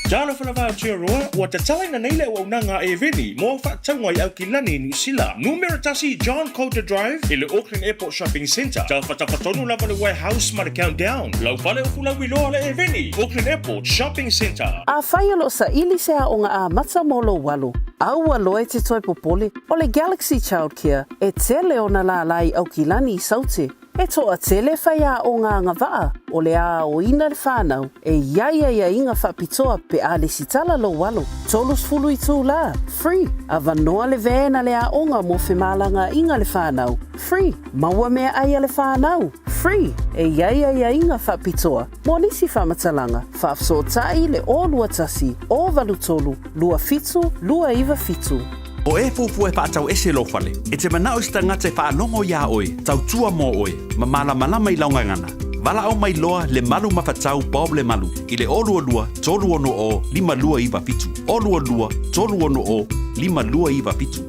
Jana falava roa wa tatala na nile wa unanga e veni mo fa tangwa i Aukilani New Zealand. Numero tasi John Coulter Drive i le Auckland Airport Shopping Centre. Ta fatonu lava le warehouse ma le countdown. Lau fale o fula wiloa le e veni Auckland Airport Shopping Centre. A whaia lo sa ili sea o ngā a mata molo walu. Aua loe te toi popole o le Galaxy Childcare e tele o na la lai Aukilani i saute. E toa tele whaia o ngā ngawaa o le a o ina le whānau e iaia inga whapitoa pe a le sitala lo walo. Tolus fulu i tū la, free. A vanoa le vēna le a onga mo whemalanga inga le whānau, free. Maua mea aia le whānau, free. E iaia inga whapitoa. Mo nisi whamatalanga, whafso tai le o lua tasi, o valu tolu, lua fitu, lua iwa fitu. O e fufu e whaatau ese lo whale. E te manao sta ngate whaanongo ia oe, tau tua mō oe, ma malama i laungangana. Wala au mai loa le malu mawhatau Bob le malu. I le olua lua, tolu ono o, lima lua iwa fitu. Olua lua, tolu ono o, lima lua iwa fitu.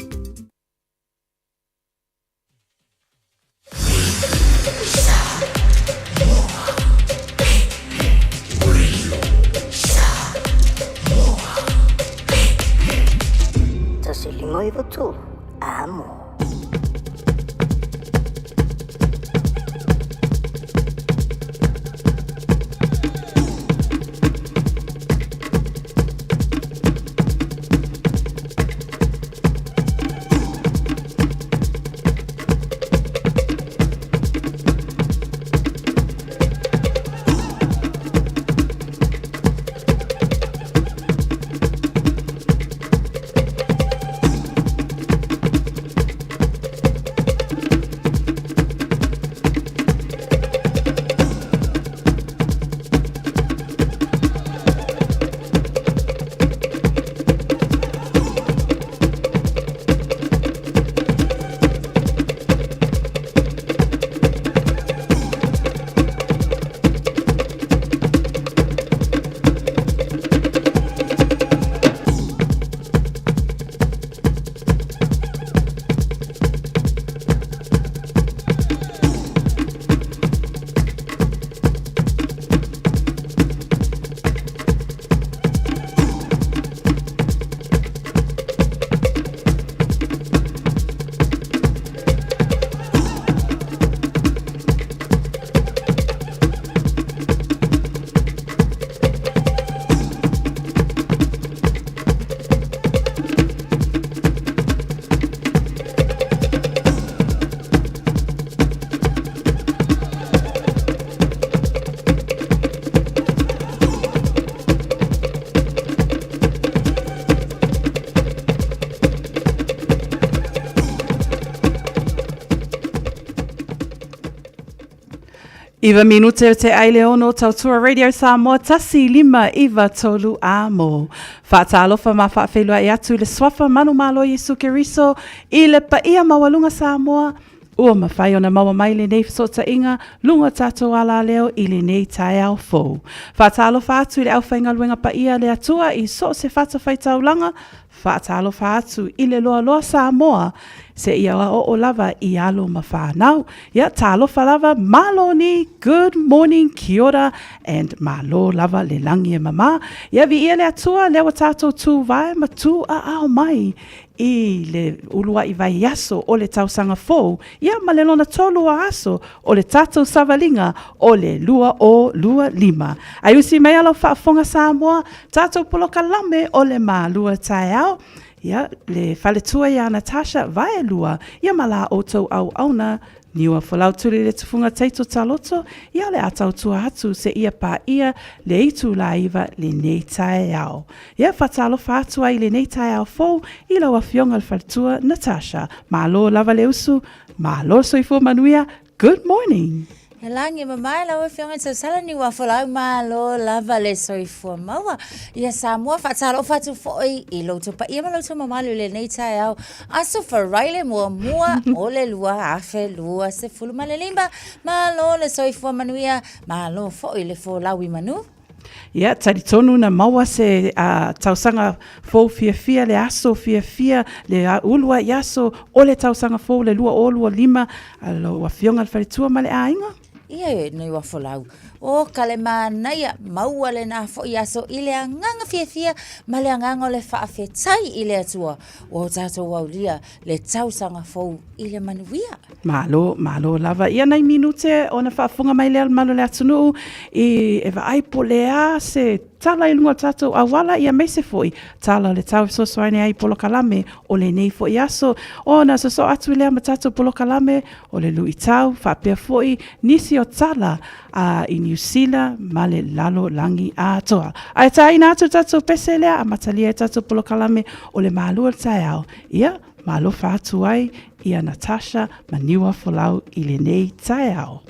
Moi tu, amo. Iwa minute te aile ono tautua Radio Samoa tasi lima iwa tolu amo. Whaata alofa ma whaafeilua e atu le swafa manu malo Yesu Keriso i le paia mawalunga Samoa. Ua mawhai ona maua mai le nei sota inga lunga tato ala leo i le nei tae au fo. Whaata alofa atu i le au whainga luenga paia le atua i so se whata whaitau langa. Whaata alofa atu i le loa Samoa. Se ia o lava I alo ma whanau. Ia talofa lava malo ni good morning kia ora and malo lava le langi e mama. Ia vi ia le atua lewa tātou tū vai ma tū a ao mai. I le ulua I vai aso o le tausanga fōu. Ia ma le lona tolu a aso o le tātou savalinga o le lua o lua lima. Ai usi mai alo whaafonga Samoa. Tātou puloka lame o le ma lua tae au. Ia, le whaletua ia Natasha vai lua, ia mala outou au auna, niua whalau turi le tufunga teito taloto, ia le atau tua hatu se ia pa ia le itu la iwa le nei tae au. Ia whatalo whatua I le nei tae au fōu, I lawa fionga le whaletua Natasha. Malo lava le usu, malo soifua manuia, good morning. E langi mamai lawa whionga tau sala ni wafolau malo lava le soifua maua. Ia Samoa whatalo whatu fōi I loto pa ia maloto mamalu le nei tae au. Aso wharaile mua o le lua afe lua se fulu ma le limba. Malo le soifua manuia, malo fōi le fōlawi manu. Ia, tari tonu na maua se tausanga fōu fia le aso fia le ulua I aso o le tausanga fōu le lua o lua lima alo wa fionga le wharitua ma le ainga. ia nei wa folau o kale manaia maua le na fo ia so ile nganga fia ma le nganga le fa fe tai ile atua o tato waulia le tausanga fo ile manuia Malo lava ia nei minute ona whaafunga mai lea malo le atunu I e vai polea se tala I lunga tatou awala ia meise foi tala le tau so soane ai polo kalame o le nei foi aso ona so atu lea ma tatou polo kalame o le lui tau whapea foi nisi o tala I New Zealand ma le lalo langi atoa ai tai na tatou pese lea a matalia tatou polo kalame o le malu tai au ia malo fatu ai ia Natasha maniwa folau I le nei tai au.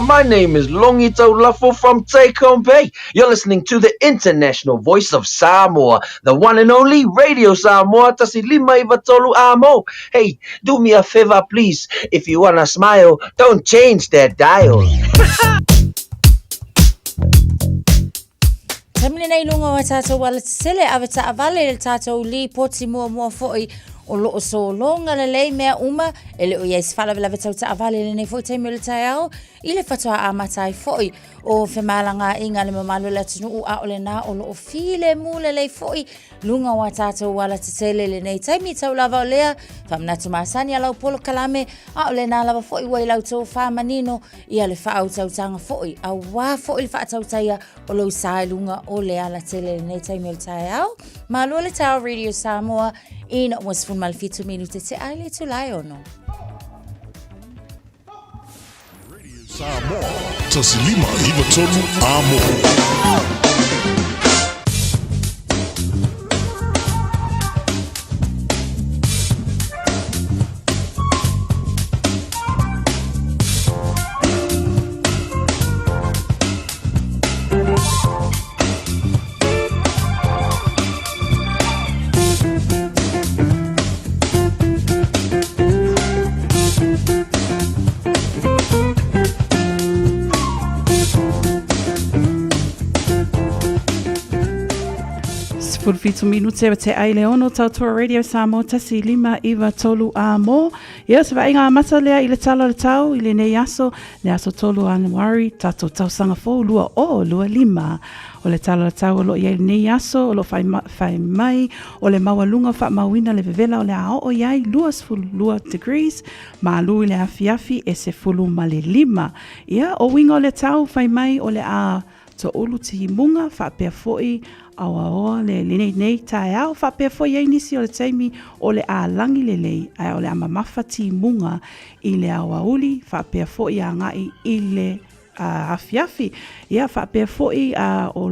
My name is Longito Lafo from Take-Home Bay. You're listening to the international voice of Samoa, the one and only Radio Samoa, Tasi Lima Ivatolu Amo. Hey, do me a favor, please. If you wanna smile, don't change that dial. Tamini nei lunga wa tātou wala sele awa ta avale le tātou li poti mua fo'i o loo solonga le lei mea uma e le o iai sfala vela vetau ta avale le nei foi taimi o le tai au i le fatoa a matai foi o whemalanga inga le mamalu le tunu u a o le na o loo file mu le lei foi lunga wa tātou wala te tele le nei taimi tau lava o lea whamnatu maasani alau polo kalame a o le na lava foi wai lau tau whamanino i a le whaau tau tanga foi a wā foi le wha tau taia o lau sae lunga o le ala tele le nei taimi o le tai au malua le tau Radio Samoa ina was fun mal 5 minute te aile tu lai ono Samoa tasilima iva tolu amo Fulfitu minute e te aile ono tautua Radio Samoa tasi lima iwa tolu a mo. Ia se vainga mata lea i le tala le tau, i le nei aso, le aso tolu a Januari, tato tau sanga fō lua o lua lima. O le tala le tau o lo iai nei aso, o lo fai mai, o le mawalunga wha mawina le vevela o le ao o iai luas fulu lua degrees, ma lui le afiafi e se fulu ma le lima. Ia o winga o le tau fai mai o le a to olu tihi munga wha pia foi awa le nei tae au wha pia foi ei nisi o le teimi o le a langi le lei ai o le ama mawhati munga i le awa uli wha pia foi a ngai i le afiafi ia wha pia foi o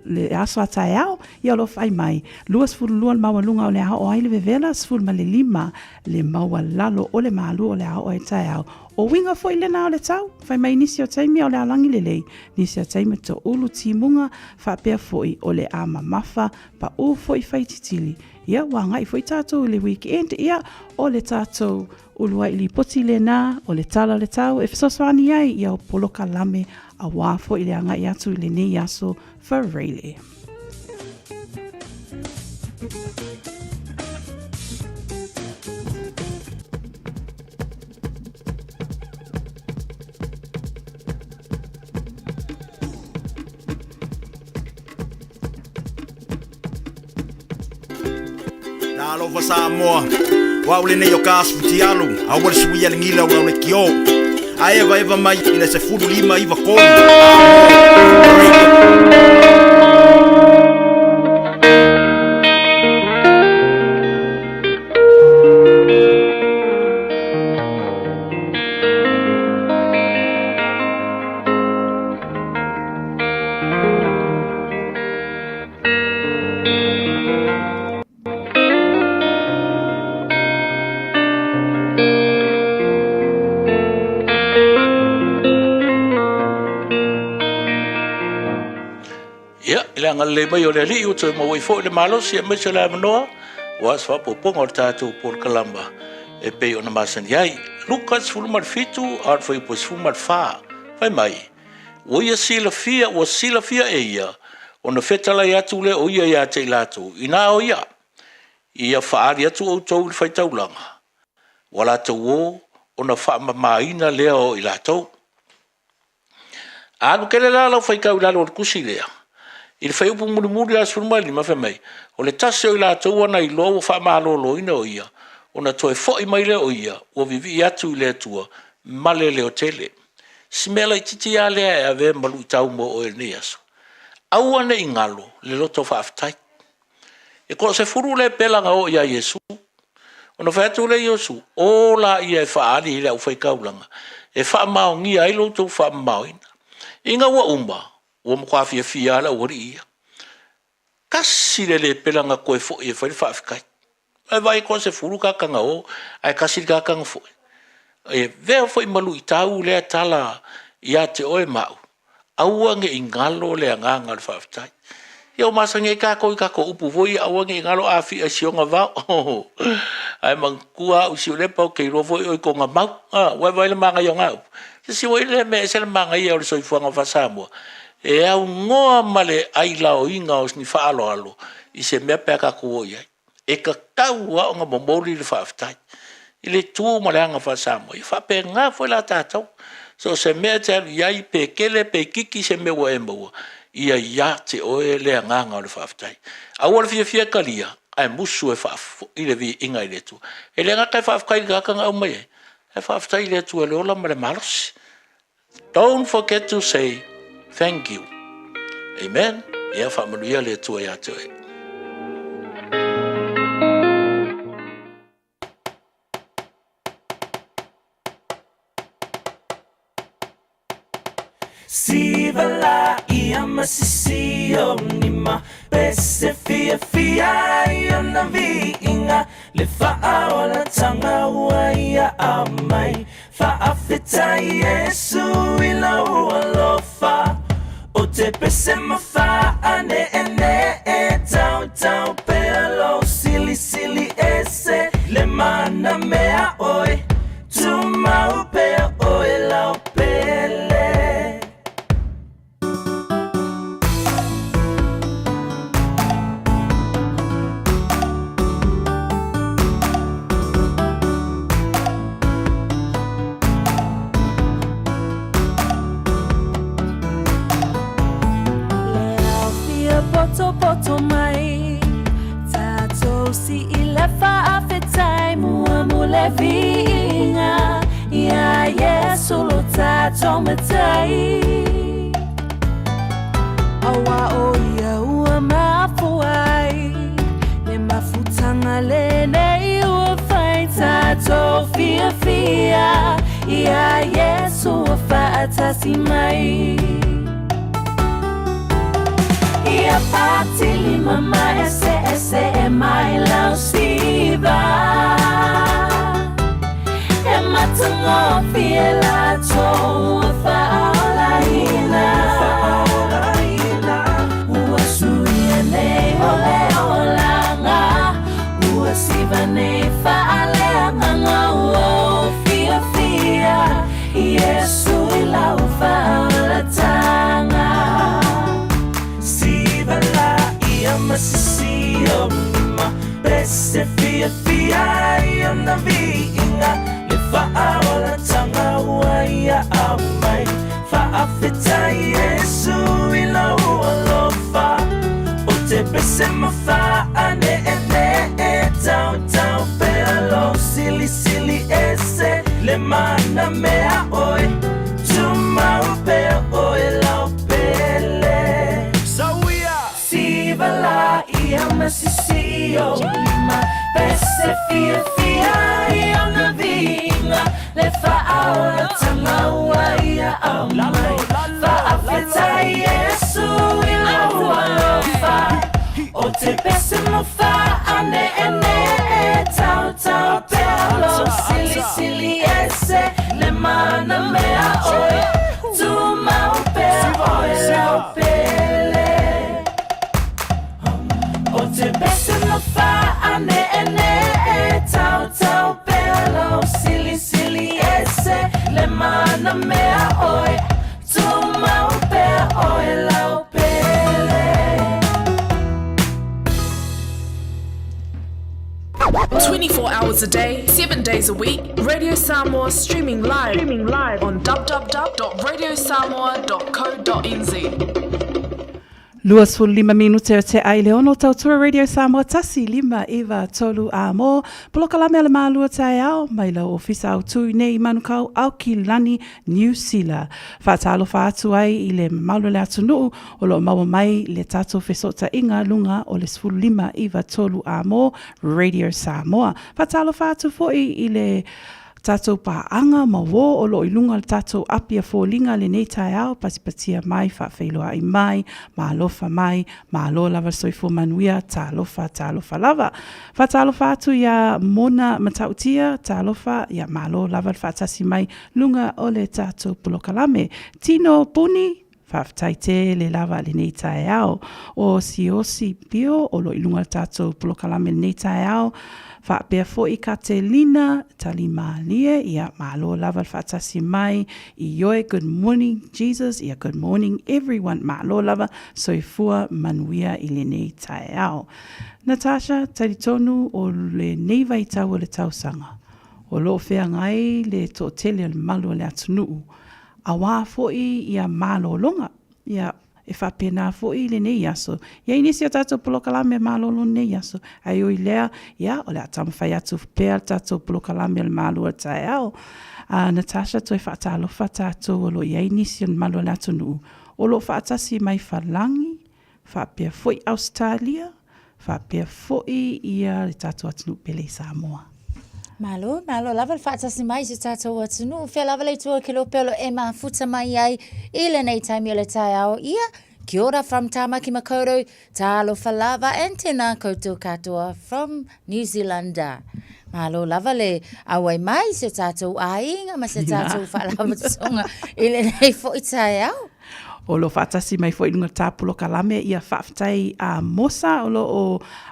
le aso a tae au ia lo fai mai luas fulu lua le maua lunga o le ao o ai le vevela sfulu ma le lima le maua lalo o le malu o le ao o e tae au o winga foi le na o le tau fai mai nisi o taimi o le alangi le lei nisi o taimi to ulu timunga fa pea foi o le ama mafa pa u foi fai titili ia wanga i foi tatou le weekend ia o le tatou ulua ili poti le na o le tala le tau e fesoswani ai ia o poloka lame a wafo i le anga i atu i le nei aso Farele. Nalo fa Samoa wa ule nei o kasu tialu a wale suia le ngila wa le kio a eva mai ina se fudu lima iva ko le mai o le ali o te mo fo le malo si me se la no wa swa po pongo tatu por kalamba e pe ona masani ai Lucas fulmar fitu ar foi pos fulmar fa vai mai o ia sila fia e ia ona fetala ia tu le o ia te latu ina o ia fa aria tu o tau fai taulanga wala tu o ona fa maina le o ila tu anu kele la fai ka ula lo kusilea il fai upu muri as formali ma mai o le tase o la tau ana i lo fa malo ina o ia ona toe foi mai le o ia o vivi atu le tua male le hotele smela i titi ale ave malu tau mo o ne aso au ana ingalo le loto fa aftai e ko se furu le pela nga o ia Yesu ona fa tu le Yesu o la ia fa ali le fai kaulanga e fa maungi ai lo to fa mauina inga wa umba o mo kwa fia la ori kasi le pelanga ko fo e fa afkai e vai ko se furu ka kanga o ai kasi ka kanga fo e ve fo malu itau le tala ia te o mau au nge ingalo le nganga fa aftai yo masange ka ko upu voi au nge ingalo afi a sionga va ai mangkua usi le pa ke ro voi ko nga mau wa vai le manga yo ngau si voi le me se le manga ia o so fuanga fa Samoa e au ngoa male ai lao inga os ni faalo alo i se mea peka ko ia e ka kaua o ngā momoli le whaaftai. I le tū ma le anga wha Samoa. I whape ngā fo la tātou. So se mea te alu iai pe kele pe kiki se mewa e maua. Ia ia te oe le nganga o le whaaftai. Aua le fia kalia. Ai musu e whaafo. I le vi inga i le tū. E le ngaka e whaafkai ka ngā umai e. E whaaftai le tū e le ola ma le malosi. Don't forget to say thank you. Amen. Ia whaamanuia le tū e ato e. Sivala ia masisio nima Pese fia ia na viinga Le faa o la tanga ua ia amai Faa fita Yesu ila ua lofa O te pese mafaa ane e tau pelo sili ese Le mana mea oi Tuma upe oi lau pele Poto mai Tato si ilefa afetai Mua mule vinga Ia Yesu lo tato metai Awa o ia ua mafuai Le mafutanga le nei ua fai Tato fia Ia Yesu ua faatasi mai Ia pati lima ma ese e mai lau siva E matango fie la to fa'aola ina Ua suia nei ole olanga Ua siva nei fa'alea nganga Ua fia Yesu ila ufa'aola tanga Masisio ma Pese fia ia na viinga Le faa o la tanga ua ia amai Faa fita Yesu ila ua lofa O te pese mafaa ane e tau pelo sili ese Le mana mea oi Tuma upe oi lau pele Sivala ia masisio lima Pese fia ia na vinga Le faa o la tanga ua ia amai Faa fita Yesu ila ua lofa O te pese mofa ane e tau pelo sili ese Le mana mea oi Tuma upe oi lau pele O te bese no fa ane e tau pelo sili ese Le mana mea oi Tuma upe oi lau pele 24 hours a day, 7 days a week, Radio Samoa streaming live on www.radiosamoa.co.nz. Luas fulu lima minute o te ai leono tautua Radio Samoa tasi lima iwa tolu a mo. Polokalame ala maalua tai ao, mai lau ofisa au tui nei manukau au ki lani New Zealand. Whaatalo whaatu ai i le maulu le atu nuu, o lo maua mai le tato fesota inga lunga o le sfulu lima iwa tolu a mo Radio Samoa. Whaatalo whaatu foi i le tatou paanga ma wo o lo ilunga le tatou apia fōlinga le nei tai au pasipatia mai whawhailoa i mai, ma alofa mai, ma alo lava soifo manuia, ta alofa lava. Whatalofa atu ia mona matautia, ta alofa ia ma alo lava whatasi mai lunga o le tatou pulokalame. Tino Puni, whaafitai te le lava le nei tae au. O si osi pio o lo ilunga tātou pulokalame le nei tae au. Whaapea fo I Katelina, tali maalie, ia malo lava whaatasi mai, I yoe, good morning Jesus, ia good morning everyone, malo lava, soifua manuia I le nei tae au. Natasha, tali tonu o le nei vai tau o le tausanga. O lo whea ngai le tō tele le malu le atunuu. A wā fo'i ia malo longa. Ia e whapena fo'i le nei aso. Ia inisi o tātou pulokalame malo lo nei aso. Ai oi lea, ia o le atamawhai atu pēr tātou pulokalame le malo le tae au. Natasha toi whaatalofa tātou o lo ia inisi o malu le atunuu. O lo whaatasi mai whalangi, whapea fo'i Australia, whapea fo'i ia le tātou atunuu pele Samoa. Malo, lava le whaatasi mai se tātou atunu. Whia lava le tua ke lo pelo e mafuta mai ai I le nei taimi o le tae au. Ia, kia ora from Tāmaki Makaurau, tālofa lava and tēnā koutou katoa from New Zealand. Malo lava le awai mai se tātou ainga ma se tātou whaalava tonga I le nei fo I tae au. O lo whaatasi mai fo ilunga tāpulo kalame ia whaafitai a Mosa o lo o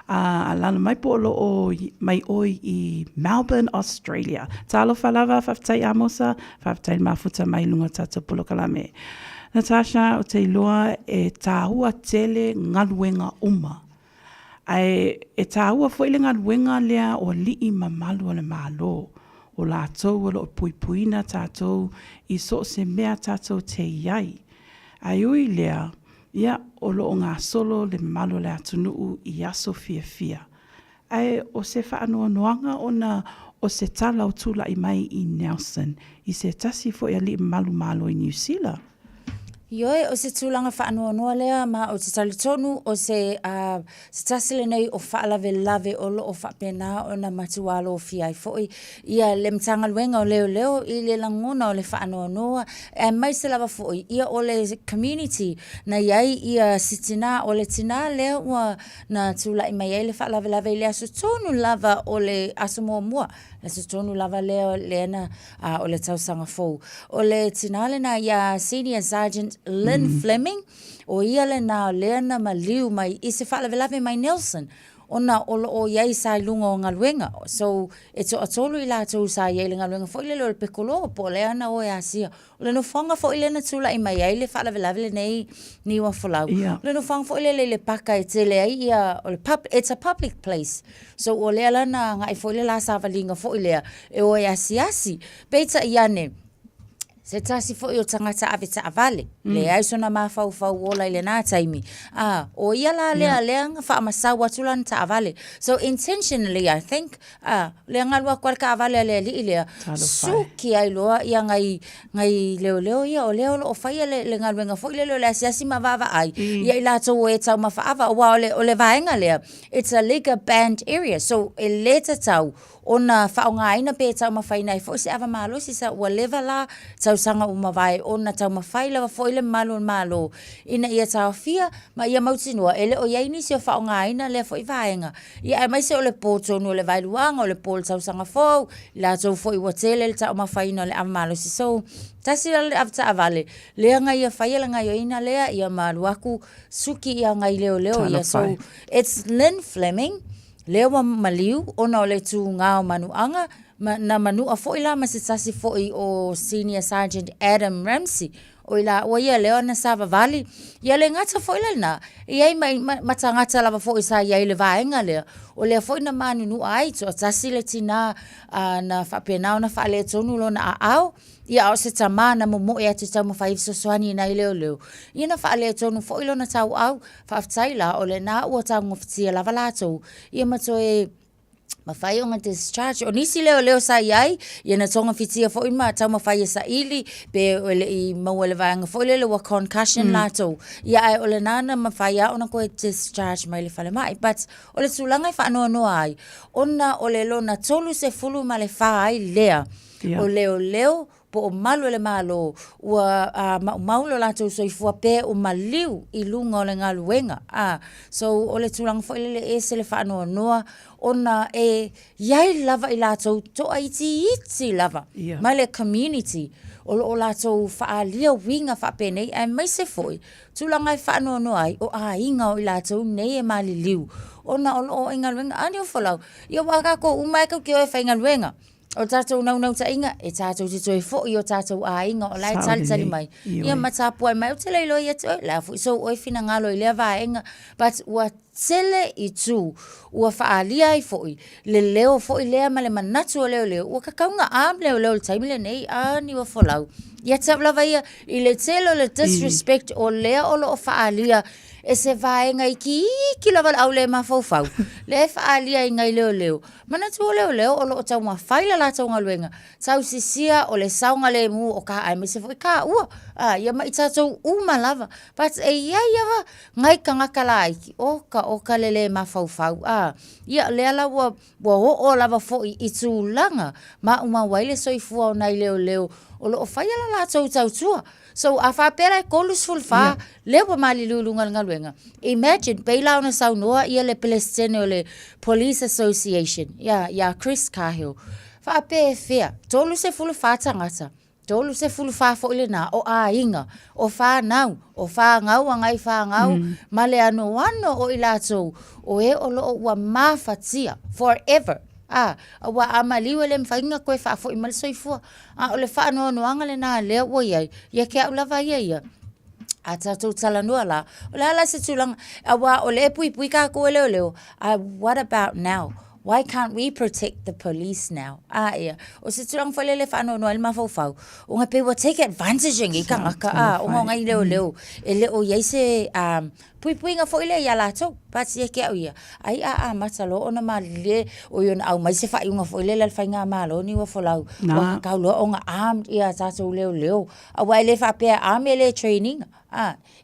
alana mai po o lo o mai oi I Melbourne, Australia. Tālo whalawa whaafitai a Mosa, whaafitai mafuta mai ilunga tāpulo kalame. Natasha, o te iloa e tāhua tele ngaluenga uma. Ai e tāhua fo ile ngaluenga lea o lii mamalu o le malo. O lātou o lo puipuina tātou I so se mea tātou te iai. Ai ui lea, ia o lo ngā solo le malo le atunuu I aso fia. Ai o se whaanoa noanga o se tala o tula I mai I Nelson. I se tasi fo ia li malu malo I New Zealand. Ioe o se tūlanga whaanoa noa lea ma o te talitonu o se tasile nei o whaalawe lave o lo o whapena o na matualo o fiai foi. Ia le mtanga luenga o leo I le langona o le whaanoa noa. E mai se lava foi. Ia o le community na iai ia sitina o le tina leo ua na tūla I mai ai le whaalawe lave le aso tonu lava o le aso mua. Le aso tonu lava leo leena o le tausanga fou. O le tina le na ia Senior Sergeant Lynn Fleming, o ia le nā leana ma liu mai I se whaalawe mai Nelson, ona o iai sa lunga o ngaluenga. So, e to atolu I lātou sa iai le ngaluenga, fo ile le pekolo, po le ana o e asia. O le no whanga fo ile na tula I mai ai le whaalawe le nei ni wa whalau. Le no whanga fo ile le paka e te le ai ia, it's a public place. So, o le alana ngai fo ile la sa walinga fo ile e o e asi. Peita iane, se tasi fo I o tangata ave ta avale. Le ai sona mawhau ola I le nā taimi. O ia la lea nga wha amasau atulan ta avale. So intentionally, I think, lea ngalua kwarka avale lea li lea. Suki ai loa ia ngai leo ia o leo o whaia le ngaluenga fo I leo lea siasi mawava ai. Ia I lato o e tau mawhaava o le vaenga lea. It's a liquor banned area. So e leta tau ona whaonga aina pe tau mawhaina I fo se ava malo si sa ua leva la tau sanga umawai ona tau mawhai lawa fo ile malo ina ia tau fia ma ia mautinua ele o iaini se o whaonga aina le fo I vaenga ia mai se o le poto no le vailuanga o le pol tau sanga fo la tau fo I watele le tau mawhaina le ava malo si so tasi le avta avale lea ngai ia whaia ngai o ina lea ia maluaku suki ia ngai leo ia so it's Lynn Fleming Lewa maliu, ona o le tu ngāo manuanga, na manua fo'ila ma se tasi fo'i o Senior Sergeant Adam Ramsey. O ila o ia leo na sava vali. Ia le ngata fo'ila na. Ia mai matangata lava fo'i sa ia le vaenga lea. O lea fo'i na manunu ai, to tasi le tina na whapenao na whaale tonu lo na aao. Ia o se tama na momo e atu tau mawhai sosoani na I leo. Ia na whaale tonu fo'i lo na tau au, whaaftaila o le na ua tau ngoftia lava latou. Ia mato e mawhai o nga discharge. O nisi leo sa iai, ia na tonga fitia fo'i ma tau mawhai sa ili, pe o le I maua le vanga fo'i le wa concussion latou. Ia ai o le nana mawhai a ona koe discharge mai le whale mai. But o le tūlanga I whaanoa noa ai, ona o le lo na tolu se fulu ma le whaai lea. O leo, po o malu le malo ua maulo latou soifua pe o maliu I lunga o le ngaluenga. So o le tūlanga fo le se le whaanoa noa ona e iai lava I latou toa iti lava. Mai le community o lātou whaalia winga whapenei, ai mai se foi, tūlanga i whaanono ai, o inga o i lātou nei e mali liu, ona o inga luenga, ani o whalau, ia waka ko umai kau ki o e whainga luenga, o tātou nau ta inga, e tātou te toi fo i o tātou inga, o lai tali mai, ia matapua mai, o te leilo i atu, la fu, so oi fina ngalo i lea vaenga, but ua tele i tū, ua whaalia i foi, le leo foi lea ma le manatu o leo, ua kakaunga am leo le taimile nei, ani ua whalau, ia tablava ia, i le telo le disrespect o lea o lo o whaalia, e se vaenga i ki lava au le mafau, le whaalia i ngai leo, manatu o leo, o lo o tau ma whaila la tau ngaluenga, tau sisia o le saunga le mu o ka ai, me se foi ka ua, ia ma i tātou umalava, but e ia ngai ka ngakala aiki, o ka lele mafau, ia lea la ua o lava fo i tūlanga, ma uma waile soifua o nai leo, o lo o whaila la tau tua, so a whapera e kolus fulfa, lewa mali lulunga ngaluenga. Imagine, peila ona saunoa ia le Palestine o le Police Association, ia Chris Cahill. Whape e whea, tolu se fulu whātangata, tolu se fulu whafo ile nā, o inga, o whānau, o whāngau, angai whāngau, male ano o ilatou, o e o lo ua mawhatia, forever. Wa amaliwa le mfainga koe whaafo i mali soifua. O le whaanoanoanga le nā lea ua iai. Ia kia ulawa ia. A tātou talanua la. O le ala se tūlanga. O le pui ka koe leo. What about now? Why can't we protect the police now? Ia. O se tūlanga whale le whaanoanoa le mawhau. O ngā pe wa take advantage ngi ka ngaka. O ngai leo. E leo iai se... Pui nga fo ile ya lato, pati e kia uia. Ai matalo ona malile o yon au mai se fa unga fo ile la fainga malo ni wa fo lau. Wa kaulo onga armed ia tato leo. A wa ile fa pe amele training.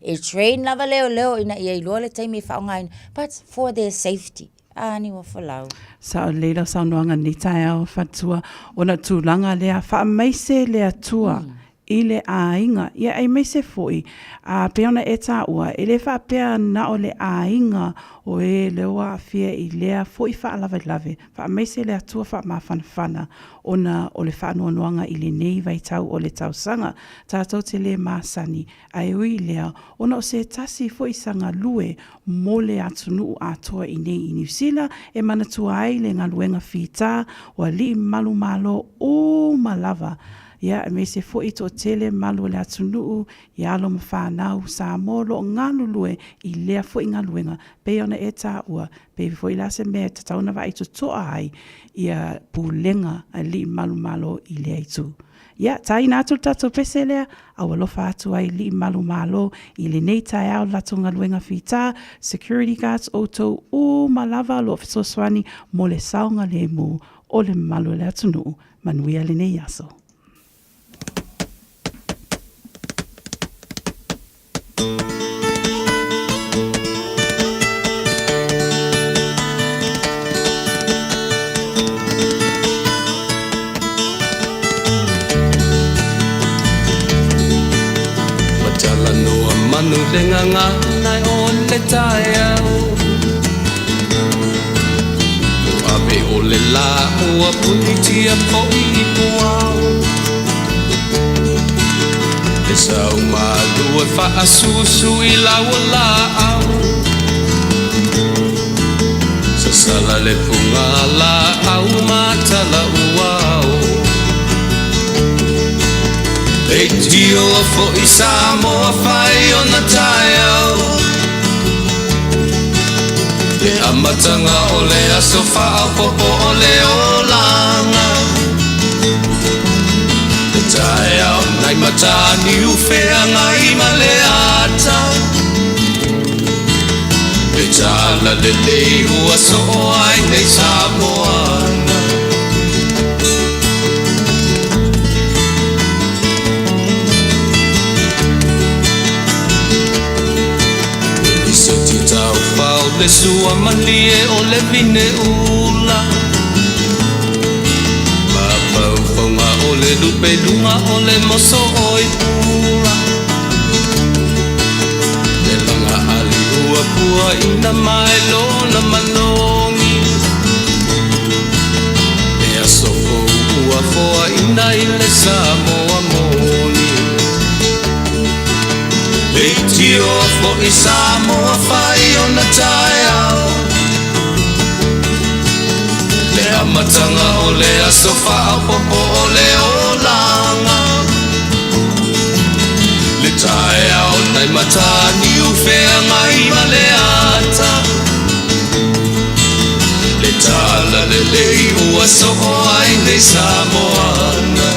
E train lava leo ina ia ilo le taimi fa onga, but for their safety. Ni wa fo lau. Sa leila sa noanga ni tai au fatua ona tūlanga lea fa maise lea tua. Ile inga, ia ai mai se foi, peona e tā ua, ele wha pea na o le inga o e lewa fia i lea foi wha lave, wha mai se lea tua wha mawhanawhana, ona o le wha noanuanga i le nei vai tau o le tau sanga, tātou te le māsani, ai ui lea, ona o se tasi foi sanga lue, mo le atunu atoa i nei i New Zealand, e manatua ai le ngā luenga whita, o li malu malo o malava, ia me se fo i to tele malu le atunu ia lo mawhanau sa molo nganu lue i lea fo i ngaluenga pe ona e tā ua pe fo i la se mea tatauna wa i to toa ai ia pulenga a li malu i lea i tu. Ia, tai nātu tato pese lea, awa lofa atu ai li malu i le nei tai au lato ngaluenga whita, security guards o tau o malava lo fisoswani mo le saunga le mu o le malu le atunu manuia le nei aso. Manu le nganga nai o le tai au Ape o le la ua punitia po i puau E sau malu e wha asusu i lau la au Sa sala le punga la au matala uau E tio fo i Samoa whai o na tai au E amatanga o le aso wha popo o le o langa E tai au nai matani uwhea ngai ma le ata E tala le lei ua so ai nei Samoana Le sua malie o le vine ula Mapau whaunga o le lupe lunga o le moso o i pula Le langa ali ua pua ina mai lo na manongi E aso ua foa ina i le Samoa mo fo I Samoa whai o na tai au Le amatanga o le aso wha popo o le o langa Le tai au nai matani u whea ngai ma le ata Le tala le lei ua so o ai nei Samoana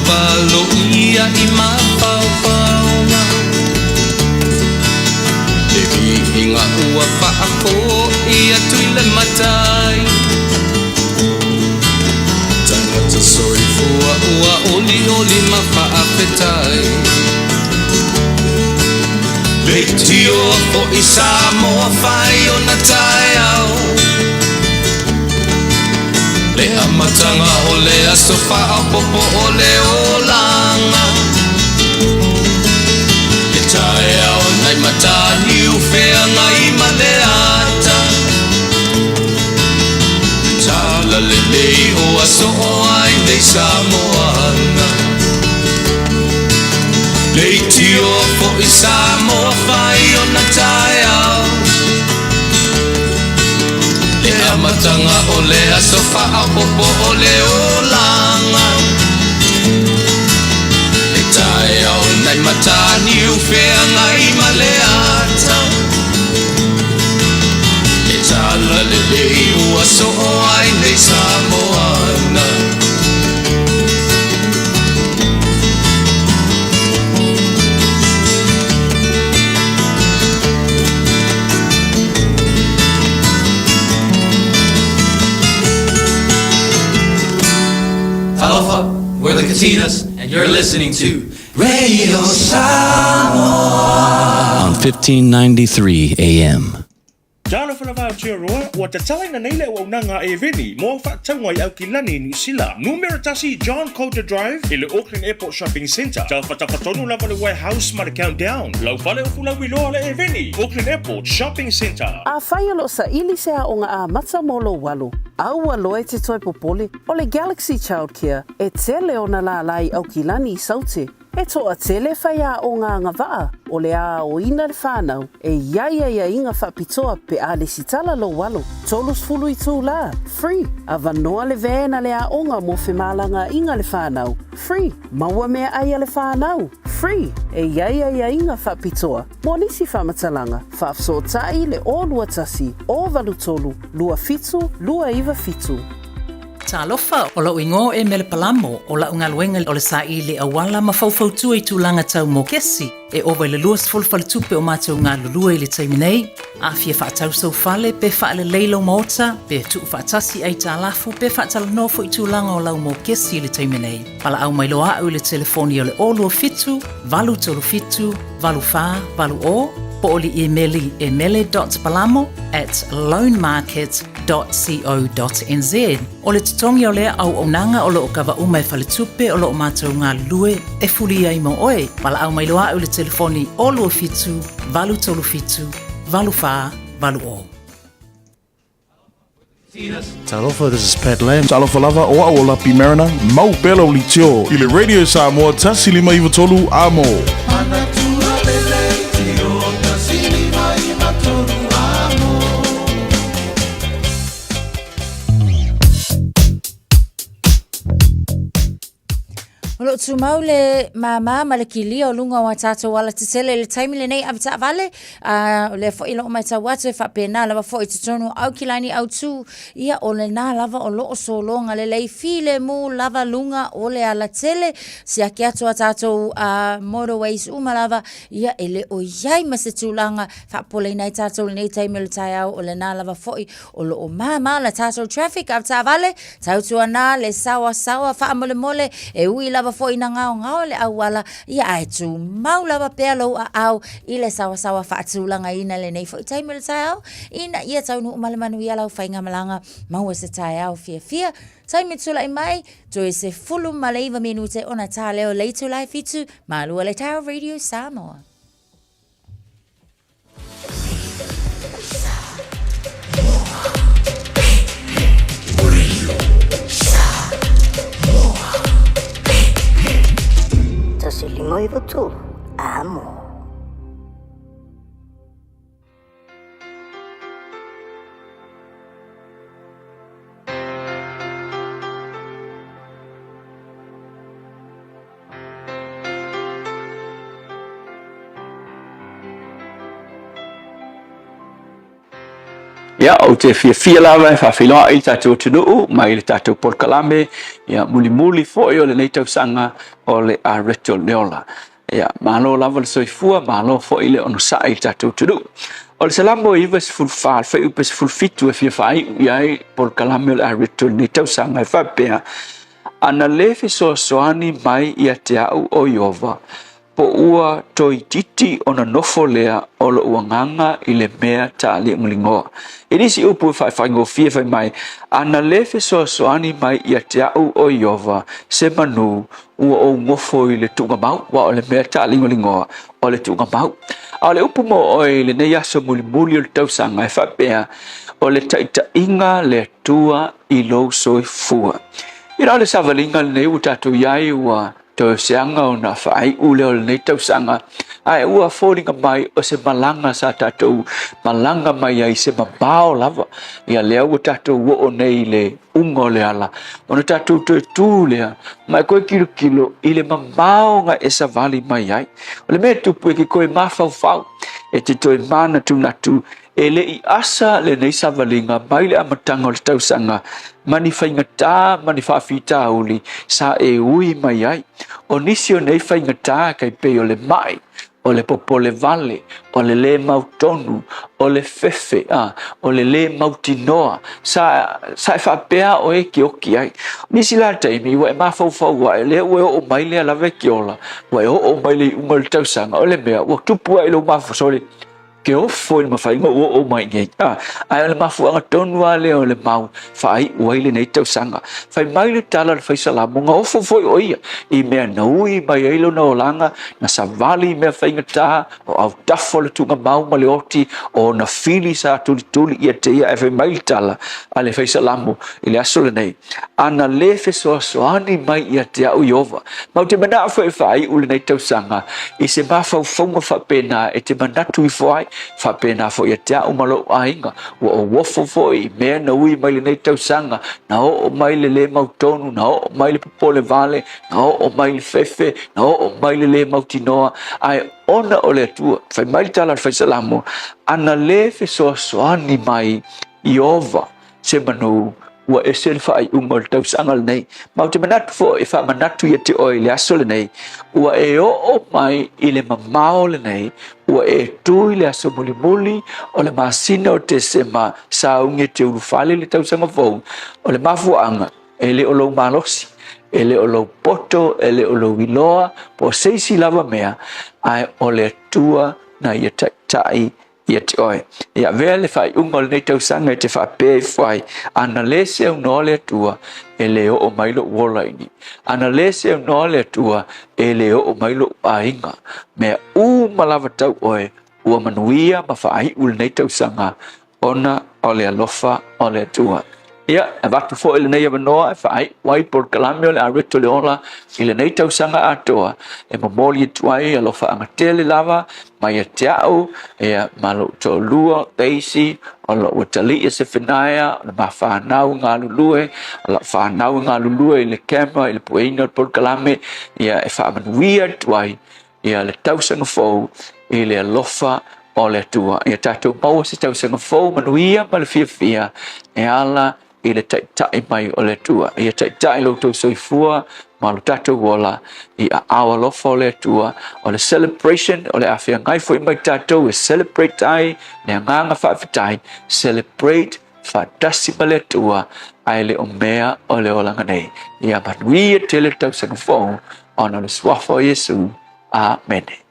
Valo ia I mapaupauna Le inga ua whaako ia tuile matai Tangata soi fua ua oli oli mawhaapetai Le tio o I Samoa whai o na tai au Le amatanga o le aso wha popo o le o langa Le tae au nai matani u whea ngai ma le ata Tala le lei o aso o ai nei Samoana Le tio fo I Samoa whai o na tae au Le amatanga o le aso wha popo o le o langa Le tae au nai matani u whea ngai ma le ata Le tala le lei ua so o ai nei Samoana Aloha, we're the Katinas, and you're listening to Radio Samoa on 1593 AM. Jalo whanawau tia roa, ua te talaina nei le ua unanga e veni, mo whaatangwa I Aukilani New Zealand. Numera tasi John Coulter Drive, I le Auckland Airport Shopping Centre. Tau whatawhatonu lava le warehouse ma le countdown. Lau whale o fulau iloa le e veni, Auckland Airport Shopping Centre. A whai alo sa ili sea o ngā a mata molo walu. Aua loe te toi popole o le Galaxy Childcare e tele o na la lai Aukilani I saute. E toa tele whai a o ngā ngawaa o le a o ina le whanau e iaia inga whapitoa pe a le sitala lo walo. Tolus fulu I tū la. Free. A vanoa le vēna le a onga mo whemalanga inga le whanau. Free. Maua mea aia le whanau. Free. E iaia inga whapitoa. Mo nisi whamatalanga. Whafso tai le o lua tasi. O valu tolu. Lua fitu. Lua iwa fitu. Talofa o lau ingo e mele palamo o lau ngaluenga o le sa I le awala ma faufautua I tūlanga tau mo kesi e owa le luas fulfale tupe o mātou ngā lulua I le taiminei a fia whaatau sau fale pe whaale leilo maota pe tu whaatasi ai tā lafu pe whaatala nofo I tūlanga o lau mo kesi I le taiminei pala au mai loa au le telefoni o le olua fitu valu tolu fitu valu wha valu o po o li e mele.palamo@loanmarket.co.nz o le tutongi o lea au onanga o lo o kawa umai whale tupe o lo o mātou ngā lue e fuli ai mo oe pala au mai loa au le telefoni o lua fitu valu tolu fitu valu wha valu o. Talofa, this is Pat Lam. Talofa lava o a Lapi Mariner. Mau pelo li tio. I le Radio Samoa tasi lima iwa tolu amo. Olo tu maule mama malakili o lunga wa tato wala te sele le taimi le nei avita vale le fo ilo mai ta watu fa pena lava fo i tonu au kilani au tu ia o le na lava o lo so longa le lei file mu lava lunga o le ala tele si aki atu tato motorways umalava ia ele o yai masetulanga fa pole nei tato le nei taimi le tai au o le na lava fo i o lo o mama la tato traffic avita vale tau tu ana le sawa fa mole mole e ui lava fo ina ngao le awala ia ai tu maula ba pelo au ile sawa fa atulanga ina le nei fo taimi le tau ina ia tau no malemanu ia lau fainga malanga mau se tau fia taimi tula mai to se fulu maleva minute ona ta leo leito live fitu malu le tau radio Samoa. Tasilima iwa tolu, amo. Ya o te fia lava fa filoa i tatou tunu mai le tatou porkalame ya muli fo yo le nei tausanga o le areto leola ya malo lava le soifua malo fo ile ono sa i tatou tunu o le salamo i vas full far fa u pes full fitu e fia fai ya porkalame le areto nei tausanga fa pea ana lefe soani mai ia te au o Iova po ua toi titi ona nofo lea o lo uanganga i le mea ta li mlingoa. Inisi upu fai ngofia fai mai, ana lefe soani mai ia te au o Iova se manu ua o ngofo i le tunga mau wa o le mea ta li mlingoa o le tunga mau. A le upu mo o le ne yaso muli o le tausanga e whapea o le taita inga le tua i lo soi fua. Ira le savalinga le ne utatu iai ua to seanga o na fai ule o nei tausanga ai ua fōringa mai o se malanga sa tatou malanga mai ai se mabao lava ia lea ua tatou o nei le ungo le ala o na tatou tu lea mai koe kilo i le mabao nga e sa vali mai ai o le mea tupu e ki koe mafau e te toi mana tunatu e le i asa le nei savalinga mai le amatanga o le tausanga mani whaingata, mani whawhita uli sa e ui mai ai o nisi o nei whaingata kai pe o le mai o le popole vale o le mautonu o le fefe o le mautinoa sa e whapea o e ki oki ai nisi la taimi wa e mawhau wa e le ue o mai le ala veki ola wa e o mai le unga le tausanga o le mea wa tupu ai lo mawhau sori ke o foi ma fai ngo o mai nge ai le mafu anga tonu ale o le mau fai wai le nei tausanga fai mai le tala le fai sala mo ngo foi o ia I mea naui mai ai lo na olanga na savali mea fai ngata o au tafo le tunga mau ma le oti o na fili sa tuli ia te ia e fai mai le tala ale fai sala mo i le aso le nei ana le fe soani mai ia te au Iova mau te mana fai ule nei tausanga I se mafau fonga fa pena e te manatu I foi fa pena fo ia te au malo ainga o wofo foi mea naui mai le nei tausanga na o mai le mautonu na o mai le popole vale na o mai le fefe na o mai le mautinoa ai ona o le tua fai mai tala fai salamo ana le fe soani mai Iova se manu wa esel fai umol tau sangal nei mau te manatu fo e fa manatu ia te oi le aso le nei wa e o mai I le mamao le nei wa e tui le aso muli o le masina o te sema saunge te urufale le tau sanga fo o le mafuanga e le o lo malosi e le o lo poto e le o lo wiloa po seisi lava mea ai o le tua na ia tai ia te oe. Ia vea le fai ungol nei tau sanga te wha pē fai. Ana le se au no le tua e le o mailo wolaini. Ana le se au no le tua e le o mailo ainga. Mea malawa tau oe ua manuia ma fai ul nei tau sanga ona o le alofa o le tua. ia avatu fo ile nei avanoa fai wai por kalamio le areto leola ile nei tausanga atoa e momoli tuai alo fa angatele lava mai teau e malo to lua teisi alo utali se finaya na fa nau ngalulue ala fa nau ngalulue le kema ile poina por kalame ia e fa man weird tuai ia le tausanga fo ile lofa o le tua ia tatou mau se tausanga fo manuia ma le fia e ala ile tai mai o le tua ia tai lo to soifua ma lo tatou wola ia awa lofa o le tua o le celebration o le afia ngai foi mai tatou e celebrate ai ne nganga whaafitai celebrate fatasi ma le tua ai le o mea o le olanga nei ia manuia te le tausanga fo ona le swafo o Yesu amen.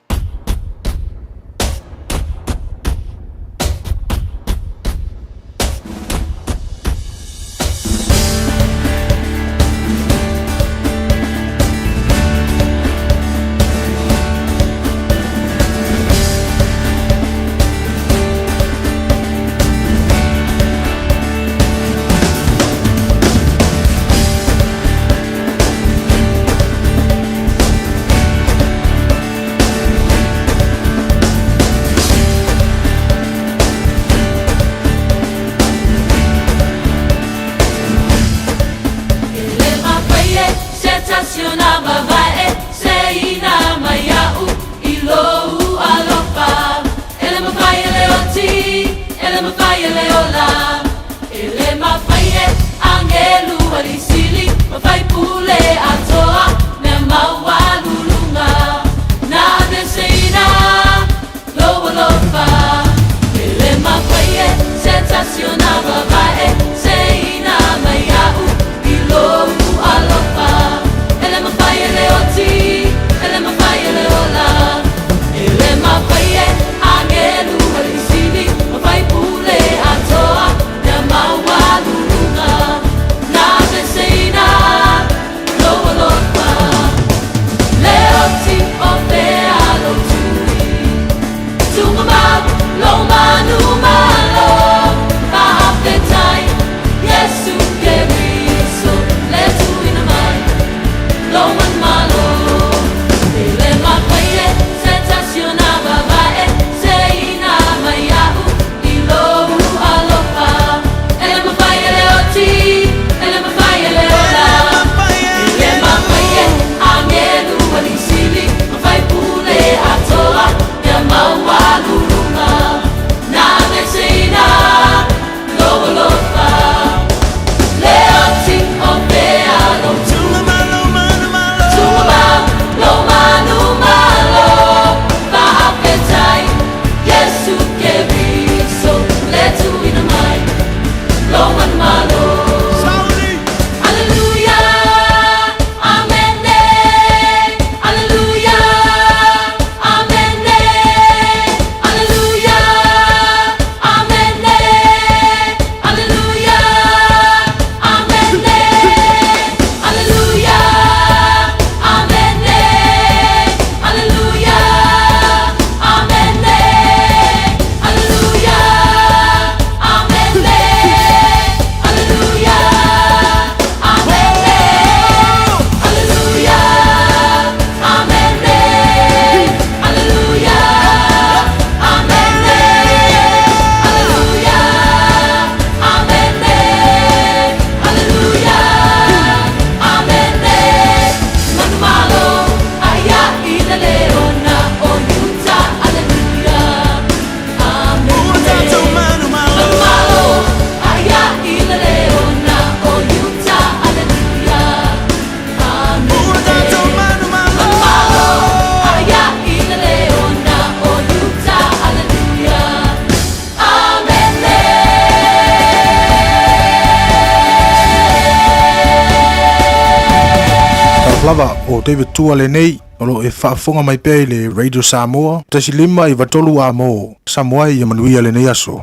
lava o David Tua le nei o lo e whaafonga mai pei le Radio Samoa tasi lima i watolu a mo Samoa i manuia le nei aso.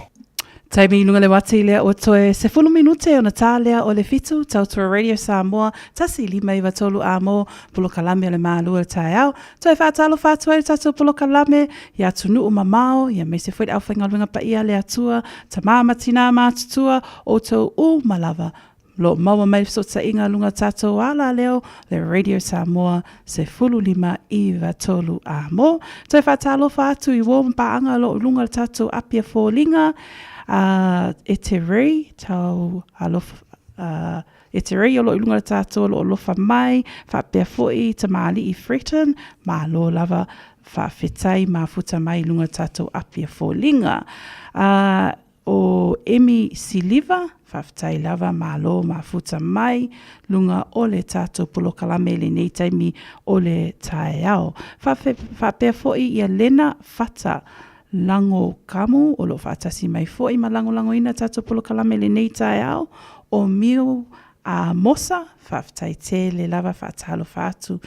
Taimi lunga le wati lea o toe se 10 minute o na tā lea o le fitu Tautua Radio Samoa tasi 5 amo pulo kalame o le mālua le tae au. Toe whaatalo whātua le tatu pulo kalame ia tunu o mamao ia me se whaid au whaingalunga pa ia le atua ta māmatina mātutua o tau u malava. Lo maua mai so ta inga lunga tato ala leo le Radio Samoa se 5 amo. Toe whaatalo whātu I wo mpaanga lo lunga le tato apia fōlinga e te rei tau e te rei o lo ilunga tātou lo lofa mai whapea foi ta maali I Fretton ma lo lava whawhetai ma futa mai ilunga tātou apia fōlinga o Emi Siliva whawhetai lava ma lo ma futa mai lunga o le tātou pulo kalame le nei taimi o le tae au whapea foi ia Lena Fata lango kamu o lo whaatasi mai foi ma lango ina tato polo kalame le nei tae au o miu a mosa whaafitai te le lava whaatalo whaatu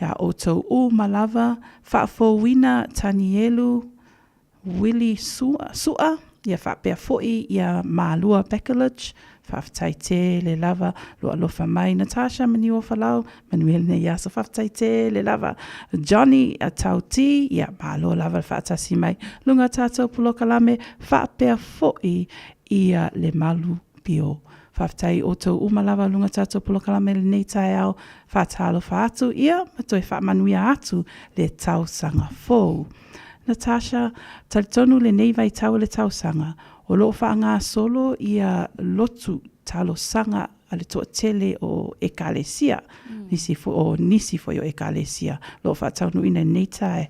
ia o tau u ma lava whaafowina Tanielu Willie Sua ia whaapea foi ia Maalua Bekalage whaafitai te le lava lo alofa mai Natasha mani o whalau Manuel ne ia so whaafitai te le lava Johnny a tauti ia malo lava whaatasi mai lunga tātou pulo kalame whaapea foi ia le malu pio whaafitai o tau umalava lunga tātou pulo kalame le nei tae au whaatalo whaatu ia matoi whaamanuia atu le tausanga fōu Natasha talitonu le nei vai tau le tausanga o lo whaanga solo ia lotu talo sanga ale toa tele o ekalesia nisi fo o ekalesia lo whaatau ina nei tae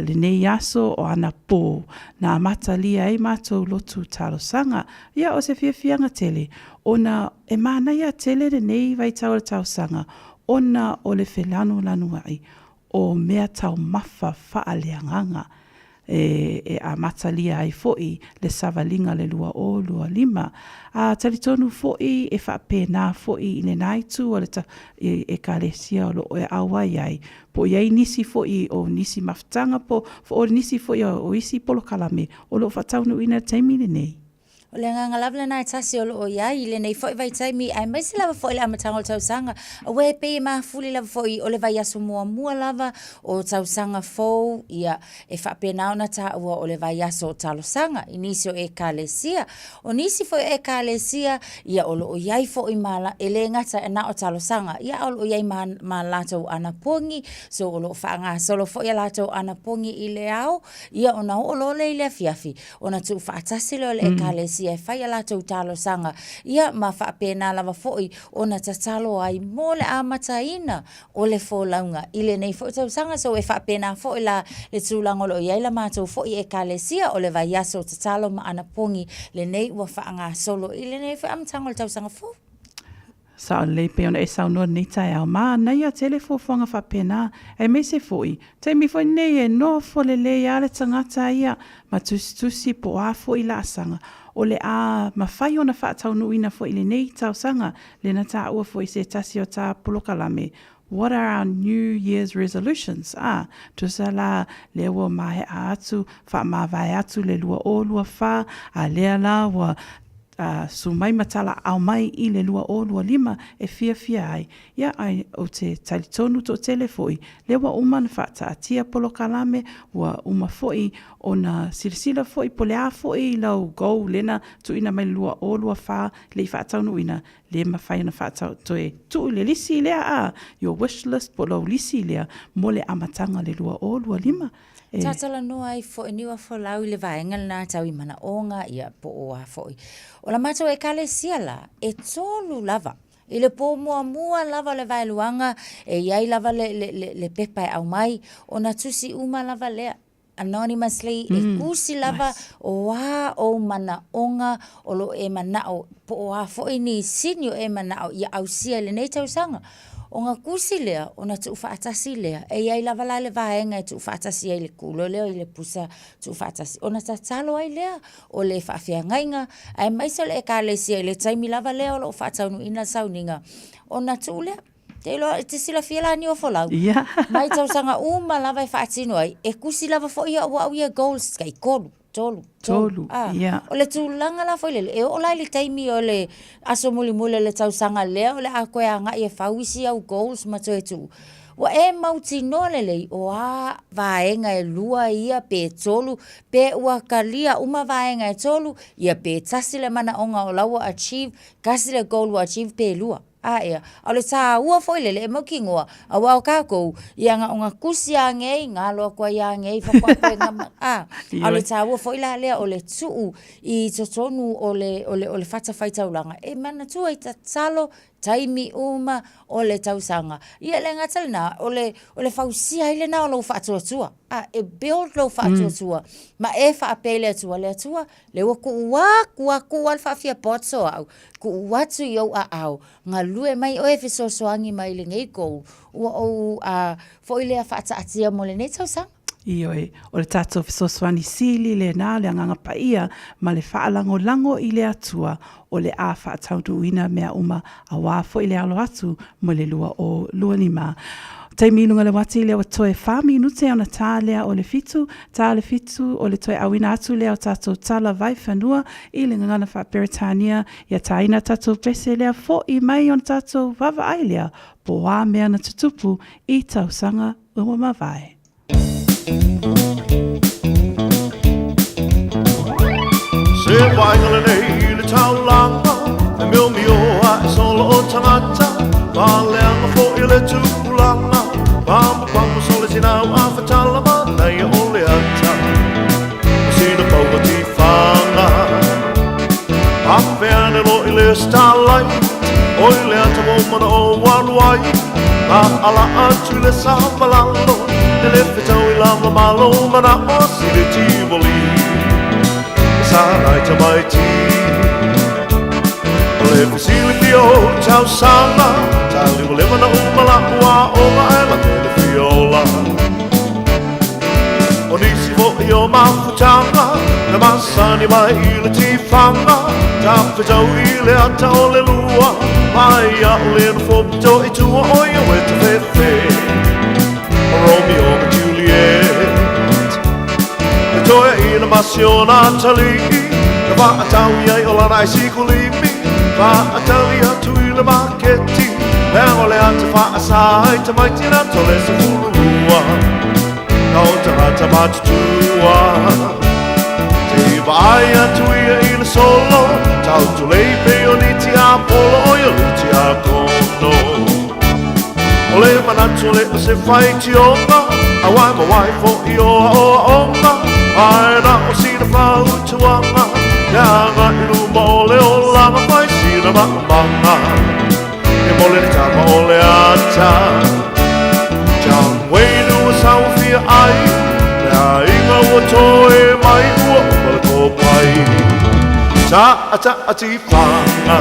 le nei aso o ana pō na matalia e mātou lotu talo sanga ia o se fiafianga tele ona e mana ia tele le nei vai tau le tau sanga ona o le whelanu lanu ai o mea tau mafa whaaleanganga e a matalia ai foi le savalinga le lua o lua lima a talitonu foi e whapena foi le naitu o le e kalesia o lo e awai ai po iai nisi foi o nisi maftanga po o nisi foi o isi polo kalame o lo whataunu ina taimi le nei O le nganga lavle nai tasi o loo iai, le nei foi vai taimi, ai mai se lava foi le amatanga o tausanga, a we pe ma fuli lava foi o le vai asu mua lava o tausanga fou, ia e whapena ona ta ua o le vai asu o talosanga, inisi o e kalesia, o nisi foi e kalesia, ia o loo iai foi mala, e le ngata e na o talosanga, ia o loo iai ma lato anapongi, so o loo whaanga solo foi a lato anapongi I le au, ia ona o lo le ile fiafi, ona tu whaatasi le o le e kalesia, e whai ala tau talo sanga. Ia ma whaapena lava foi o na tatalo ai mo le amataina o le fōlaunga. I le nei foi tau sanga so e whaapena foi la le tūlangolo i aila mātou foi e kalesia o le vai aso tatalo ma anapongi le nei ua whaanga solo. I le nei foi amatangolo tau sanga foi. Sa le pe ona e sa no ni tai au ma na ia telefo fonga fa pena e me se foi te mi foi nei e no fo le ia le tangata ia ma tusi po a foi la sanga o le a ma fai ona fa tau no ina foi le nei tau sanga le na ta o foi se tasi o ta polokalame. What are our New Year's resolutions? Tu sala le wo mai atu fa ma vai atu le lua o lua fa a le la wa so mai matala au mai I le lua o lua lima e fia ai. Ia ai o te talitonu to telefoi. Le wa uman fata atia polo kalame wa uma foi ona sirsila foi pole a foi lau go lena tu ina mai lua o lua fa le fata no ina le mawhai na fata to e tu le lisi lea a your wish list polo lisi lea mo le amatanga le lua o lua lima. Tatala no ai fo e niwa fo lau I le vaenga na tau I mana onga ia po o a foi. O la mato e kale siala e tolu lava. I le po mua lava le vai luanga e iai lava le pepa e au mai o na tusi uma lava lea. Anonymously e kusi lava o wa o mana onga o lo e mana o po o a foi ni sinio e mana o ia au sia le nei tau sanga. O ngā kusi lea, o na tu whaatasi lea, e iai lava la le vaenga e tu whaatasi ai le kulo lea, I le pusa tu whaatasi. O na tatalo ai lea, o le whaafia ngainga, ai maisa le e ka le sia, le taimi lava lea, o lo whaataunu ina sauninga. O na tu lea, te sila fiela ni o folau. Yeah. Mai tau sanga uma lava e whaatino ai, e kusi lava fo ia ua au ia goals kai koru. Tolu. Ia. O le tūlanga la foi le. E o lai le taimi o le aso muli mule le tausanga lea o le a koe a ngai e fawisi au goals ma toe tu. Wa e mauti no lelei o a vaenga e lua ia pe tolu pe ua kalia uma vaenga e tolu ia pe tasi le mana onga o laua achieve kasi le goal wa achieve pe lua. Ea, o le tā ua foi lele e mauki ngoa a wao kākou ia nga onga kusi a ngei ngā loa kua ia ngei whakwakoe ngā o le tā ua foi la lea o le tuu i totonu o le whata whaitaulanga e mana tua i ta talo taimi uma o le tausanga. Ia le ngatale na o le whausia ile na o lau whaatuatua. E build lau whaatuatua. Ma e whaapele atua le atua. Le wa ku al whaafia potso au. Ku watu i au a au. Ngā lue mai o e fisosoangi mai le ngei kou. Ua o fo ile a whaata atia mo le nei tausanga. Ioi, o le tātou fisoswani sili le nā le anganga paia ma le whaalango i le atua o le a whaatautu ina mea uma a wāfo i le alo atu mo le lua o lua lima. Tei milunga le wati lea o toe 5 minute ona tā lea o le fitu o le toe awina atu lea o tātou tala vai whanua i le ngangana wha Peritania ia taina tātou pese lea fo i mai on tātou vava ai lea po wā mea na tutupu i tausanga ua mawai. Se vaingale nei le taulanga e meo mioa e solo o tangata Valeanga fo i le tupulanga Pama sole tinau a whatalama nei o le ata Sina paua ti whanga Awheane lo i le starlight O i le ata momana o waluai A ala atu le samalalo Le whetau i lama malo mana o si le tivoli Sarai ta mai ti O le fisili pio tau sanga Tali wa lema na umala ua o mai la tele fiola O nisi vo i o mafutanga Na masani mai i le tifanga Ta whetau i le ata o le lua Mai a o le na fopito i tua o ia weta fefe Romeo and Juliet E toia i na masio na talii Na whaatau iai o lana i sikulimi Whaatau i atu i le maketi Lea o le ata whaasai ta maiti na tole sa furua Na o ta hata matutua Te vai atu ia i le solo Tau tu leipe o ni ti a polo o ia luti a kono O le manatu le o se whai ti onga A wai ma wai fo i o onga Ai na o sina whau tuanga Ianga i ruma o le o langa whai sina maamanga E mole le tama o le ata John Wayne ua sau fia ai Lea inga ua toe mai ua umale ko pai Ta ati whanga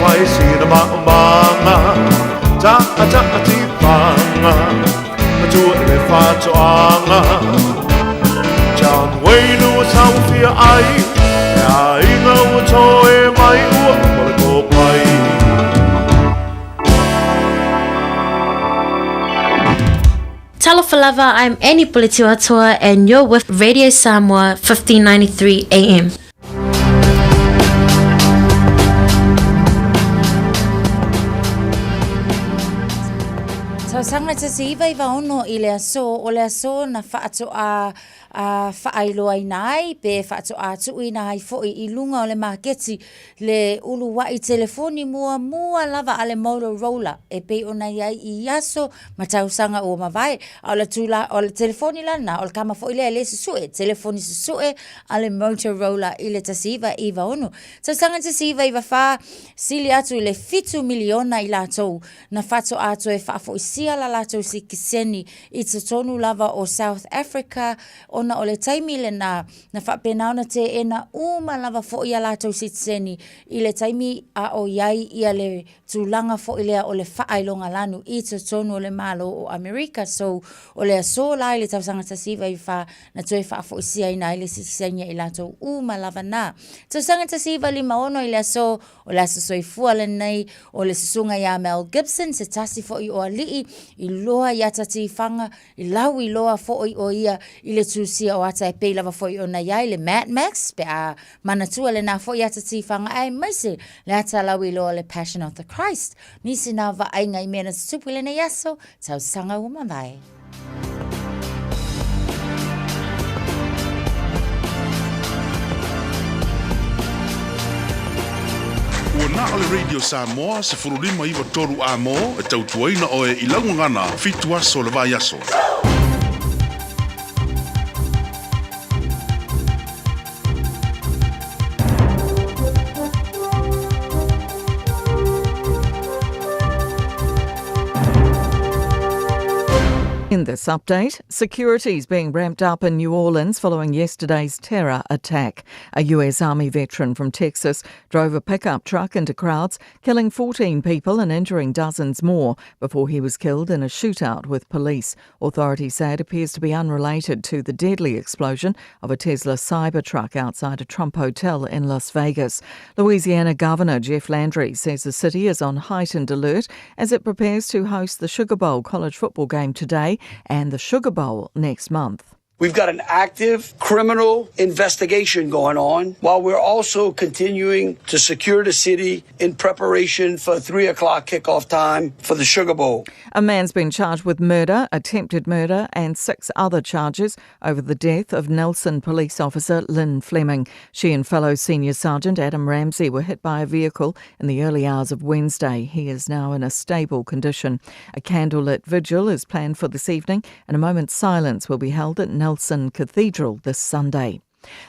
Whai sina maamanga Ta ati whanga Matua i le whatoanga John Wayne ua sau fia ai Ea inga ua toe mai ua umale ko pai Talofalava, I'm Annie Politiwatoa and you're with Radio Samoa 1593 AM. Sanga te se iwa ono i le aso na whaato a whaailoa i nai, pe whaato a tui na hai fo i lunga o le maketi le ulu wa i telefoni mua lava ale Motorola e pe ona iai i aso ma tausanga o mawai o le tula o le telefoni lana o le kama fo i le susue telefoni susue ale Motorola i le tasiva iwa ono tausanga tasiva iwa wha sili atu i le 5 miliona i latou na whaato atu e whaafo i sia la latou si kiseni i tonu lava o South Africa ona o le taimi le na whapena ona te ena uma lava fo i a latou si kiseni i le taimi a o iai i a le tūlanga fo i lea o le whaailonga lanu i tonu o le malo o Amerika so o le aso la i le tausanga tasiva i wha na toe whaafo i sia ina i le si kiseni i latou uma lava na tausanga tasiva lima ono i le aso o le aso soifua le nei o le susunga i a Mel Gibson se tasi fo i o alii i loa i ata tifanga i lau i loa fo i o ia i le tūsi usia o ata e pei lava foi ona iai le Mad Max pe a manatua le na foi ata tifanga ai maise le ata lawi lo le Passion of the Christ nisi na va ai ngai mena tupu le ne yaso tau sanga uma vai. Ua na o le Radio Samoa se furulima iwa toru a mo e tautuaina o e ilaungangana fitu aso le vai aso. In this update, security is being ramped up in New Orleans following yesterday's terror attack. A US Army veteran from Texas drove a pickup truck into crowds, killing 14 people and injuring dozens more before he was killed in a shootout with police. Authorities say it appears to be unrelated to the deadly explosion of a Tesla Cybertruck outside a Trump hotel in Las Vegas. Louisiana Governor Jeff Landry says the city is on heightened alert as it prepares to host the Sugar Bowl college football game today and the Sugar Bowl next month. We've got an active criminal investigation going on while we're also continuing to secure the city in preparation for 3 o'clock kickoff time for the Sugar Bowl. A man's been charged with murder, attempted murder and 6 other charges over the death of Nelson police officer Lynn Fleming. She and fellow Senior Sergeant Adam Ramsey were hit by a vehicle in the early hours of Wednesday. He is now in a stable condition. A candlelit vigil is planned for this evening and a moment's silence will be held at Nelson Cathedral this Sunday.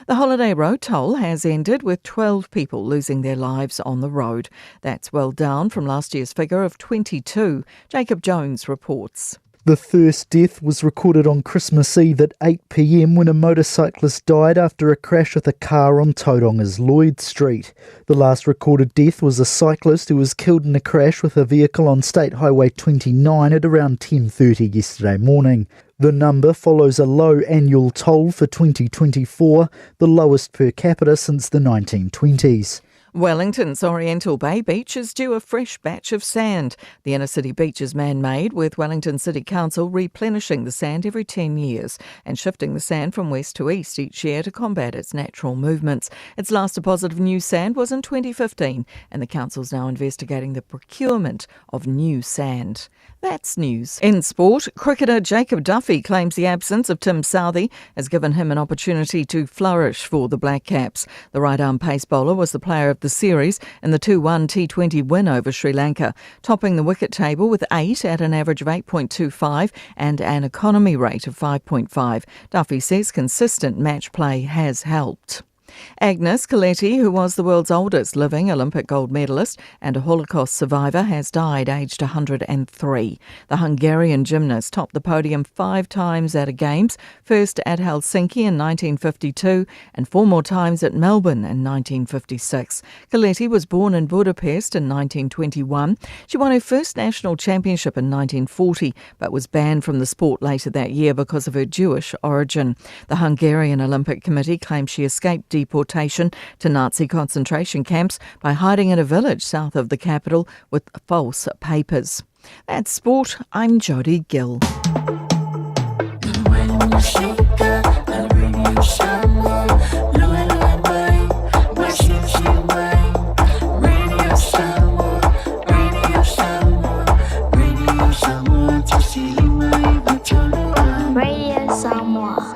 The holiday road toll has ended with 12 people losing their lives on the road. That's well down from last year's figure of 22. Jacob Jones reports. The first death was recorded on Christmas Eve at 8 p.m. when a motorcyclist died after a crash with a car on Tauronga's Lloyd Street. The last recorded death was a cyclist who was killed in a crash with a vehicle on State Highway 29 at around 10:30 yesterday morning. The number follows a low annual toll for 2024, the lowest per capita since the 1920s. Wellington's Oriental Bay Beach is due a fresh batch of sand. The inner city beach is man-made, with Wellington City Council replenishing the sand every 10 years and shifting the sand from west to east each year to combat its natural movements. Its last deposit of new sand was in 2015, and the council's now investigating the procurement of new sand. That's news. In sport, cricketer Jacob Duffy claims the absence of Tim Southee has given him an opportunity to flourish for the Black Caps. The right-arm pace bowler was the player of the series in the 2-1 T20 win over Sri Lanka, topping the wicket table with 8 at an average of 8.25 and an economy rate of 5.5. Duffy says consistent match play has helped. Agnes Coletti, who was the world's oldest living Olympic gold medalist and a Holocaust survivor, has died aged 103. The Hungarian gymnast topped the podium 5 times at a Games, first at Helsinki in 1952 and 4 more times at Melbourne in 1956. Coletti was born in Budapest in 1921. She won her first national championship in 1940 but was banned from the sport later that year because of her Jewish origin. The Hungarian Olympic Committee claims she escaped deportation to Nazi concentration camps by hiding in a village south of the capital with false papers. That's sport. I'm Jody Gill. Radio Samoa.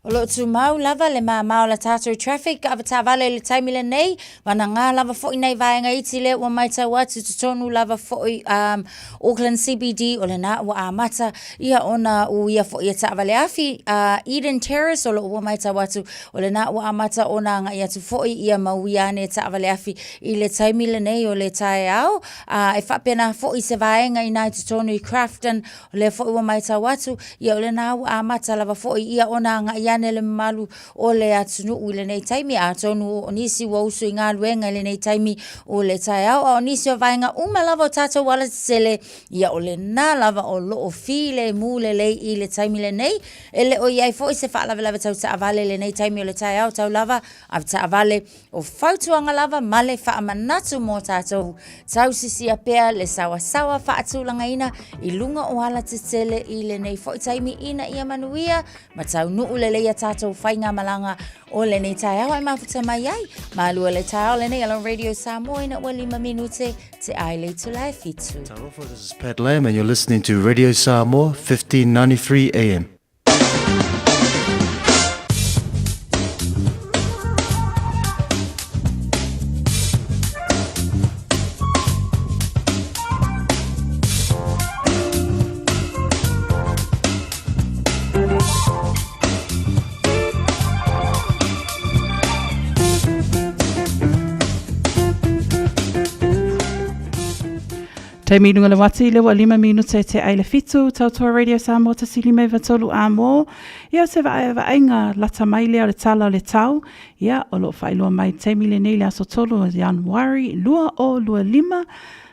Olo tu mau lava le mau la tātou traffic avata vale le taimile nei wana ngā lava fo'i nei vaenga iti le ua mai tau atu tutonu lava fo'i Auckland CBD o le na ua amata ia ona u ia fo'i e ta vale afi Eden Terrace o lo ua mai tau atu o le na ua amata ona nga ia tu fo'i ia mauiane ta vale afi I le taimile nei o le tae au e whapena fo'i se vaenga I nai tutonu I Crafton o le fo'i ua mai tau atu ia o le na ua amata lava fo'i ia ona nga ia ne le malu o le atunu u le nei taimi a tonu o nisi wa usu ngā luenga le nei taimi o le tai au o nisi o vainga lava o tatou wala sele ia o le nā lava o lo o file mu le lei i le taimi le nei ele o iai fo i se wha lava tau ta avale le nei taimi o le tai au tau lava a ta avale o fautuanga lava male wha amanatu mo tatou tau sisi a pea le sawa wha atulanga ina i lunga o ala te tele i le nei fo i taimi ina ia manuia ma tau nuu le leia tatou whainga malanga o le nei tai au ai mafuta mai ai ma alua le tai au le nei alon Radio Samoa ina ua 5 minute te ai to life fitu. This is Pat Lamb and you're listening to Radio Samoa 1593 AM. Te minunga le wati le wa 5 minute te aile fitu tautua Radio Samoa ta sili me vatolu amo. Ia se va inga lata mai le tala le tau. Ia o lo whailua mai te mile nei le aso tolu o Januari lua o lua 5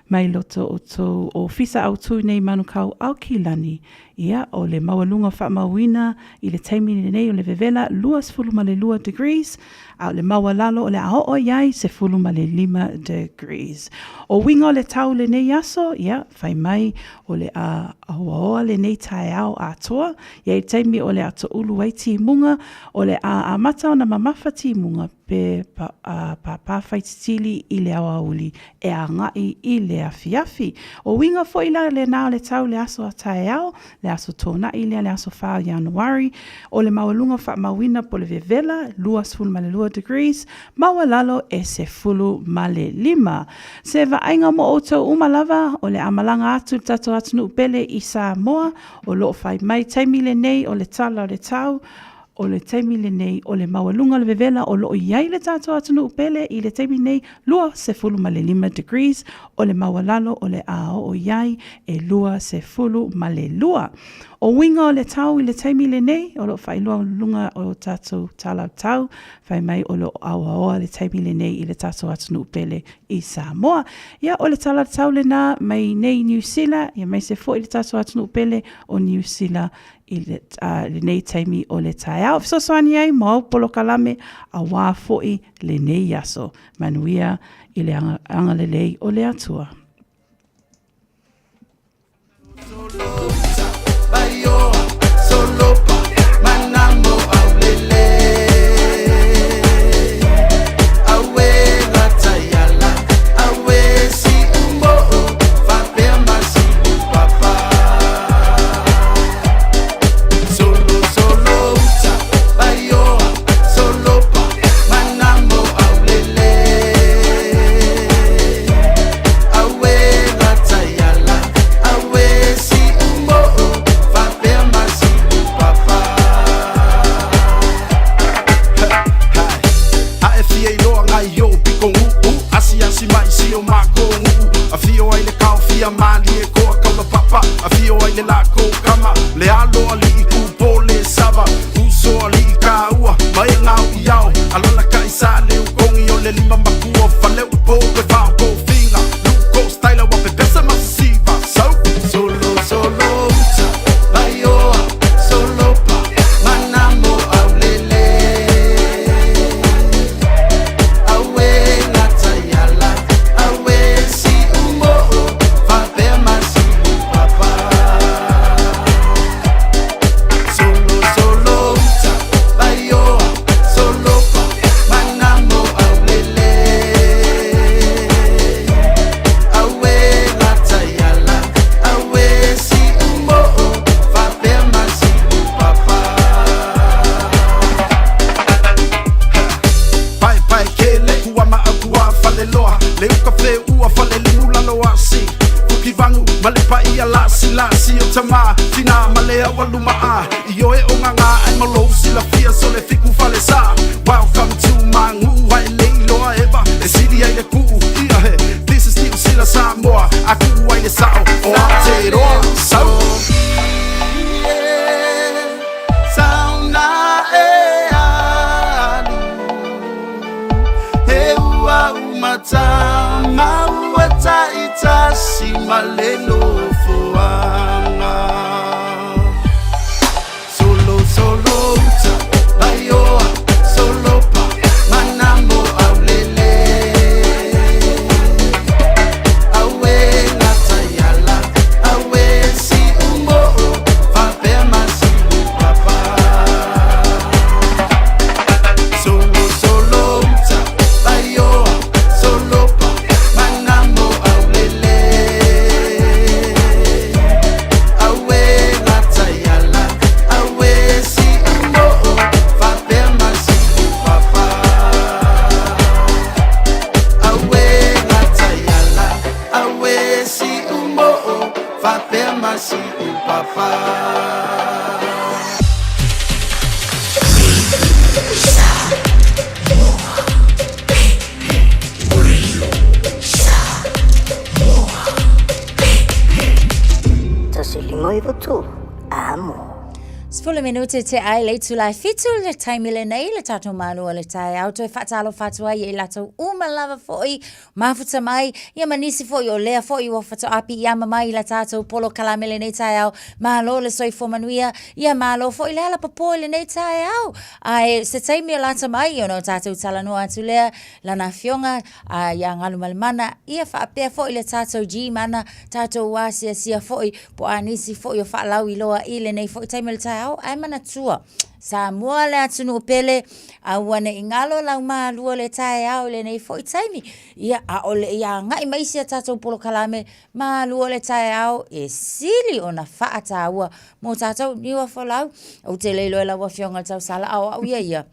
mai loto o tō o fisa au tū nei manukau au kilani. Ia o le mawalunga whamawina i le teimini nei o le vevela luas fuluma le 2 degrees. Au le mawalalo o le ao o iai se fuluma le 5 degrees. O winga o le tau le nei aso, ia, whai mai o le awaoa le nei tae au a toa. Ia i teimi o le ato ulu waiti munga, o le a mata o na mamawhati munga pe pa whaititili i le awa uli e a ngai i le afiafi. O winga fo ila le nao le tau le aso a tae au, le aso tōna i le aso wha Januari, o le mawalunga wha mawina po le vevela, luas fuluma le 2 degrees, mawalalo e se fulu male 5. Se ainga mo oto umalava o le amalanga atu tato atu nu pele i Samoa o lo fai mai taimile nei o le tala o le tau o le taimile nei o le mawalunga le vevela o lo iai le tato atu nu pele i le taimile nei lua se fulu male 5 degrees o le mawalalo o le ao o iai e lua se fulu male 2. O winga o le tau i le taimile nei, o lo whai lunga o tātou tala tau, whai mai o lo awa le taimile nei i le tātou atunu pele i Samoa. Ia o le tala tau le nā mai nei New Zealand, ia mai se fo i le tātou atunu pele o New Zealand i le nei taimi o le tai au. So soani ai, mau polo kalame a wā fo i le nei aso. Manuia i le anga le lei o le atua. Welcome to my new white lady, Lord ever. The city ain't the cool. This is still Sila Samoa. I cool white is out. Oh, I'll take it all. So, sound like mata maua taitasi malelo fuanga solo solo ta bayoa solo pa manamo aulele awe natayala awe si umbo fapema si papa solo solo ta bayoa solo pa manamo aulele awe natayala awe si umbo fapema si papa awe natayala awe si umbo fapema si papa Sfule minute te ai le tu lai fitu le taimile nei le tato malu le tai au toi fatalo fatua i lato uma lava foi mafuta mai ia manisi foi o lea foi o fatu api ia mai la tato polo kalamele nei tai au malo le soi fo manuia ia malo foi le ala papo le nei tai au ai se taimi lata mai no tato talano atu lea la na fionga ia ngalu malmana ia fa pe foi le tato ji mana tato wasi sia foi po anisi foi o fa lau i loa ile nei foi taimi le tai au ai mana tua sa mua le atunu pele au ane ingalo lau ma lua le tae au le nei foi taimi ia a ole ia ngai mai sia tatou polo kalame ma lua le tae au e sili ona faata ua mo tatou niwa folau au te leilo la wa fionga tau sala au ia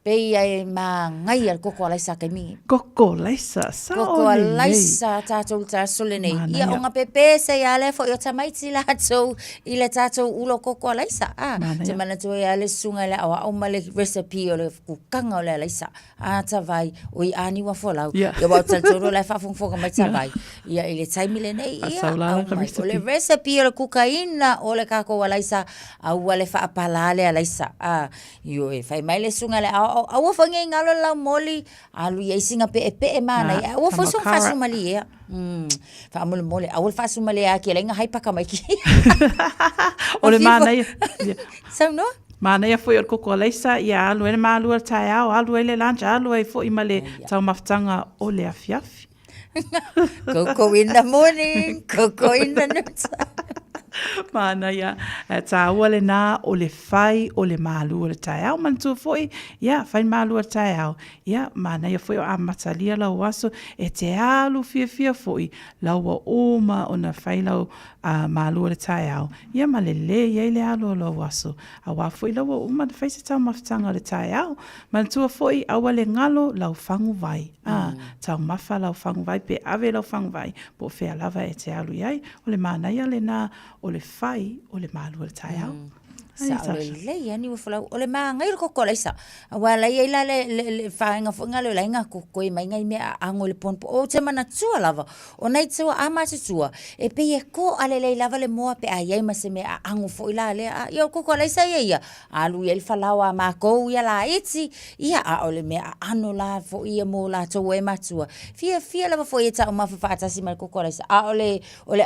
Pei ai ma ngai al koko alaisa kai mi. Koko alaisa, sa Koko alaisa tatou ta sole nei. Ia onga pepe se ia le fo yo tamaiti la tatou i le tatou ulo koko alaisa. Te mana tu ia le sunga le awa o male recipe o le kukanga o le alaisa. Ta vai o i ani wa folau. Ia wa tatou le fa fonga mai ta vai. Ia i le taimi le nei ia. O le recipe o le kukaina o le kako alaisa au le fa apalale alaisa. Yo e fai mai le sunga le awa awa fange ngalo la moli alu ye singa pe mana ya awa fa so fa mali ya fa moli awa fa mali ya ke lenga hai paka mai ki ole mana ya so no mana ya foi o koko alaisa ya alu ene malu al tai au alu ele lancha alu e foi male tau maftanga ole afiafi coco in the morning coco in the night Mana ia ta wale na o le fai o le malu o le tai au man tu foi ia fai malu o tai au ia mana ia foi a matalia la waso e te alu fia foi la wa uma ona fai la a malu o le tai au ia malele ia le alu la waso a wa foi la wa uma fai se tau maftanga le tai au man tu foi a wale ngalo la fangu vai tau mafa la fangu vai pe ave la fangu vai po fe lava e te alu ia o le mana ia le na o le fai o le malu o le tai au. Sa o le lei ani ua whalau. O le maa ngai roko kola isa. Wa lai eila le whaenga whaenga le lainga koko i mai ngai mea ango le ponpo. O te mana tua lava. O nei tua a mata tua. E pe e ko ale lei lava le moa pe a iei ma se mea ango fo ila le. Ia koko ala isa ia. Alu ia le whalau a mako ia la iti. Ia a o le mea ano la fo ia mo la tau e matua. Fia lava fo ia ta o mawha whaatasi ma le koko ala isa. A o le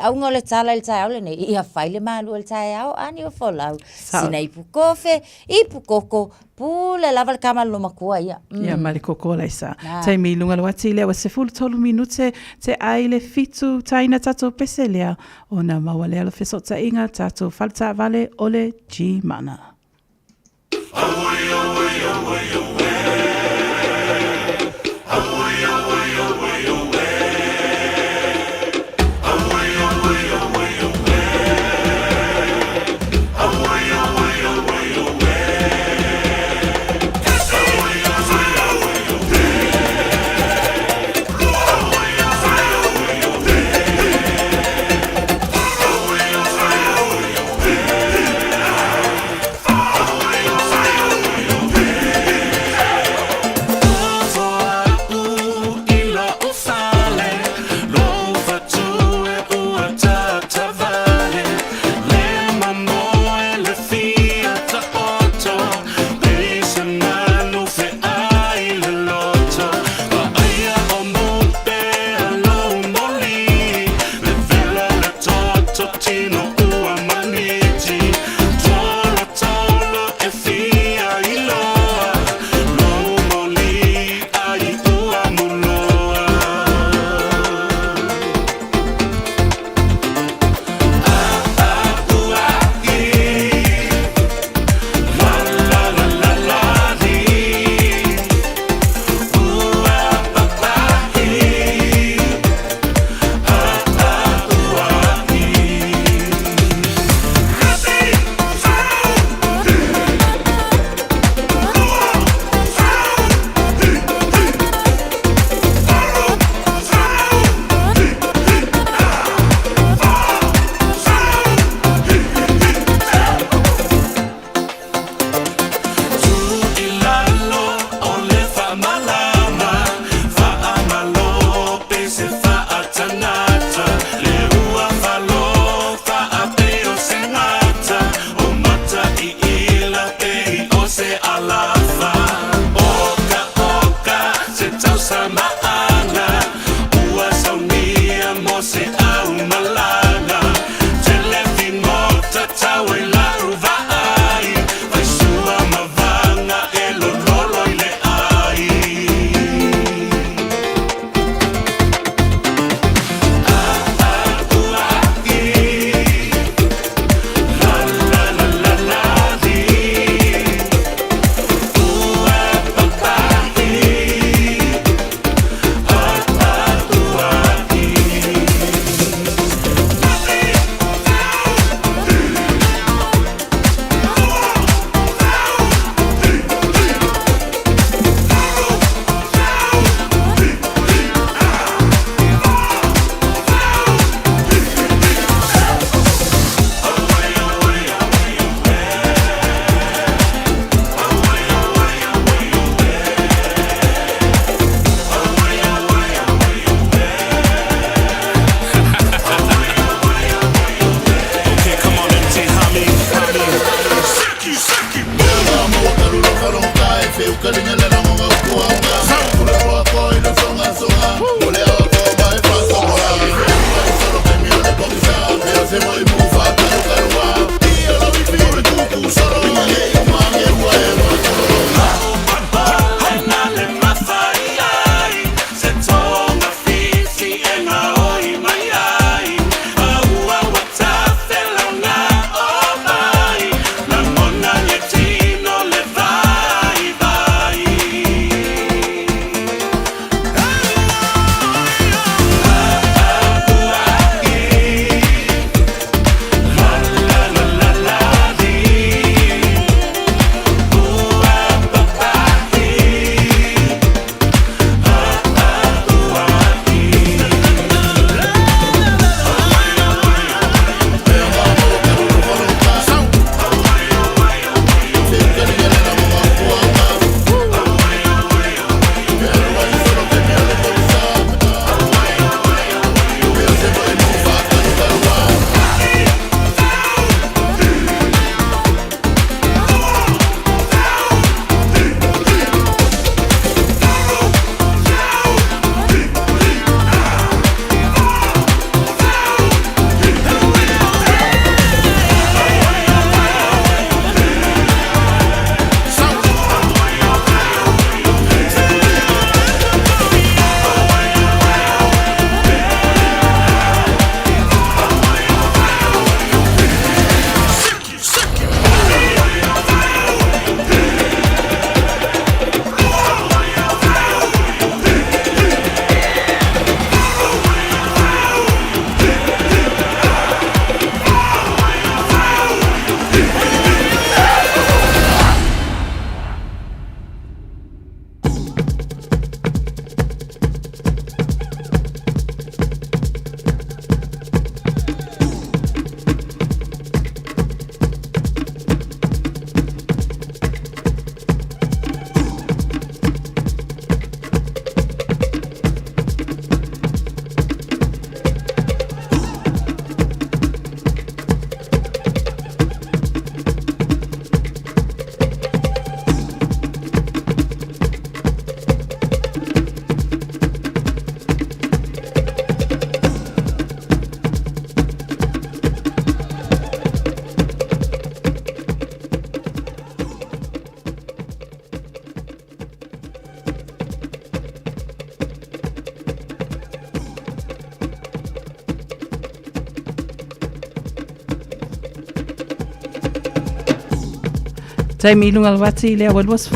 aunga o le tala le tai au le nei. Ia whai le malu o le tai au. Ani o whalau. Sina ipu kofe, ipu koko, pule lava le kama luma kua ia. Ia mali koko laisa. Tai mi lunga lo ati lea wa se fulu tolu minute te aile fitu taina tato pese lea o na maua lea lo feso ta inga tato falta vale ole G-mana. Taimi lunga wati le wa luas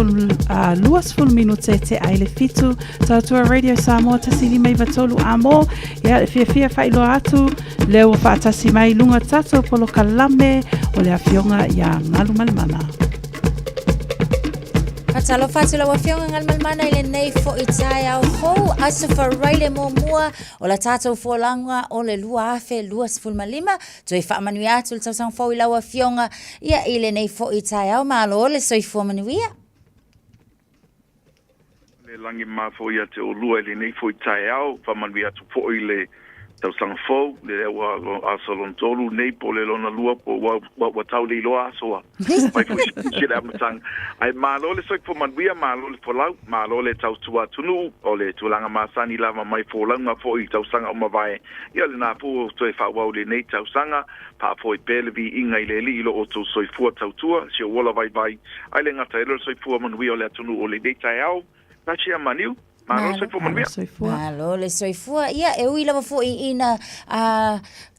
full minute te aile fitu Tautua Radio Samoa tasili mai vatolu amo ya fia failo atu le wa fatasi mai lunga tato polo kalame o le afionga ya ngalu malmana. Fatalo fatalo wa fionga ngal malmana ile nei fo itaya o ho asofa raile mo mua o la tato fo langa o le lua afe lua sful malima to ifa manuia tul tau fo ila wa fionga ia ile nei fo itaya o malo le so ifo manuia le langi ma fo ia te o lua ile nei fo itaya o fa manuia tu fo ile tau sang fo le wa asolon tolu nei po le lona lua po wa tau le loa so mai fo shit am tang ai malo le so fo manuia malo le fo lau malo le tau tua tunu o le tulanga masani lava mai fo langa fo i tau sanga o mavai ia le na fo to fa wa le nei tau sanga pa fo i pelevi inga ile li lo o to so fo tau tua se wola vai vai ai le ngata le so fo manuia le tunu o le dei tau na chia maniu Malo le soifua ia e uila fo ina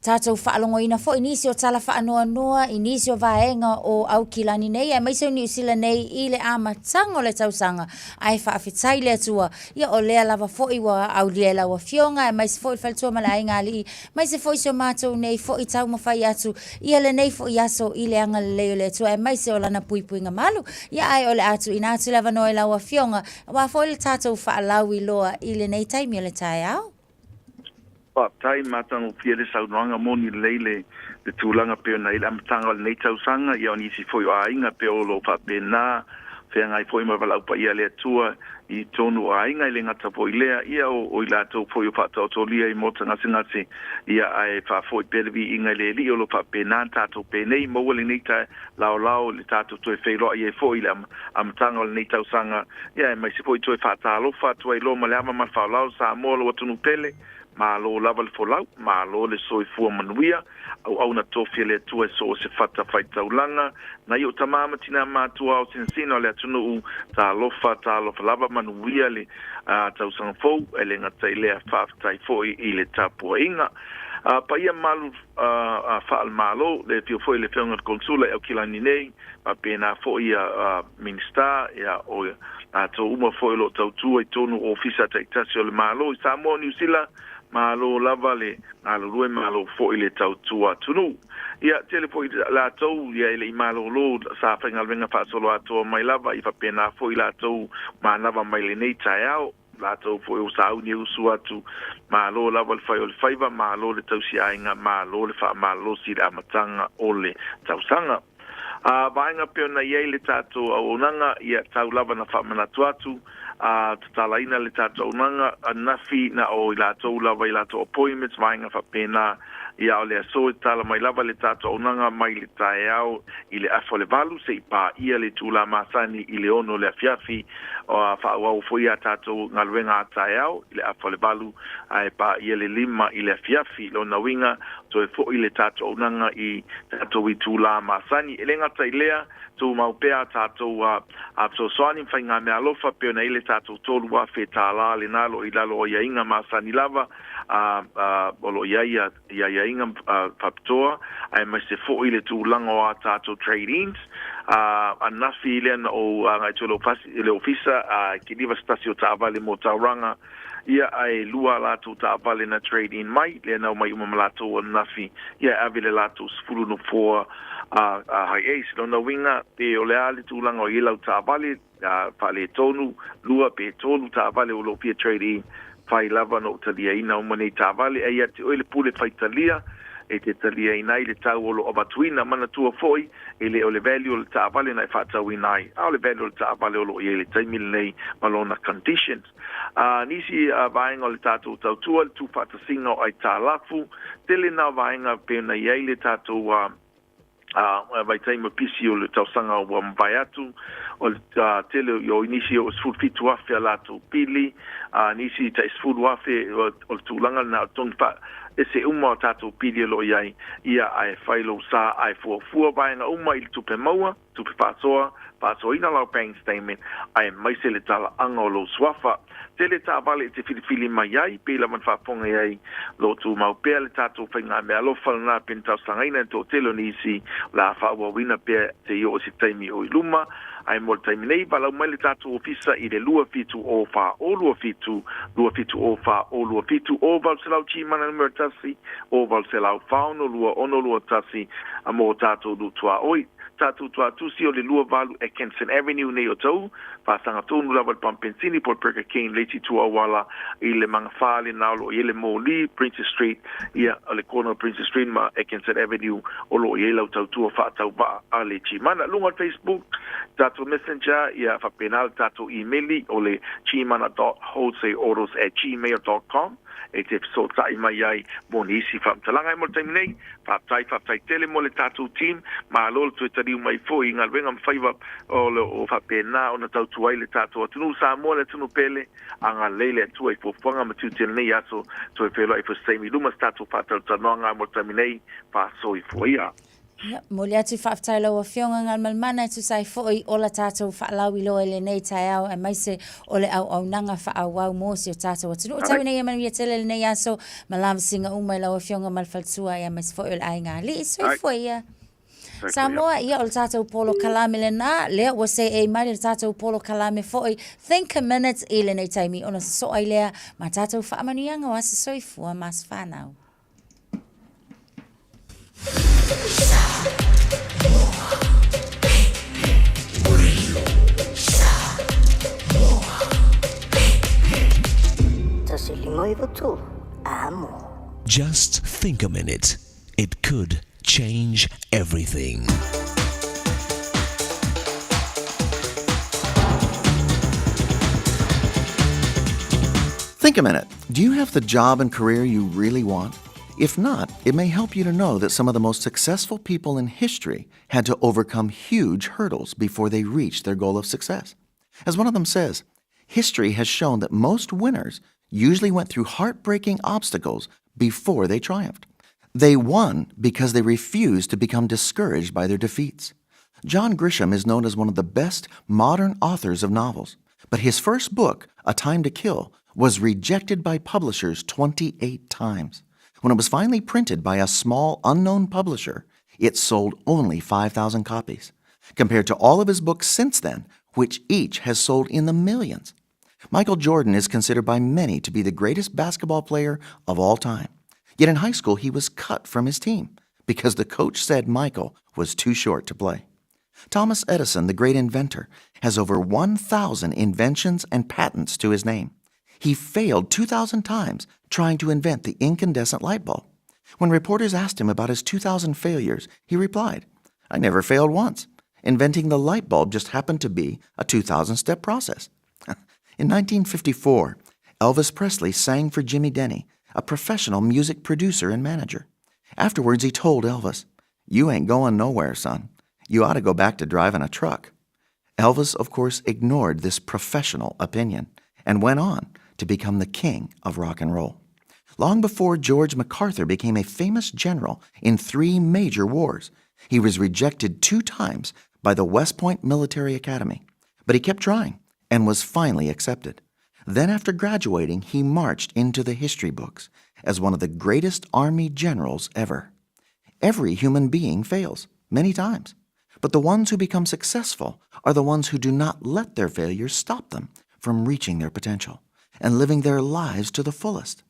tatou whaalongo ina fo inisio tala whaanoa noa inisio vaenga o au kilani nei e maiso ni usila nei i le amatanga o le tausanga ai whaafitai le atua ia o lea lava fo iwa au lea lawa fionga e maise fo i whaltua malai ngali maise fo isio mātou nei fo i tau mawhai atu ia le nei fo i aso i le anga leo le atua e maise o lana pui pui ngamalu ia ai o le atu ina atu lava noa i lawa fionga wa fo i le tatou whaalau i loa i le nei taimi o le tai au pa tai matang fiele saunanga moni leile de tulanga pe na ile amtanga le tau sanga ia ni si foi ainga pe o lo pa pena fe ngai foi ma vala pa ia le tua i tonu ainga ile ngata foi lea ia o ila to foi pa to lia i mota ngasi ia ai fa foi pelvi inga le li o lo pa pena ta to pe nei mo le ni ta lao le ta to fe lo ia foi le amtanga le tau sanga ia mai si foi to fa ta lo fa to lo ma le ma fa lao sa mo lo tunu pele malo lava le folau malo le soifua manuia au na tofia le tua so se fata faitaulanga na yo tamama tina matua o sinsino le atunu ta lofa lava manuia le tau sanfou ele ngata ile faaftai foi i le tapua inga pa ia malu faal malo le pio foi le fionga konsula e o kilani nei pa pena foi minister ia o to uma foi lo tau tua i tonu ofisa taitasi o le malo i Samoa New Zealand malo lava le malo lue malo fo ile tau tua tunu ia telefo la tau ia ile malo lo sa fenga venga fa solo ato mai lava i fa pena fo ila tau ma lava mai le nei taiao la tau fo u sa ni usu atu malo lava fa o faiva malo le tau si ainga malo le fa malo si da matanga ole tau sanga vainga peona ia le tato o nanga ia tau lava na fa mana tuatu tatalaina le tato nanga nafi na o ila tau lava ila to appointments vainga fa pena ia o le so tala mai lava le tato nanga mai le taiao i le afole valu se pa ia le tula masani i le ono le afiafi o fa wa fo ia tato ngalwenga taiao i le afole valu ai pa ia le lima i le afiafi lo na winga to fo i le tato nanga i tato i tula masani elenga tailea tu maupea tato a so soani fainga me alofa pe na ile tato tolu wa fetala le nalo i lalo ia inga masani lava bolo ia inga paptoa ai mai se fo ile tu lango a tato trade-ins anafi ile o ngai tolo pasi ile ofisa ki diva stasio taavale mo tauranga ia ai lua latu taavale na trade-in mai le na mai umalato nafi ia avile latu sfulu no for hai ace no winga pe ole ali tulanga o ila taavale pale tonu lua pe tonu taavale o lo pia trade-in fai lava no talia ina umane taavale ia te ole pule faitalia e te talia ina i le tau olo o batuina mana tua foi e le o le value o le taavale na i whatau inai a o le value o le taavale olo i le taimile nei malona conditions nisi vaenga o le tatou tautua le tu whatasinga o ai tālafu tele na vaenga pena i le tatou vai taima pisi o le tausanga o mbai atu o tele yo inisi o sfut fitu afe ala tu pili nisi ta sfut afe o tulanga na tonfa ese uma tatu pili lo iai ia ai failo sa ai fu bainga uma il tupe maua tupe paso ina la paying statement ai mai se le tala angolo swafa tele ta vale te fili mai ai pela man fa ponga ai lo tu mau pele tatu fenga me alo falna pinta sangaina to telo nisi la fa wa wina pe te yo si taimi o iluma ai mo taimi nei bala mai le tatu ofisa i le lua fitu o fa o lua fitu o fa o lua fitu o val se lau chi mana mertasi o val se lau fauno lua ono lua tasi amo tatu du tua oi tatu tua tusi o le lua valu e Kenson Avenue nei o tau pasanga tonu lava pampensini por perka Kane leiti tua wala i le mga fale naulo i le Moli Princess Street ia le corner Princess Street ma e Kenson Avenue o lo i lau tau tua fa tau ba a le chimana lunga Facebook tatu messenger ia fa penal tatu emaili o le chimana.wholesaleorders@gmail.com e te so tai mai ai bonisi fa talanga mo taimnei fa tai tele mo le tatu team ma lol tu tari mai foi ngal venga mfaiva o fa pena ona tau tuai le tatu tunu sa mo le tunu pele anga lele tu e fofanga matu tele aso tu e pelo e fo semi luma tatu fa talanga mo taimnei fa so i foia. Moli atu whaftai lau a whionga ngal malmana tu sai fwoi o la tātou whaalau I loa le nei tai au e maise o le au nanga whaau wau mōsi o tātou atunu. O tau nei a manu ia tele le nei aso malama singa umai lau a whionga malfaltua ia maise fwoi o le ainga. Li isoi fwoi ia. Samoa ia o le tātou polo kalame le nā, lea ua se e mai le tātou polo kalame fwoi. Think a minute I le nei taimi ona so ai lea ma tātou whaamanianga o asa soifua mas whanau. Just think a minute. It could change everything. Think a minute. Do you have the job and career you really want? If not, it may help you to know that some of the most successful people in history had to overcome huge hurdles before they reached their goal of success. As one of them says, history has shown that most winners usually went through heartbreaking obstacles before they triumphed. They won because they refused to become discouraged by their defeats. John Grisham is known as one of the best modern authors of novels, but his first book, A Time to Kill, was rejected by publishers 28 times. When it was finally printed by a small, unknown publisher, it sold only 5,000 copies, compared to all of his books since then, which each has sold in the millions. Michael Jordan is considered by many to be the greatest basketball player of all time. Yet in high school, he was cut from his team because the coach said Michael was too short to play. Thomas Edison, the great inventor, has over 1,000 inventions and patents to his name. He failed 2,000 times trying to invent the incandescent light bulb. When reporters asked him about his 2,000 failures, he replied, "I never failed once. Inventing the light bulb just happened to be a 2,000-step process." In 1954, Elvis Presley sang for Jimmy Denny, a professional music producer and manager. Afterwards, he told Elvis, "You ain't going nowhere, son. You ought to go back to driving a truck." Elvis, of course, ignored this professional opinion and went on to become the king of rock and roll. Long before George MacArthur became a famous general in 3 major wars, he was rejected 2 times by the West Point Military Academy. But he kept trying and was finally accepted. Then after graduating, he marched into the history books as one of the greatest army generals ever. Every human being fails, many times. But the ones who become successful are the ones who do not let their failures stop them from reaching their potential and living their lives to the fullest.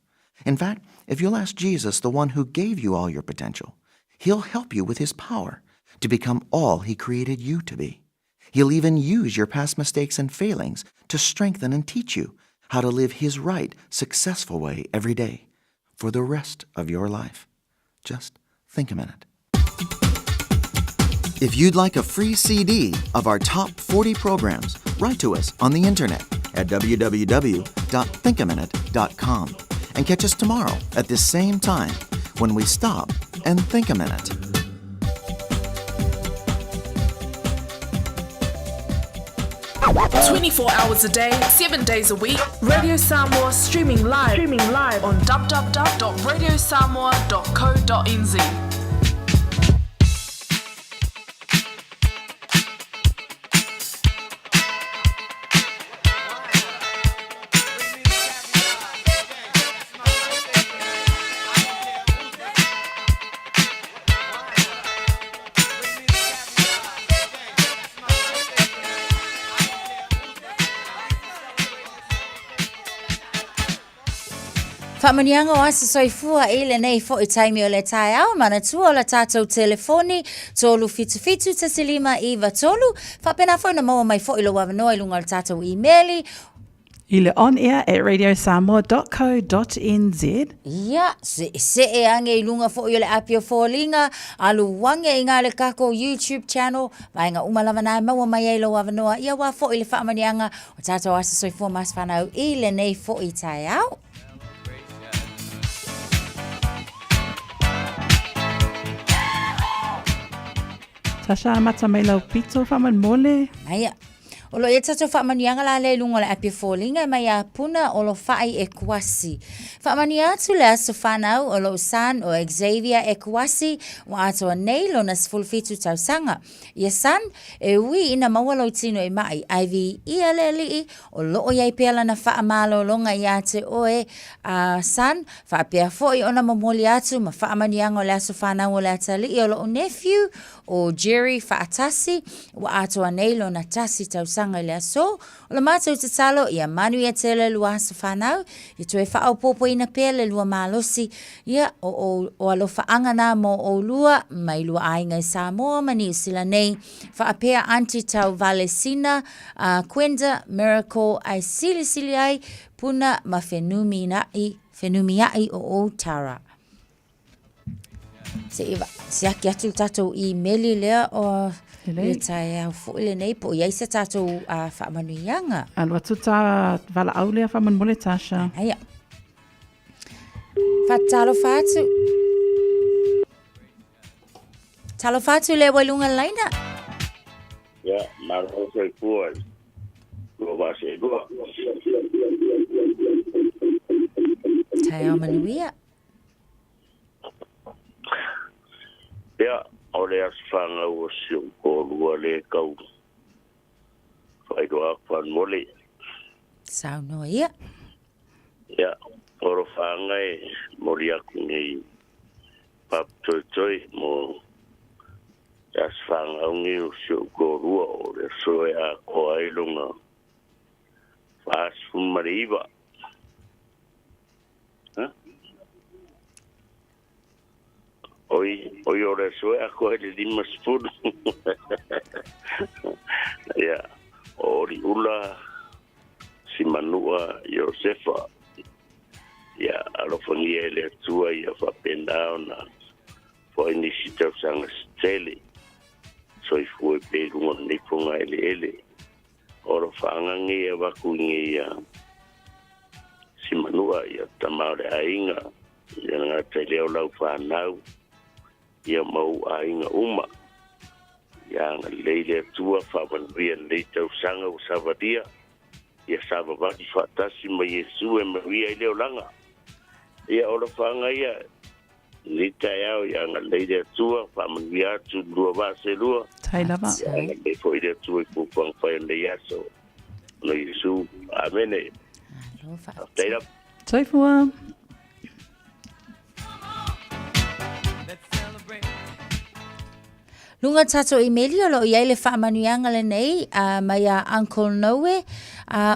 In fact, if you'll ask Jesus, the one who gave you all your potential, he'll help you with his power to become all he created you to be. He'll even use your past mistakes and failings to strengthen and teach you how to live his right, successful way every day for the rest of your life. Just think a minute. If you'd like a free CD of our top 40 programs, write to us on the internet at www.thinkaminute.com and catch us tomorrow at this same time when we stop and think a minute. 24 hours a day, 7 days a week. Radio Samoa streaming live on www.radiosamoa.co.nz. Whamanianga o asa soifua ile nei fo I taimi o le tai au mana tua o la tātou telefoni tolu fitu tasilima iwa tolu whapena fo na maua mai fo ilo wawanoa I lunga o tātou emaili Ile on air at radiosamoa.co.nz. Ia, se e ange I lunga fo I le apio fōlinga, alu wange I ngā le kako YouTube channel, mai ngā umalawa nā maua mai eilo wawanoa, ia wā fo I le whamanianga o tātou asa soifua mas whanau I le nei fo I tai au. Tasha mata mai lau pito whaman mole. Maia. Olo e tato whamanianga la le lunga le api fōlinga mai a puna olo whai e kuasi. Whamania atu le aso whanau olo San o Xavier e kuasi wa atoa nei lona sifulfitu tausanga. Ia San e ui ina mawalo tino e mai aivi ia le lii o loo iai pēla na whaamalo longa I ate oe San whaapea fōi ona mamoli atu ma whamanianga o le aso whanau o le atali o loo nephew o Jerry whaatasi wa atoa nei lona tasi tausanga I le aso. O le mātou te talo ia manu ia tele lua sa whanau I tue whaau popo ina pēle lua mālosi ia o alofa angana mo o lua mai lua ainga I Samoa mani usila nei whaapea anti tau Valesina Quenda Miracle ai sili ai puna ma whenumi ai o Tara. Se aki atu tatou I meli lea o le tai au fo le nei po ia se tatou whaamanuianga. Alua tuta vala au lea whaman mole Tasha. Aia. Talo fatu. Talo fatu le wailunga laina. Ya, maro se kuai. Ko va se go. Tai au manuia. Ya, o le asfanga o siu ko lua le kau. Fai doa fan mole. Sao no ia. Ya, oro fanga e mori aku ngai pap toi mo asfanga ngi o siu ko lua o le soe a ko ai lunga. Fas fumariva. Oi ora soe a ko le dimas food. Ya, ori ula simanua Josefa. Ya, alofonia le tua ia fa pendao na fo initiative sang stele. So if we pay one ni fonga ele. Oro fanga ngi ava kungi ya simanua ia tamare ainga. Ia nga tele o lau whanau. Ia mau ainga uma. Ia nga leile tua whawanwia leitau sanga o Savadia. Ia Savavati whatasi ma Yesu e mawia i leo langa. Ia ora whanga ia. Lita iau ia nga leile tua whawanwia atu lua vase lua. Tai lava. Ia nga leifo i leo tua I kukwang whai le yaso. No Yesu. Amene. Teira. Toifua. Lunga tato emaili o lo iai le whaamanuianga le nei mai a Uncle Noe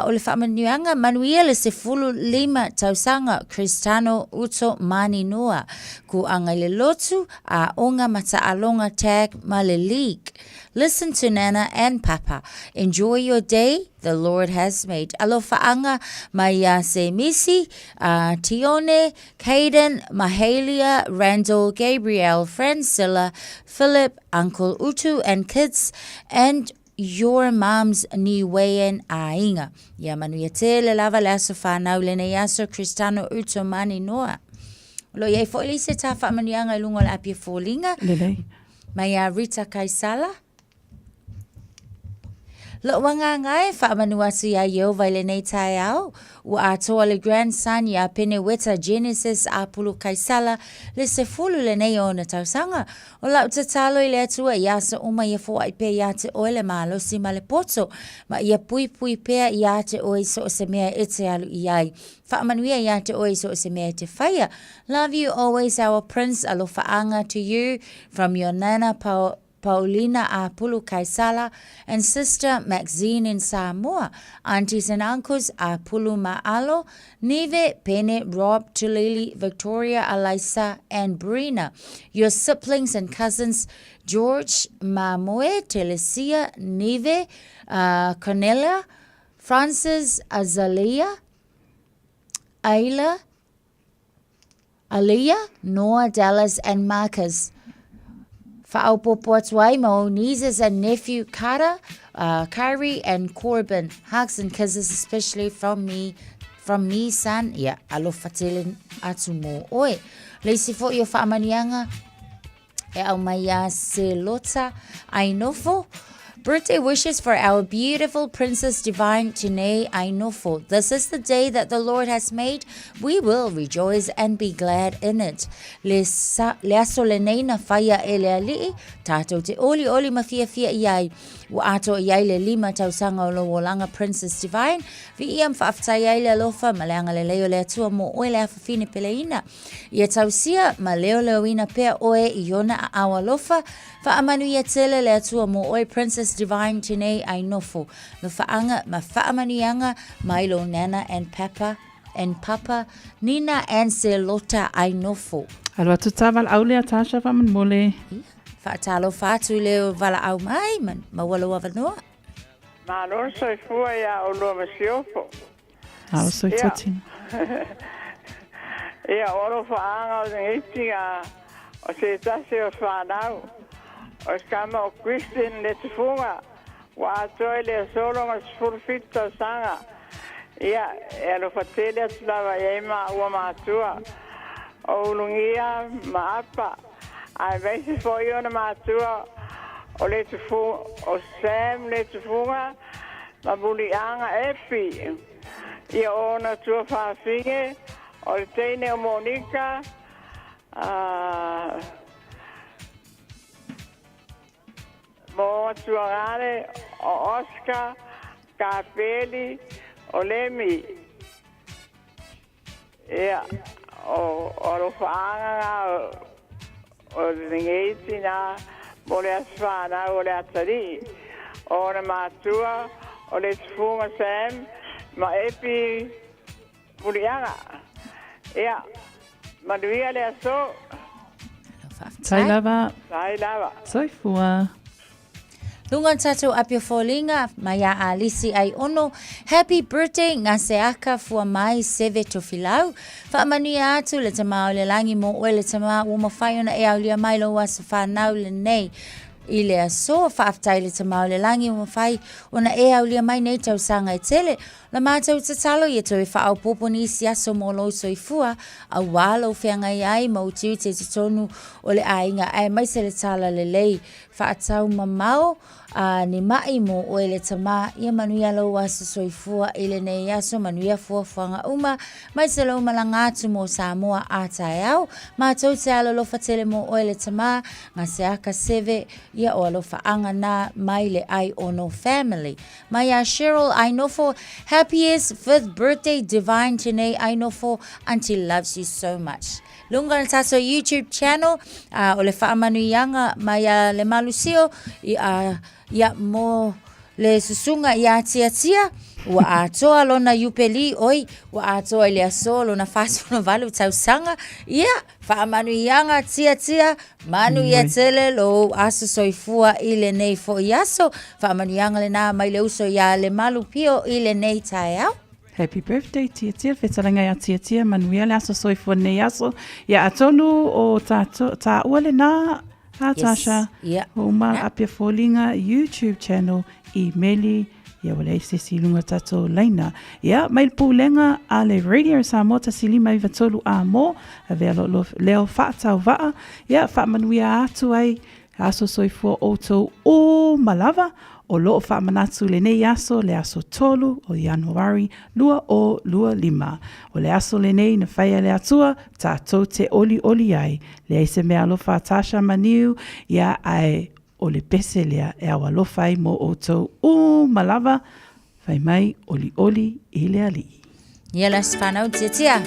o le whaamanuianga manuia le se fulu lima tausanga Cristano Uto Mani Noa ku anga le lotu a onga mata alonga tag ma le league. Listen to Nana and Papa. Enjoy your day the Lord has made. Alofa anga mai se Missy, Tione, Caden, Mahalia, Randall, Gabriel, Francilla, Philip, Uncle Utu and kids and your mom's niwean ainga. Ya manuia te le lava le aso whanau le nei aso Cristano Utu Mani Noa. Lo iei fo ili se ta whaamanuianga I lunga le apia fōlinga. Lelei. Mai Rita Kaisala. Lo wanga ngai whaamanua su ia iau vaile nei tai au. Ua atoa le grandson ia pene weta Genesis a pulu kaisala le se fulu le nei o na tausanga. O lau te talo i le atua ia sa uma ia fua i pe ia te oe le maalosi ma le poto. Ma ia pui pui pea ia te oe so o se mea e te alu iai. Whaamanuia ia te oe so o se mea te whaia. Love you always, our prince. Alofa anga to you from your nana Paulina a Pulu Kaisala and sister Maxine in Samoa. Aunties and uncles a Pulu Maalo, Neve, Pene, Rob, Tulili, Victoria, Alisa, and Brina. Your siblings and cousins George, Mamoe, Telesia, Neve, Cornelia, Francis, Azalea, Ayla, Aliyah, Noah, Dallas, and Marcus. Whaopopo atuai mo nieces and nephew Kara, Kyrie, and Corbin. Hugs and kisses, especially from me, son. Yeah, alofa tele atu mo oe. Leisi fo yo whaamanianga e au maya se lota ainofo. Birthday wishes for our beautiful Princess Divine Janae Ainofo. This is the day that the Lord has made. We will rejoice and be glad in it. Le aso le nei na whaia e le alii. Tātou te oli mawhia iai. Wa ato iai le 5 tausanga o lo wolanga Princess Divine. Vi iam whaaftai iai le alofa. Maleanga le leo le atua mo oe le awhawhine peleina. Ia tausia ma leo ina pea oe I ona a awa lofa. Whaamanu ia tele le atua mo oe Princess Divine Janae Ainofo. No whaanga ma whaamanuianga Milo, Nana and Papa, Nina and Selota Ainofo. Alwa tutaval aule atasha faman mole. Whaatalo whātu leo wala au mai man mawalo awanoa. Ma lor soi fua ia o lo masiopo. Ao soi tatina. Ia oro whaanga o ngeitinga o se tase o whanau. O skama o Christine le tufunga. Wa atoe le solo mas furfito sanga. Ia, e alo fatele atulawa yeima ua maatua. O ulungia maapa. Ai veisi fo iona maatua. O le tufunga, o Sam le tufunga. Ma bulianga epi. Ia ona tua whaafinge. O le teine o Monica. Mo tuangare o Oscar, Capelli, o Lemi. Ia, o Rofanga, o Ringeti na, mo le asfana, o le atari. O le matua, o le tfunga Sam, ma epi Pulianga. Ia, maduia le aso. Tailava. Soifua. Lungan tatu apia folinga maya alisi ai ono. Happy birthday ngaseaka fua mai seve tofilau. Whaamanuia atu le tamau le langi mo oe le tamau uma whaiona e au lia mailo wasu whanau le nei. I le aso whaaftai le tamau le langi uma whai ona e au lia mai nei tausanga e tele. La mātou tatalo i ato e whaau poponi si aso mo lo soifua a walo whianga i ai mau tiu te tonu o le ainga ai mai se le tala le lei whaatau mamao ni mai mo o le tama ia manuia lo waso soifua ile nei aso manuia fuafuanga uma mai se lo malanga atu mo Samoa atai au mātou te alo lo fatele mo o le tama ngā se aka seve ia o alo whaanga na mai le ai ono family. Mai a Cheryl Ainofo, happiest 5th birthday Divine Janae Ainofo, auntie loves you so much. Lunga na taso YouTube channel, o le whaamanuianga mai a le malusio, ia mo le susunga ia tia, ua atoa lona yupeli oi, ua atoa le aso lona fasuna valu tausanga, ia whaamanuianga tia, manu ia tele lo aso soifua ile nei fo iaso, whaamanuianga le na mai le uso ia le malu pio ile nei tae au. Happy birthday, tia, whetalanga ia tia, manuia le aso soifua nei aso, ia atonu o ta uale na Atasha, Homa apia folinga YouTube channel I meli ia wale se silunga tato laina. Ia mai pulenga a le Radio Samoa tasilima I vatolu a mo, a vea leo whaatau waa, ia whaamanuia atu ai aso soifua outou o malava o loo whaamanatu le nei aso le aso tolu o Januari lua o lua lima. O le aso le nei na whaia le atua tātou te oli oli ai. Le eise mea alofa Tasha Maniu ia ai o le pese lea e awa lofai mo outou o malava whai mai oli oli i le ali. Ia las whanau tia tia.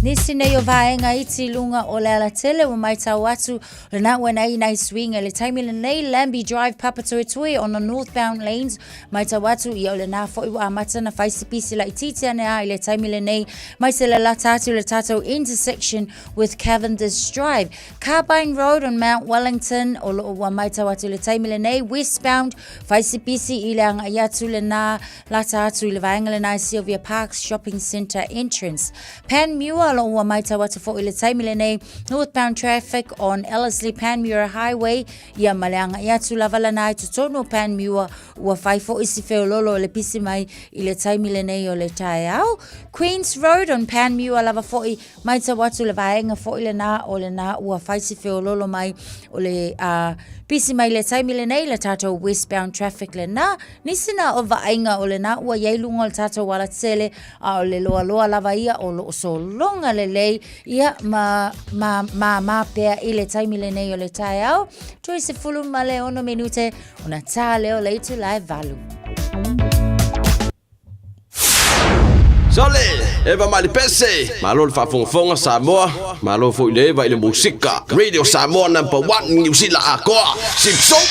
Nisi nei o vaenga iti lunga o le ala tele o mai tau atu le na wena i nai swing le taimi le nei Lambie Drive Papatoetoe on the northbound lanes mai tau atu i o le na fo i wa amata na faisipisi la ititi ane a i le taimi le nei mai se le la tatu le tatou intersection with Cavendish Drive. Carbine Road on Mount Wellington o lo wa mai tau atu le taimi le nei westbound faisipisi i le anga i atu le na la tatu i le vaenga le nai Sylvia Parks Shopping Centre entrance. Panmure lo ua mai tau atu fo ile taimile nei northbound traffic on Ellerslie Panmure Highway ia maleanga ia tu lavala nai tu tono Panmure ua fai fo isi feo lolo le pisi mai ile taimile nei o le tae au. Queens Road on Panmure lava fo i mai tau atu le vaenga fo ile na o le na ua fai si feo lolo mai o le pisi mai le taimile nei le tato westbound traffic le na nisina o vaenga o le na ua yailunga o le tato wala tsele a o le loa loa lava ia o lo so longa le lei ia ma pea i le taimile nei o le tae au tui se fulu ma le ono minute ona tā leo le itu lai valu. Sole, eva mali pese, malo le whafonga Samoa, malo fo ile eva ile musika, Radio Samoa #1 New Zealand akoa, Simpson,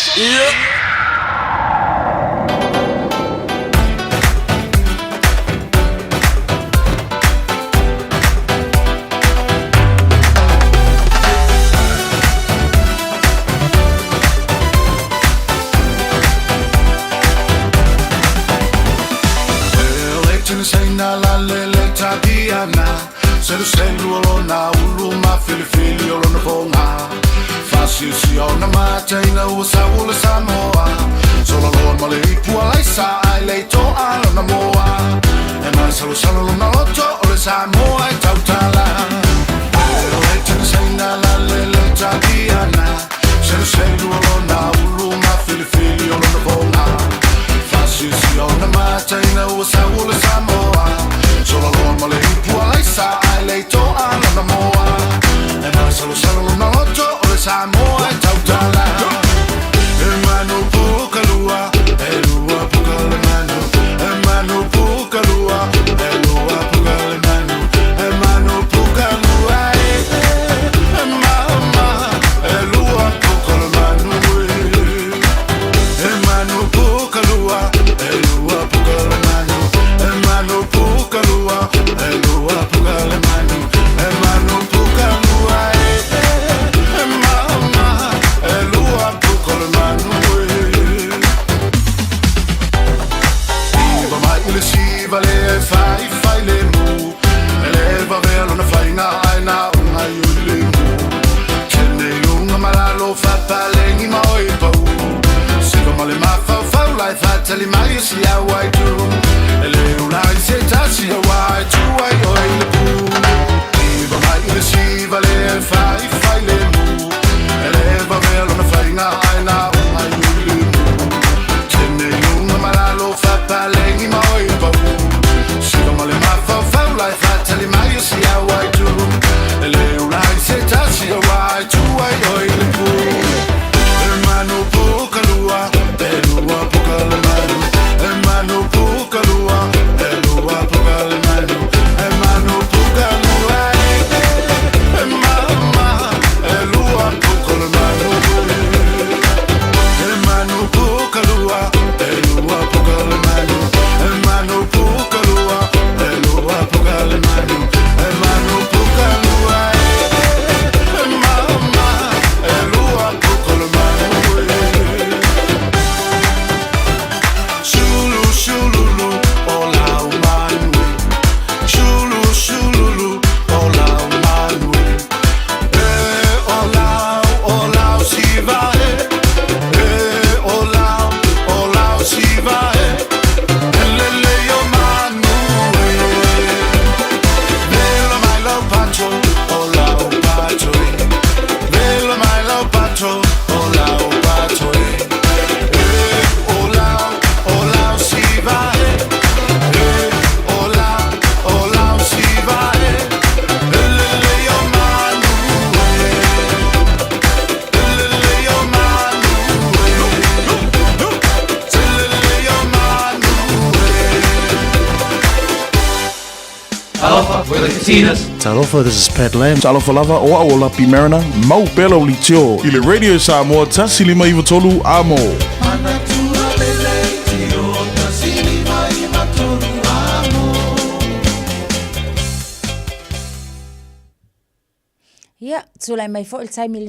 Selu selu olona uluma fili fili olona fonga Fasi si ona mata ina usa ula Samoa Sola lon male ipua laisa ai leito alona moa E mai salu salu luna loto ole Samoa e tautala Leitena saina la lele tabiana Selu selu olona uluma fili fili olona fonga Fasi si ona mata ina usa ula Samoa Sola lon male ipua laisa leito alona moa E mai salu salu luna loto ole Samoa e tautala E manu puka lua E lua puka le manu E manu puka lua E lua puka le manu E manu puka lua E mama E lua puka le manu E manu puka lua E lua puka le manu E manu puka lua E lua puka le manu fai le mu eleva velo na fai na ai na una yule mu kene lunga malalo fa palengi ma oi pau sigo male ma fa lai fa tali mai si a wai tu ele una se ta si a wai tu ai oi le pu iba mai le si vale fai le mu eleva velo na fai na ai na una yule mu kene lunga malalo fa palengi ma oi pau Male ma fa lai fa tali mai si a wai tu ele unai se ta si a wai tu ai oi le pu e manu puka lua e lua puka le manu e manu puka lua e lua puka le manu e manu puka lua e mama e lua puka le manu e manu puka lua e lua puka le manu e manu puka lua le manu, e manu puka lua e mama, e lua puka le manu Shulu, shululu, ola umanu Shulu, shululu, ola umanu ola siva ola siva lele yo manu Talofa, this is Pat Lam. Talofa lava o aola pi Mariner, mau pelo li tio. I le Radio Samoa tasi lima iwa tolu amo. Ia, tula mai fo il time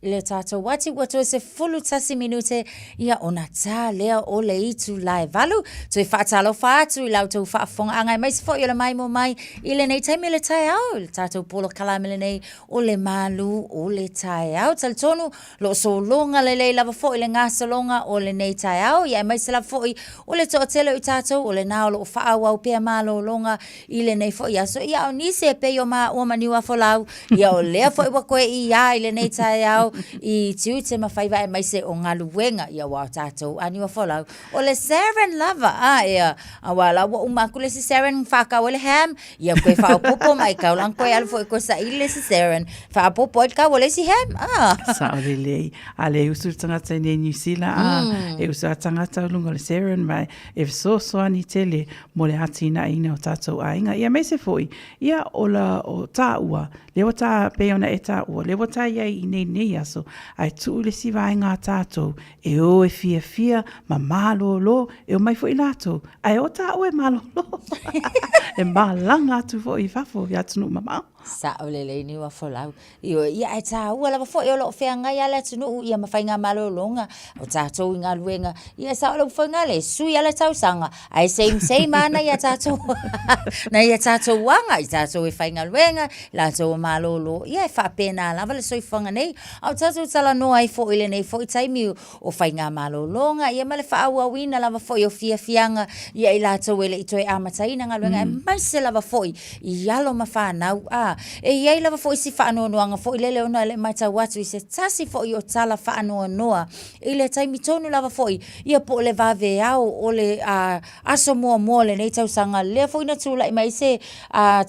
le tato wati wato se fulu tasi minute ia ona ta lea o le itu lai valu to fa talo fa tu I lau to fa fonga anga mai se fo ile mai mo mai ile nei time le tai au le tato polo kala mele nei o le malu o le tai au tal tonu lo so longa le lava fo ile ngasa longa o le nei tai au ia mai se la fo o le to telo I tato o le na lo fa au pe malo longa ile nei fo ia so ia ni se pe yo ma o maniwa fo lau ia o lea fo wa koe ia ile nei tai au I tiu te mawhaiwa e mai se o ngā luenga ia wa tato aniwa fo lau o le Saren lava ia a wala wa umakule si Saren whaka o le ham ia koe wha popo mai kaulang koe alu fo ko sa ile si Saren wha popo i ka o le si ham sa o le lei a le usu tangata I New Zealand e usu tangata o lunga le Saren mai e so ani tele mo le hatina ina o tato a inga ia mai se foi ia o la o ta ua le o ta pe ona e ta ua le o ta ia I nei aso ai tu le si vai ngā tato e o e fia ma malo lo e o mai foi lato ai o ta ua e malo lo e malanga tu foi fafo ia tunu mama sa o le ni wa folau ia e ta ua lava fo o lo fe nga ia le tunu ia ma fainga malo longa o tato nga luenga ia sa o lo fainga le su ia le tau sanga ai same mana ia tato na ia tato wanga ia tato e fainga luenga la to malo lo ia e fa pena lava le soi fanga nei au tato tala no ai fo ile nei fo taimi o fainga malo longa ia ma le fa au wina lava fo o fianga ia I la to ele ito e amataina nga luenga mai se lava fo ia lo ma fa nau e ia lava fo si fa no anga fo ile ona le mata watu se tasi fo o tala fa no noa ile taimi tonu lava fo ia po le vave au o le aso mo le nei tau sanga le fo ina tula I mai se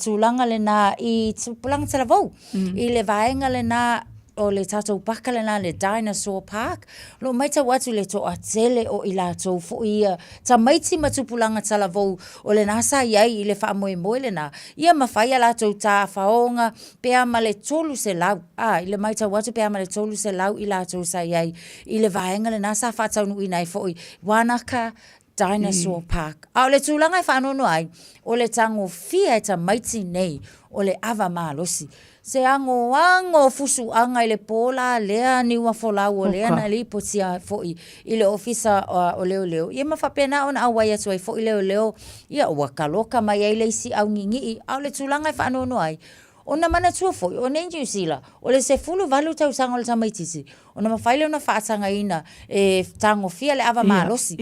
tulanga le na I tupulang tala vau ile vaenga le na o le tatou pakale na le Dinosaur Park lo mai ta watu le to atele o ila to fo ia ta maiti matupulanga tala vou o le nasa iai ile fa moe le na ia mafai la to ta faonga pe ama le tolu se lau ile mai ta watu pe ama le tolu se lau ila to sa iai ile vaenga le nasa fa tau nu ina fo Wanaka Dinosaur Park o le tulanga fa no ai o le tango fia ta maiti nei o le ava malosi se ango fusu anga ile pola lea ni wa fola o lea na li potia foi ile ofisa o leo ia mafapena ona awaia so foi leo ia wa kaloka mai ile si au ngingi au le tulanga fa no ai ona mana tua foi o New Zealand o le se fulu valu tau sanga le tamaitisi ona mafaile ona faatanga ina e tango fia le ava malosi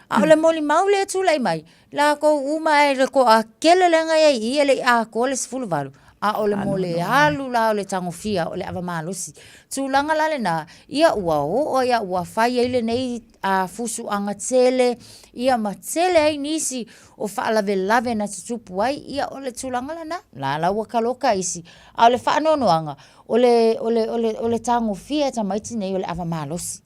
au le moli maule tulai mai la ko uma e ko akele lenga ia le a ko le fulu valu o le mole alu la o le tangofia o le ava malosi tulanga la le na ia ua ia ua fai ile nei fusu anga tele ia matele ai nisi o fa'alave na tutupu ai ia o le tulanga la la ua kaloka isi o le fa'anonoanga o le tangofia tamaiti nei o le ava malosi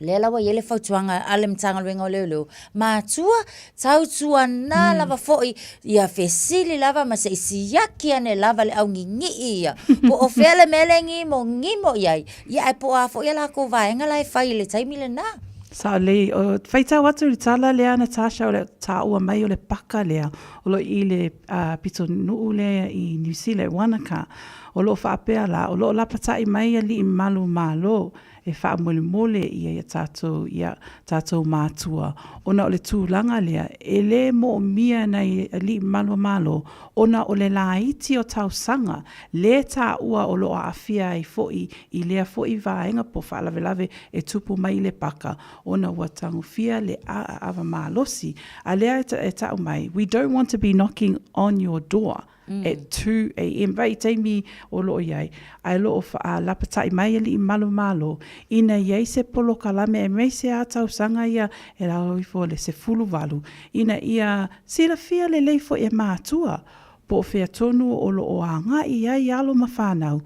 le lawa yele fautuanga ale mtanga luenga leo matua tautua na lava foi ia fesili lava ma se isiaki ane lava le au ngingi ia po ofele melengi mo ngimo iai ia e po a foi la ko vaenga lai fai le taimi le na sa le o faita watu le tala le Natasha o le taua mai o le paka le o lo I le pito nuu le I New Zealand Wanaka o lo faapea la o lo la patai mai ali I malo e wha mole ia tātou mātua. Ona o le tūlanga lea, e le mo mia nei li malo, ona o le laiti o tau sanga, le tā ua o lo awhia I fo'i, I lea fo'i vaenga po whaalawelawe e tupu mai le paka, ona ua tangufia le ava malosi, a lea e tau mai, we don't want to be knocking on your door. At 2 a.m. Vai taimi o loo iai. Ai loo lapatai mai ali I malo. Ina iai se polo kalame e mei se atau sanga ia e rao I fo le se fulu walu. Ina ia sila fia le leifo e mātua. Po fea tonu o loo anga iai alo mawhanau.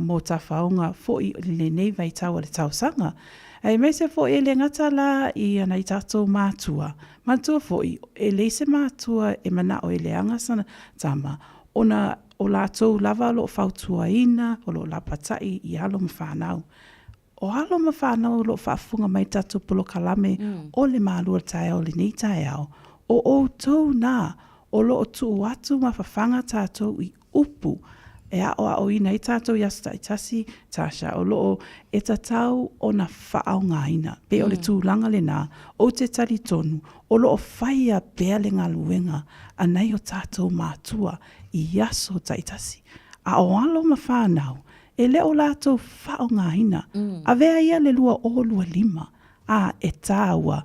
Mo ta whaonga fo I le nei vai tau le tau sanga. E mei se fo e le ngata la I ana I tātou mātua. Mātua fo e le se mātua e mana o e le anga sana tama. Ona o lātou lava lo whautua ina, o lo lapatai I alo mawhanau. O alo mawhanau lo whaafunga mai tātou polo kalame o le mālua tae o le nei tae au. O tau nā, o lo o tu atu mawhawhanga tātou I upu. e o ina i tātou iasta i tasi Tasha o loo e tatau o na whaau ngaina pe o le tūlanga le nā o te tari tonu o loo whaia pēa le ngā luenga a nei o tātou mātua i aso taitasi a o alo ma whānau e leo lātou whaau ngaina a vea ia le lua o lua lima a e tāua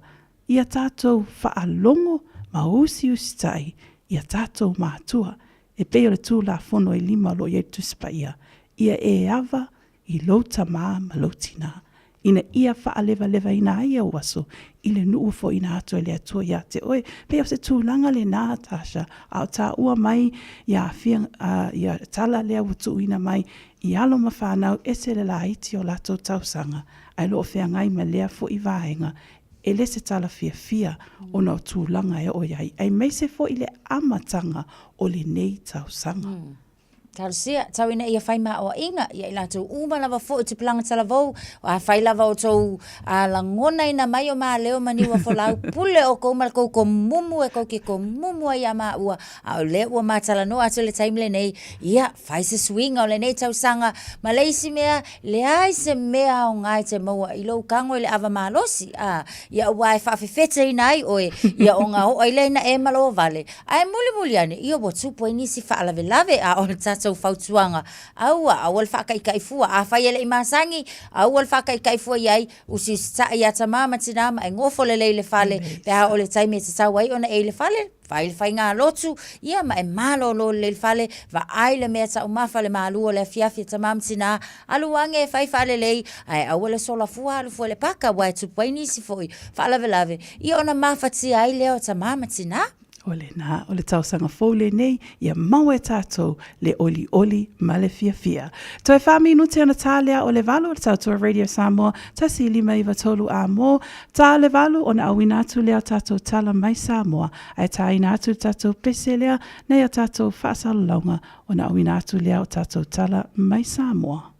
ia tātou whaalongo ma usi tai ia tātou mātua e peo le tū la fono e lima lo ia tuspa ia e ava i lauta maa ma lautina. Ina ia whaaleva ina aia waso i le nuu fo ina atua le atua ia te oe. Peo se tūlanga le nā Tasha au tā ua mai ia tala lea watu ina mai i alo ma whanau e se le la iti o lato tausanga ai loo whea ngai ma lea fo i vāenga e le se tala fia o na tūlanga e o iai. Ai mai se fo i le amatanga o le nei tausanga. Tarsia, tau ina ia whai maa o inga, ia i lātou uma lava fo i te pilanga tala vau, a whai lava o tau a langona ina mai o maa leo maniwa fo lau, pule o kou malkou ko mumu e kou ki ko mumu ia maa ua, a o leo ua maa tala no atu le taimile nei, ia, whai se swinga o le nei tau sanga, ma leisi mea, le ai se mea o ngai te maua, i lou kango i le ava maa losi, ia ua e whawhewhete ina ai oe, ia o ngā ho ai leina e malo vale, ai muli ane, ia bo tupo i nisi whaalave lave, a o le tata so fautuanga aua awal whakaikai fua a whaiele i masangi awal whakaikai fua iai usi sa ia tamama tinama e ngofo le leile fale pe ha ole taime te tau ai ona e le fale Faile fai ngā lotu, ia ma e malo lo le fale, va aile mea ta umafa le malu o le fiafia tamam tina, aluange fai fale lei, ai awale sola fua alu fua le paka, wai tupaini si foi, fa lave, ia ona mafati ai leo tamama tina. Ole na, ole tausanga fōle nei, ia mau e tātou le oli ma le fia. Toi wha minute ana tālea o le valo, le tautua Radio Samoa, tasi 5 a mō, tā le valo o na awina atu lea tātou tala mai Samoa, ai tā ina atu tātou pese lea, nei a tātou whaasalaunga o na awina atu lea o tātou tala mai Samoa.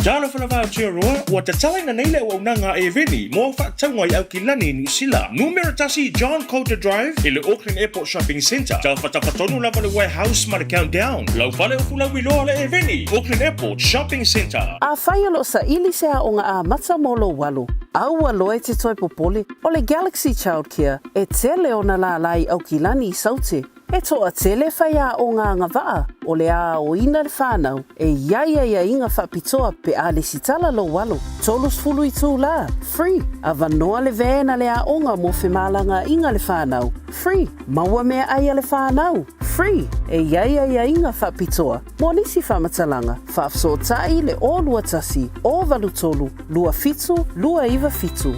Tala fala va tia roa wa ta tala na nei le o nanga e veni mo fa tangoi au kilani New Zealand. Numero tasi John Coulter Drive i le Auckland Airport Shopping Centre. Tala fa tapatonu lava le warehouse ma le countdown. Lau fale o fula wiloa le e veni Auckland Airport Shopping Centre. A whaia lo sa ili se a o ngā a mata molo walu. Aua loe te toi popoli o le Galaxy Childcare e tele o na la lai au kilani I saute. E toa tele whaia o ngā ngawaa o le a o ina le whanau e iaia inga whapitoa pe a le sitala lo walo. Tolus fulu I tū la, free. A vanoa le vena le a onga mo whemalanga inga le whanau, free. Maua mea aia le whanau, free. E iaia inga whapitoa. Mo nisi whamatalanga, whafsotai le o lua tasi, o valu tolu, lua fitu, lua iwa fitu.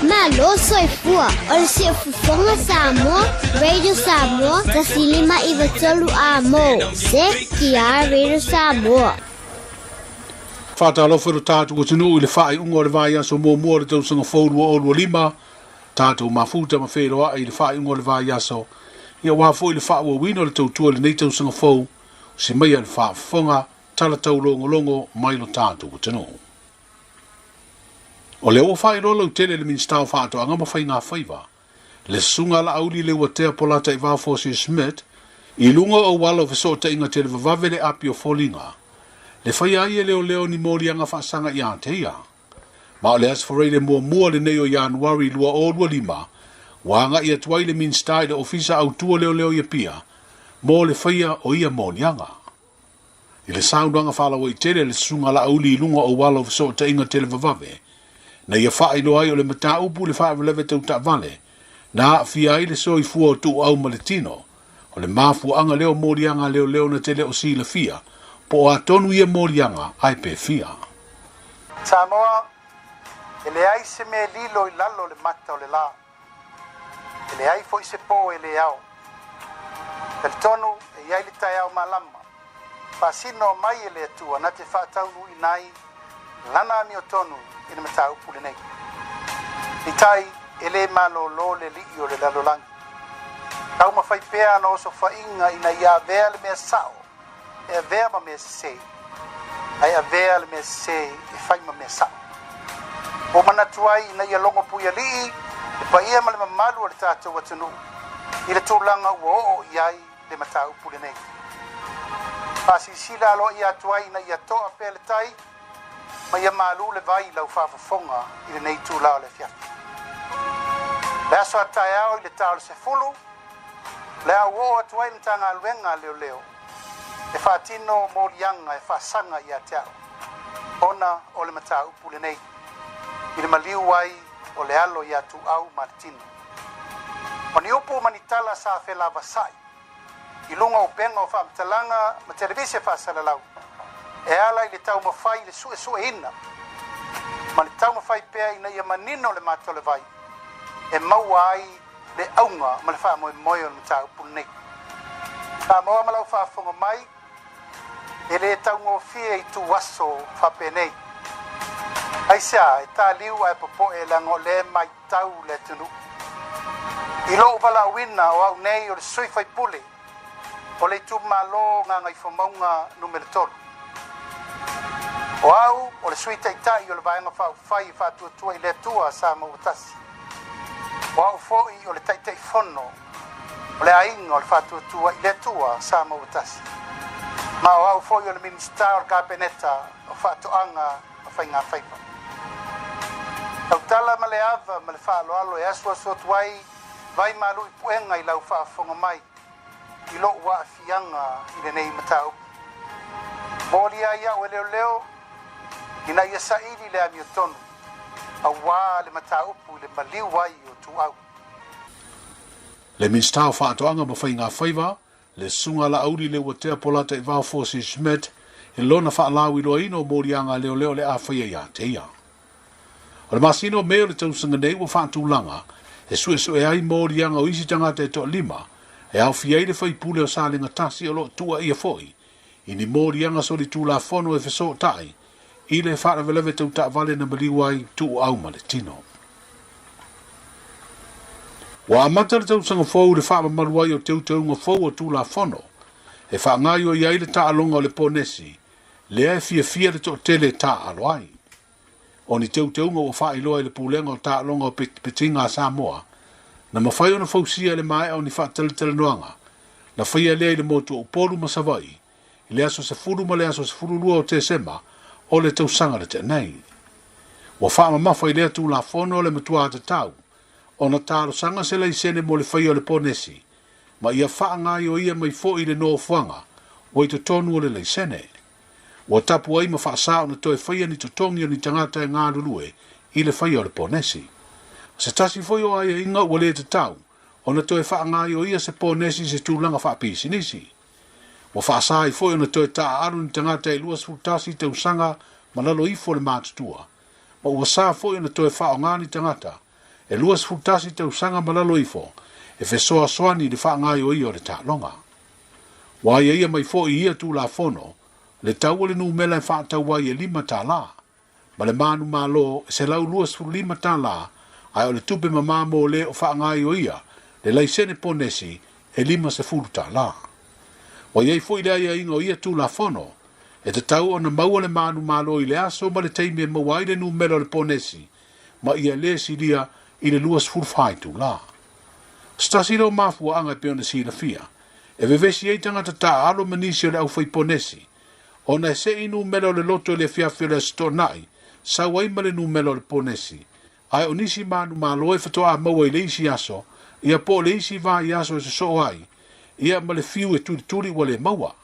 Malo soy fua, o se fufonga Samoa, Radio Samoa, tasilima iwa tolu amo, se kia Radio Samoa. Fata lo fero tatu ko tunu le fai ungo le vai aso mo le tau sanga fonu o lo lima tatu mafuta ma fero ai le fai ungo le vai aso ia wa fo le fa wo wino le tau tu le nei tau sanga fo se mai al fa fonga tala tau longo mai lo tatu ko tunu o le o fai lo tele le min stau fa to anga ma fai nga faiva le sunga la auli le watea polata I va fo si Smith I lunga o walo fe so te inga tele vavele api o folinga le fai ai leo ni mori anga whaasanga I Aoteia. Ma o le asfarai le mua le neo Januari lua o lua lima, wanga ia tuai le minstai le ofisa au tua leo ia pia, mo le fai o ia monianga. I le saunanga whalawa I tere le sunga la auli lunga o walo so te inga tele vavave, na ia wha ilo ai o le mata upu le wha leve tau ta vale, na fia ai le soi fua o tu au maletino, o le mafu anga leo morianga leo na tele o si la fia, po a tonu ia morianga ai pe fia. Samoa, ele ai se me lilo I lalo le mata o le la. Ele ai foi se po ele au. El tonu e iai le tai au malama. Fasino mai ele atua na te whataunu I nai lana mi o tonu I le mata upu le nei. I tai ele malo lo le li o le lalo langi. Tau mawhai pea no so whainga ina ia vea le mea sao. E vea ma me se ai a vea le me se e fai ma me sa o mana tuai na ia longo puia li e pa ia ma le mamalu le tātou atunu I le tūlanga o iai le mata upu le nei pasi sila alo ia tuai na ia toa pe le tai ma ia malu le vai lau whafafonga I le nei tūlao le fiafi le aso atai au I le tau le se fulu le au o atuai mtanga aluenga leo e whaatino morianga e whaasanga I Aotearoa. Ona o le mata upu le nei. I le maliu ai o le alo I atu au Martino. O ni upu manitala sa whela vasai. I lunga o penga o whaamtalanga ma televisi whaasalalau. E ala I le tau mawhai le sue ina. Ma le tau mawhai pea ina ia manino le mato le vai. E maua ai le aunga ma le wha moe o le mata upu le nei. Ka moa malau whaafonga mai. Ele tau ngofia I tu waso whapenei. Aisia, e tā liu ai popo e lango le mai tau le tunu. I lo wala wina o au nei o le sui fai pule. O le tu malo ngā ngai whamaunga numero tolu. O au, o le sui taitai o le vaenga whau whai whātua tua I le tua sa mawatasi. O au foi o le taitai whono. O le ainga o le whātua tua I le tua sa mawatasi. Ma o au foi o le minista o le kapeneta o whaatoanga o whainga whaipa. Tau tala ma le ava ma le whaaloalo e asua tuai vai malu I puenga I lau whaafonga mai I lo ua fianga I le nei matau. Mōlia ia o leo ina ia sairi le ami o tonu a wā le mataupu le maliu ai o tu au. Le minsta o whaatoanga ma whainga whaiva le sunga la auri le watea polata I vau fosi Smith e lona whaalawi loa ino morianga leo le a whaia ia teia. O le masino meo le tausanga nei wa whaatulanga e sue ai morianga o isi tangata e toa lima e au fiai le whaipule o salinga tasi o lo tua ia foi I ni morianga soli tūla whono e wheso tai I le whaarewelewe tau ta vale na maliwai tu au ma le tino. Wa amata le tausanga fōu le wha maruai o teu fōu o tū la whono. E wha ngai o iai le ta alonga o le ponesi. Le e fia le to tele ta aloai. O ni teu ngā wha iloa le pūlenga o ta alonga o petinga a Samoa. Na mawhai o na fausia le mai au ni wha tele noanga. Na whaia lea le motu o polu masawai. I le aso se furu ma le aso se furu lua o te sema o le tausanga le te nei. Wa wha mawhai lea tū la whono le matua te tau. O na taro sanga se lai sene mo le whaia o le ponesi. Ma ia wha ngai o ia mai fo i le no fuanga. O i to tonu o le lai sene. Wa tapu ai ma wha sao na toe whaia ni to tongi o ni tangata e ngā lulue i le whaia o le ponesi. Se tasi foi o ai inga o le te tau. O na toe wha ngai o ia se ponesi se tūlanga wha pisi nisi. Wa wha sai foi o na toe ta aru ni tangata e luas futasi te usanga ma lalo ifo le mātutua. Ma ua sa foi o na toe wha o ngani tangata e luas futasi te usanga malalo ifo, e fe soa soani le wha ngai o ia o le ta longa. Wa ia mai fo i ia tū la fono, le tau o le nu mela e wha tau wai e 5 tā la. Ma le manu malo, se lau luas fu 5 tā la, ai o le tupe mamamo le o wha ngai o ia, le laisene ponesi e 5 se furu tā la. Wa ia fo i le ia inga o ia tū la fono, e te tau o na maua le manu malo i le aso ma le teime e mawai le nu mela o le ponesi, ma ia le si lia i le luas furfai tu la. Stasi lo mafua anga pe ona si la fia. E vevesi ei tangata ta alo manisi o le au fai ponesi. Ona e se inu melo le loto le fia le stonai, sa wai ma le nu melo le ponesi. Ai onisi manu malo e fatoa maua i le isi aso, ia po le isi va i aso se so ai, ia ma le fiu e turi wa le maua,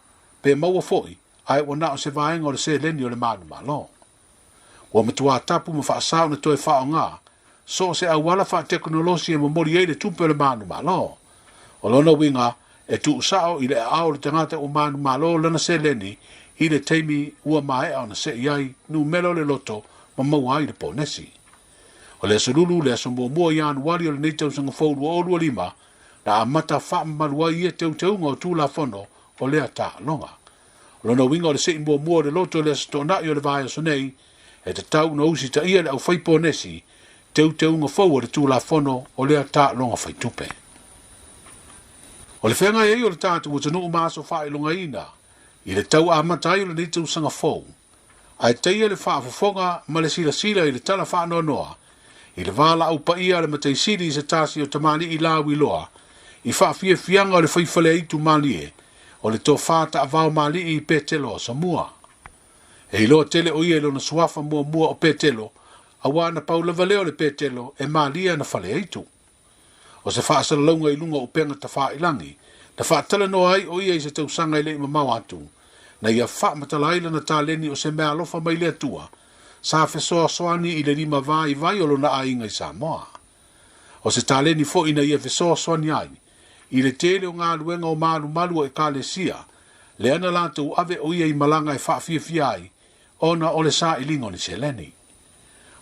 pe maua foi, ai wana o se vaenga o le se leni o le manu malo. Wa matua tapu ma whaasau na toe whao ngā, so se awala wha teknolosi e mamori e le tupe le manu malo. O lona winga e tu usao i le ao le tangata o manu malo lana se leni i le teimi ua mae au na se iai nu melo le loto ma maua i le ponesi. O le asalulu le aso mua i anu wali o le neitau sanga fōru o olua 5 na amata wha marua i e teunga o tū la fono o lea ta longa. O lona winga o le se mua le loto le aso tōna i o le vai aso nei e te tau na usi ta ia le au fai ponesi teunga fau o le tū la fono o lea ta longa fai tupe. O le whenga e o le tātu o tanu maso whae longa ina i le tau amatai o le neitau sanga fau. Ai teia le whaafofonga ma le sila i le tala whaanoa noa i le wala au pa ia le matai siri i se tasi o tamani i lawi loa i whaafia fianga o le whaifale i tu mali e o le tō whata a vau mali i petelo o Samoa. E ilo tele o ia ilo na suafa mua o petelo a wana paula valeo le petelo e malia na fale eitu. O se whaasala launga i lunga o penga ta wha ilangi, na whaatala no ai o ia i se tausanga i le ima mau atu, na ia wha matalaila na tāleni o se mea alofa mai le atua, sa fesoa soani i le 5 vai o lona ainga i Samoa. O se tāleni fo ina ia fesoa soani ai, i le tele o ngā luenga o malu e kālesia, le ana lātou ave o ia i malanga e whaafia ai, ona o le sa ilingo ni se leni.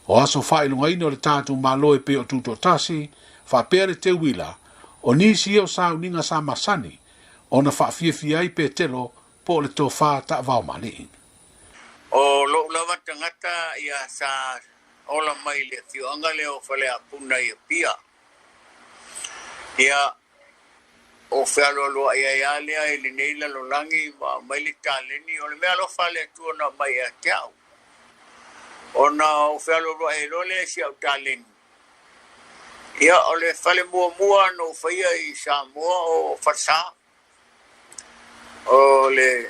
O aso whailunga ina o le tātou malo e pe o tuto tasi, whapere te wila, o nisi o sauninga sa masani, o na whaafia ai pe telo po le tō wha ta vau mali. O lo lawa tangata ia sa ola mai le fioanga leo whale a puna i pia. Ia o whialo loa ia lea i le neila lo langi ma mai le tāleni, o le mea lo whale tuana mai a te au. O na o whialo loa e lole si au tāleni. Ia o le whale mua no whaia i Samoa o whasa. O le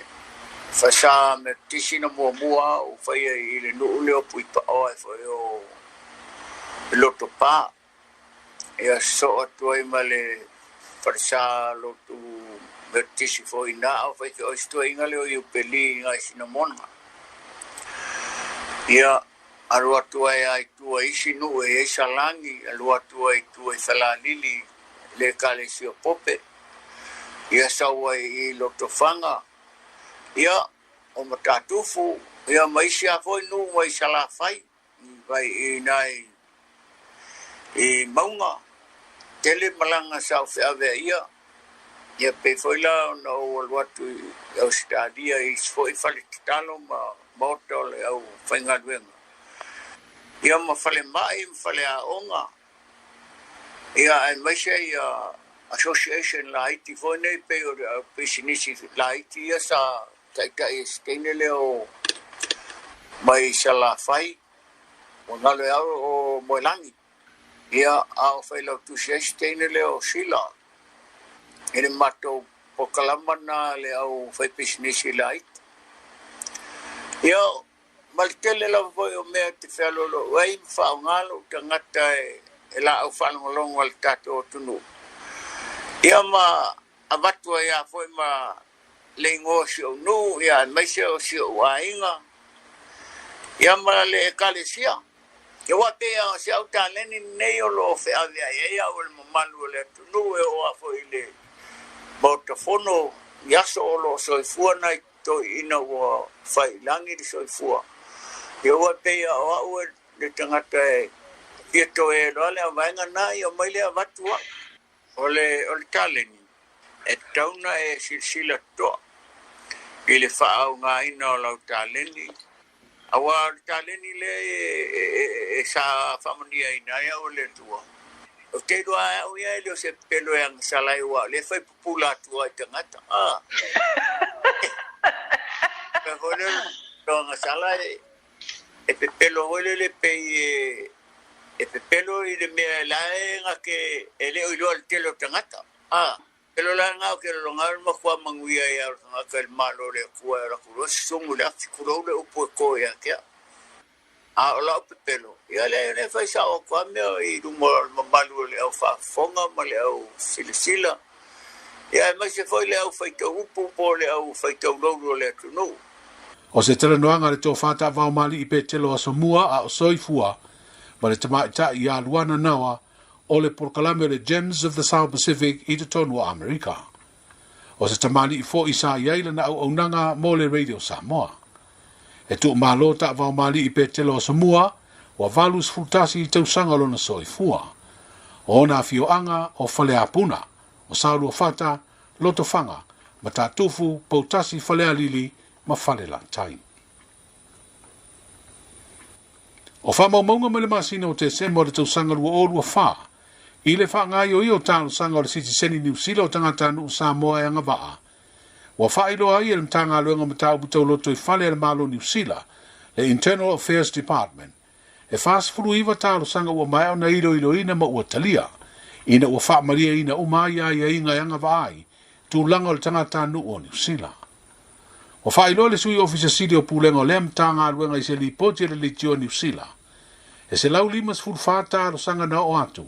whasa me tisina mua o whaia i le nuu leo pui pa oa e whaia o loto pā. Ia so atua i ma le whasa loto me tisi fo ina o whaia o istua inga leo i upeli inga i sinamona. Ia aru atua e ai tua isi nu e eisa langi, aru atua e tua e thalalili le kalesi o pope. Ia saua i loto whanga. Ia o matatufu, ia maisi a foi nu mai sala fai, vai i nai i maunga. Tele malanga sau whiawe ia. Ia pe foi la na o aluatu au stadia i foi fale titalo ma moto le au whainga duenga. Ia ma whale mai, ma whale a onga. Ia ai mai sei association la iti foi nei pe o pesinisi la iti ia sa kai stene leo mai sala fai o ngalo au o moilangi ia au fai lo tu stene leo sila ene mato po kalamana le au fai pesinisi la iti ia maltele la voi o me te felo lo wai fa ngalo tangata e la au fa ngolongo al tato tunu ia ma abatua ia foi ma lengo sio no ia mai sio wainga ia ma le kalesia ia wa pe se auta leni nei o lo fe avia ia o le malu le tunu e o foi le botafono ia so lo so fuana to ina wa fai langi di so fua ia wa pe o le tangata e to e lo le vainga na ia mai le abatua ole taleni e tauna e silsila to ile fa nga ina lo taleni awa taleni le e sa famania ina ya ole tua o te do o ya le se pelo yang salai wa le fa pula tua tangata pe ole do nga salai e pelo ole le pe e pelo i de me la nga ke ele o lo telo tangata pelo la nga ke lo nga ma kwa manguia ya nga ke malo le kwa la ku sungu la ku le upo ko ya ke la pelo ya le fa sa o kwa me i du mo malo le o fa fonga ma le o silsila ya ma se foi le o fa to upo po le o fa to lo le no O se tele noanga le tō whata vau mali i pe telo aso mua a o soifua ma le tamaita i a luana nawa o le porkalame le Gems of the South Pacific i te tonu a Amerika. O se tamali i fo i sa iaila na au nanga mo le Radio Samoa. E tu malo ta vau mali i pe telo aso mua wa valus fultasi i tausanga lona soifua. O na fioanga o fale apuna o saulu o fata loto fanga ma ta tufu pautasi fale alili ma fale la tai. O wha maunga me le masina o te semo le tausanga lua o lua wha. I le wha ngai o i o tāno sanga o le siti seni New Zealand o tangata nu Samoa e anga waa. Wa wha ilo ai e le mtanga luenga mta ubutau loto i fale e le malo New Zealand, le Internal Affairs Department. E whaas furu iwa tāno sanga ua mai o na ilo ina ma ua talia. Ina ua wha maria ina umai ai e inga e anga waai, tu langa o le tangata nu o New Zealand. O wha ilo le sui ofisa sidi o pulenga o le mtanga luenga i se li poti le litio New Zealand. E se lau limas fulfata lo sanga na o atu.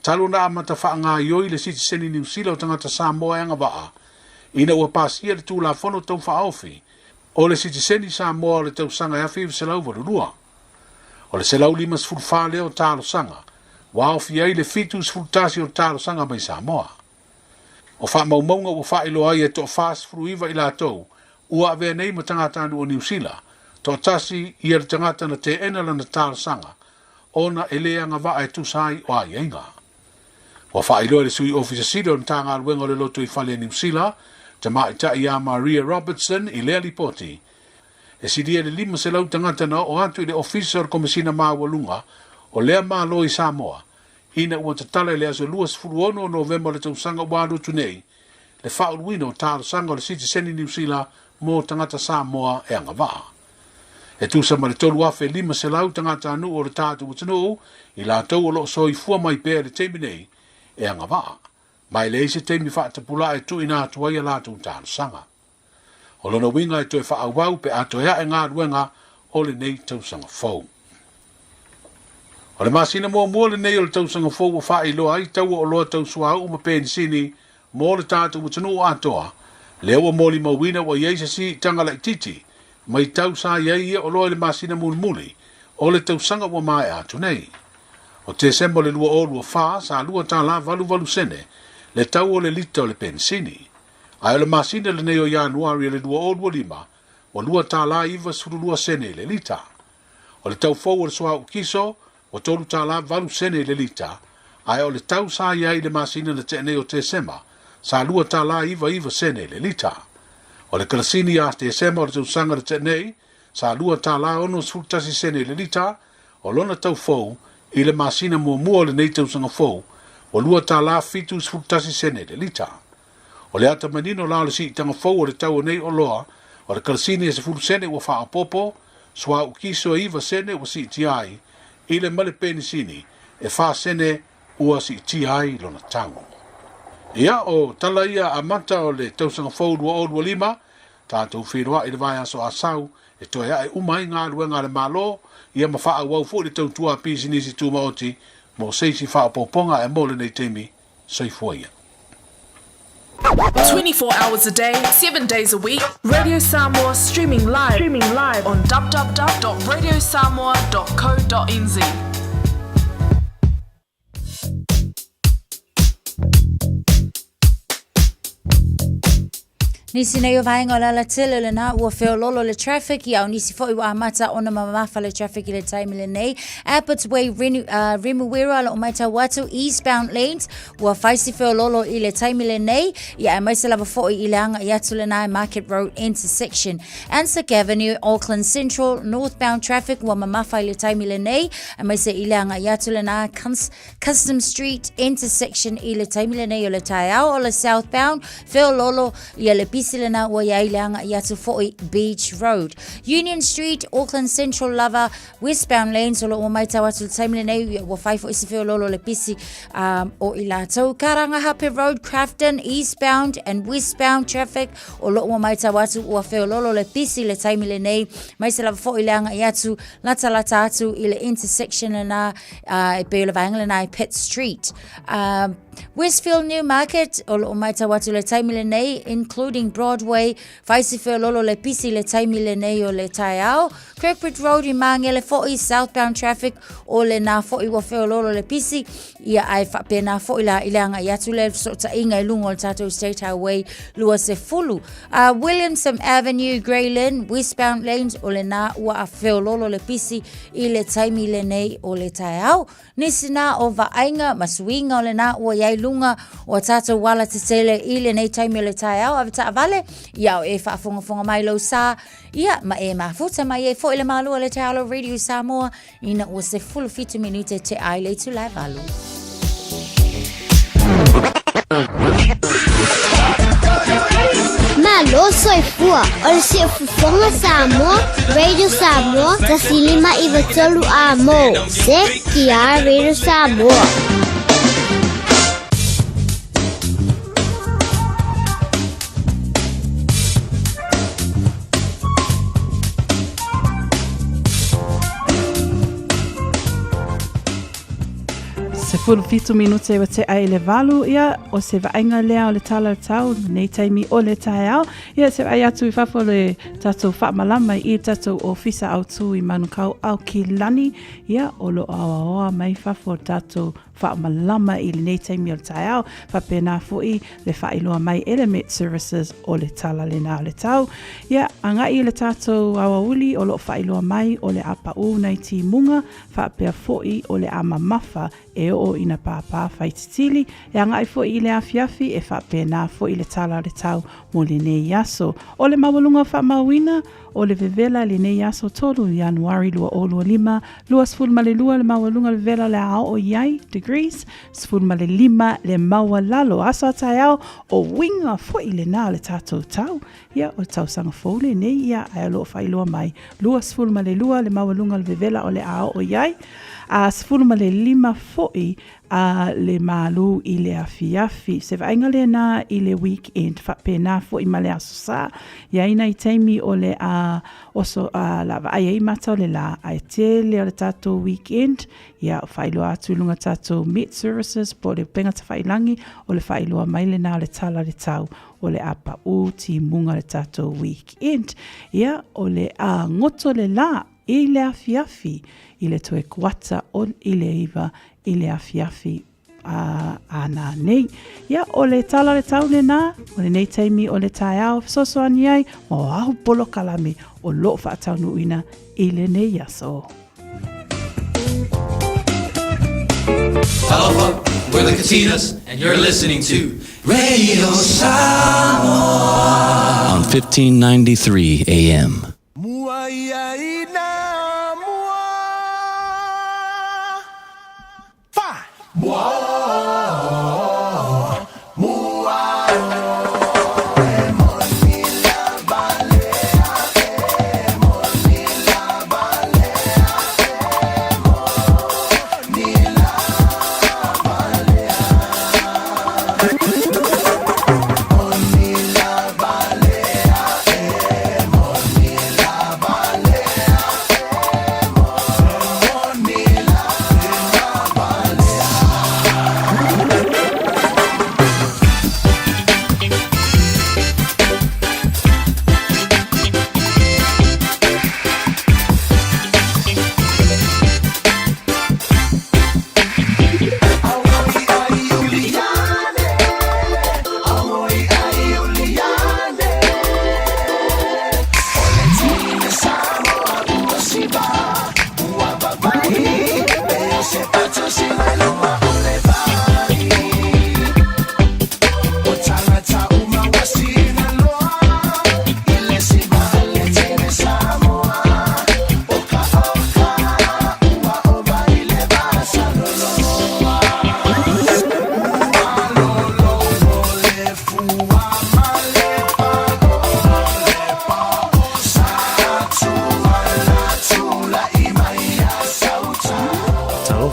Talo na amata wha ngā ioi le siti seni New Zealand o tangata Samoa e anga waa. Ina ua pasia le tū la fono tau wha ofi. O le siti seni Samoa le tau sanga e awhi se lau varurua. O le se lau limas fulfa leo talo sanga. Wa ofi ai le fitus fultasi o talo sanga mai Samoa. O wha maumaunga o wha ilo ai e to fast fruiva ila tau. Ua ave nei ma tangata anu o New Zealand. To tasi i ar tangata na te enala na talo sanga. Ona elea nga waa e tusai o ai inga. Wa whaelo le sui ofisa sido na tanga luenga le loto i fale New Zealand, te maita i a Maria Robertson i lea lipoti. E sidia le lima se lau tangata na o atu i le officer komisina mawalunga o lea malo i Samoa. Ina ua te tala le aso luas furuono o November le tausanga wadu tunei. Le whaulwino talo sanga o le siti seni New Zealand mo tangata Samoa e anga waa. E tu sa mare tolu afe lima se lau tangata anu o le tātu utanu i la tau o lo so i fua mai pēr le teimi nei e anga waa. Mai le se teimi whaata pula e tu ina atua i a la tau tānu sanga. O lona winga e toi wha wau pe ato ea e ngā ruenga o le nei tau sanga fau. O le masina mua le nei o le tau sanga fau o wha i loa i tau o loa tau sua au ma pēni sini mo le tātu utanu o atoa. Leo o moli mawina wa yeisa si tanga lai titi. Mai tau sa iai o loa le masina mulmuli, o le tau sanga wa mai atu nei. O te sembo le lua o lua wha, sa lua tā la valu sene, le tau o le lita o le pensini. Ai o le masina le nei o Januari le lua o lua lima, o lua tā la iwa suru lua sene le lita. O le tau fau o le soa u kiso, o tolu tā la valu sene le lita. Ai o le tau sa iai le masina le te nei o te sema, sa lua tā la iwa sene le lita. O le kalasini a te sema o le tau sanga le te nei, sa lua tā la ono sfutasi sene le lita, o lona tau fau, i le masina mua le nei tau sanga fau, o lua tā la fitu sfutasi sene le lita. O le ata manino la le si tanga fau o le tau nei o loa, o le kalasini e se fulu sene ua wha popo, swa u kiso iwa sene ua si ti ai, i le male penisini, e wha sene ua si ti ai lona tango. Ia o tala ia a mata o le tausanga fau lua o lua lima, tātou whiroa i le vai aso a sau, e toi ai umai ngā luenga le malo, ia ma wha au fu le tau tua pisi nisi tu maoti, mo seisi wha poponga e mole nei temi, soifua ia. 24 hours a day, 7 days a week. Radio Samoa streaming live on www.radiosamoa.co.nz. Nisi nei o vaenga o la tele le na ua whiololo le traffic i au nisi fo i wa amata ona mamafa le traffic I le taimi le nei. Airports Way Remuera le o maita watu eastbound lanes ua faisi whiololo I le taimi le nei i a maisa lava fo I le anga I atu le nai Market Road intersection. Anzac Avenue, Auckland Central, northbound traffic ua mamafa I le taimi le nei a maisa I le anga I atu le nai Custom Street intersection I le taimi le nei o le tai au o le southbound whiololo I le Silena wa yailanga yatu foi Beach Road. Union Street, Auckland Central Lava, westbound lanes o lo o mai tawatu taimile nei wa faifo isifio lolo le pisi o ilato. Karangahape Road, Crafton, eastbound and westbound traffic o lo o mai tawatu wa feo lolo le pisi le taimile nei. Mai se lava foi ilanga yatu lata atu I le intersection na e pe le vaingle na Pitt Street. Westfield Newmarket o lo o mai tawatu le taimile nei including Broadway, Faisifeo Lolo le pisi le taimi le nei o le tai au. Kirkwood Road I mangele fo'i southbound traffic o le na fo'i wa feo lolo le pisi. Ia ai whapena fo'i la ilanga I atu le so ta inga I lungo o tatou State Highway lua se fulu. Williamson Avenue, Greyland, westbound lanes o le na ua a feo lolo le pisi I le taimi le nei o le tai au. Nisi na o vainga masuinga o le na ua iai lunga o tatou wala te tele I le nei taimi o le tai au. Avita vale ia o e whaafonga mai lo sa ia ma e mafuta mai e fo ile malu le te alo Radio Samoa ina o se full fitu minute te ai le tu live alu. Malo soifua o se fufonga Samoa Radio Samoa tasilima iwa tolu a mo se kia Radio Samoa. Se fulu fitu minute wa te ai le valu ia o se vaenga lea o le tala tau nei taimi o le tae au ia se ai atu I fafo le tatou whaamalama I tatou ofisa au tu I manukau au ki lani ia o lo awa mai fafo tatou whaamalama I le nei taimi o le tae au whapena fui le whailoa mai Element Services o le tala le nao le tau ia anga I le tatou awa uli o lo whailoa mai o le apa u nei ti munga whapea fui o le ama mafa e o ina papa faititili e anga I fo I le afiafi e whapena fo I le tala le tau mo le nei yaso o le mawalunga whamawina o le vevela le nei yaso tolu Januari lua o lua lima lua sful male lua le mawalunga le vevela le ao o iai degrees sful male lima le mawalalo asa taiao o winga fo I le nao le tatou tau ia o tau sanga fo le nei ia ai alo whailua mai lua sful male lua le mawalunga le vevela o le ao o iai a sfulu ma le lima fo'i a le malu I le afiafi. Se vaenga le na I le weekend whapena fo'i ma le asosa. Ia ina I teimi o le oso la vaaya I mata o le la a te le o le tato weekend. Ia o whailoa atu lunga tato Met Services po le penga ta whailangi o le whailoa mai le na o le tala le tau o le apa u ti munga le tato weekend. Ia o le ngoto le la I le afiafi I le toe kuata o I le iwa I le afiafi ana nei. Ia o le tala le tau le nā, o le nei taimi o le tae au, sosoani ai, o ahu polo kalame o lo whaatau nuina I le nei aso. Aloha, we're the Katinas, and you're listening to Radio Samoa on 1593 AM. Whoa.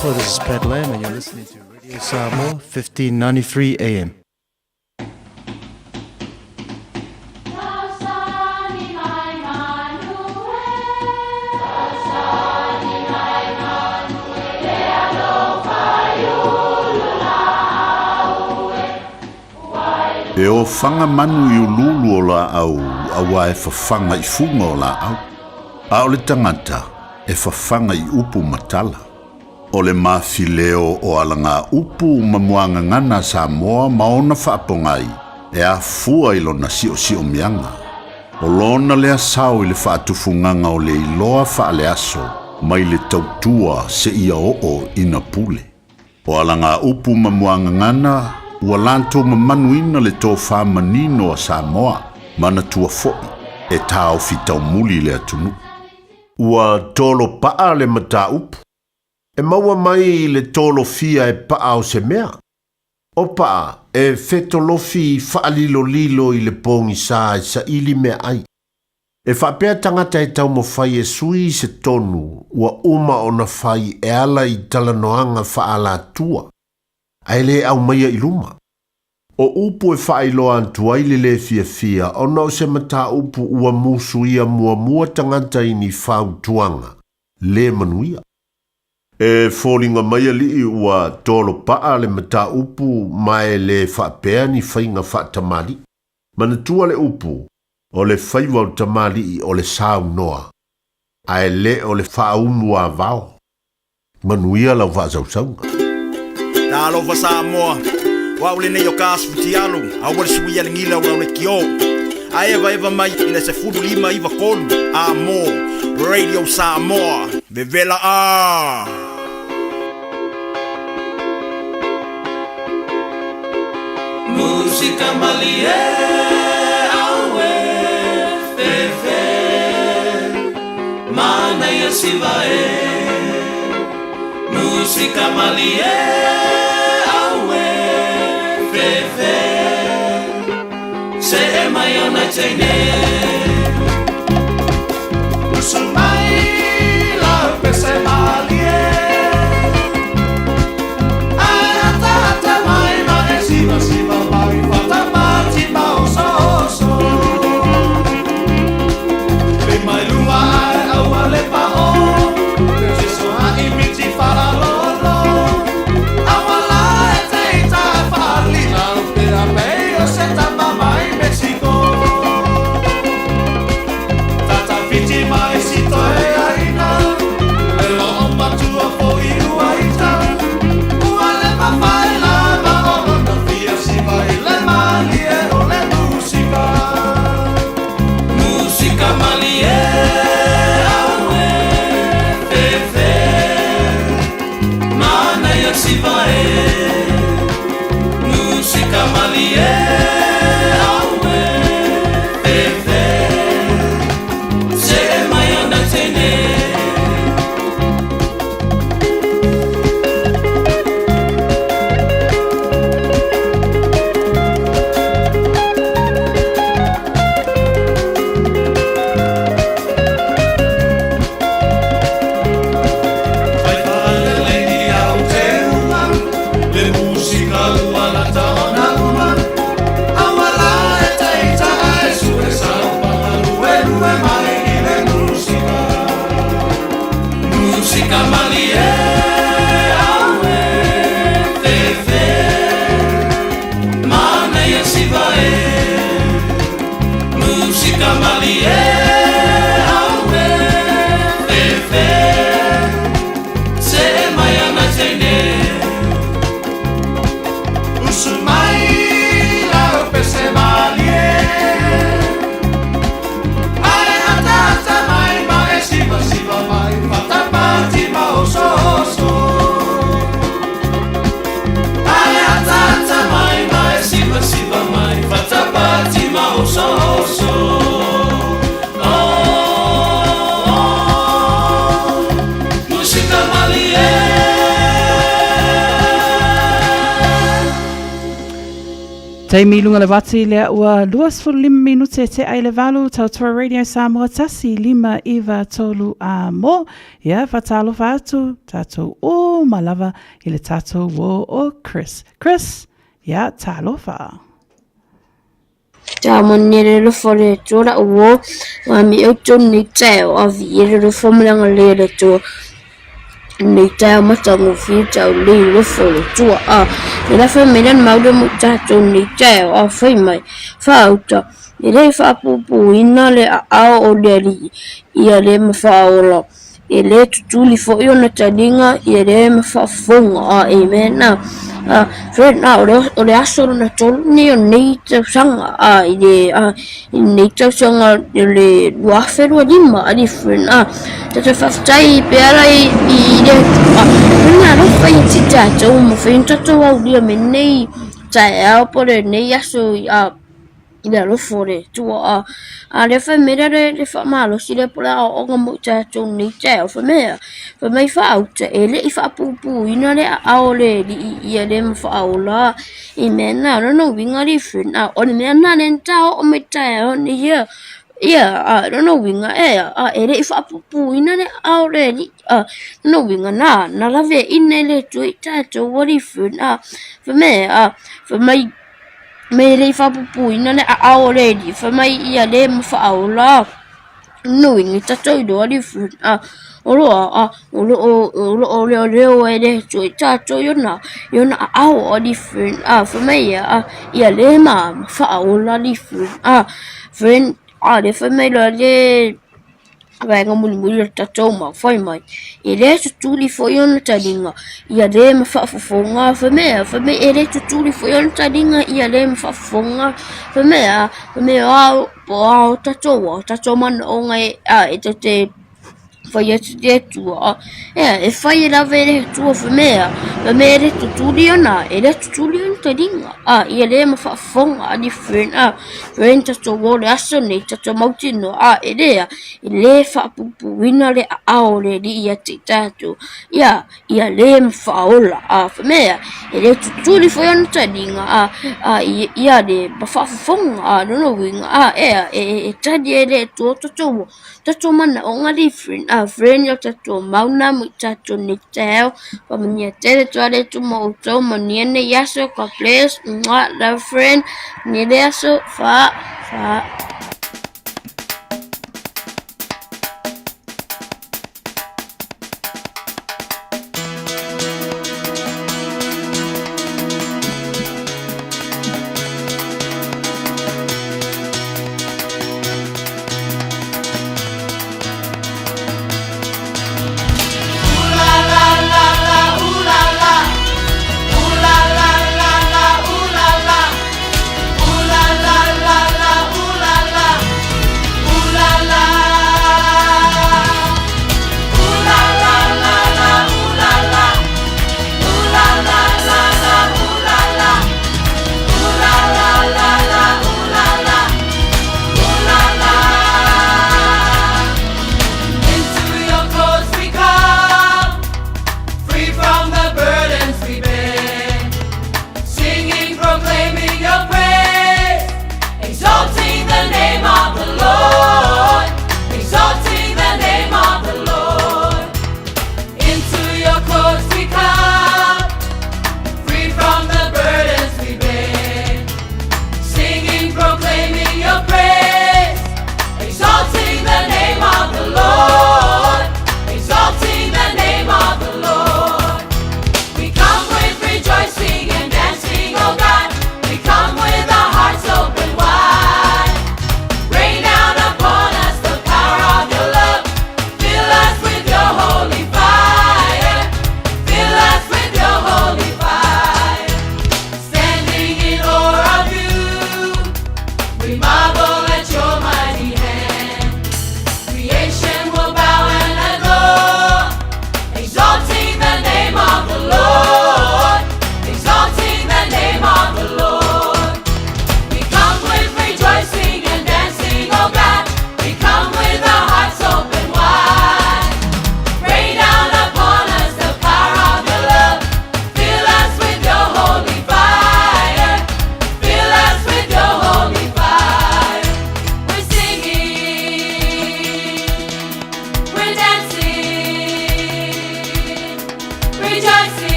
This is Pat Lamb, and you're listening to Radio Samoa, 1593 AM. E o whanga manu i ululu o la au, awa e whawhanga I funga o la au. A o le tangata e whawhanga I upu matala. O le mawhileo o alanga upu mamuanga ngana Samoa maona whaapongai e a fua I lona sio mianga. O lona lea sao I le whaatufunganga o le iloa whaale aso mai le tautua se ia o ina pule. O alanga upu mamuanga ngana ua lanto mamanuina le tō whamanino a Samoa mana tua fo'i e tāo fitau muli le atunu. Ua tolo paa le mata upu. E maua mai le tolo fia e paa o se mea. O paa e fetolofi whaalilo lilo I le pongi sa ili mea ai. E whapea tangata e tau mo whai e sui se tonu ua uma o na whai e ala I talanoanga whaala tua. Aile au maia I luma. O upu e whailoa antua I le fia o nau se mata upu ua musu ia mua tangata I ni whau tuanga. Le manuia. E fōringa maia li ua tolo paa le mata upu mai le whapea ni whainga whaatamali. Manatua le upu o le whaiwa o tamali o le sau noa. Ai le o le whaunua vao. Manuia lau whaasausaunga. Talo fa Samoa. Wa ule nei o kasu tialu. A wale suia le ngila wa le kio. A eva mai ina se fulu lima iwa kolu. A mo. Radio Samoa. Vevela a. Música malie awe fefe. Mana ya sivae. Música malie awe fefe. Se mayona chaine. Usumai la pese malie. Ayata mai mai siva mai fata mati mausoso. Le mai lua awale pao. Imiti fala lolo awala eteita falila pera meio seta mama in Mexico Taimi lunga le wati lea ua 25 minute te ai le valu Tautua Radio Samoa tasi 5 a mo. Ia fatalo fatu tato o malava i le tato wo o Chris. Chris, ia talofa. Ta monere le fore tora o wa mi o toni teo a vi le formula le to ni tau matangu fita o le fole tua a la famiglia maude mutato ni tau a fai mai fauta le fa pupu ina le a o le ia le mafaolo le tutuli fo io na taninga ia le mafafonga a amen na fred na o le aso na tolu ni o nei tau sanga a ile nei tau sanga le wafero lima ali fred na tata faftai pera i le na no fai tita tau mo fai tata wa dia menei tai a pole nei aso a ila lo fore tua a le famiglia le fa malo si le pola o mo ta ni te o famiglia fa mai fa out e le fa pupu ina le a o le ia le fa o la i mena no winga li fina o le mena nen ta o me ta o ni ia no winga e le fa pupu ina le a o le no winga na la ve ina le tu ta to wo li fina famiglia fa mai me le fa pupu ina le a o le di fa mai ia le fa o la no ingi tato i do ali fu o le e tu tato yo na a o di fu fa mai ia le ma fa o la di fu friend le fa mai le Venga muli tato ma fai mai e le tutuli foi on talinga ia le ma fa fonga fa me e le tutuli foi on talinga ia le ma fa fonga fa me o tato man o ngai e te fai e tua e fai la vere tua fa me le tutuli ona e le tutuli on talinga ia le ma fa fonga di friend tato wo le aso nei tato mautino e le fa pupu ina le ao le di ia te tatu ia le mfaola fa me e le tutuli foi on talinga ia le fa fonga no winga e tadi le tato mana o ngali friend yo tato mauna mu tato ni teo pa mnia tele toale tu mo to mania ne yaso ka place la friend ni le yaso fa Ooh la la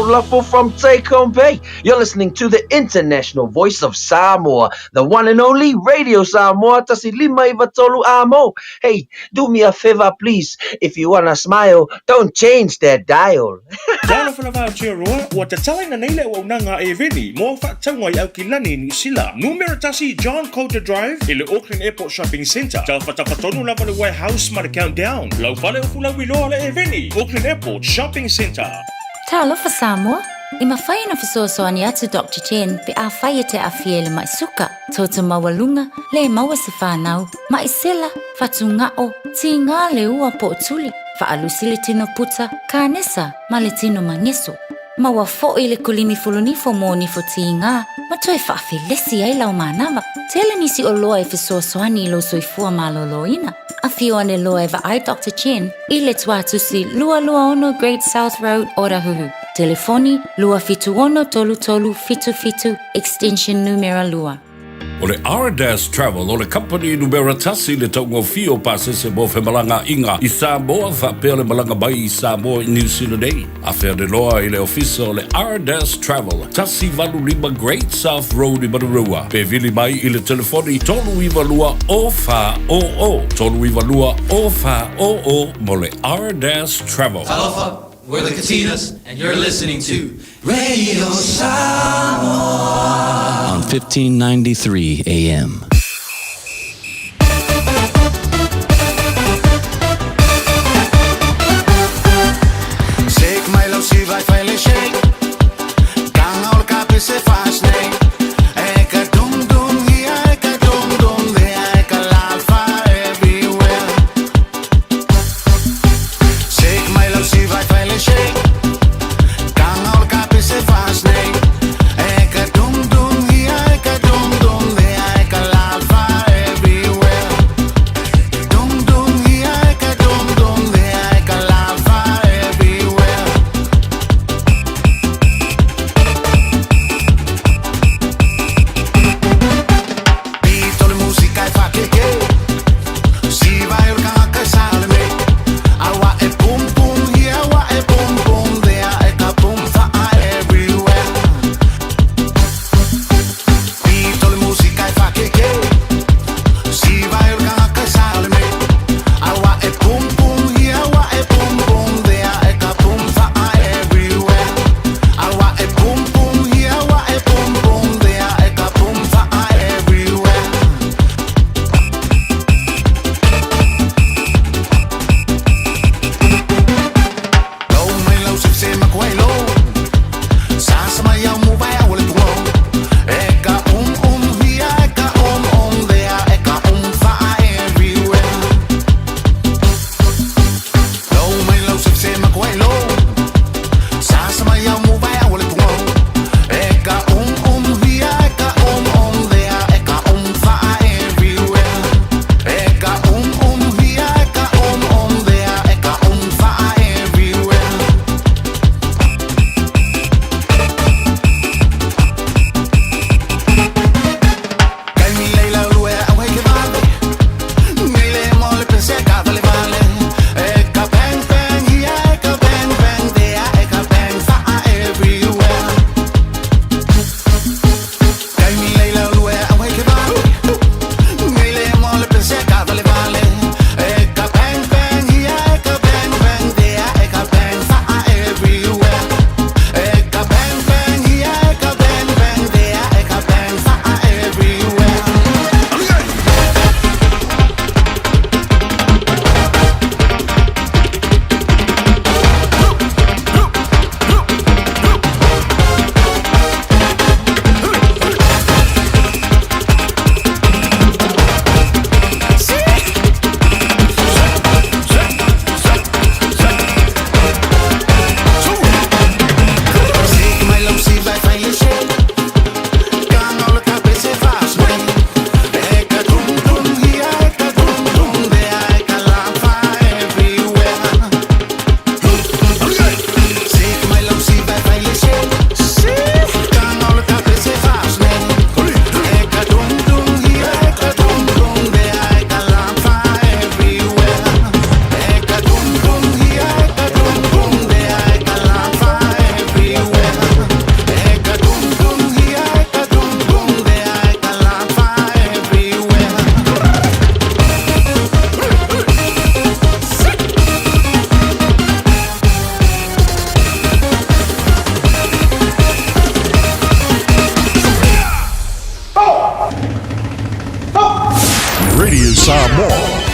Lawful from Take-Home Bay. You're listening to the international voice of Samoa, the one and only Radio Samoa, Tasilima Ivatolu Amo. Hey, do me a favor, please. If you wanna smile, don't change that dial. Tala whanawao tia roa, ua te tala na neile o unanga e veni, mo whaataunga i Aukilani, New Zealand. Numero tasi John Coulter Drive, i le Auckland Airport Shopping Centre. Tau whatawhatonu lava le White House ma le Countdown. Lau whale o fulau iloa le e veni, Auckland Airport Shopping Centre. Talofa Samoa, i mawhai na whasoasoani atu Dr. Chen pe a whai te a fiele mai suka. Tōta mawalunga, le maua se whanau, mai sela, whatu ngao, ti ngā le ua po tuli, whaalusi le tino puta, kānesa, ma le tino mangeso. Maua fo i le kulini fulunifo mō nifo ti ngā, ma toi whaafilesi ai lau mānawa. Tele nisi o loa e whasoasoani i lo soifua maloloina. A fio ane loa eva ai Dr. Chen, i le tuatusi lua ono Great South Road, Orahuhu. Telefoni lua fitu ono tolu tolu fitu fitu, extension numero lua. O le R-Dash Travel, o le company numero tasi le taungo fio pasese mo fe malanga inga i Samoa, whapea le malanga bai i Samoa i New Zealand Day. A whea de loa i le ofisa o le R-Dash Travel, tasi valu lima Great South Road i Marurua. Pe vili mai i le telefoni tolu iwa lua o wha o o. Tolu iwa lua o wha o o mo le R-Dash Travel. Talofa, we're the Katinas, and you're listening to Radio Samoa on 1593 AM. Shake my love, she vai faile shake. Kanga ol kapi se fast name. Eka dum dum here, eka dum dum there, eka lalfa everywhere. Shake my love, she vai faile shake. Kanga ol kapi se fast name. Eka dum dum here, eka dum dum there, eka lalfa.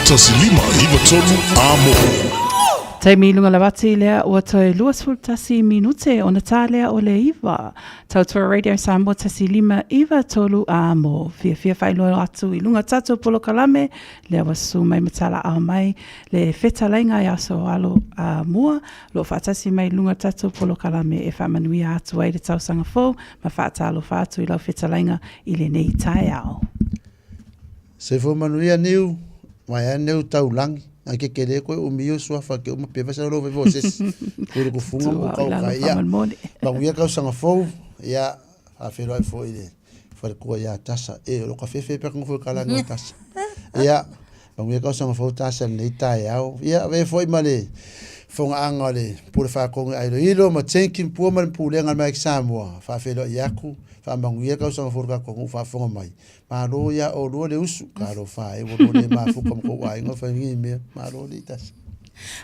tasilima iwa tolu amo. Taimi lunga lawati lea ua toi luas fultasi minute o na tālea o le iwa. Tautua Radio Samoa tasi lima iwa tolu a mo. Fia whailoa atu I lunga tatu polo kalame. Lea wasu mai matala au mai. Le feta lainga I aso alo a mua. Lo whatasi mai lunga tatu polo kalame e whamanui atu ai le tausanga fo. Ma whatalo whatu I lau feta lainga I le nei tai au. Se fo manuia niu. Mai aneu tau langi. Ai ke kere koe o mio suafa ke o mapewa sa lo vevo ses. Kore ko funga mo kau kai ia. Ba uia kau sanga fou. Ia a whero ai fo ile. Whare kua ia tasa. E lo ka fefe pe kong fo kala ngā tasa. Ia. Ba uia kau sanga fou tasa nei tai au. Ia ve fo I male. Fonga anga le. Pure wha konga airo. Ilo ma tenkin pua male pule ngal mai Samoa. Wha whero iaku. Wha manguia kau sanga fo ka kongu wha fonga mai. Malo ya o lo le usu karo fa e wo le ma fu kom ko wa ngo fa ngi me malo le tas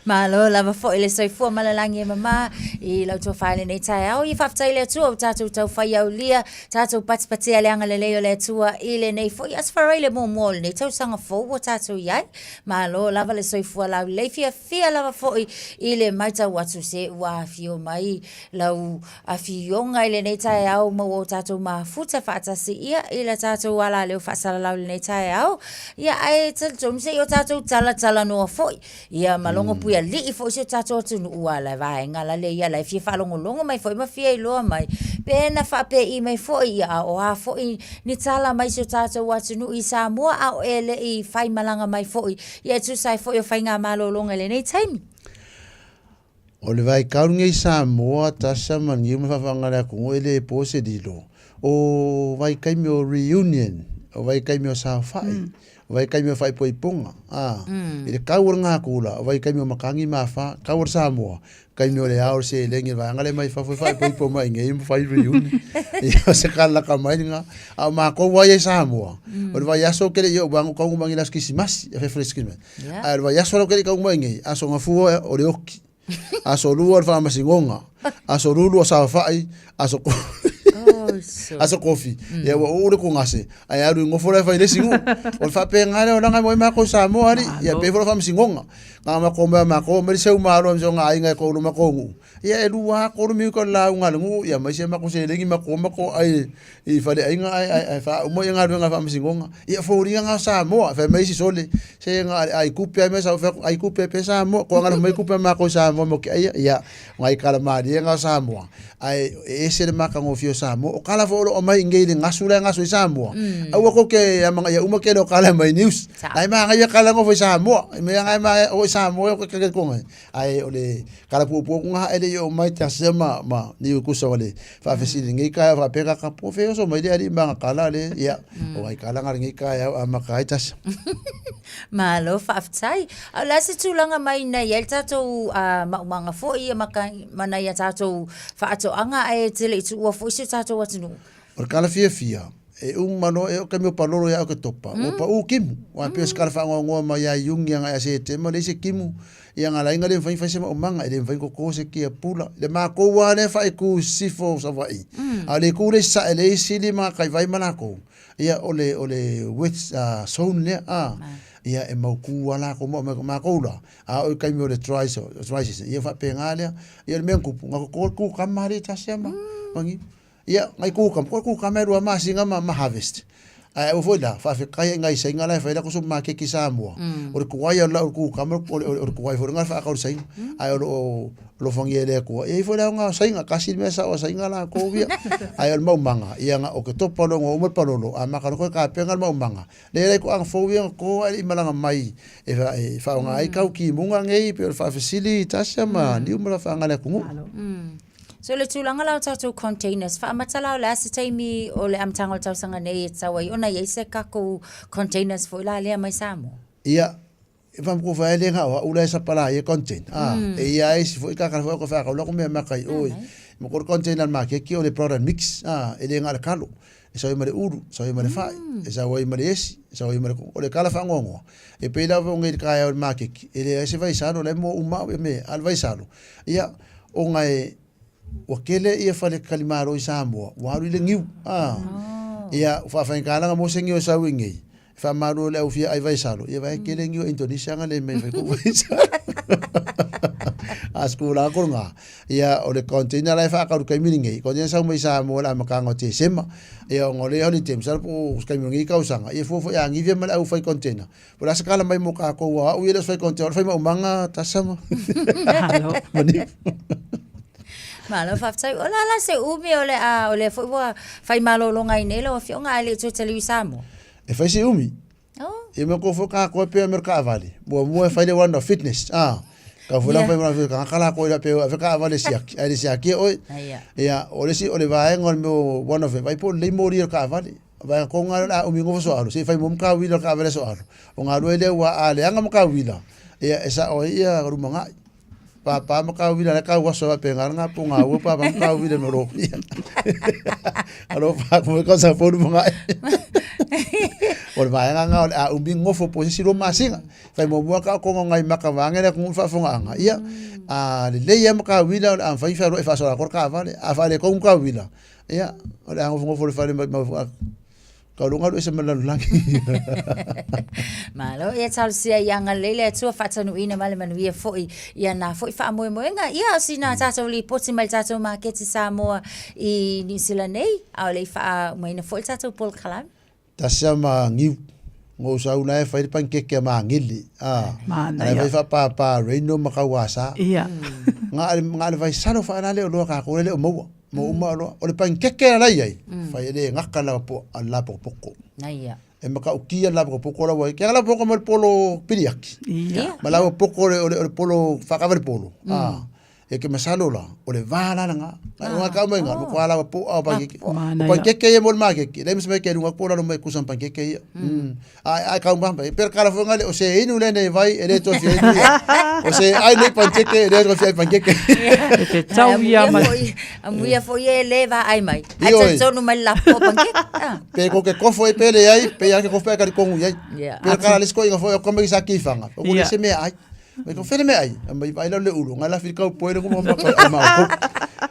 Malo lava fo ile soifua malalangi mama I lau tō whaile nei tai au I whaftai lea tua o tātou tau whai au lia tātou patipati ale anga le leo lea tua ile nei fo I asfarai le mō mōl nei tau sanga fo o tātou iai Malo lava le soifua lau lei fia lava fo ile mai tau atu se ua fio mai lau a fionga ile nei tai au mo o tātou ma futa whaatasi ia ile tātou ala leo whaasala lau le nei tai au ia ai tātou mse o tātou tala noa fo ia malo longo puia li fo se tato tu ua la vai ngala le ia la fi fa longo mai foi ma fi I lo mai pe na fa pe I mai foi ia o a foi ni tala mai se tato wa tu I Samoa a o ele I fai malanga mai foi ia tu sai foi o fai nga malo longa le nei time o le vai kaunga I Samoa tasa mangi ma fa ngala ko ele po se dilo o vai kai mi o reunion o vai kai mi o sa fai vai kai me fai poi ponga ile kaur nga kula vai kai me makangi ma fa kaur Samoa kai me le aur se lengi vai ngale mai fa fai poi po mai ngai fai reunion ia se kala ka mai nga a ma ko vai Samoa o vai aso kele yo bangu ka ngi las kisimas e fe freskime a vai aso kele ka ngi ngai aso nga fu o le oki aso lu or fa masingonga aso lu sa fai aso aso kofi ya wa ore ko ngase ai aru ngofora fa ile singu o fa pe ngale o langa mo ma ko Samoa ari ya pe fora fa msingonga ngama ko ma ko me se umaro mso nga ai ngai ko ma ko ngu ya elu wa ko mi ko la nga ngu ya ma se ma ko se lengi ma ko ai I fa le ai nga ai fa mo nga nga fa msingonga ya fo ri nga Samoa fa me si sole se nga ai kupe me sa fa ai kupe pe Samoa ko nga me kupe ma ko Samoa mo ke ya ngai kala ma ri nga Samoa ai ese le maka ngofio Samoa o kala fo o mai ngeli ngasula ngaso Samoa au ko ke ya uma ke lo kala mai news ai ma nga ya kala ngofio Samoa me nga ma o Samoa ko ke ko ai ole kala pu nga ele yo mai ta sema ma ni ku so le fa fe si ngi ka fa pe ka po fe so mai ali ma kala le ya o ai kala nga ngi ka ya ma ka itas malo fa aftai ala se tulanga mai na yelta to ma fo I maka mana ya tato fa ato anga e tele tu wa fo se tato watu no por kala fia e mano e ka me paloro ya ke topa o pa u kim wa pe skala fa ngo ma ya yung yang ya se te ma le se kimu yang ala ingale fa fa se ma manga ele fa ko se ki pula le ma ko wa ne fa ku sifo sa vai ale ku le sa ele sili ma kai vai mana ko ia ole with son le ia e mau ku ala ko ma ko la a o kai me le tries ia fa pe ngale ia le men ku ku kamari ta sema mangi ia ngai ku kameru ma singa ma harvest ai o foi la fa fe kai ngai sai ngala fa la ko so ma ke ki Samoa o ku ai la ku kameru o ku ai for ngal fa ka sai ai lo fangi ele ko e foi la nga sai nga kasi me sa o sai ngala ko via ai o mau manga ia nga o ke to palo ngo mo palo a ma ka ko ka pe ngal mau manga le ko ang fo via ko ai malanga mai e fa nga ai ka ki munga ngai pe fa facility sama ni mo la fa ngala ku so le tulanga lau tātou containers fa amatala o le asa taimi o le amtanga o tau sanga nei e tawai ona i se kako containers fo ila lea mai Samoa ia e fam ko fa ele nga o ula sa pala e contain e ia e si fo ka ka fo ko fa ka lo ko me makai oi mo ko container ma ke ki o le product mix e le nga le kalo e sa i mare uru sa i mare fai e sa i mare esi sa i mare o le kala fa ngongo e pe la vo ngi ka o ma ke e le se vai sa no le mo uma me al vai sa ia o ngai wakele ia fale kalimaro I Samoa waru le ngiu ia fa fa ngala mo se ngiu sa wingi fa maru le au fia ai vai salo ia vai kelengi o Indonesia nga le me vai ku vai salo a skula ko nga ia o le container lai fa ka ru kai miningi ko nia sa mai sa mo la maka ngo te sema ia ngole honi tem sal pu kai miningi ka usanga ia fofo ia ngi ve mal au fai container por asa kala mai mo ka ko wa u ia fai container fai ma umanga tasama mani Malo faftai ola la se umi ole fo fai malo longa inele o fio nga le totally samo. E fai se umi. Oh. E me ko fo ka ko pe merka vale. Mo fai le one of fitness. Ka fo la fai ma ka kala ko la pe ka vale siak. Ai siak o. Ya, ole si ole vai ngol mo one of vai po le mori ka vale. Vai ko nga umi ngo so aro. Se fai mo ka wila ka vale so aro. O nga le wa ale anga mo ka wila. Ya esa o ia rumanga. Papa maka wila ka waso pa pengar nga punga wo papa maka wila no ro. Alo pa mo ka sa fo mga. Ol vai nga a umbi ngofo posisi ro masinga. Fai mo ka ko ngai maka wangere ku fa fonga nga. Ia a le ya maka wila a fai fa ro e fa so ka ka vale. A vale ko ka wila. Ia ol a ngofo fa le kalau ngalo isa malalulangi. Malo ia tal sia yang lele tu fatanu ina male manu ia foi ia na foi fa mo nga ia sina tato li poti mal tato market Samoa I New Zealand nei au le fa mo ina foi tato pol kalam. Tasama ngiu ngo sauna e fai pankeke ma ngili. Ai vai fa pa reino makawasa. Ia. Nga vai sano fa na le lo ka ko le mo. Mo umalo o le pankeke la ai fai le ngakala po ala poko naia e maka ukia la poko la wai ke la poko mo polo piriaki mala poko le polo fakava le polo e ke masalo la o le vala nga ka mo nga ko ala po o pankeke e mo ma ke le me ke lunga polo no me kusan pankeke ai ka mo per kala fo nga le o se inu le ne vai e le to fi o se ai le pankeke le to fi pankeke e tau ia mai amuia foi e leva ai mai ai tonu mai la po pankeke pe ko ke kofo e pele ai pe ya ke kofo ka ko ngai per kala le sko ngo ko me sa ki fanga o ko se me ai me ko fele me ai mai vai le ulu ngala fi ka po ko mo ma ko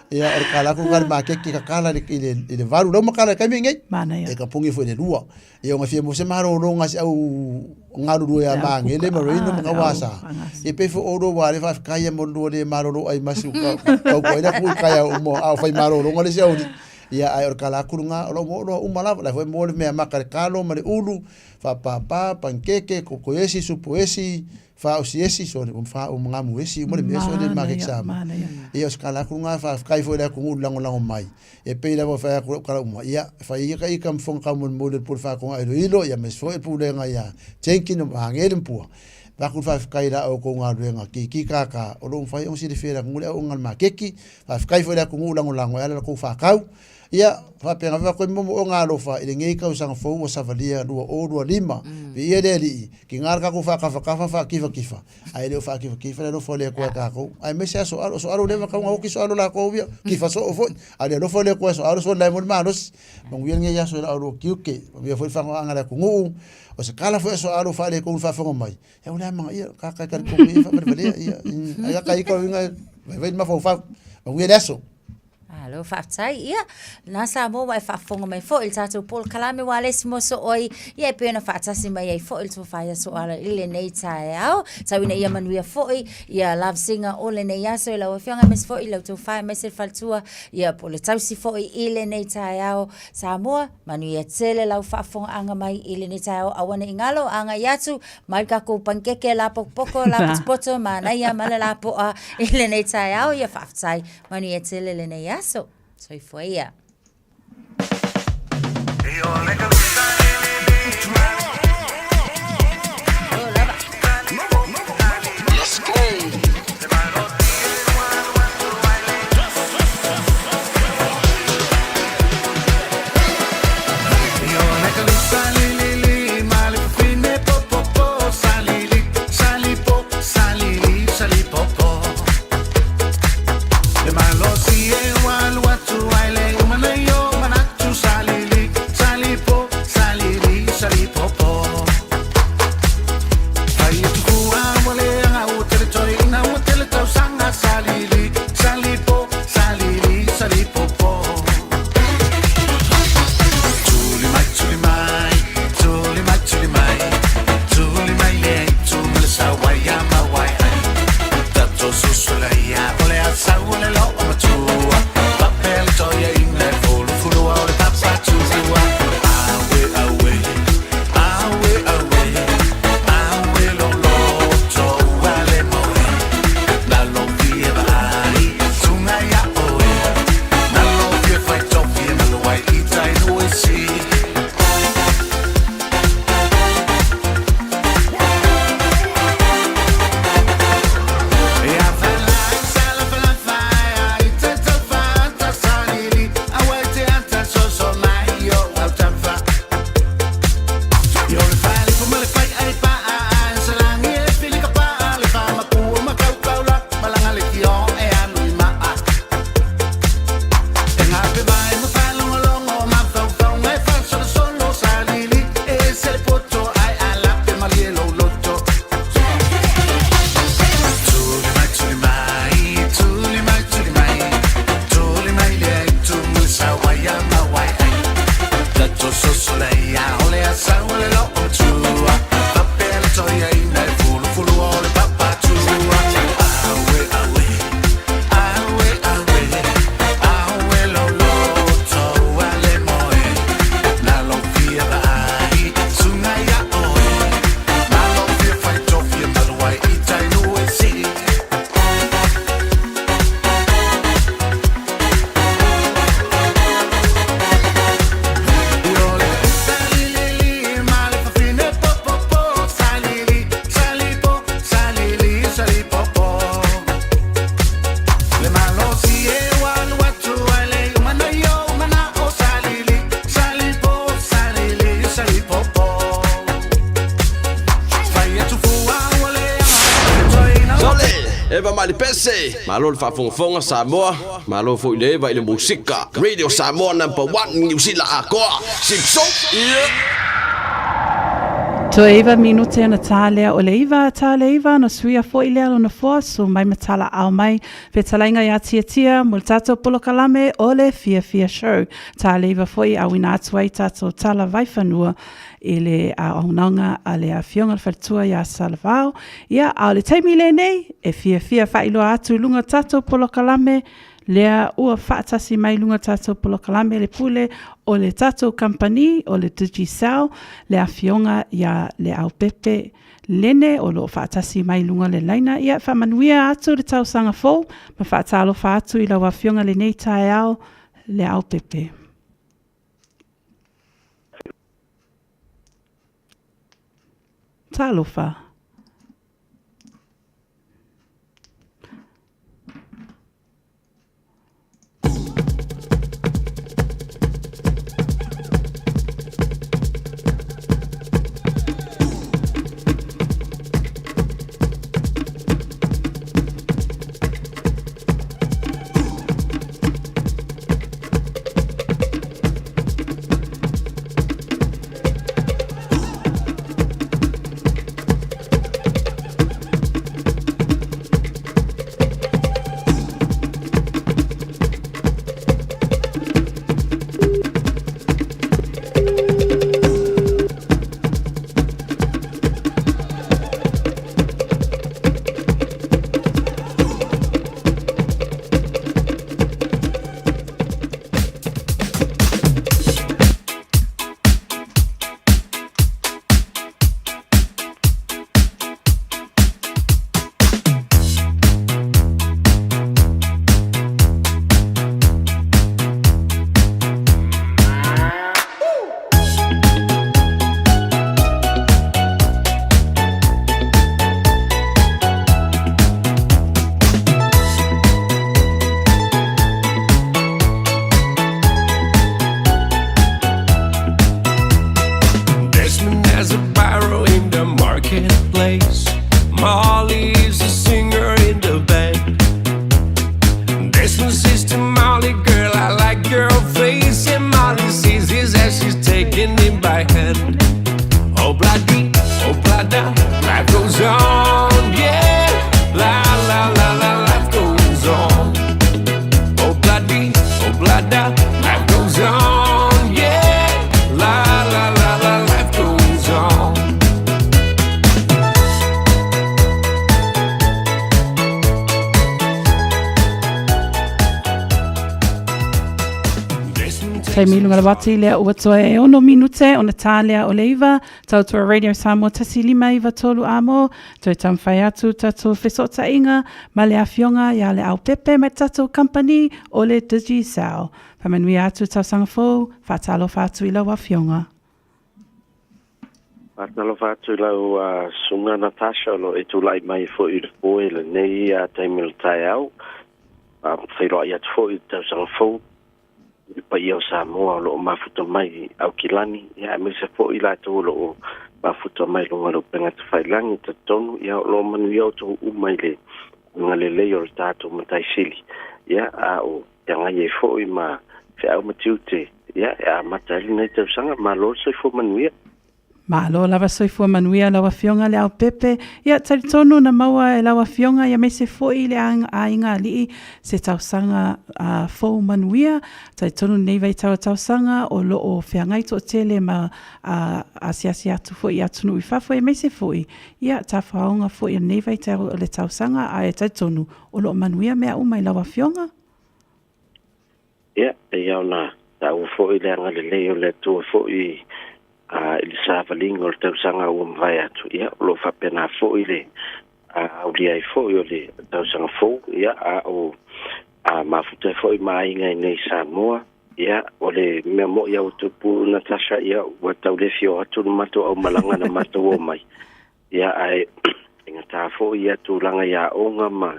ya or kala ko ngal ma ke ka kala le varu lo ma kala ka mi ngai e ka pungi foi le lua e nga fi mo se maro ro nga au ngaru ro ya ma ngele ma reino ma wasa e pe fo oro wa le fa ka ya mo ro le maro ro ai masu ka ko ina ku ka ya mo au fai maro ro ngale se uni ya ai or kala ku nga lo mo ro umala la foi mo le me ma ka kalo ma le ulu fa pa pankeke ko esi supo esi fa o siesi so le fa o mga muesi mo le meso le ma ke sa e os kala ku nga fa kai foi la ku lango mai e pe la fa ku kala mo ya fa i kai kam fon ka mo le por fa ko ai ilo ya mes foi pu le nga ya tenki no hangel pu va ku fa kai la o ko nga nga ki ka o lo fa o si de fera ku le o nga ma keki fa kai foi la ku lango ala ku fa kau ia fa pe nga ko mo nga lo fa ile ngai ka usang fo o savalia do o do lima vi ele li ki ngar ka ku fa fa kifa ai le fa kifa lo fo le ko ka ko ai me sa so alo le ka ngo ki so alo la ko vi kifa so fo ai lo fo le ko so alo so la mo manos mo vi ngai ya so alo ki ke vi fo fa nga la ku ngu o se kala fo so alo fa le ko fa fo mai e una ma ia ka ko vi fa vale ia ai ka ko nga vai ma fo fa mo vi eso Alo fatai ia na sa mo vai fa fonga mai fo il tato pol kalame wale simo so oi ia pe na fata si mai fo il to fa so ala ile nei tai au sa wina ia manuia fo ia love singer ole nei ya so la fianga mes fo ile to fa mes faltua ia pole tau si fo ile nei tai au sa mo manuia tele la fa fonga anga mai ile nei tai au awana ingalo anga yatu mai ka ko pankeke la poko la poto mana ia mala la po ile nei tai au ia fatai manuia tele le nei ya soy fue ella. Malo si igual what to baile Eva mali pese. Malo le whaafongafonga Samoa. Malo fo ile va ile musika. Radio Samoa number 1 New Zealand akoa. Sipso. To eva minute na tale o leiva na suia fo ile alo na fo so mai matala au mai fe talainga ya tia multato polo kalame ole fia show tale eva fo i awina atwai tato tala vai fanua ele a onanga ale a fionga fatua ya salvao ia ale taimile nei e fia fa ilo atu lunga tato polo kalame lea ua whaatasi mai lunga tātou polo kalame le pule o le tātou company o le Digicel le a fionga ia le au pepe lene o lo whaatasi mai lunga le laina ia whamanuia atu le tausanga fōu ma whaatalo whaatu i lau a fionga le nei tae au le au pepe. Talofa. Kai milunga la wati lea ua toe e ono minute o na tālea o leiva, tau tua Radio Samoa tasi lima iwa tolu amo, toi tamwhai atu tatu whesota inga, ma le awhionga ia le au pepe mai tatu company o le Digicel. Pamanui atu tau sangafou, whatalo whatu i lau awhionga. Whatalo whatu i lau sunga Natasha lo e tulai mai fo i le poe le nei a taimil tai au, whairoa i atu fo i tau sangafou, pa ia o Samoa lo mafuta mai au kilani ia me se fo ila to lo mafuta mai lo ngalo penga te failangi te tonu ia lo manu ia to mai le ngale le yo tato matai sili ia a o tanga ye fo i ma fe au matiute ia a matai nei te sanga ma lo se fo manu ia Ma lo lava soifua manuia lawa fionga le au pepe. Ia tari tonu na maua e lawa fionga ia me se foi le a inga alii se tausanga fo manuia. Tari tonu neiva i tausanga o lo o whiangai to tele ma a siasi atu foi atu nui fafo e me se foi. Ia ta whaonga foi neiva i le tausanga a e tari tonu o lo manuia mea umai lawa fionga. Ia e iau na tau foi le anga le leo le tu foi il savalingo o tausanga o mvai atu ia lo fapena fo ile o dia fo ile tausanga fo ia o mafuta fo mai ngai nei Samoa ia o le memo ia o tupu Natasha ia o tau le fio atu mato o malanga na mato o mai ia ai inga ta fo ia tu langa ia onga ma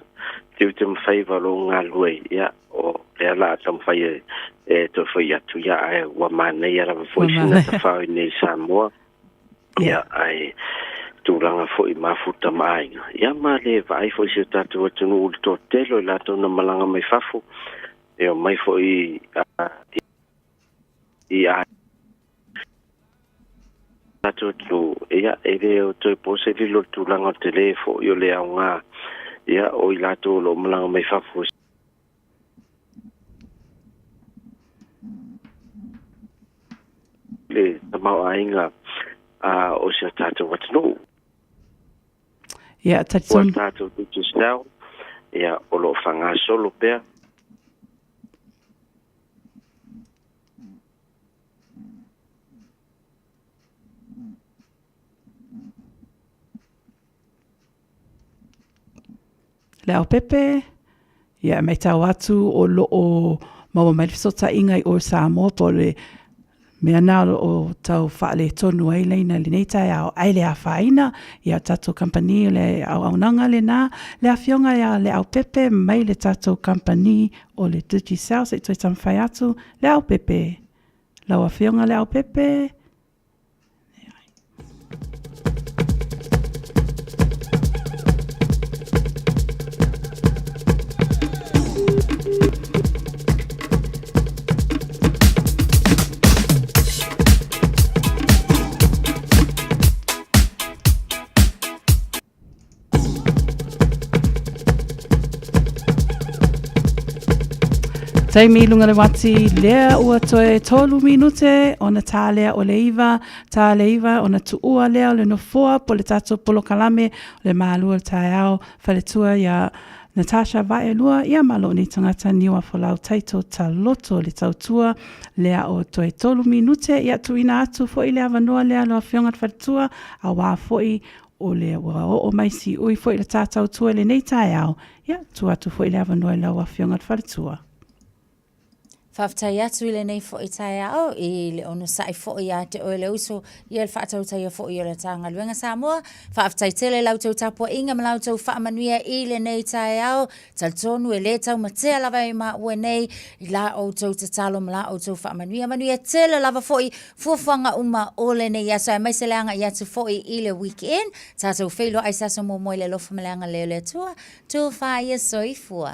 tiutem faiva lo ngalue ia o le ala tam fai e to foi atu ia ai wa mana ia la foi sina ta fai nei Samoa ia ai tūlanga fo I mafuta mainga. Ia ma le vai fo I se tātou atunu uli tō telo I lātou na malanga mai fafu. E o mai fo I a tātou atunu. Ia e le o toi pose li lo tūlanga o te le fo I o le au ngā. Ia o I lātou lo malanga mai fafu. Le tamau ainga o se tātou atunu. Ia tatson. O tātou tutu stau. Ia o lo whanga solo pēr. Le au pepe, ia mai tau atu o lo o maua mai fisota ingai o Samoa po le mea nā o tau whaale tonu ai leina le nei tai au ai le a whaina ia tatou company le au aunanga le nā le a fionga ia le au pepe mai le tatou company o le Digi South e toi tamwhai atu le au pepe. Lau a fionga le au pepe. Taimi lunga le wati lea ua toe tolu minute o na tā lea o le iwa o na tuua lea o le nofoa po le tato polo kalame o le maalua le tae au whaletua ia Natasha Vaelua ia malo ni tangata niwa folau taito ta loto le tautua lea o toe tolu minute ia tuina atu fo i lea vanua lea loa fiongat whaletua a wā foi o le ua o maisi ui fo i le tātau tua le nei tae au ia tu atu fo i lea vanua lea loa fiongat whaletua. Whaftai atu I le nei fo I tai au I le ono sai fo I a te o le uso I le whaatau tai fo I o le tanga luenga Samoa. Whaftai tele lau tau tapua inga ma lau tau whaamanuia I le nei tai au. Tal tonu e le tau matea lava I ma ue nei I la o tau te talo ma la o tau whaamanuia. Manuia tele lava fo I fuafanga uma o le nei aso. E mai se leanga I atu fo I le weekend. Tātou whailo ai saso mo moi le lofa ma leanga leo le tua. Tu whaia soifua.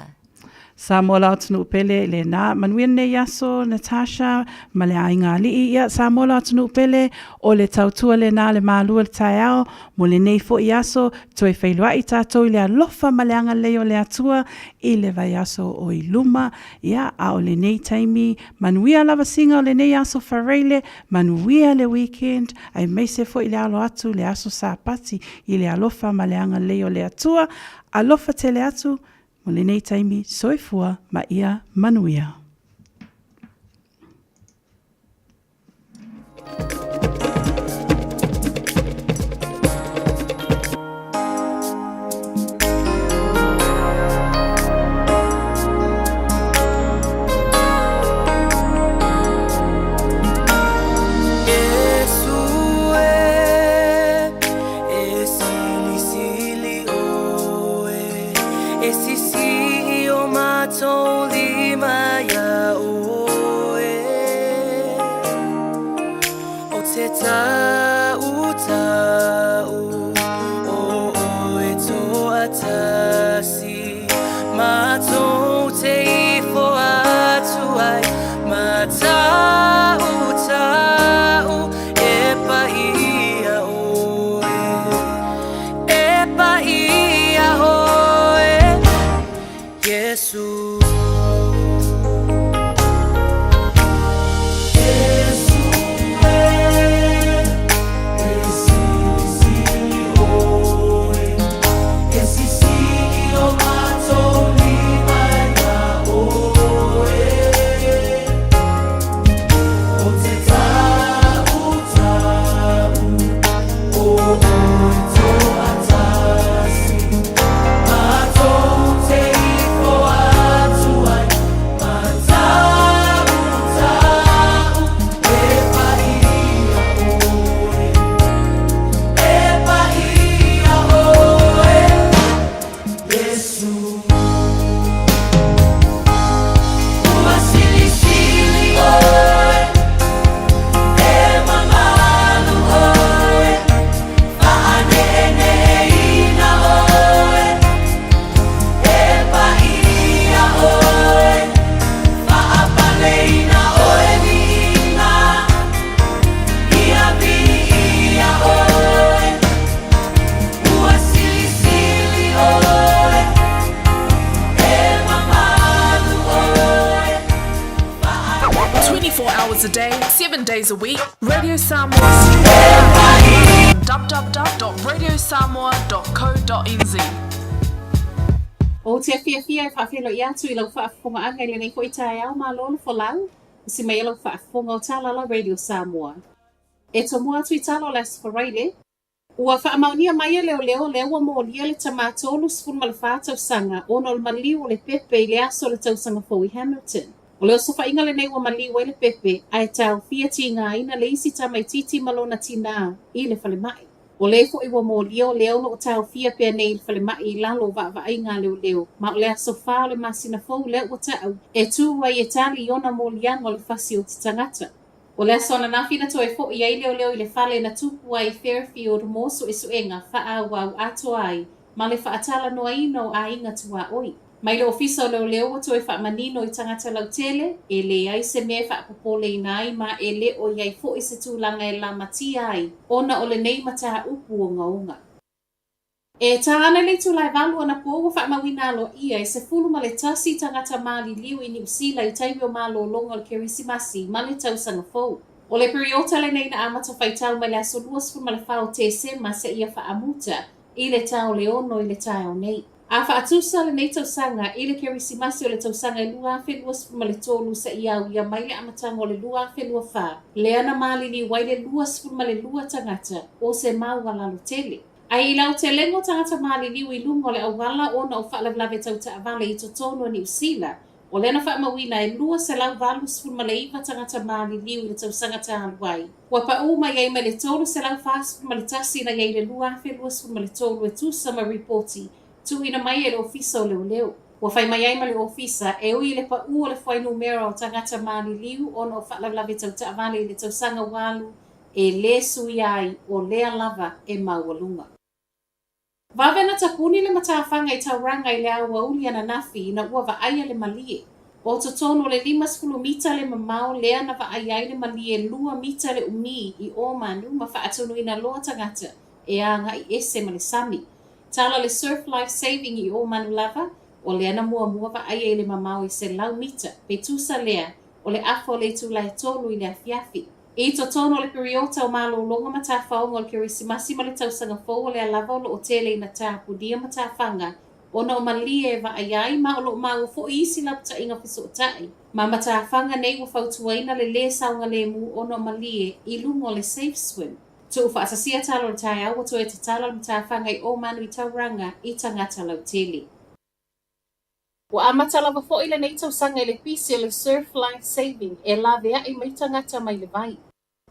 Samoa lau tunu pele le nā manuia nei aso Natasha ma le ainga alii ia Samoa lau tunu pele o le tautua le nā le mālua le tae ao mo le nei fo I aso toi whailua I tātou I le alofa ma le anga leo le atua I le vai aso o I luma ia a o le nei taimi manuia lava singa o le nei aso whareile manuia le weekend ai meise fo I le alo atu le aso sāpati I le alofa ma le anga leo le atua alofa te le atu mo le nei taimi soifua ma ia manuia. days a week. Radio Samoa streaming www.radiosamoa.co.nz. O te fia e whawhelo i atu I lau whaafonga anga I lenei ko I tae au mā lolo fo lau. Si mai lau whaafonga o tala la Radio Samoa. E to mua atu I tala las for raile. Ua whaamaunia mai leo lewa mo lia le tamatolu sfun malafata o sanga ono le maliu le pepe I le aso le tausanga Fowie Hamilton. O leo sofa inga le nei ua maliu le pepe ai tau fia ti ngā ina le isi tamaititi malona tina I le whale mai. O le fo iwa mo leo no o tau fia pia nei le whale mai I lalo wa ai ngā leo. Ma o le aso wha le masina fau leo o tau e tu wai e tali iona mo lianga o le fasi o te tangata. O le sona na fina to e fo I ai leo I le fale na tupu ai Fairfield mo so e suenga wha wau ato ai ma le whaatala noa ino a inga tua oi. Mai le ofisa o leo o to e wha manino I tangata lau tele e le ai se me wha popole I nai ma e le o iai fo I se tūlanga e la mati ai ona o le nei mata upu o ngaunga. E tāna le tūlai valu ana po o wha mawina alo ia e se fulu ma le tasi tangata mali liu I New Zealand I taimi o malo longa o le Kerisimasi ma le tausanga fau. O le periota le nei na amata whaitau ma le aso luas fu ma le whao te sema se ia wha amuta I le tau le ono I le tau nei. A wha atusa le nei tausanga I le Kerisimasi o le tausanga I lua afe luas fu ma le tolu se ia au ia mai le amatanga o le lua afe lua wha. Le ana mali ni wai le luas fu ma le lua tangata o se mau alalo tele. Ai lau te lengo tangata mali liu I lungo le awala ona o whaalavlave tau ta avale I totono New Zealand. O lena wha mawina e lua se lau valu sfun ma le iwa tangata mali liu I le tau sangata aluai. Wa pa uma iai ma le tolu se lau wha sfun ma le tasi na iai le lua afe lua sfun ma le tolu e tusa ma reporti. Tu ina mai e le ofisa o leo. Wa whai mai ai ma le ofisa e ui le pa ua le whai numera o tangata mali liu ona o whaalavlave tau ta avale I le tau sanga walu e le sui ai o lea lava e maualunga. Vavena tapuni le matawhanga I tauranga I le aua uli ana nafi na ua vaaia le malie. O totono le 5 mita le mamao lea na vaaia le malie 2 mita le umi I o manu ma whaatunu ina loa tangata e anga I ese ma le sami. Tala le surf life saving I o manu lava o lea na mua vaaia le mamao I se lau mita pe tusa lea o le afo le tula tolu I le afiafi. I totono le periota o malo longa matawhaonga o le Kerisimasi ma le tausanga fau o le alava o lo o tele ina tāpudia matawhanga ona o malie wa aiai ma o lo mau fo isi lapta inga fiso tai. Ma matawhanga nei wa fautuaina le saunga le mu ona o malie I lungo le safe swim. Tu ufa asasia talo le tai au to e te tala le matawhanga I o manu I tauranga I tangata lau tele. Wa amata lava fo ile nei tausanga I le pisi o le surf life saving e lavea I mai tangata mai le vai.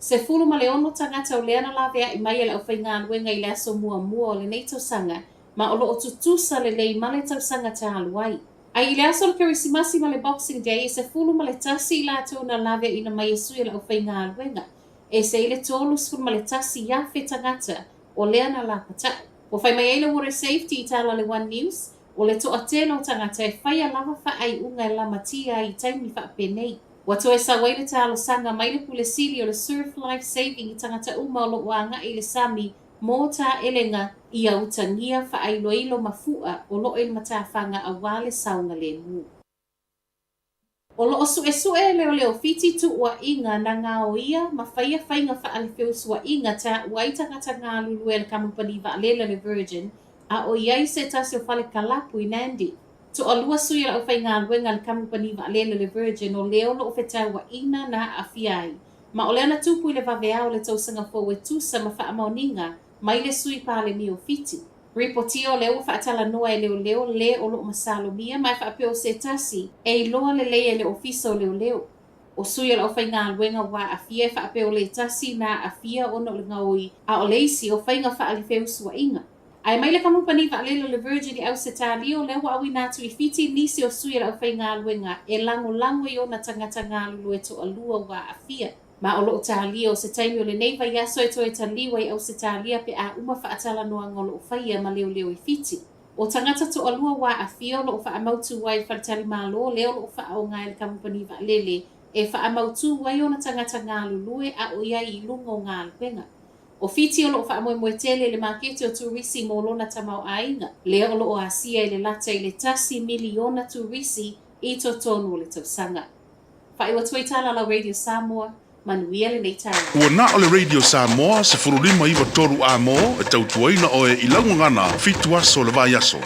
Se fulu ma le ono tangata o leana lavea I mai e lau whainga anuenga I le aso mua o le nei tausanga ma o lo o tutusa le lei ma le tausanga ta aluai. Ai I le aso le Kerisimasi ma le Boxing Day e se fulu ma le tasi I la tau na lavea ina mai esu e lau whainga anuenga. E se ile tolu sfulu ma le tasi iafe tangata o leana la pata. O whai mai ele water safety I tala le One News o le toa tēnau tangata e whaia lava whaai unga e la matia I taimi whaapenei. Wato e sa waile talo sanga mai le pule sili o le surf life saving I tangata uma o lo wanga I le sami mō tā elenga I au tangia whaai loilo mafua o lo il matawhanga a wale saunga le mu. O lo osu e leo fiti tu ua inga na ngā o ia ma whaia whainga whaale whiusua inga ta uai tangata ngā lulu e le kamupani vaalela le Virgin a o iai se tasi o whale kalapu I Nandi. Tu o lua sui la o whai ngā luenga le kamupani vaalela le Virgin o leo lo o whetau wa ina na afiai. Ma o leana tupu I le vaveao le tausanga fo e tusa ma wha amauninga mai le sui pale ni o fiti. Ripotio leo whaatala noa e leo le o lo masalo mia mai whaapeo se tasi e loa le lea le ofisa o leo. O sui la o whai ngā luenga wa afia whaapeo le tasi na afia ono le ngaoi a o leisi o whainga whaale whiusua inga. Ai mai le kamupani vaalela le Virgin I au se tālio lewa awi nātu I fiti nisi o sui la o whai ngā luenga e lango I ona tangata ngā lulu e to alua wa afia. Ma o loo tālio se taimi o le neiva yaso e to e taliwa I au se tālia pe a uma whaatala noa ngolo o whaia ma leo I fiti. O tangata to alua wa afia o loo whaamautu wai whaatali malo leo loo whaonga le kamupani vaalele e whaamautu wai ona tangata ngā lulu a o ia I lungo ngā luenga. O fiti o loo whaamoe tele le makete o turisi mo lona tamau ainga. Leo loo asia I le lata I le tasi miliona turisi I to tonu le tausanga. Whaiwa tuaitala la Radio Samoa, manuia le nei tai. Ua na o le Radio Samoa se furulima iwa toru a mo e tautuaina o e ilangu ngana fitu aso le vai aso.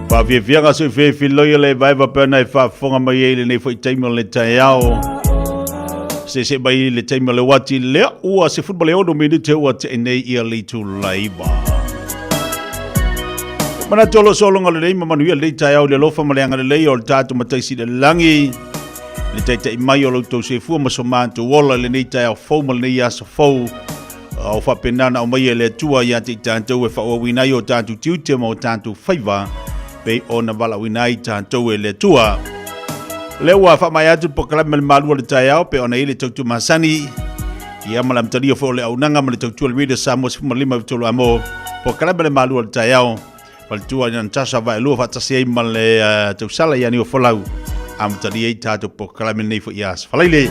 Pa fianga so fe loyo le vai va pena fa fonga mai ele nei foi taimo le taiao. Se bai le taimo le wati le ua se football o no minute ua te nei ia le tu laiba. Mana tolo solo ngale le manuia le taiao le lofa maleanga le o tatu mataisi le langi. Le taita mai o lo to se fu ma so manto wola le nei taiao fo mal nei ya so fo. O fa penana o mai le tua ya te tanto e fa o wina yo tanto tiute mo tanto faiva. Pe ona wala winai tanto e le tua. Le wa fa mai atu pokalame le malu le taiao pe ona ile tautu masani. Ia malam tali fo le aunanga ma le tautu le video Samoa se malima vitolo amo. Pokalame le malu le taiao. Pal tua ni tasa va lu fa tasi ma le tau sala ya ni o folau. Am tali e tatu pokalame nei fo ias. Falaile.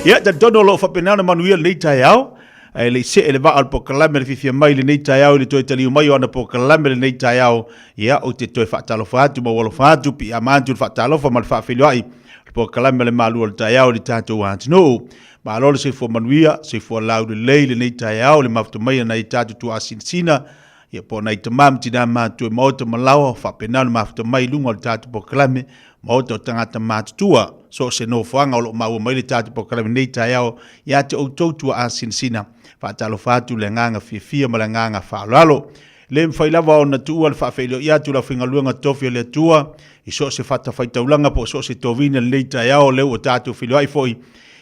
Ia da dono lo fa penana manuia le taiao. Ai le se ele va al pokalame le fifia mai le nei taiao le toi tali mai ona pokalame le nei taiao ia o te toi fatalo fatu ma wolo fatu pi amantu fatalo fa mal fa filoi le pokalame le malu le taiao le tatu want no ma lo se fo manuia se fo lau le nei taiao le maftu mai na tatu tu asinsina ia po na tamam tina ma tu mo to malawa fa penal maftu mai lunga le tatu pokalame mo to tangata mat tua so se no fanga lo ma mai le tatu pokalame nei taiao ia te o tu asinsina fatalo fatu le nganga fifia ma le nganga falalo le mfailava ona tu al fafelio ia tu la finga luanga tofi le tua iso se fata faitaulanga po so se tovina le taiao le o tatu filo ai foi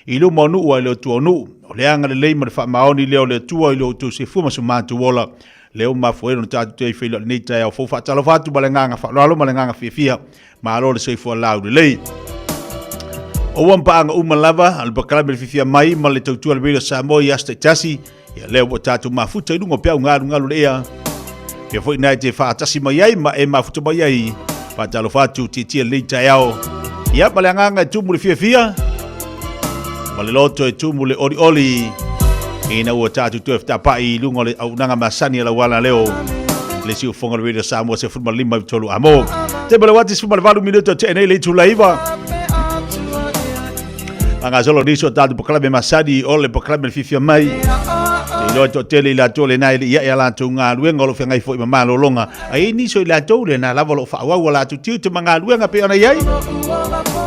ilu monu o le tu onu le anga le leima le fa maoni le tua ilo tu se fuma su matu wola le o mafuero tatu te filo le taiao fo fatalo fatu ma le nganga falalo ma le nganga fifia ma lo se fo laude le o wampanga umalava al bakalame fifia mai ma le tautua le video Samoa ia ste tasi ia leo o tatu mafuta inungo pia ngalu lea ia foi nai te whaatasi mai ai ma e mafuta mai ai whaatalo whatu titia le taiao ia ma le anganga e tumu le fia ma le loto e tumu le oli ina ua tatu tuef tapai lungo le au nanga masani ala wala leo le si ufonga le video Samoa se futma lima vitolu amo te bale wati sifuma le valu minuto te enei le tulaiva anga solo niso tatu pokalame masadi ole pokalame fifia mai te lo to tele la tole na ia la tunga luenga lo fengai foi mama lo longa ai niso la tole na la volo fa wa la tu te manga luenga pe ona yai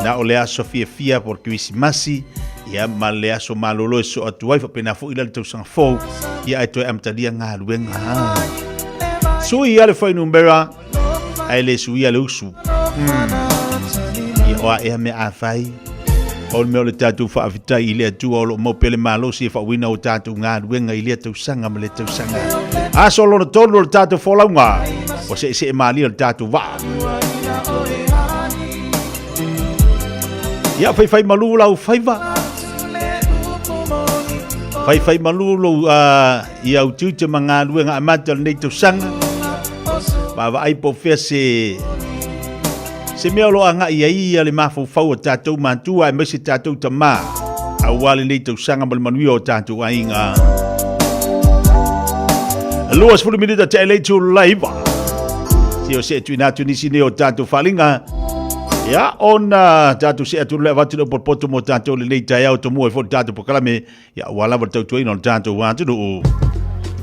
na ole a sofia fia por Christmasi ia male aso malolo so atuai fa pena fo ila tu sang fo ia to am tadia nga luenga so ia le foi numbera ai le su ia le usu ia wa e me afai Ol me o le tatu whaafita i lea tua o lo mopele malo si e whawina o tatu ngā ruenga i lea tausanga ma le tausanga. Aso lo na tonu o le tatu wholaunga. O se e maali o le tatu waa. Ia whai malu lau whaiva. Whai malu lau i au tūte ma ngā ruenga a mata le nei tausanga. Wa aipo whea se mea loa nga ia le mafau o tātou mantua e mese tātou tamā. Au wale nei tausanga ma le manuia o tātou ainga. Luas fulu minita te elei tu laiva. Tio se tu inatu nisi ne o tātou whalinga. Ia ona tātou se atu lea watu no porpoto mo tātou le nei tai au tomu e fo tātou pokalame. Ia walawa tātou ino tātou watu no.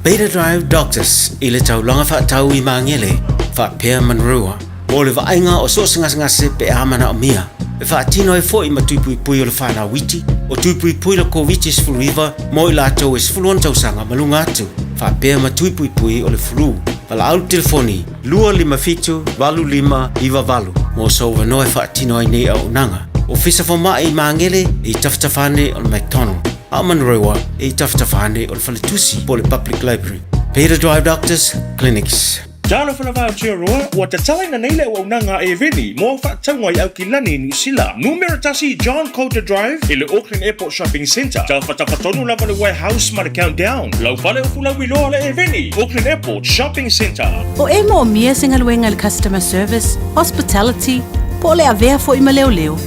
Beta Drive Doctors i le tau longa wha tau i mangele wha pēr manrua. O le vaenga o so ngase pe amana o mia. E whaatino e fo i matupui pui o le whana witi. O tupui pui la COVID is flu river. Mo i lato is flu on tausanga malunga atu. Whapea matupui pui o le flu. Wala au telefoni. Lua lima fitu, valu lima, iwa valu. Mo so wanoe whaatino ai nei au nanga. O fisa fo mai mangele i taftafane o le McDonald. Aman rewa i taftafane o le Falitusi po le Public Library. Beta Drive Doctors Clinics. Tala fana va tia roa wa te tala na nei le o nanga e veni mo fa tangwa au kilani ni sila numero tasi John Coulter Drive i le Auckland Airport Shopping Centre ta fatonu lava le warehouse ma le countdown lau fale o fula wiloa le e veni Auckland Airport Shopping Centre o e mo mia singa luenga le customer service hospitality po le avea fo i maleo leo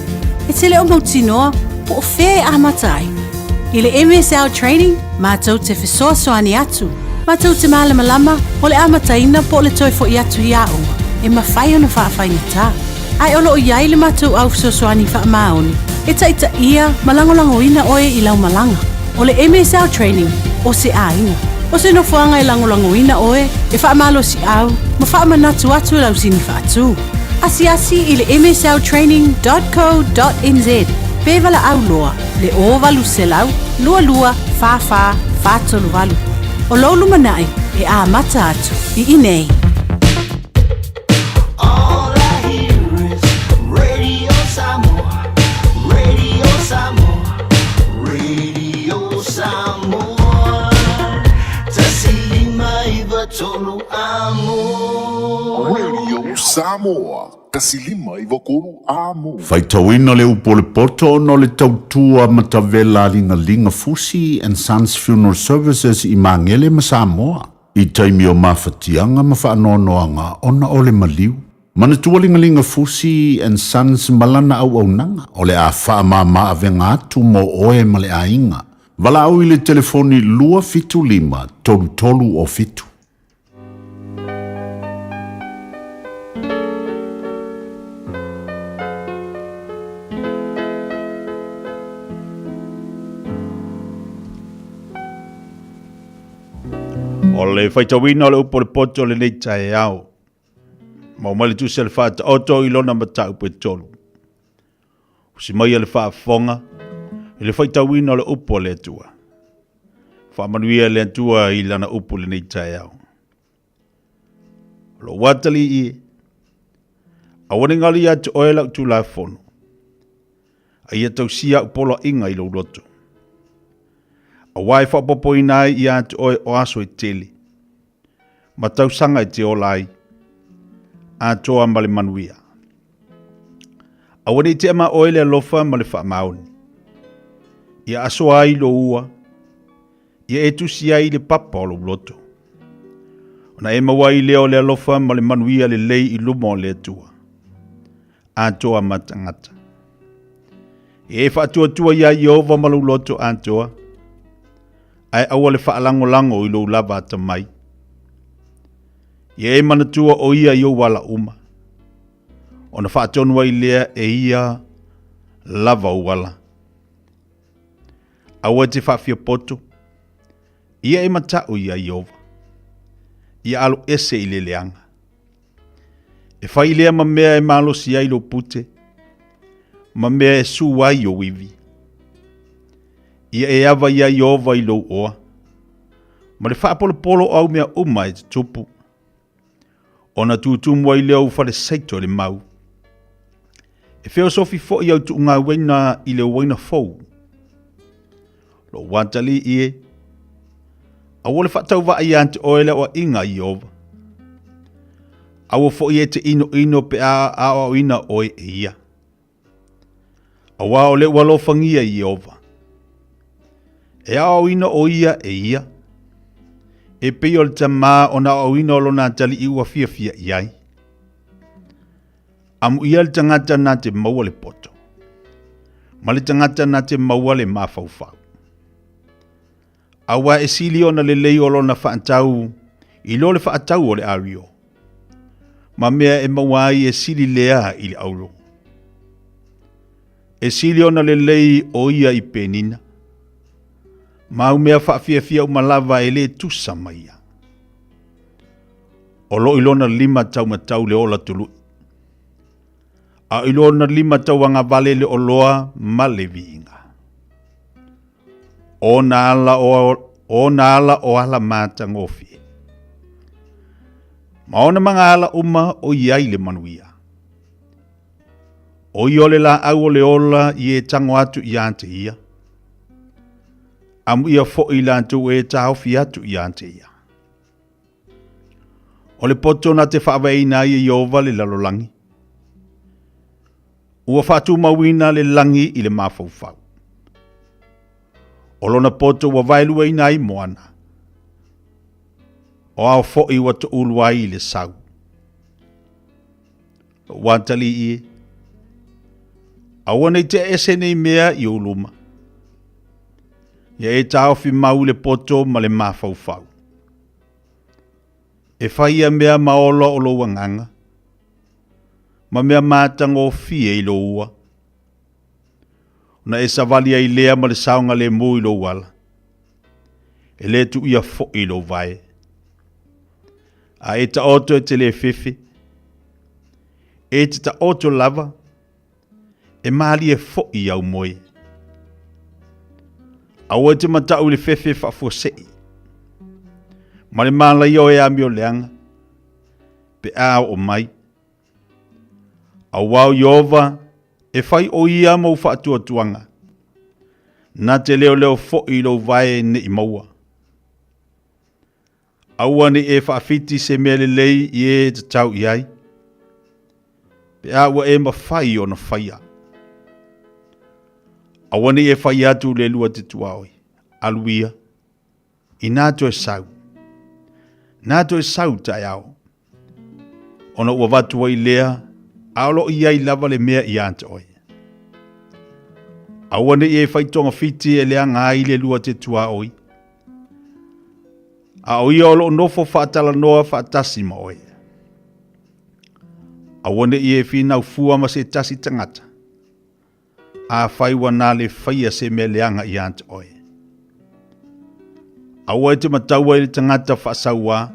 e te le o mautinoa po o fea a matai i le MSL training mātou te fesoa soani atu Mātou te malama o le amataina po le toi fo i atu i aonga. E mawhai ona whaafai ngata. Ai olo o iai le mātou au sosoani wha maoni. E taita ia malangolango ina oe i lau malanga. O le MSL training o se a inga. O se no fuanga i langolango ina oe e wha malo si au ma whaamanatu atu lau sini whaatu. Asi i le msltraining.co.nz. Pevala au loa, le o valu se lau, lua, fa, tolu valu. O lolu manai, e a mata atu, I inei. Radio Samoa, Radio Samoa, Radio Samoa. Tasilima iwa tolu amo. Radio Samoa, Tasilima iwa kolu amo. Faitawina le upo le poto no le tautua matavela linga Fusi and Sons Funeral Services I Mangele ma Samoa. I taimi o mawhatianga ma whaanoanoanga ona ole maliu. Mana tualingalinga Fusi and Sons malana au nanga o le a whaamama avenga atu mo oe ma le ainga. Wala au I le telefoni lua fitu lima tolu o fitu. O le whaitawina o le upo le poto le nei tae au. Maumale tu se le whaata oto I lona mata upo e tolu. Usi mai le whaafonga, I le whaitawina o le upo le atua. Whaamanuia le atua I lana upo le nei tae au. Lo watali I awane ngali atu oela tu la fono. Ai atau sia upolo inga I lo roto. A wai whapopo inai I atu oe o aso e tele. Ma tau sanga I te olai. A toa male manuia. A wane te ama oele alofa male wha maoni. Ia aso ai lo ua. Ia etu si ai le papa o lo loto. Ona e mawai leo le alofa male manuia le lei I lumo le atua. A toa matangata. E whaatua tua ia Iova malu loto a toa. Ai aua le whaalango I lo lava ata mai. Ie manatua o ia I o wala uma. Ona whaatonua I lea e ia lava o wala. Aua te whaafia poto. Ia e mata o ia Iova. Ia alo ese I le leanga. E whai lea ma mea e malo si ai lo pute. Ma mea e suwai o wivi. Ia e ava ia Iova I lo oa. Ma le whaapolo au mea uma e te tupu. Ona tutumua I leo ufale saito le mau. E feo sofi fo I au tu ngā weina I le weina fau. Lo wantali ie. Awole whatau wa I ante oele o inga Iova. Awo fo I e te ino pe a o ina oe e ia. Awa o le walofangia Iova. E a o ina o ia e ia. E peo le tama o na o ina o lona tali I ua fia iai. Amu ia le tangata na te maua le poto. Ma le tangata na te maua le mafaufau. Awa e sili o na le lei o lona whaantau I lo le whaatau o le ario. Ma mea e mawai e sili lea I le auro. E sili o na le lei o ia I penina. Mau mea whaafia umalava e le tusa maia. O lo ilona 5 tau matau le ola tulu. A ilona 5 tau anga vale le oloa ma le viinga. O na ala o ala mata ngofi. Ma ona mga ala uma o iai le manuia. O iole la au o le ola I e tango atu I ante ia. Amu ia fo I lantu e tau fi atu I ante ia. O le poto na te whaweina I Iova le lalolangi. Ua whatu mawina le langi I le mafaufau. O lona poto ua vailua ina I moana. O au fo I watu uluai I le sau. Wantali I. Awane te ese nei mea I uluma. Ia e tau fi mau le poto ma le mafaufau. E whaia mea maolo o lo wanganga. Ma mea mātango fie I lo ua. Na e savali ai lea ma le saunga le mu I lo wala. E le tu ia fo I lo vai. A e ta oto e te le fefe. E te ta oto lava. E maali e fo i au moe. Aua te matau le fefe whafosei. Ma le mala i o e ami o leanga. Pe a o mai. Awau Yehova e whai o ia mau whaatua tuanga. Nā te leo leo fo i lo vai ne i maua. Aua ni e whaafiti se mele lei i e te tau i ai. Pe aua e ma whai o na whaia. Aua ni e whai atu le lua te tuaoi. Aluia. I nāto e sau. Nāto e sau tai au. Ona ua vatua i lea. Aolo i ai lava le mea i anta oi. Awane i e whaitonga fiti e lea ngā i le lua te tua oi. A oi olo nofo whaatala noa whaatasi ma oi. Awane i e whina ufua ma se tasi tangata. A whaiwa nā le whaia se mea leanga i anta oi. Awa e te mataua i le tangata whaasaua.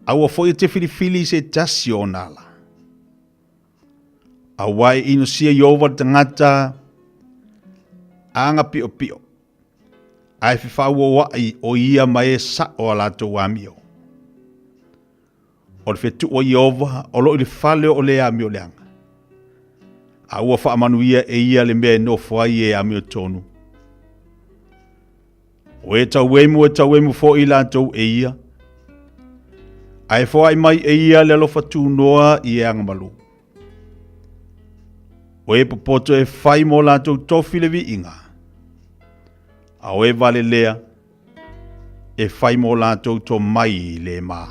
Awa foi te filifili se tasi o nala. Awai ino sia Yehova tangata anga pio pio. Ai whiwhaua wai o ia mai sa o alato wamio. O le whetu o Yehova o lo i le whale o le amio leanga. Aua whaamanuia e ia le mea no whai e amio tonu. O e tau wemu fo i lato e ia. Ai whai mai e ia le alofa tu noa i e angamalu. O e popoto e whai mo lātou tofi le vi inga. A o e vale lea, e whai mo lātou to mai le maa.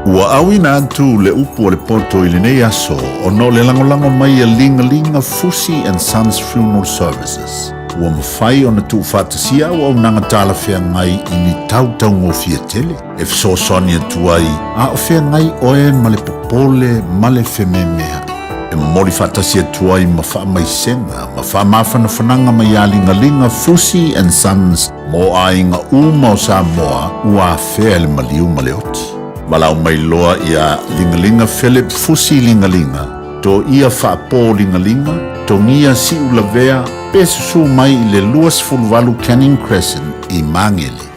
Ua awina atu le upu o le poto i le nei aso o no le langolango mai a linga Fusi and Sons Funeral Services. Ua mawhai o na tu whatasia o au nanga tala whea ngai i ni tau ngofia tele. E fso soni atu ai, a o whea ngai oe ma le popole ma le wheme mea. E mori whatasia atu ai ma wha mai senga, ma wha mawhana whananga mai a linga Fusi and Sons mo a inga uma o Samoa ua whea le maliu ma le oti. Malau mai loa ia lingalinga Philip Fusi lingalinga. To ia whaapo lingalinga, to ngia si ulavea, pesusu mai i le luas fulvalu Canning Crescent i Mangele.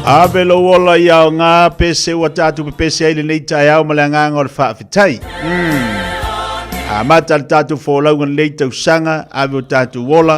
Ave lo wola ia o ngā pese ua tātu pe pese ai le nei tai au ma le anganga o le whaafitai. A mata le tātu whōlaunga le tausanga, ave o tātu wola,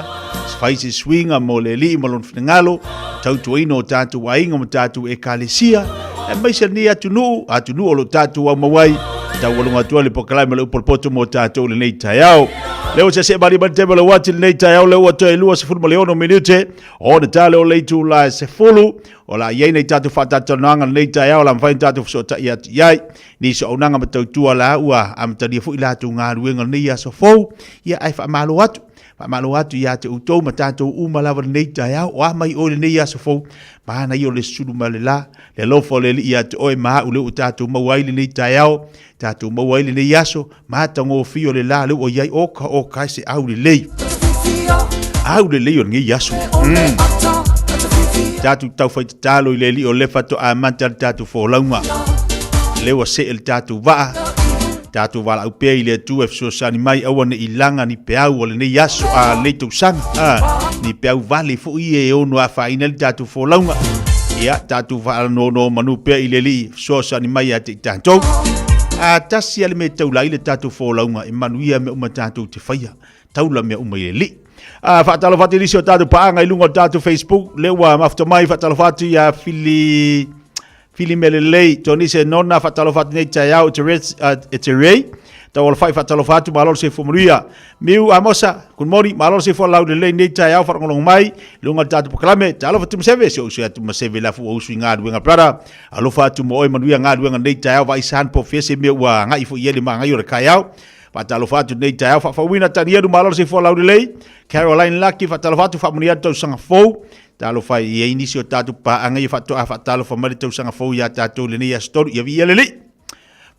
faise swinga mo le li mo lon whinangalo, tautu ino o tātu wainga mo tātu e kalesia, e maisa ni atu nuu o lo tātu au mawai, tau walunga tua le pokalai ma le upolpoto mo tātu le nei tai au. Leo se bari bari tebe le wati le nei tai au leo atoe lua se fulu ma leono minute, o na tale o leitu la se fulu, o la iei nei tātu whatatonanga nei tai au, la mwhain tātu fsota i atu iai, ni se onanga ma tautua la ua, amatania fu ilatu ngā ruenga nei aso fau, ia ai wha malo atu. Malo atu ia te utou ma tātou umalawa nei tai au, o amai o le nei aso fau, maana i o le suru ma le la, le lofo le li ia te oe maa ule o tātou mauaili nei tai au, tātou mauaili nei aso, mata ngō fio le la, le o iai oka o kaise au le lei. Au le lei o ngi aso. Tātou tau whai te tālo i le li o lefato a manta le tātou wholaunga. Lewa se el tātou waa. Tātou wala au pēi le tu efso sani mai awa ne ilanga ni peau o le ne yaso a leitou sang. Ni peau vale fo i e ono a whaina li tātou wholaunga. Ia tātou wala no manu pēi le li so sani mai a te tātou. A tasi ale me taula i le tātou wholaunga e manuia me uma tātou te whaia. Taula me uma i le li. Whaatalo whati risi o tātou paanga i lunga o tātou Facebook. Lewa mafta mai whaatalo whati a Fili melelei, toni se nona whatalo whatu nei tai au e te rei. Tau ala whai whatalo whatu malolo se whumuria. Miu a mosa, kun mori, malolo se whalau le lei nei tai au wharangalong mai. Lunga tātu pakalame, ta alo whatu msewe, se usu atu masewe lafu o usu i ngā duenga prada. Alo whatu mo oi manuia ngā duenga nei tai au, vai san po fese mea ua ngai fo iele ma ngai ora kai au. Whatalo whatu nei tai au, whawina tani edu malolo se whalau le lei. Caroline Lucky, whatalo whatu whamunia tau sanga fau. Talo fai e inisi o tātou paanga i whato a whatalo whamare tau sanga fau ia tātou le nei astoru ia vi ia lele.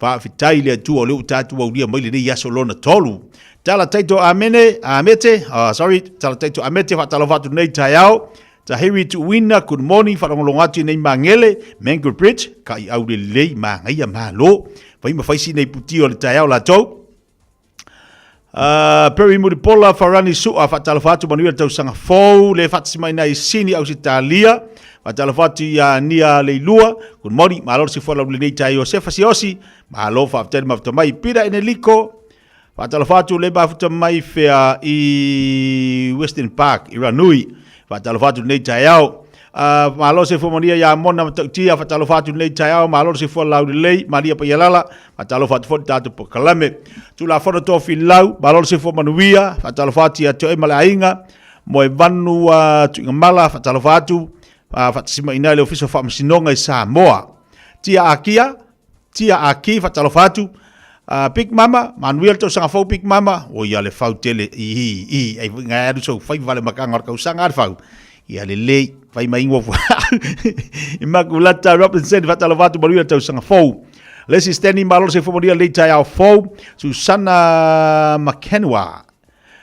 Whaafitai lea tu o leo tātou au ria mai le nei aso lona tolu. Tala taito amete, tala taito amete whatalo whatu nei tai au. Tahiri tu wina, good morning, wharangolong atu nei mangele, Mangrove Bridge, ka i au le lei ma ngai a maa lo. Whaima whaisi nei puti o le tai au la tau. Peri Muripola Farani Sua whatalo whatu manuia tau sanga fau le whatisima ina i sini au si talia whatalo whatu ia nia le lua kun mori maalor si whala ule nei tai o sefa si osi maalo whaafutari mafuta mai pira ene liko whatalo whatu le bafuta mai whea i Western Park i Ranui whatalo whatu nei tai au malo se fomonia ya mona tia whatalo whatu nei tai au malo se whala ule lei maria pa ialala whatalo whatu whatu tātu po kalame tu la fono tofi lau, balol se fo manuia, whatalo whati a teo e mala ainga, mo e vanu tu inga mala, whatalo whatu, whatasima ina le ofiso whamasinonga i Samoa. Tia aki, whatalo whatu, Big Mama, manuia tau sanga fau Big Mama, o ia le fau tele, ei ngai adu so, whai vale makanga ar kau sanga ar fau, ia le lei, whai maingo fua, i makulata Robinson, whatalo whatu manuia tau sanga fau, Lesi Steny malolo se fomoria le tai au fau, Susana Makenwa.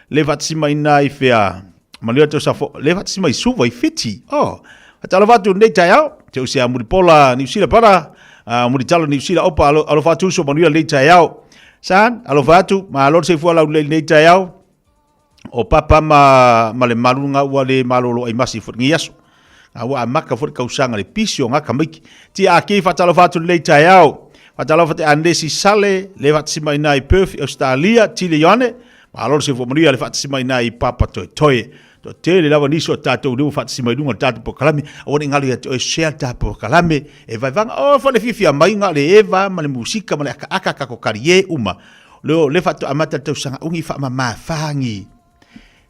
Le vatsima ina i fea. Manuia tau sa fau, le vatsima i suva i fiti. Hatalo vatu nei tai au, te usea Muripola New Zealand para, Muritalo New Zealand opa alo vatu so manuia le tai au. San, alo vatu, malolo se fua lau le tai au. O papa ma le malunga ua le malolo ai masi fut ngiasu. Awa amaka fut kausanga le pisio ngaka miki. Ti aki fatalo vatu le tai au. Whatalo whate andesi sale, le watsima ina i Perth, Australia, tile yone, malolo se fomoria le watsima ina i Papa Toe. To te le lawa niso tātou reu watsima i runga tātou po kalame, awane ngali atu e share tātou po kalame, e vai vanga, whale fifia mai ngā le eva, ma le musika, ma le aka kako karie uma. Leo le whatu amata tau sanga ungi wha ma whangi.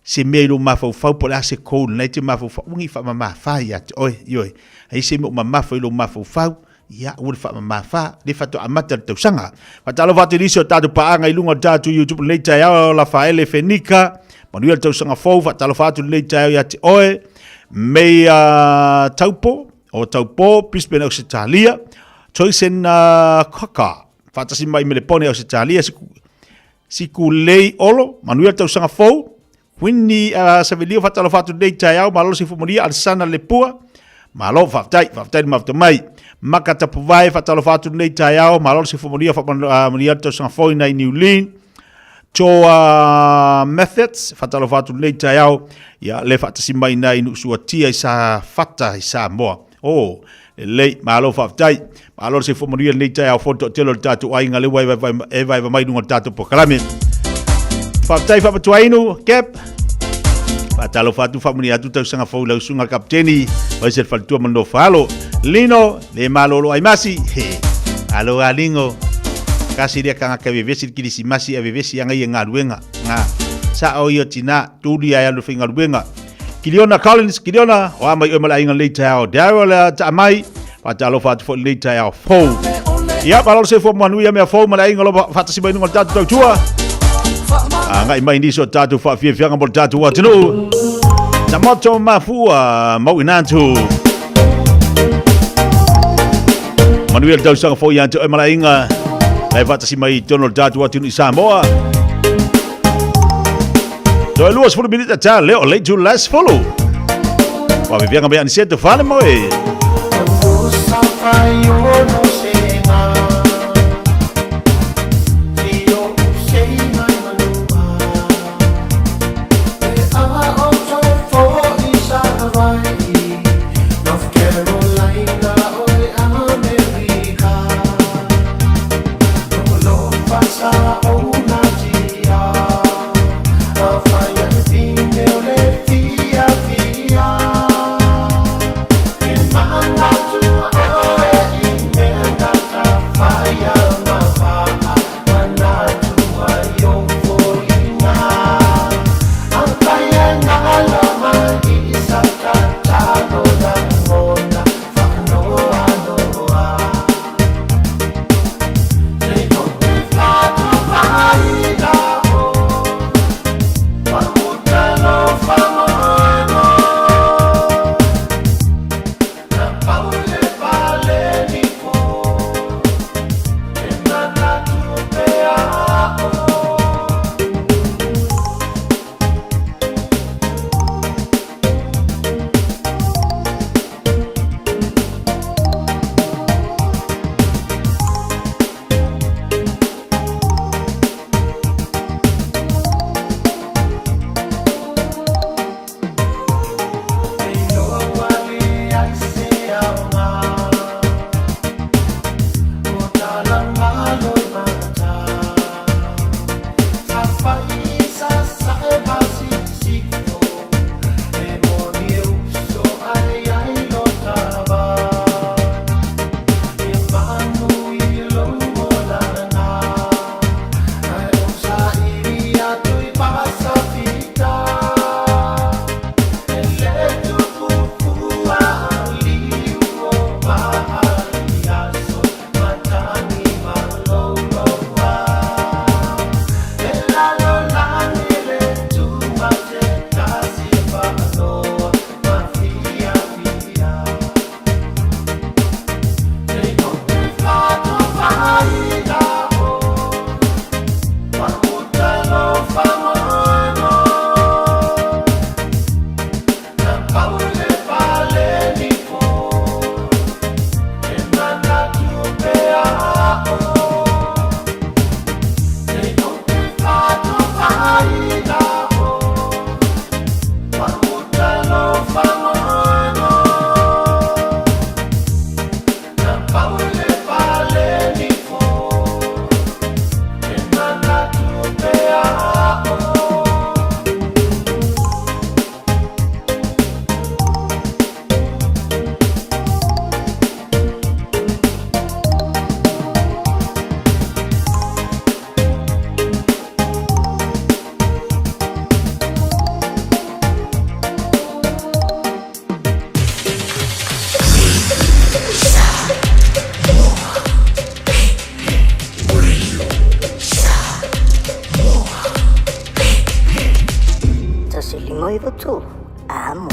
Se meilo mafau po le ase koul, nei te mafau ungi wha ma whai atu, oi, hei se mo mafau ilo mafau, ia ua le whaamamafa, le whatu amata le tausanga. Whatalo whatu riso tātou paanga i lunga tātou YouTube le tai au la whaele whenika, manuia le tausanga fau, whatalo whatu le tai au ia te oe, mei taupo, o taupo, Brisbane au se talia, Toisen Kaka, whatasi mai me le pone au se talia, siku lei olo, manuia le tausanga fau, Winnie Savelio whatalo whatu le tai au, malolo si fumoria, Alisana le pua, malo whaftai mafta mai, maka tapu vai whatalo whatu nei tai au, malolo se fumoria whamonia tau sanga fōi nei New Lean, Choa Methods, whatalo whatu nei tai au, ia le whatasi mai nei nusua tia i sa whata i sa moa. lei malo faftai malo se fomoria nei tai au foto telo tatu ai ngale vai mai nunga tatu pokalame faftai fafatuainu kep patalo fatu famoria tu tau sanga fau lau sunga kapteni vai ser faltua mano falo lino le malo lo ai masi alo alingo kasi dia kanga ka vevesi kilisi masi a vevesi anga yenga ruenga nga sa o yo tina tuli ai alu finga ruenga Kiliona Collins, Kiliona, o mai o malai ngai tau. Darola ta mai, patalo fat fo le tau fo. Ia palo se fo manu ia me fo malai ngalo fat si bainu tatu tau tua. Ngai mai ni so tatu fa fie fianga bol tatu wa tinu. Ta moto mafu mau inantu. Manu ia tau sang fo ia to malai nga. Lai fat si mai tono tatu wa tinu Samoa. Doi luas 10 minit aja leo late to last follow. Wa vi venga be an set fane mo e.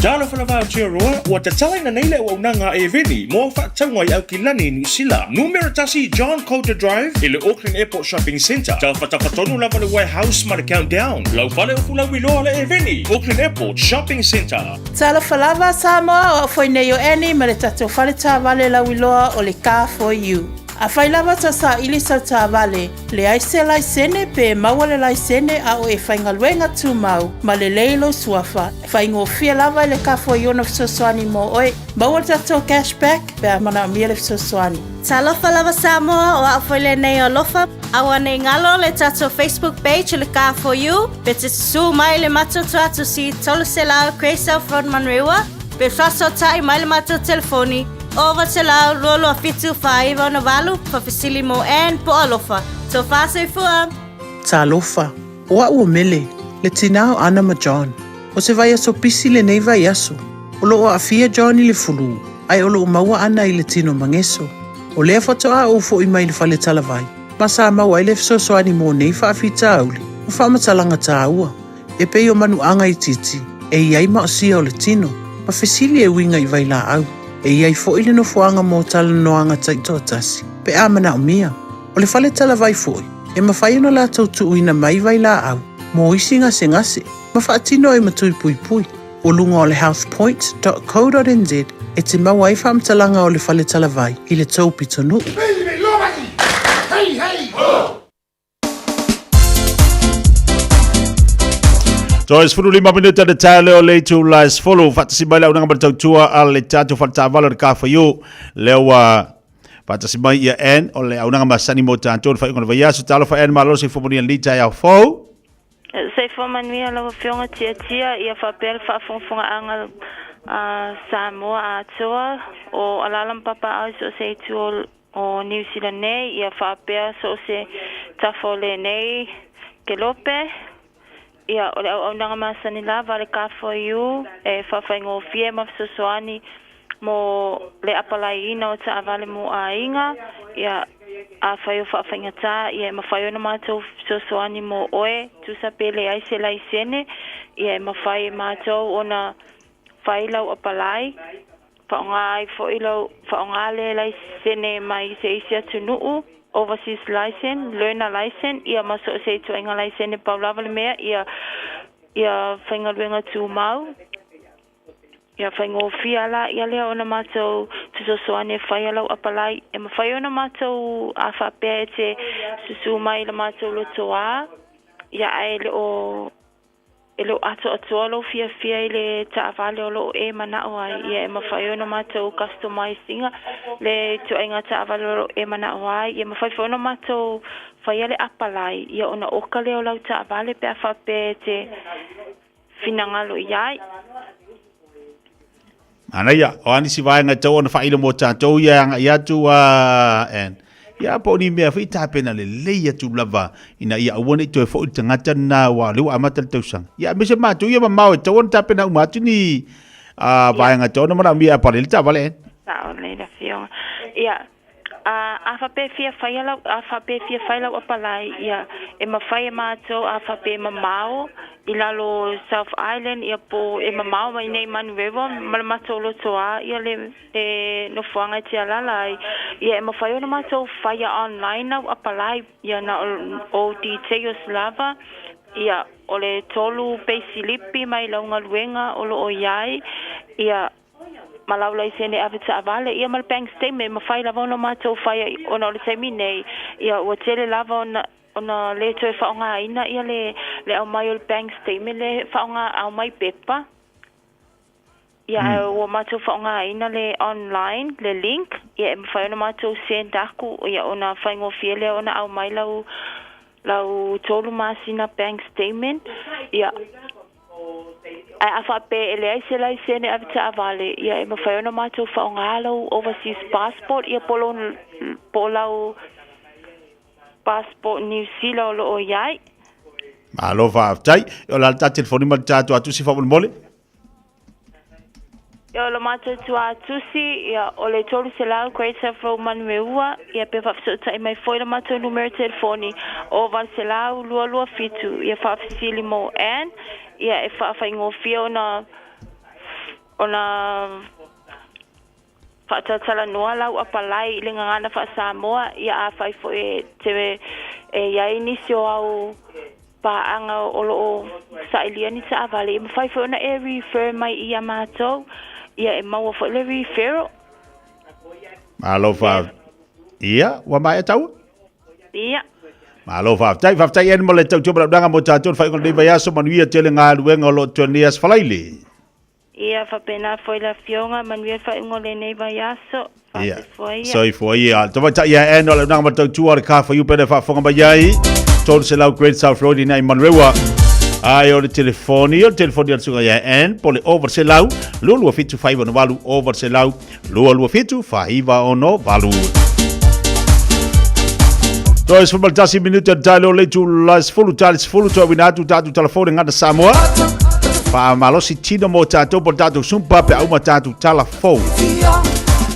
Jalo falava roa wa tatala na naile wa unanga e veni mo fa tangwa au kilani ni sila numero tasi John Coulter Drive ile Auckland Airport Shopping Centre jalo fatapatonu lava le warehouse ma countdown lau fale ufula wilo le e veni Auckland Airport Shopping Centre Tala falava Samoa o foi nei o eni ma le tato fale ta vale la wiloa o le car for you A whai lava ta sa ili sa ta vale, le aise lai sene pe maua le lai sene a o e whaingaluenga tu mau, ma le leilo suafa. Whaingofia lava le kafo i ona fsoswani mo oe, maua tato cashback pe a mana mia le fsoswani. Talofa lava Samoa o awhile nei o lofa. Awa nei ngalo le tato Facebook page le ka for you. Pe te su mai le matoto atu si tolu se lao Kreisa Front Manrewa. Pe faso tai mai le mato telefoni. Ova te lao lolo a fitu whaiva na walu pa fisili mo en po alofa. So faso i fua. Talofa, o a ua mele, le tinao ana ma John. O se vai aso pisi le nei vai aso. O lo o a fia John i le fulu. Ai o lo o maua ana i le tino mangeso. O lea whatoa o fo i mai le whale talavai. Masa maua i le fsosoani mo nei whaafita auli. O whamatalanga tā ua. E pei o manu anga i titi. E iai ma o sia o le tino. Ma fesili e winga i vai la au. E iai fo i le no fuanga mo tala noanga taito tasi. Pe amana o mia. O le whale talavai fo i. E ma whai no la tautu uina mai vai la au. Mo isi ngase ngase. Ma whaatino e matui pui pui. O lunga o le healthpoint.co.nz. E te maua i whamtalanga o le whale talavai. I le tau pitonu. Hey, hey! So es fulu 5 minuta de tale o le tu las follow fatasi mai una ngam tua al tato fata valor ka fa yo lewa fatasi mai ia en o le una ngam sani mo tanto fa ngol vaya so talo fa en malo se fomoni en lita ya fo se fomani ala fionga tia ia fa pel fa fonfonga anga Samoa atua o alalam papa au so se tu o New Zealand nei ia fa pel so se tafole nei ke lope ia o le au nanga masani la vale ka for you e fa faingo fie ma soani mo le apalai no ta vale mo ainga ia a faio fa faingata ia ma faio no mato soani mo oe tu sa pele ai se lai sene ia ma fai mato ona failau apalai fa ngai fo ilo fa ngale lai sene mai se isia tunu overseas license, learner license, ia maso se tu inga license pa level mea ia whainga luenga tu mau. Ia whaingo fiala ia lea ona mato tu soane whaialau apalai. E ma whai ona mato a whapea e te susu mai la mato lotoa. Ia ai le o ato atoa lo fia ile ta avale o lo e mana o ai ia ma whai ona mato customizinga le tu inga ta avale o lo e mana o ai ia ma whai ona mato whai ale apalai ia ona oka leo lau ta avale pe a whape te finangalo iai. Ana ia, o ani si vai nga tau ona whaile mo tātou ia nga ia tu en. Ia po ni mea whi tāpena le leia tu lava ina ia awane i toi fo i tangata na wa leu amata le tausanga. Ia me se mātu ia mamau e tau ona tāpena umatu ni vai nga tau na mana mea pare le tāwale en. Tāo le la fionga. Ia, a whape fia whailau apalai ia e ma whai mātou a whape mamau I lalo South Island ia po e mamau mai nei Manurewa malamato lotoa ia le no fuanga te alalai ia e mawhai ona matou whaia online au apalai ia na o details lava ia o le tolu peisilipi mai launga luenga o lo o iai ia malaulai sene avita avale ia mal bank statement mawhai lava ona matou whaia ona o le taimi nei ia ua tele lava ona le toe whaonga ina ia le au mai o bank statement le whaonga au mai pepa. Ia o matou whaonga ina le online, le link, ia e mwhai ona matou send aku, ia ona whaingo fiele ona au mai lau tolu masina bank statement, ia ai afa pe ele ai se lai sene avita avale, ia e mwhai ona matou whaonga lau overseas passport, ia polau passport New Zealand o iai. Malo fa tai, o la ta telefoni ma ta tu si fa mole. Yo lo mato tu atusi ya o le tolu se la Greater Roman meua ya pe fa tai mai foi lo mato numero telefoni o va se la lu fitu ya fa silimo en ya e fa ingofia ona Fatala noa lau apalai le ngana fa Samoa ia a fai fo te ia inisio au pa anga o lo sa iliani sa avale me fai fo na e refer mai ia mato ia e mau fo le refer Alo fa Ia, wa mai tau. Ia. Malo faftai en mo le tau tau danga mo tatou fai ngol vai aso manuia tele ngā luenga lo tonias falaile. Ia whapena foi la fionga manuia whai ngole nei vai aso. Ia. So foi ia. Tava ta ia en o le danga mo tau tua ka fa yu pene fa fonga ba yai. Tol se lau Great South Road in Manrewa. Ai o le telefoni al sunga ia en pole over se lau. Lulu fitu 5 on valu over se lau. Lulu fitu 5 ono valu. Dois for maltasi minuto dalo le tu las fulu to winatu tatu telefone ngata Samoa. Pa malosi tino mo tatu po tatu sumpa pe au tatu telefone.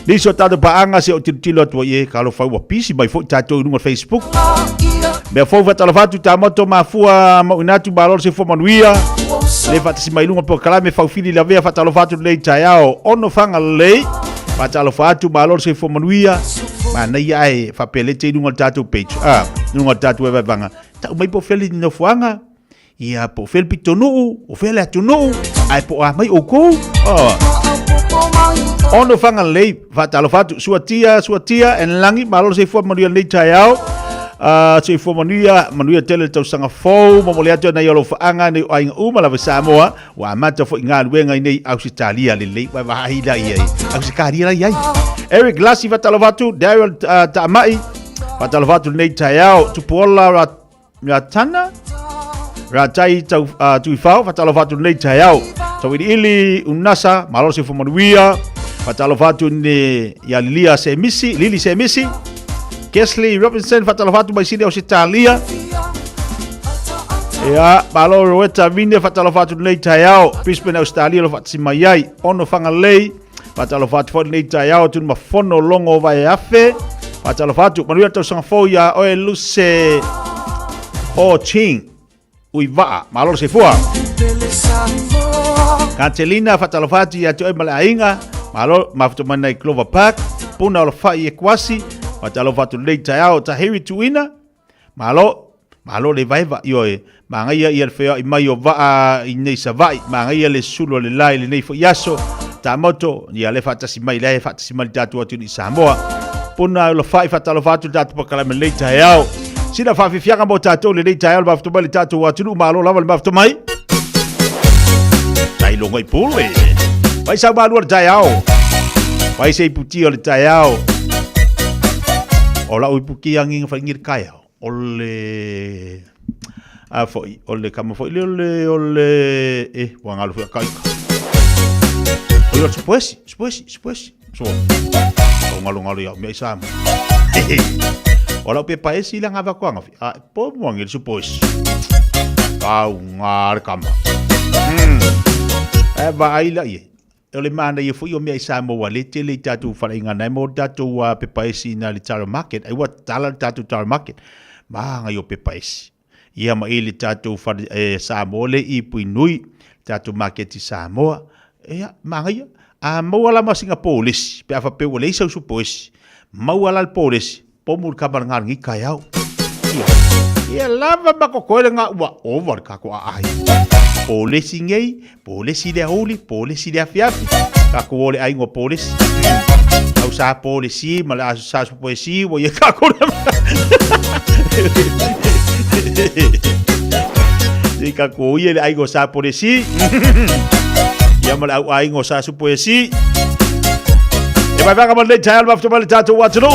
Niso tatu pa anga se o tilo to ye kalo fa wa pisi mai fo tatu no Facebook. Me fo va telefatu tamoto mafua mo winatu balol se fo manuia. Le fatisi mai lunga po kala me fa fili la vea fa telefatu le tayao ono fanga le. Pa telefatu balol se fo manuia. Mana ia e fa pele te nunga tatu page. Nunga tatu e vanga. Ta mai po feli no fuanga. Ia po fel pitonu, o fel atunu. Ai po a mai o ko. Ono fanga lei fa talo fatu suatia en langi malol se fo manuia nei taiao. Se fo manuia tele tau sanga fo mo le atu na yolo fanga ni ai uma la Samoa wa mata fo inga wenga nei Australia le lei wa haila ia. Australia ia. Eric Lassi Vatalovatu, Daryl Tamai, Vatalovatu nei taiao, tupola ratana, ratai tuifao, Vatalovatu nei taiao, tawini ili unasa, malosi fumanuia, Vatalovatu ne ya Lili Semisi, Kesley Robinson, Vatalovatu maisini Australia, ya malo roeta vine Vatalovatu nei taiao, Brisbane Australia lo vatsimaiai, ono fangalei, Patalofatu fo nei taiao tu mafono longo vai afe. Patalofatu manuia tau sanga fo ya oe luse o ching uiva malor se fua. Cancelina Patalofatu ya tu malainga malor mafto manai Clover Park puna o fa ye kwasi. Patalofatu nei taiao tahiri tuina malo le vaiva yoe mangaia ia feo i mai o va i nei savai mangaia le sulo le lai le nei fo yaso. Tamoto ia le fatasi mai tatu atu ni Samoa puna lo fai fatalo fatu tatu pakala me le taiao sina fa fianga mo tatu le taiao ba fatu bali tatu atu malo lava ba fatu mai tai lo ngai pule vai sa ba luar taiao vai sei puti o le taiao ola ui puki angin fa ngir kaya ole a foi ole kama foi ole wangalo fa kai Yo supuesi. So. Ngalo ya me sam. Ora pe paesi lang ava kwanga. Po mo ngil supuesi. Kau ngar kama. Ba aila ye. Ole mana ye fu yo me sam mo le tele tatu fa inga na mo tatu pe paesi na le tara market. Ai wat tala tatu tara market. Ma nga yo pe paesi. Ia ma ile tatu fa Samoa i puinui tatu market i Samoa. Ea, mangaya, mawala ma Singapore, pe afa pe wale sa supos, mawala al polis, pomul kabar ngar ngi kayao. Ia lava makokole nga wa over ka ko ai. Polisi ngei, polisi de holi, polisi de afiafi. Ka ko wole ai ngo polis. Au sa polisi, mala sa polisi, wo ye ka ko. Dika ko ye ai ngo sa polisi. Ya mal au ai ngo sa su poesi. E vai vaga mal le tail va fto mal tato watlo.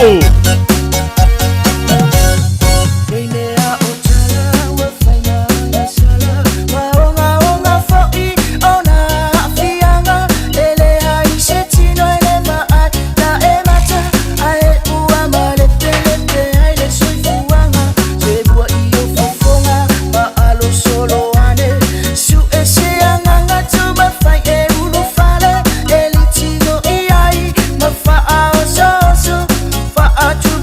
I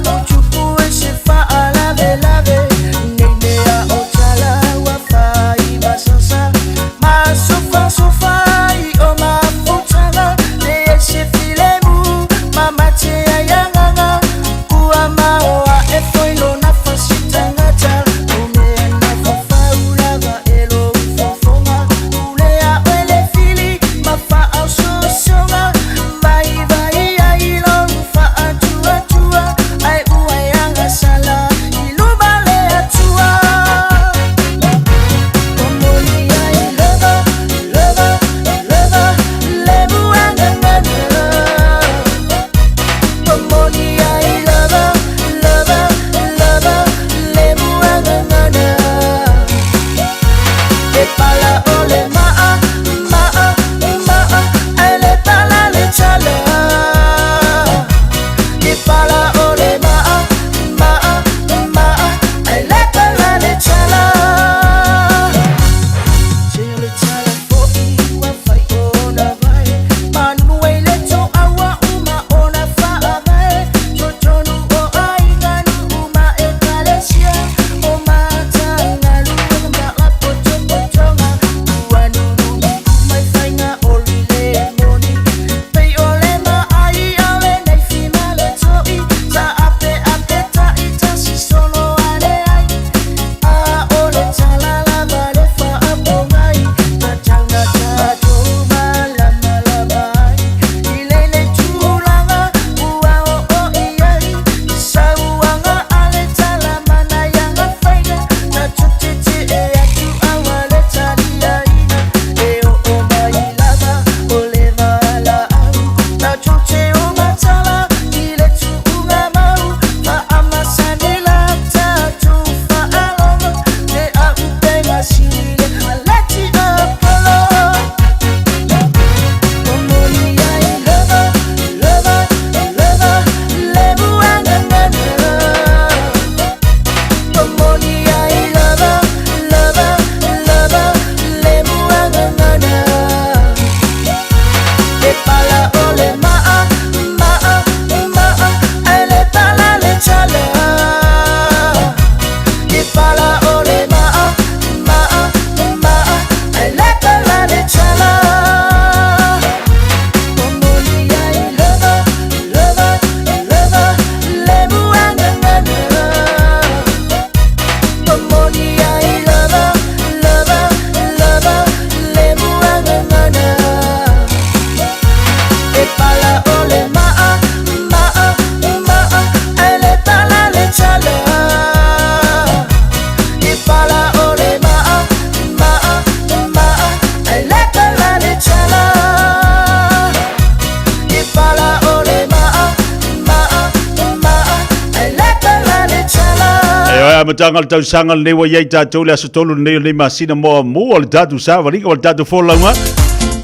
Ai matanga tau sanga nei wa yai tātou le asotolu nei masina mo le tātou sa varinga o le tātou folaunga.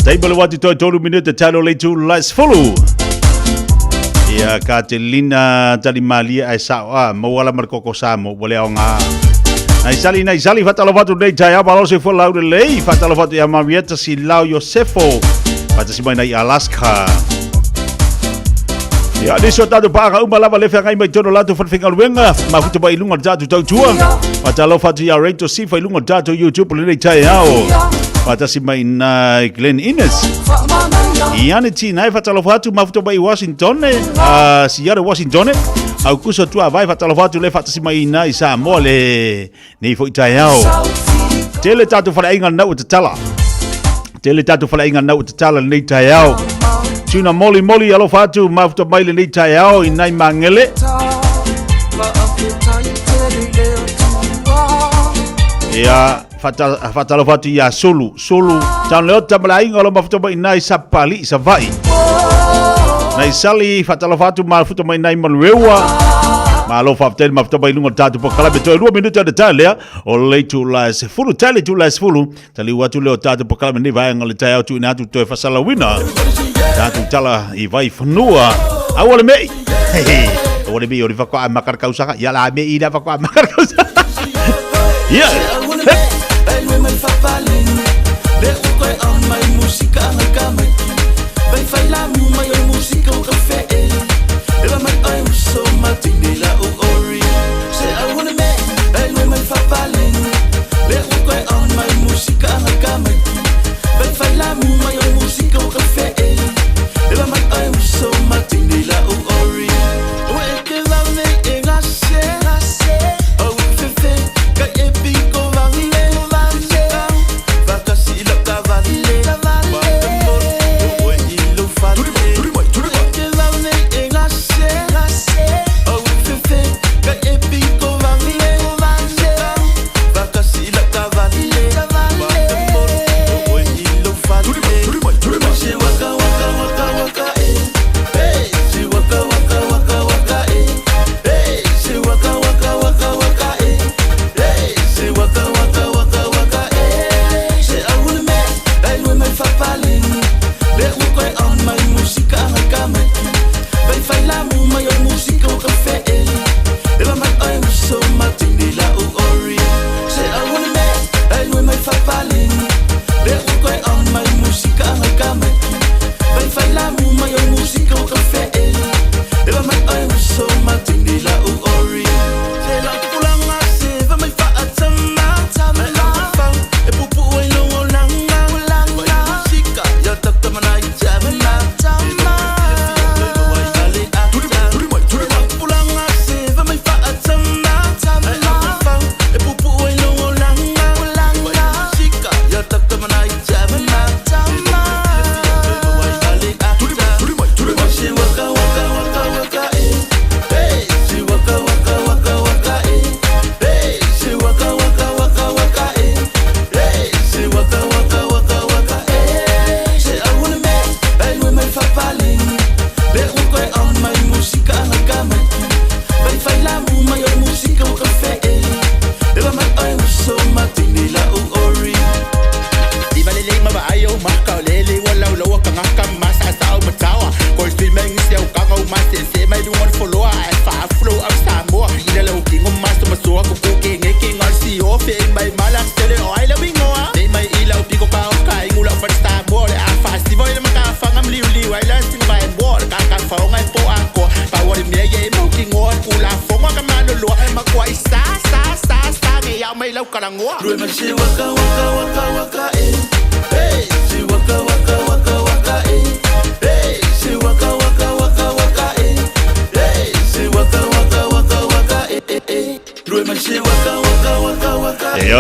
Taibale watu toi tolu minute talo le tu last follow. Ia Katelina Talimalia ai sa mo wala markoko sa mo wale nga. Nai sali fatalo watu nei tai abalo se folau le lei fatalo watu ya Marietta si Lau Yosefo. Pata si mai nei Alaska. Ya diso tatu para lava le fengai mai tono latu fatfinga luenga ma futa ba ilunga tatu tau tua patalo fatu ya rato si fa ilunga tatu YouTube le tai ao pata si mai na Glen Innes iane ti nai fatalo fatu ma futa ba i Washington si yare Washington au kuso tua vai fatalo fatu le fata si mai na isa mole nei fo tai ao tele tatu fa inga na utatala nei tai ao Tuna moli alo fatu mafuta maile ni tai ao inai mangele. Ya fatalo fatu ya sulu. Tan leo tamalaing alo mafuta mai inai sapali savai. Nai sali fatalo fatu mafuta mai inai manrewa. Malo faftel mafuta mai lunga tatu pokala beto 2 minuto de tale o le tu las fulu tale tu las fulu tali watu leo tatu pokala ni vai ngal tai ao tu ina tu to fasala wina. Tatu tala i vai fanua. Awale me. Awale me o rifa ko makar kausa. Ya la me ida fa ko makar kausa. Ya.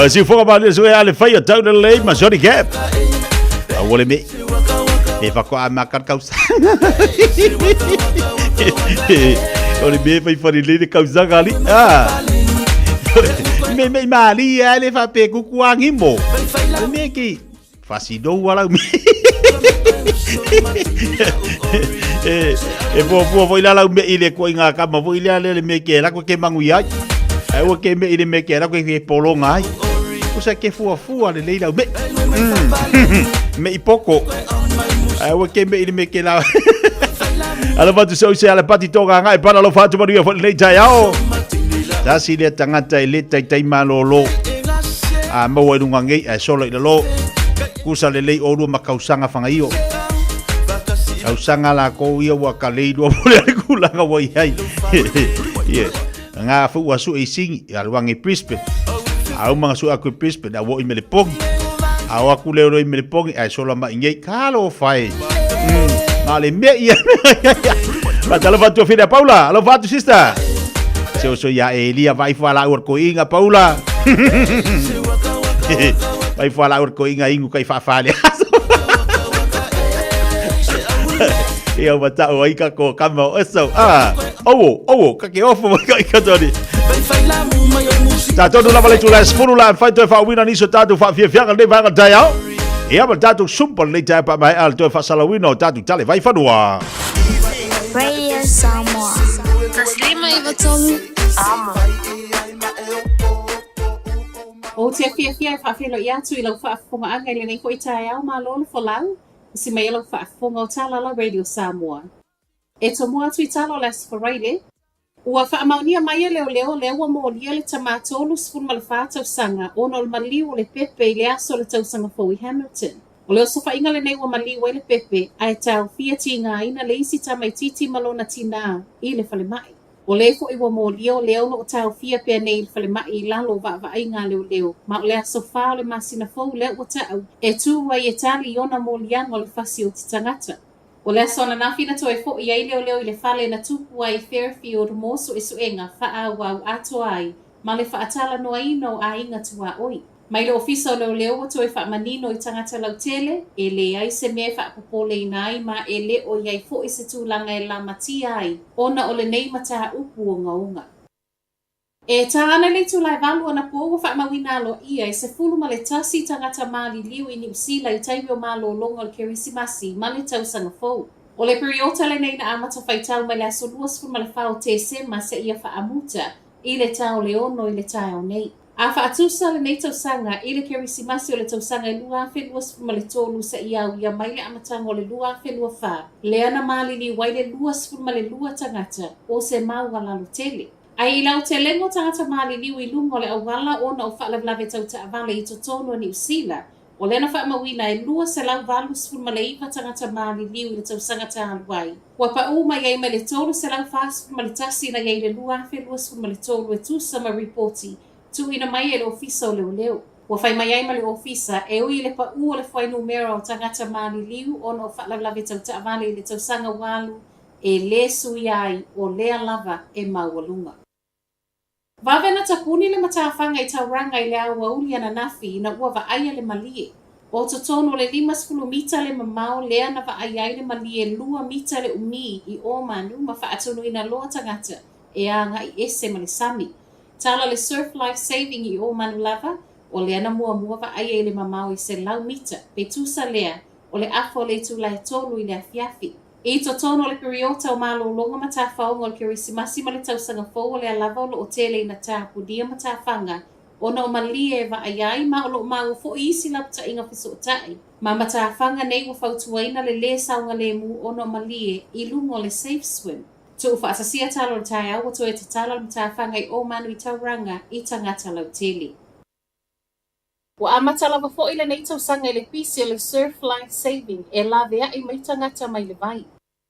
Si fuga bale so ale fai tau de lei ma sorry gap. Awole me. E fa ko makar kausa. Ole me fai fari le kausa gali. Me mali ale fa pe ku kuangi mo. Me ki fasido wala me. E po foi la me ile ko inga kama foi le me ke la ko ke mangu ya. Ai wa ke me ile me ke ra ko ke polo ngai. O sa ke fua le leila me. Me ipoko. Ai wa ke me ile me ke la. Ala fatu so se ala pati toga ngai para lo fatu maria fo le jayao. Tasi le tangata ile tai malolo. A mo wa lunga ngai ai solo ile lo. Kusa le lei oru makausanga fangaio. Kausanga la ko ia wa kalei do le kulanga wa ai. Ye. Nga fu wa su e sing ya luangi prispe. Au mga su aku prispe da wo i mele pong. Au aku le ro i mele pong ai solo ma ngai kalo fai. Male me ia. Patalo fatu fina Paula. Alo fatu sister. So ya Elia vai fala ur ko inga Paula. Vai fala ur ko inga ingu kai fa fale. Ia mata o ika ko kama oso. Owo ka ke ofo ka ika toni. Tato no vale tu la spurula fai tu fa wina ni so tatu fa fia le va ga ya. Ia ma tatu sumpel le tai pa mai alto fa salawino tatu tale vai fa dua. Radio Samoa. Taslima Ivatolu. Amo. O te fia fa filo ia tu ilo fa fonga anga le nei ko itai au malo fo lau. Si mai ilo fa fonga o tala la Radio Samoa. E to mua tu italo las for raile. Ua fa amaunia mai leo ua mo lia le tamatolu sfun malfata sanga ono le maliu le pepe le aso le tau sanga Fowie Hamilton. O leo sofa inga le nei ua maliu le pepe ai tau fia tinga ina le isi tamai titi malona tina i le fale mai. O le fo iwa mo lio leo lo tau fia pia nei le fale mai lalo va inga leo. Ma o le aso fa le masina fou le ua tau e tu wa i etali iona mo lianga le fasi o titangata. O le sona na fina to e fo i ai leo i le fale na tupu ai Fairfield moso e suenga faa wau ato ai ma le faatala noa ino a inga tua oi. Mai le ofisa o leo o to e faa manino i tangata lautele e le ai se mea faa popole inai ma e le o iai fo i se tūlanga e la matia ai ona o le nei mata upu o ngaunga. E tāna le tu lai valu ana po fa mawina lo ia e se fulu ma le tasi tangata mali liu i New Zealand i taibio malo longa o Kerisimasi ma le tau sanga fou. O le periota le nei na amata fai tau ma le aso luas fu ma le fao te sema se ia fa amuta i le tau le ono i le tau nei. A fa atusa le nei tau sanga i le Kerisimasi o le tau sanga i lua fe luas fu ma le tolu se ia au ia mai le amatanga o le lua fe lua fa. Le ana mali ni wai le luas fu ma le lua tangata o se mau alalu tele. Ai lau te lengo tangata mali liu i lungo le awala o na o whaalawlawe tau ta avale i totono a New Zealand. O lena whaamawina e lua se lau valu sfulma le iwa tangata mali liu i le tau sangata aluai. Wa pa uma iei me le tolu se lau wha sfulma le tasi na iei le lua afe lua sfulma le tolu e tusa ma reporti. Tu ina mai e le ofisa o leo leo. Wa whai mai ma le ofisa e ui le pa ua le whai numera o tangata mali liu o na o whaalawlawe tau ta avale i le tau sanga walu e le sui ai o lea lava e maualunga. Vavena tapuni le matawhanga i tauranga i le aua uli ana nafi na ua vaaia le malie. O totono le 5 mita le mamao lea na vaaia le malie 2 mita le umi i o manu ma faatonu ina loa tangata e anga i ese ma le sami. Tala le surf life saving i o manu lava o lea na mua vaaia le mamao i se lau mita pe tusa lea o le afo le tula tolu i le afiafi. I totono le periota o malo longa matawhaonga o le Kerisimasi ma le tausanga fou o le alava o lo otele ina tāpudia matawhanga o na o malie e vaaiai ma o lo mau fo isi lapta inga fiso otai. Ma matawhanga nei ua fautuaina le saunga le mu o na o malie i lungo le safe swim. Tu ufa asasia talo le tai au o to e te tala le matawhanga i o manu i tauranga i tangata lautele. Wa amatalawa fo ile nei tausanga i le pisi o le surf life saving e lavea i mai tangata mai le vai.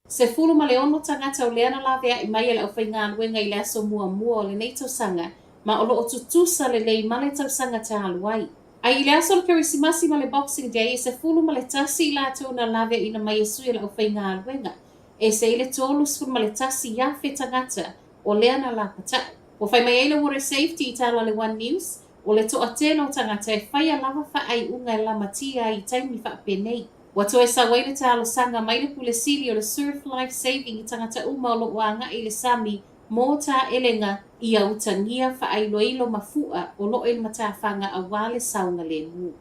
Se fulu ma le ono tangata o leana lavea i mai e le au whainga anuenga i le aso mua o le nei tausanga ma o lo o tutusa le lei ma le tausanga ta aluai. Ai i le aso le Kerisimasi ma le Boxing Day e se fulu ma le tasi i la tona lavea ina mai e sui e le au whainga anuenga. E se ile tolu sfulu ma le tasi ia fe tangata o leana la patai. O whai mai eile water safety i tala le One News o le toa tēnau tangata e whaia lava whaai unga e la matia i taimi whaapenei. Wato e sa waile talo sanga mai le pule sili o le surf life saving i tangata uma o lo wanga i le sami mō tā elenga i au tangia whaai loilo mafua o lo il matawhanga a wale saunga le mu.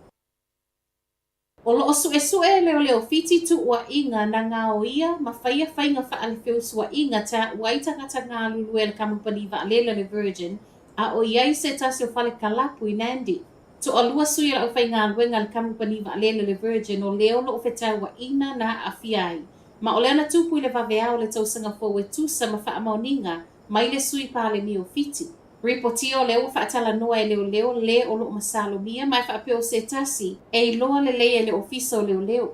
O lo sue leo fiti tu ua inga na ngā o ia ma whaia whainga whaale whiu sua inga ta ua i tangata ngā lulu e le kamupani wa alela le Virgin A o iai se tasi o whale kalapu I Nandi. So o lua sui la o whai ngā luenga le kampani wa lele le Virgin o leo lo o whetau wa ina na a fiai. Ma o leana tupu I le waweao le tau Singapore e tusa ma wha amauninga mai le sui pale ni o fiti. Ripotio leo whaatala noa e leo le o lo masalo mia mai whaapeo se tasi e loa le lea le ofisa o leo.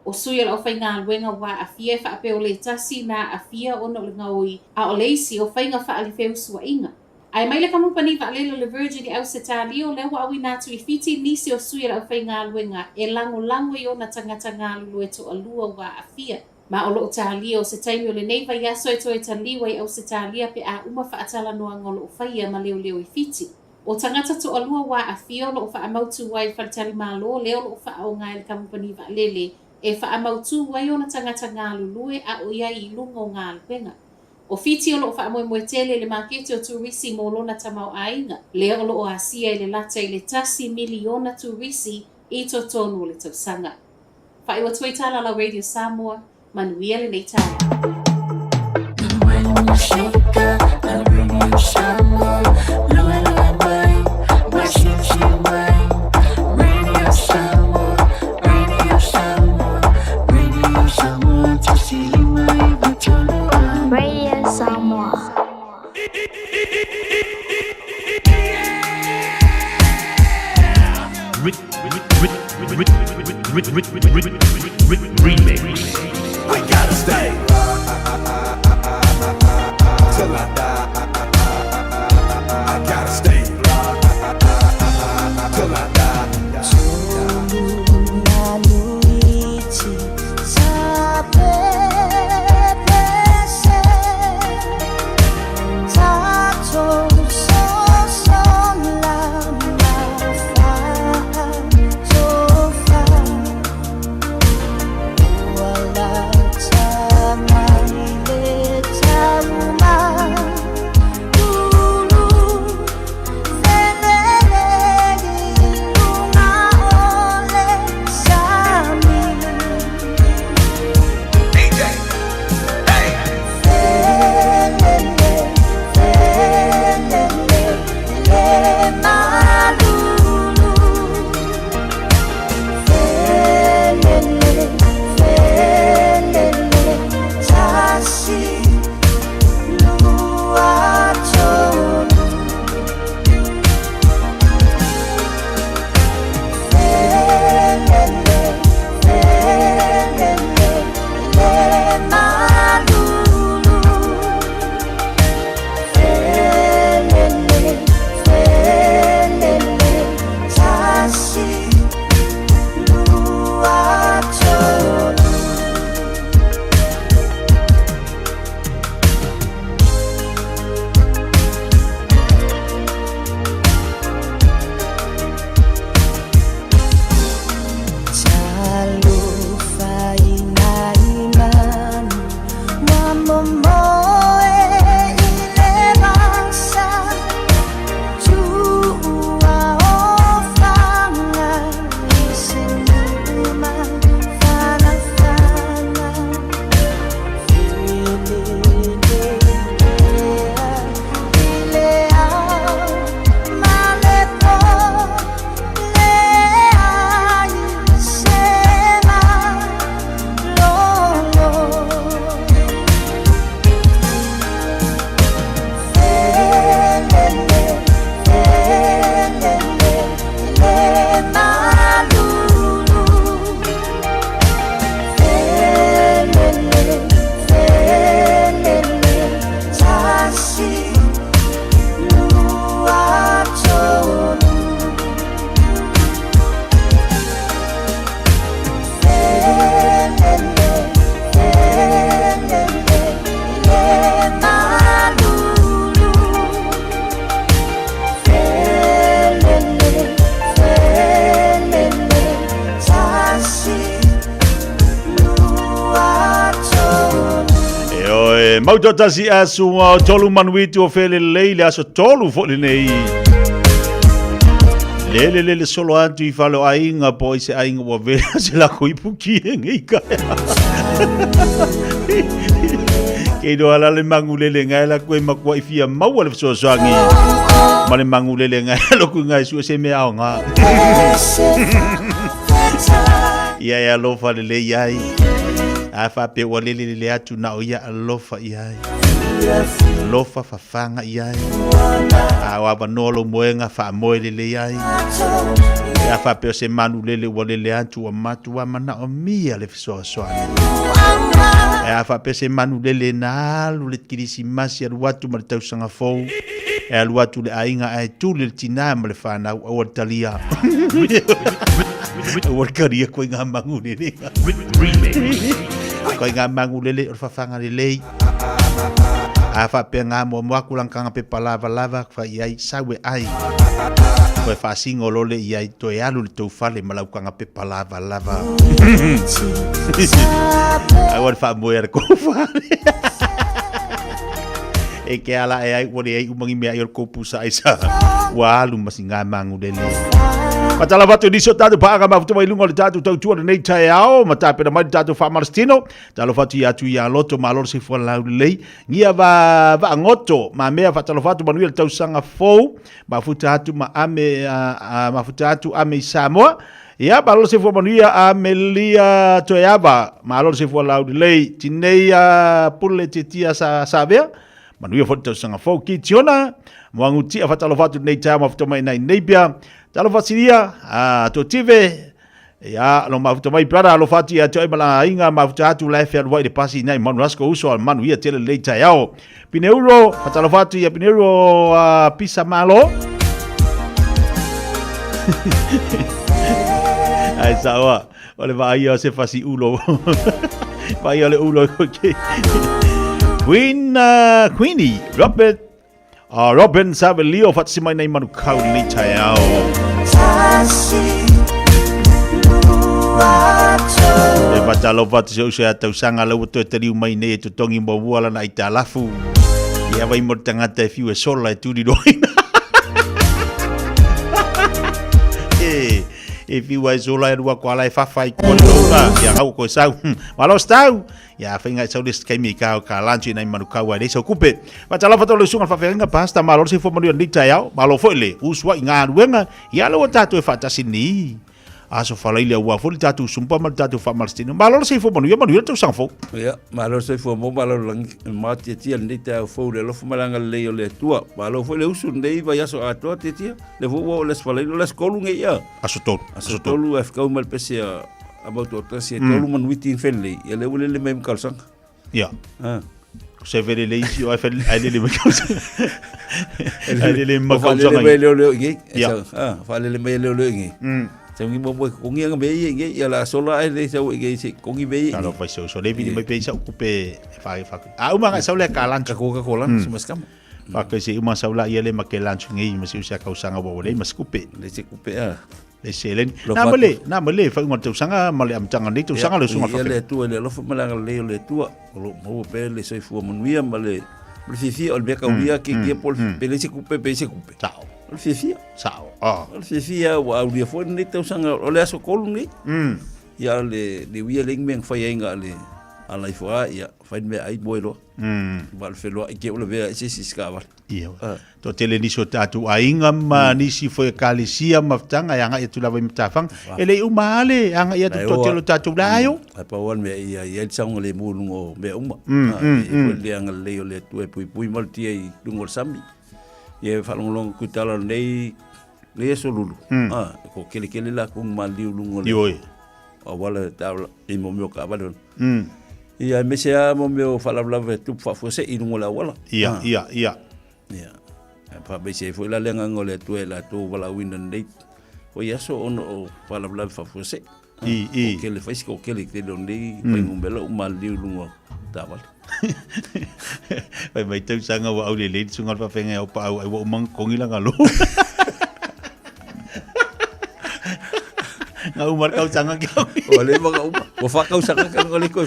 O sui la o whai ngā luenga wa a fia whaapeo le tasi na a fia o no le ngaui a o leisi o whainga wha alifeu sua inga. Ai mai le kampani wa lelo le Virgin I au se tālio le wa awi nātu I fiti nisi o sui la o whai ngā luenga e lango I o na tangata ngā lulu e to alua wa a fia. Ma o loo tālia o se taimi o le neiva I aso e toi taliwa I au se tālia pe a uma whaatala noa ngolo o whaia ma leo I fiti. O tangata to alua wa a fia o loo wha amautu wai whaatali malo leo loo wha au ngai le kampani wa lele e wha amautu wai o na tangata ngā lulue a o ia I lungo ngā luenga. O fiti o loo wha amoe tele le makete o turisi mo lona tamau ainga. Leo loo asia I le lata I le tasi miliona turisi I to tonu le tausanga. Wha iwa tuitala la Radio Samoa, Manuia le nei tae. When you shake up, the radio Samoa, lua lua mai, washington mai, Radio Samoa, Radio Samoa, Radio Samoa, tasili mai batulu. Radio Samoa. Remix. I gotta stay till I die. I gotta stay till I die. Mauta tasi asu tolu manuiti o fele leile aso tolu fo le nei. Lele solo atu I falo ainga po I se ainga wa vea se la koi puki e ngei kaya. Ke do ala le mangulele ngai la koe makua ifia mau le sosoangi. Ma le mangulele ngai lo ku ngai su se me ao nga. Ia lofa le iai. A fa pe wale le atu na o ia lofa iai. Lofa fa fanga iai. A wa banolo moenga fa moe le iai. A fa pe se manu le wale le atu wa matu wa mana o mia le sosoangi. A fa pe se manu le na lu le kirisi masi al watu ma tau sanga fou. E al watu le ainga ai tu le tina ma le fa na o talia. O karia ko nga mangulele. Ko nga mangulele o fa fanga le. A fa pe nga mo aku lang kanga pe lava fa iai sawe ai. Ko fa singo lole iai to e alu le to fale malau kanga pe lava. Ai wa fa moer ko fale. E ke ala e ai wori ai umangi mea ior ko pusa isa. Wa alu masinga mangulele. Matala watu diso tatu paaga mafuta mai lunga le tatu tau tua nei tae ao matape na mai tatu wha marastino talo watu i atu i a loto ma loro si fua lau lei ngia va ngoto ma mea whatalo watu manuia le tau sanga fou mafuta atu ma ame mafuta atu ame i Samoa ia ma loro si fua manuia ame lia toeava ma loro si fua lau lei tinei pule titia sa vea manuia fo tau sanga fou ki tiona moanguti a whatalo watu nei tae mafuta mai nei neibia talo fasiria to tive ya lo mafuta mai para lo fati ya toi mala inga mafuta atu la fer wai de pasi nai manu rasko uso al manu ia tele leita yao pineuro fatalo fati ya pineuro pisa malo ai sawa ole vai ya se fasi ulo vai ole ulo okay Queenie Robin sabe Leo Fatsimai nei manu kau ni tayao. E batalo fatsi se atau sanga lau to te riu mai nei to tongi mo wala na ita lafu. Ia vai mo tangata e fiu e sola e turi doina. E fiu e sola e rua koala e fafai kola. Ia hau ko sau. Malos tau. Ya fainga sau des kai mi ka lanchi nai manu ka wa desa kupe ma tala fatolo sunga fa fenga pasta malor si fo manu ndita yao malo fo le uswa inga ruenga ya lo tatu e fata sini aso fala ile wa fo tatu sumpa mal tatu fa malstino malor si fo manu tu sang fo ya malor si fo mo malor lang ma tia ndita fo le lo fo malanga le le tua malo fo le usu ndei va yaso ato tia le fo le fala le skolunga ya aso tolu af ka mal pesia about to se tolu man witi felle ya le wole le mem kalsang ya se vede le isi o fa ale le kalsang ale le ma kalsang le ngi fa le le ngi ngi mo ko ngi nga be ngi ya la sola le sa ngi se ko ngi be no pa so le bi me pe sa kupe fa uma nga sa le kalan ka kola sumas kam fa ke se uma sa la ya le makelan ngi ma se usa kausanga bo le mas kupe le se kupe le selen na male fa ngot sanga male am tanga ni tu sanga le sunga fa le tu le lo fa malanga le tu lo mo pe le so fu monuia male le fifi o le ka uia ki pol pe le se kupe ciao le fifi ciao le fifi wa uia fo ni tu sanga o le aso kolungi ya le uia le ngmeng fa yenga le ala ifua ya fa me ai boilo bal felo ke o le ve se skava ia to tele ni so tatu ainga ma ni si foi kalisia maftanga yanga itu la mtafang ele umale anga ia to tele tatu layo apa wan me ia sang le mulungo me uma le anga le le tu e pui malti ai lungo sambi ye falong kutala nei le so lulu ko kele la kung mali lungo le yo wala tawla i mo mio ka badon ia mesia mo mio fala tu fa fose i lungo la wala ia pa be se foi la lenga ngole tu la tu wala winden date o yaso ono fala fa fose ke le fais ko ke le te donde pa ngumbelo mal di lungo tawal mai tau sanga wa au le sungal pa fenga o pa au mang kongila ngalo nga umar kau sanga kau ole mga umar fa kau sanga kau ngoli ko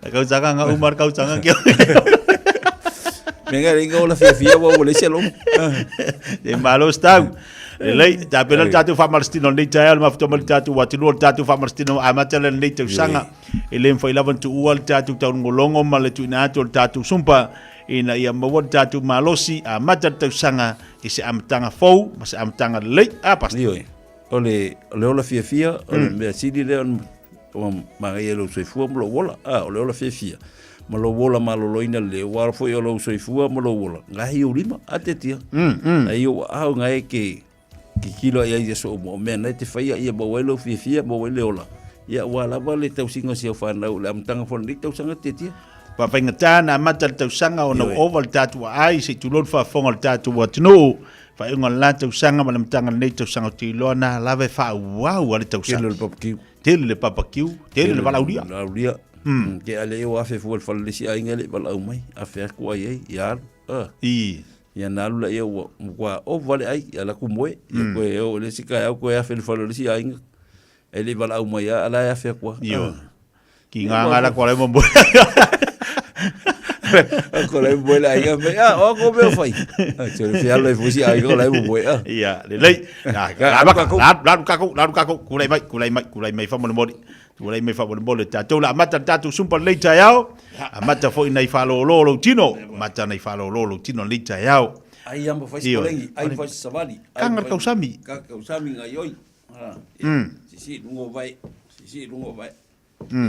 kau sanga nga umar kau sanga kau Menga ringa ola fia wa le selo. E malo stau. Lei, ta pela tatu fa Marstino nei tai al mafto mal tatu wa tinu tatu fa Marstino a matala nei tau sanga. Ele foi lavan tu ual tatu tau ngolongo mal tu na tatu sumpa ina ia mawon tatu malosi a mata tau sanga i se amtanga fou, mas amtanga lei a pas. Oi. Ole ola fia ole me sidi le o maria lo se fu mo wola. Ole ola fia. Malo wola malo loina le wa foi o lo se fu mo lo wola. Ngai o lima atetia. Ai o au ngai ke kilo ia so mo mena te fai ia mo welo fia mo wele ola. Ia wala wale tau singa se fa na le amtanga fo ni tau sanga tetia. Pa fingata na mata tau sanga o no oval tatu ai se tulon fa fonga tatu wa tno fa inga la tau sanga ma amtanga nei tau sanga tilona lave fa wow ale tau sanga. Tele le papakiu, tele le valauria. Valauria. Ke ale o afe fu fa le si ainga le valau mai afe ko ai ya. Ya nalu la ia wa o vale ai ala ku moe ko e o le sika au ko afe fa le si ainga. Ele valau mai ala afe ko. Yo. Ki nga la ko le mo Ako lai mo lai ga me o ko me fai. Che le fia le fusi ai ko lai mo boa. Ia, le lei. La ka ku lai mai fa mo mo. Tu lai mai fa mo mo le tatu la mata tatu sumpa le tayao. Mata fo inai fa lo tino. Mata nai fa lo tino le tayao. Ai amba fai spolengi, ai fai savali. Kanga kausami. Ka kausami ngai oi. Si lungo vai. Si lungo vai.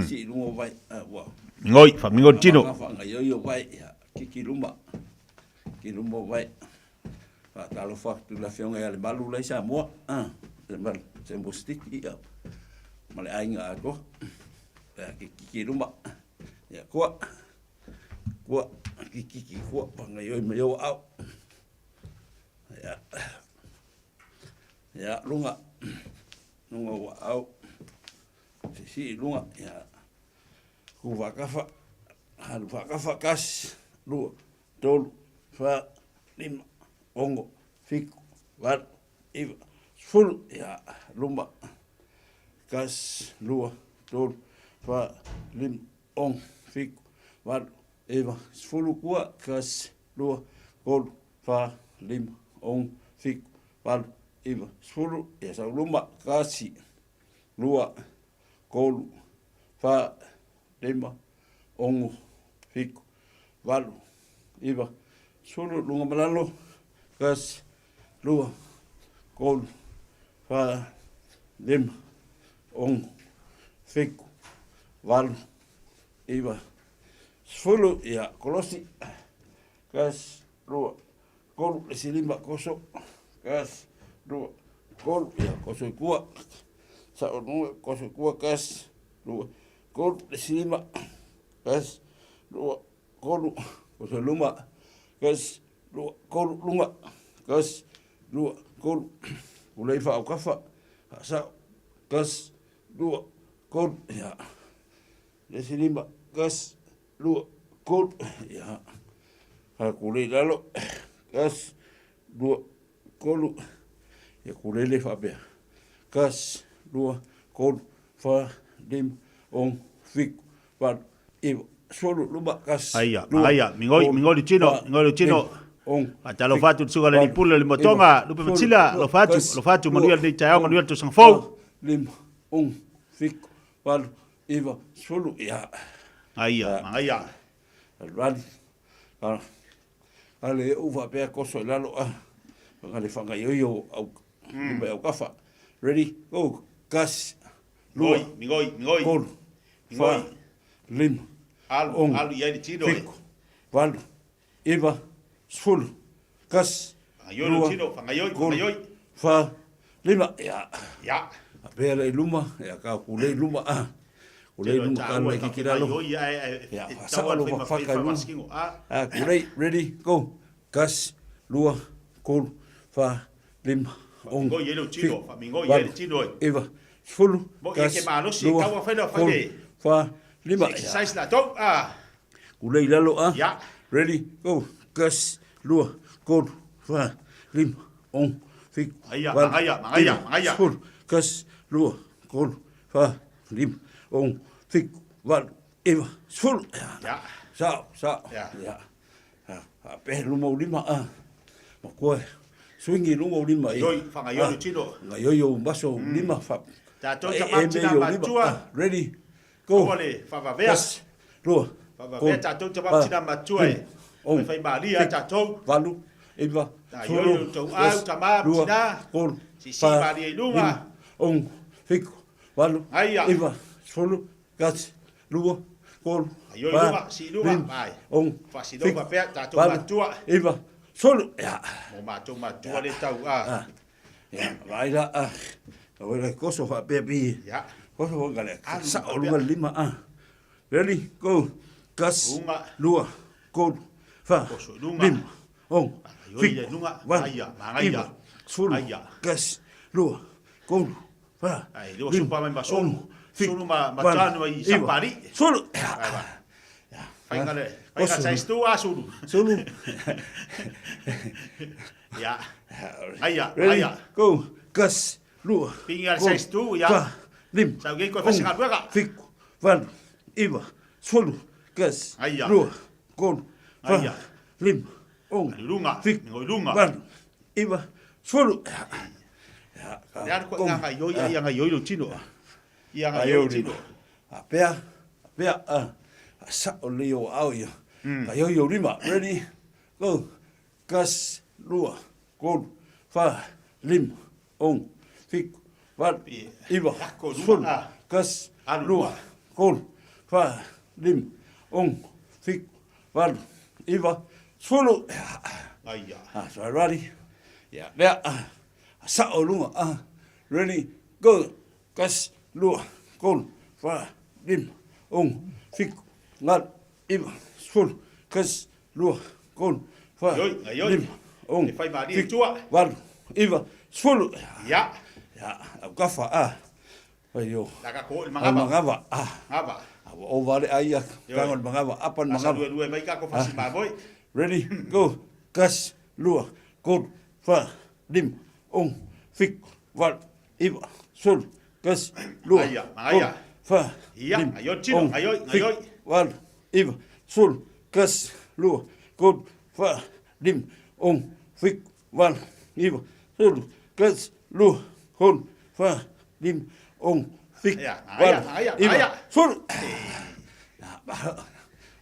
Si lungo vai. Wa. Ngoi, fa mingo tino. Nga yo vai ya ki lumba. Ki lumba vai. Fa talo fa tu la fiona ya le balu lai sa mo. Le mal se mbostik ya. Male ainga ko. Ya ki lumba. Ya ko. Ko ki ko pa nga yo me yo au. Ya. Ya lunga. Lunga wa au. Si lunga ya. Ku wakafa, haru wakafa kas, lua, tolu, fa, lima, ongo, fiku, war, iwa, fulu, ya, lumba, kas, lua, tolu, fa, lima, ong, fiku, war, iwa, fulu kua, kas, lua, kolu, fa, lima, ong, fiku, war, iwa, fulu, ya, sa lumba, kasi, lua, kolu, fa, lima, ongo, fiku, walu, iwa, sulu, lunga malalo, kas, lua, kolu, fa, lima, ongo, fiku, walu, iwa, sulu, ia, kolosi, kas, lua, kolu, lesi lima, koso, kas, lua, kolu, ia, koso ikua, sa onue, koso ikua, kas, lua, kolu lima kas lua kolu koso luma kas lua kolu lunga kas lua kolu ulai fa au kafa sa kas lua kolu ya lima kas lua kolu ya ha kulei lalo kas lua kolu ya kulei le fa be kas lua kolu fa lim ong fik par ivo solo luba kas aya mingoi di chino ong atalo fatu tsuga le pula le motonga lupa machila lo fatu manuel de tayao manuel to sangfo lim ong fik par ivo solo ya aya radi ale uva pe koso lalo ngale fanga yo au au kafa ready go kas mingoi kol fa lim alu ya di chino val iva sul kas ayo chino fangayo fa lima ya apela luma ya ka kule luma kule luma kan mai kira lo ya sawalo fa ka luma kule ready go kas lua kol fa lim go yelo chino fa mingo yelo chino iva sul kas lua fa lima exercise la top kulei lalo ya ready go kas lua kol fa lim ong fik aya sul kas lua kol fa lim ong fik val eva sul ya sa ya Pe luma ulima ma koe. Swingi luma ulima Yoi, whanga yoi tino. Nga yoi baso lima fa. Tātou ta matina matua. Ready. Go. Kole, whawawea. Lua. Whawawea tātou ta matina matua e. Me whai maria tātou. Valu. Iva. Tā yoi tau au ta matina. Kol. Si maria i lunga. Ong. Fiku. Valu. Aia. Iva. Solo. Gats. Lua. Kol. Yoi lunga. Si lunga. Mai. Ong. Whasido whapea tātou matua. Iva. Solo. Ya. Mo mātou matua le tau Ya. Vaira. Ora koso fa pepi. Ya. Koso ho gale. Sa olunga lima Ready, go. Gas. Lua. Kol. Fa. Koso lunga. Lima. Ong. Yoi lunga. Aia. Mangaia. Solo. Gas. Lua. Kol. Fa. Ai, lua supa mai basonu. Solo matanu ai sapari. Solo. Faingale. Faingale sa istu solo. Solo. Ya. Aia. Ready, Aia. go. Gas. Lua. Pingal sa istu ya. Lim. Sa gay ko fa singa buega. Fik. Van. Iva. Solo. Gas. Aia. Lua. Kol. Fa. Aia. Lim. Ong. Lunga. Fik. Lunga. Van. Iva. Solo. Ya ko nga yoi ya nga yoi lo tino. Ya nga yoi tino. Apea. Sa o leo au ya. Ka yo lima. Ready. Go. Gas. Lua. Kol. Fa. Lim. Ong. Fik. Van. Iva. Solo. Gas. Lua. Kol. Fa. Lim. Ong. Fik. Van. Iva. Solo. Aia. So ready. Yeah. There. Sa o lunga. Ready. Go. Gas. Lua. Kol. Fa. Lim. Ong. Fik. Van. Iva. Solo. Gas. Lua. Kol. Fa. Lim. Ong. Fai mari tua. Van. Iva. Solo. Ya. Ya. Gafa. Ayo. Laka ko mangaba. Mangaba. Ngaba. O vale aí kangon mangaba. Apan mangaba. Lue mai ka ko fasi boy. Ready. Go. Gas. Lua. Kol. Fa. Lim. Ong. Fik. Van. Iva. Solo. Gas. Lua. Aia. Fa. Ia. Ayo tino. Ayo. Van. Iva. Solo. Gas. Lua. Kol. Fa. Lim. Ong. Fik. Van. Iva. Solo. Gas. Lua. Kol. Fa. Lim. Ong. Fik. Aia. Solo.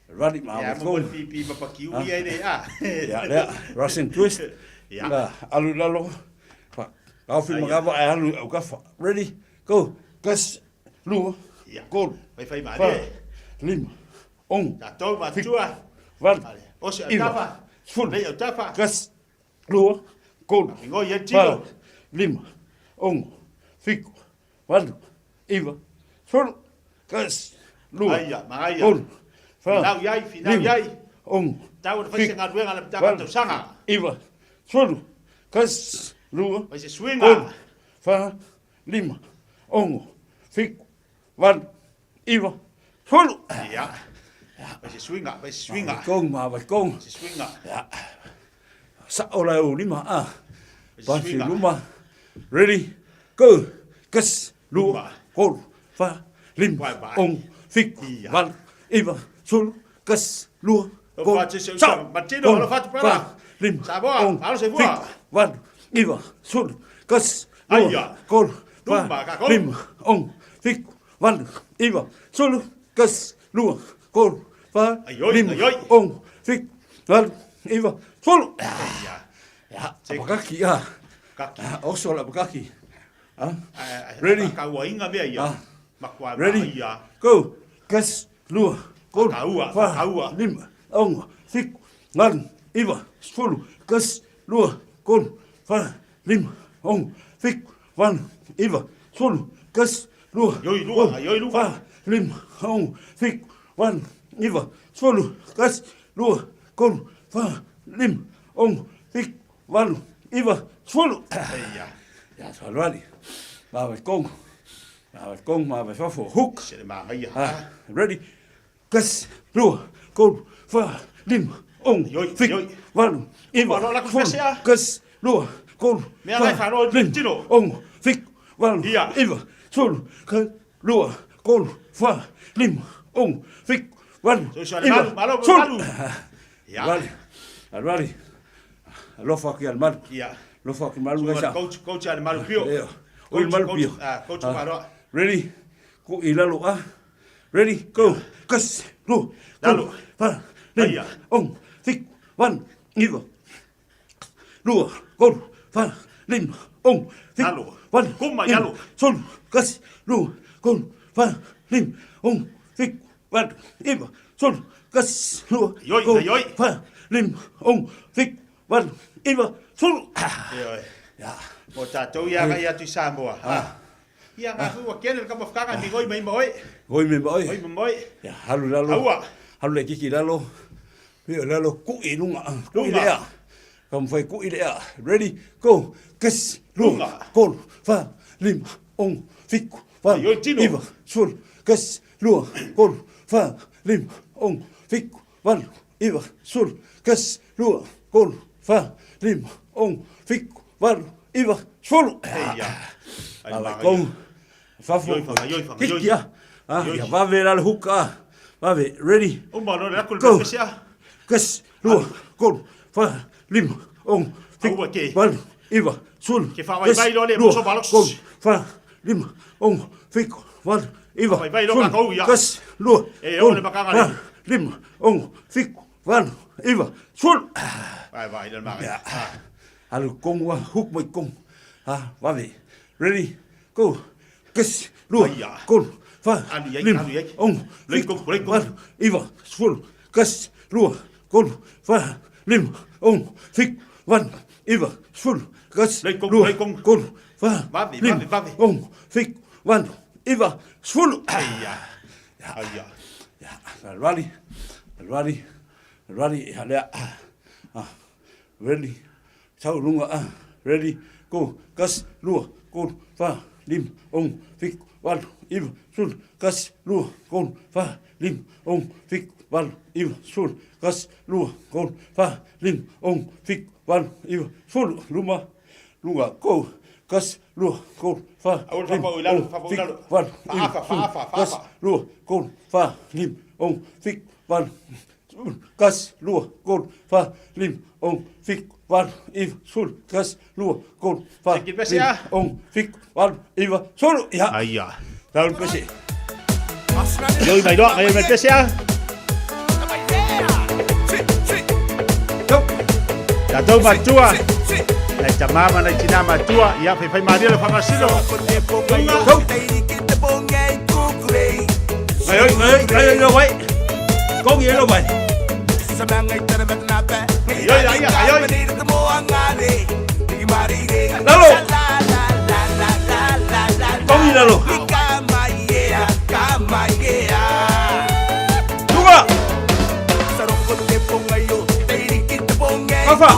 Ready, ma. Ya mo pipi papakiu ia ide Ya. Russian twist. Ya. Alu lalo. Fa. Kau film mangaba alu au kafa. Ready. Go. Gas. Lua. Kol. Fai mari. Lim. Ong. Ta to matua. Van. O se tapa. Full. Leo tapa. Gas. Lua. Kol. Ngo ye tino. Lim. Ong. Fik. Van. Iva. Solo. Gas. Lua. Aia. Kol. Finau yai. Ong. Tau de fai singa ruenga na tapa to sanga. Iva. Solo. Gas. Lua. Vai se swinga. Fa. Lim. Ong. Fik. Van. Iva. Solo. Ja. Vai se swinga. Kong ma vai kong. Se swinga. Ja. Sa ola o lima Ba swinga. luma. Ready. Go. Gas. Lua. Kol. Fa. Lim. Ong. Fik. Van. Iva. Solo. Gas. Lua. O fate se usa. Matino lo fate para. Lim. Saboa. Alo se voa. Van. Iva. Solo. Gas. Aia. Kol. Lumba, kako. Lim. Ong. Fik. Van. Iva. Solo. Gas. Lua. Kol. Fa. Lim. Ong. Fik. Van. Iva. Solo. Ja. Apakaki. Kaki. Oso la apakaki. Ready. Kauainga mea ia. Makwa Ready. ia. Go. Gas. Lua. Kol. Kaua. Fa. Kaua. Lim. Ong. Fik. Van. Iva. Solo. Gas. Lua. Kol. Fa. Lim. Ong. Fik. Van. Iva. Solo. Gas. Lua. Yoi lua. Fa. Lim. Ong. Fik. Van. Iva. Solo. Gas. Lua. Kol. Fa. Lim. Ong. Fik. Van. Iva. Solo. Ja, så ready. Maar we kong. Maar we van voor hoek. Ready. Gas. Lua. Kol. Fa. Lim. Ong. Fik. Van. Iva. Solo. Gas. Lua. Kol. Lim. Ong. Fik. Van. Iva. Solo. Gas. Lua. Kol. Fa. Lim. Ong. Fik. Van. Iva. Solo. Ja. Alwari. Lofa ki al mal. Ia. Lofa ki malu ga sa. Coach al malu pio. Oi malu pio. Coach malu. Ready? Ko ilalo Ready? Go. Kas. Lu. Lalo. Pa. Lim. Ong. Tik. Wan. Iva. Lu. Go. Pa. Lim. Ong. Tik. Lalo. Wan. Kuma yalo. Sol. Kas. Lu. Go. Pa. Lim. Ong. Tik. Wan. Iva. Sol. Kas. Lu. Yoi. Pa. Lim. Ong. Tik. Wan. Iva. Sol. Yoi. Ya. Mo tātou ia ka ia tu Samoa. Ia ngā hua kene ka mawhkanga mi goi mai moi. Goi mai moi. Goi mai moi. Ya, halu lalo. Aua. Halu le kiki lalo. Pio lalo ku i lunga. Ku i lea. Kam fai ku i lea. Ready? Go. Kes. Lunga. Kol. Fa. Lim. Ong. Fik. Fa. Iva. Sul. Kes. Lua. Kol. Fa. Lim. Ong. Fik. Val. Iva. Sul. Kes. Lua. Kol. Fa. Lim. Ong. Fik. Val. Iva. Sul. Ja. Ala kong. Fafo. Kikia. Ya va ver al hookah. Va ver. Ready? No le Go. Kes. Lua. Kol. Fa. Lim. Ong. Fik. Val. Iva. Sul. Ke fa vai lo le mo so balos. Kol. Fa. Lim. Ong. Fik. Val. Iva. Vai lo ka ko ya. Kes. Lua. O le makanga le. Lim. Ong. Fik. Val. Iva. Sul. Vai le makanga. Al kong wa hook mai kong. Va ver. Ready? Go. Kes. Lua. Kol. Fa. Lim. Ong. Fik. Val. Iva. Sul. Kes. Lua. Kol. Fa. Lim. Ong. Fik. Val. Iva. Sul. Kes. Lua. Kol. Fa. Lim. Ong. Fik. Val. Iva. Sul. Ya. Alwari. Halea. Ready? Sau lunga. Ready? Go. Kas. Lua. Kol. Fa. Lim. Ong. Fik. Val. Iva. Sul. Kas. Lua. Kol. Fa. Lim. Ong. Fik. Val. Iva. Sul. Kas. Lua. Kol. Fa. Lim. Ong. Fik. Val. Iva. Sul. Lunga. Go. Kas. Lua. Kol. Fa. Lim. Ong. Fik. Val. Kas. Lua. Kol. Fa. Lim. Ong. Fik. Val. Kas. Lua. Kol. Fa. Lim. Ong. Fik. Val. Iva. Sul. Kas. Lua. Kol. Fa. Lim. Ong. Fik. Val. Iva. Sul. Ja. Aia. Tahu pesi. Yoi mai doa, mai pesi ya. Ya tau matua. Lai tamama na tina matua, ia fai maria le famasilo. Ai, wai. Kong ye lo wai. Lalo. Kong ye lalo. Juga. Apa?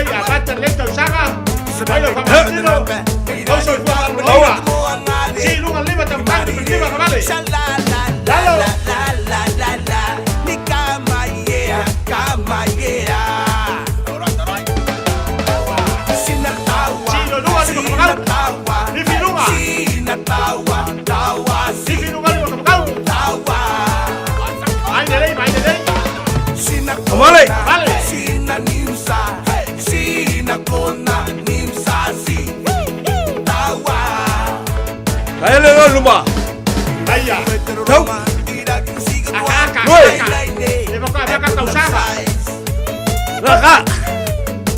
Abata le tau sanga. Ai lo famasilo. Au so fuang lo. Si lunga lima tau tang lima kali. Lalo. Vale. Sina nimsa, sina kona nimsa si. Tawa. Kaya le lumba. Aya. Tau. Oi. Le boca dia ka tau sanga. Laka.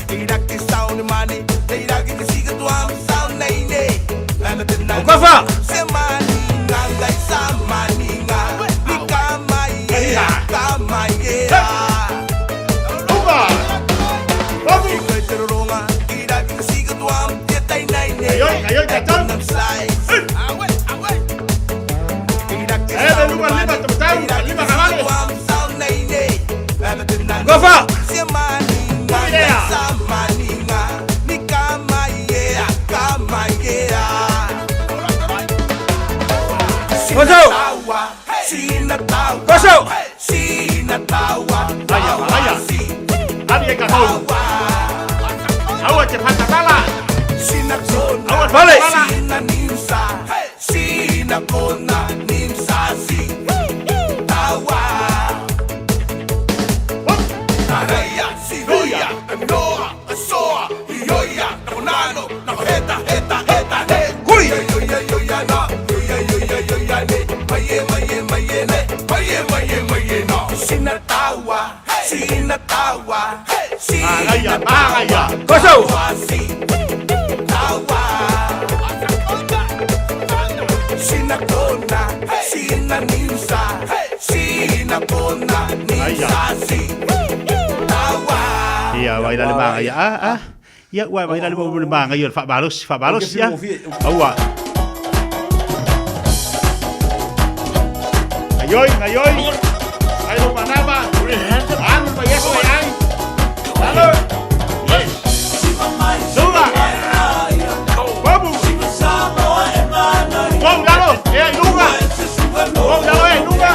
Ira que sound money, ira que siga tu am sound nei nei. Lana de na. Kafa. Semani ngai samani nga. Nikama ye, kama ye. Ayo, jatuh. Lima kali. Kafa. Masuk. Masuk. Ayah. Abi ka tahu. Awak cepat kalah. Awak balik. Kosau. Sinakona, sinaninsa, sinakona, ninsa, Ia, vai la manga ia. Ia, vai la manga ia fa balos ia. Aua. Ayoi. Ai lo manaba. Anu pa yeso ai. Halo. Sula. Vamos. Vamos, dalo. Lunga. Vamos, dalo, lunga.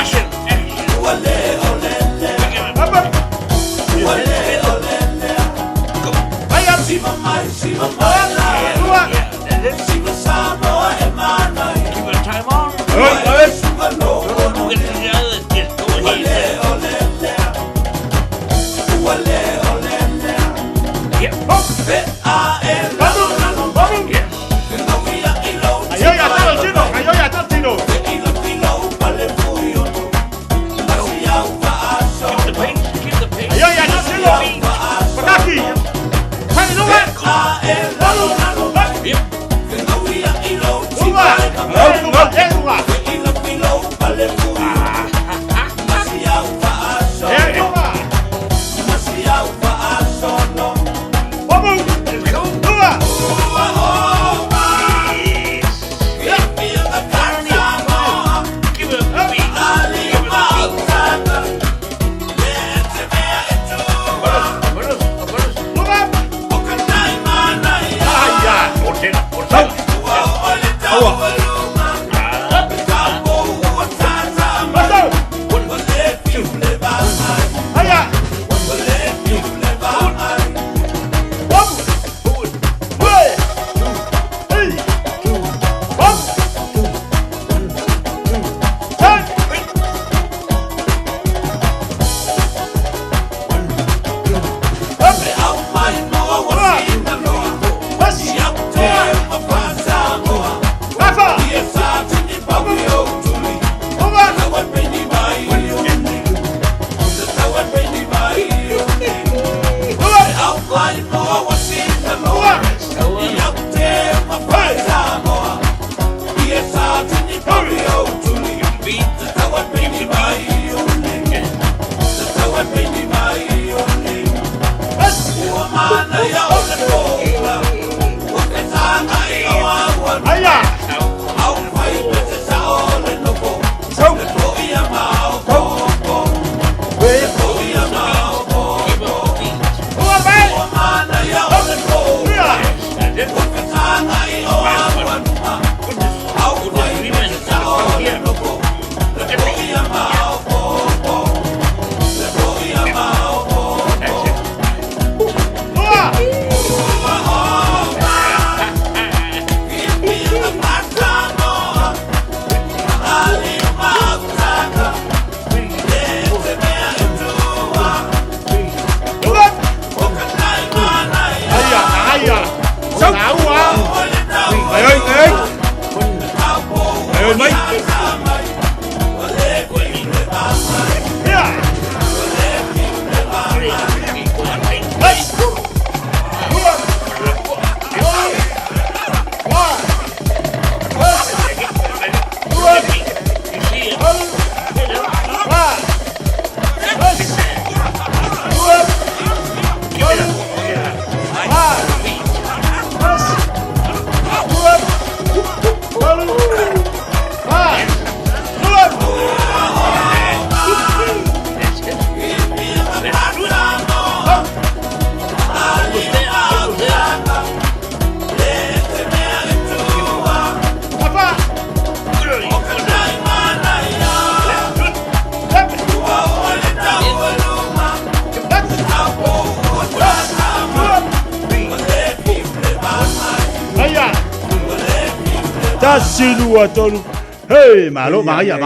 Tasilua tolu. Hei, malo, mangaya.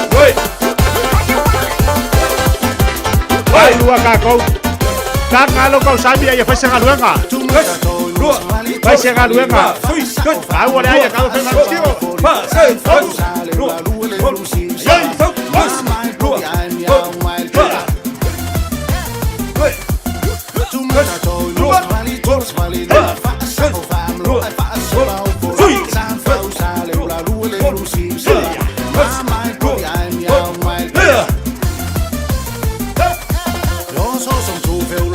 Woi. Woi, lua kakau. Kakalo kau sabi ya fai senga luenga. Lua. Fai senga luenga. Ai wala ya kalau fai maskiro. Lua.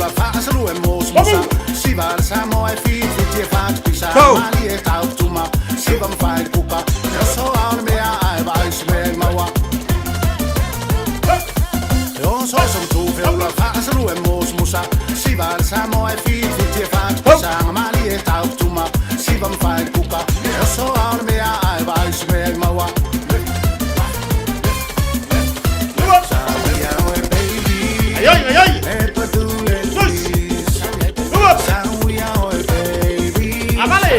la fase lu emos musa. Si va samo e fit ti fat pisa. Mali e tau tuma. Si va fai kuka. Eu so on me ai vai sme mawa. Eu so tu la fase lu emos musa. Si va samo e fit ti fat pisa. Mali e tau tuma. Si va fai kuka. Eu so on me ai vai sme mawa. Ay, ay, ay. Amale.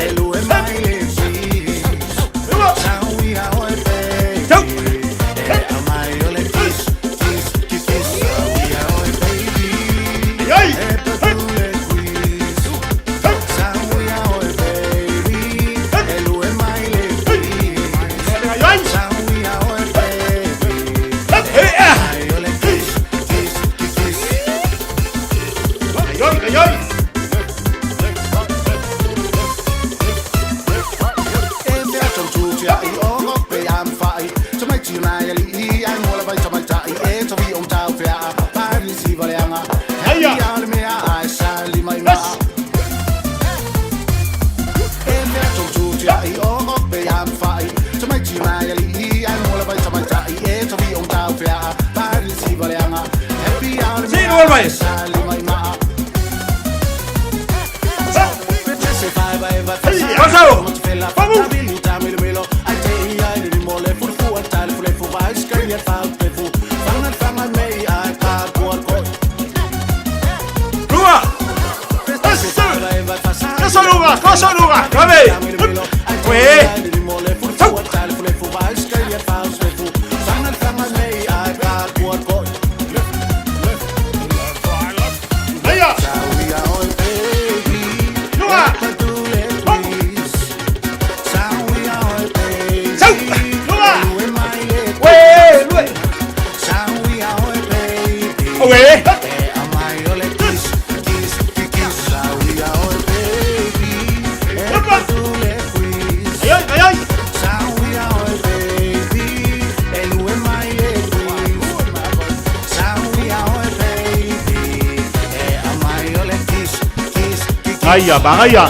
Vaya, vaya.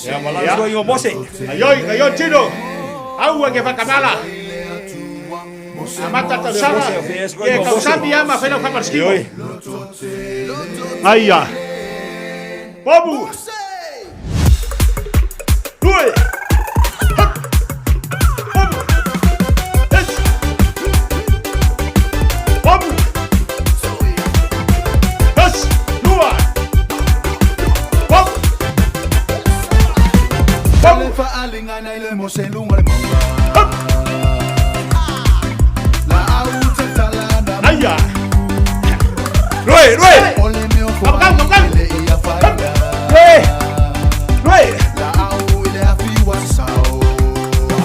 Ya malang gua yo mose. Ayo chino. Agua que va camala. Amata tasara. Que causabi ama fena famarski. Aya. Babu. Due. Aya. Rue.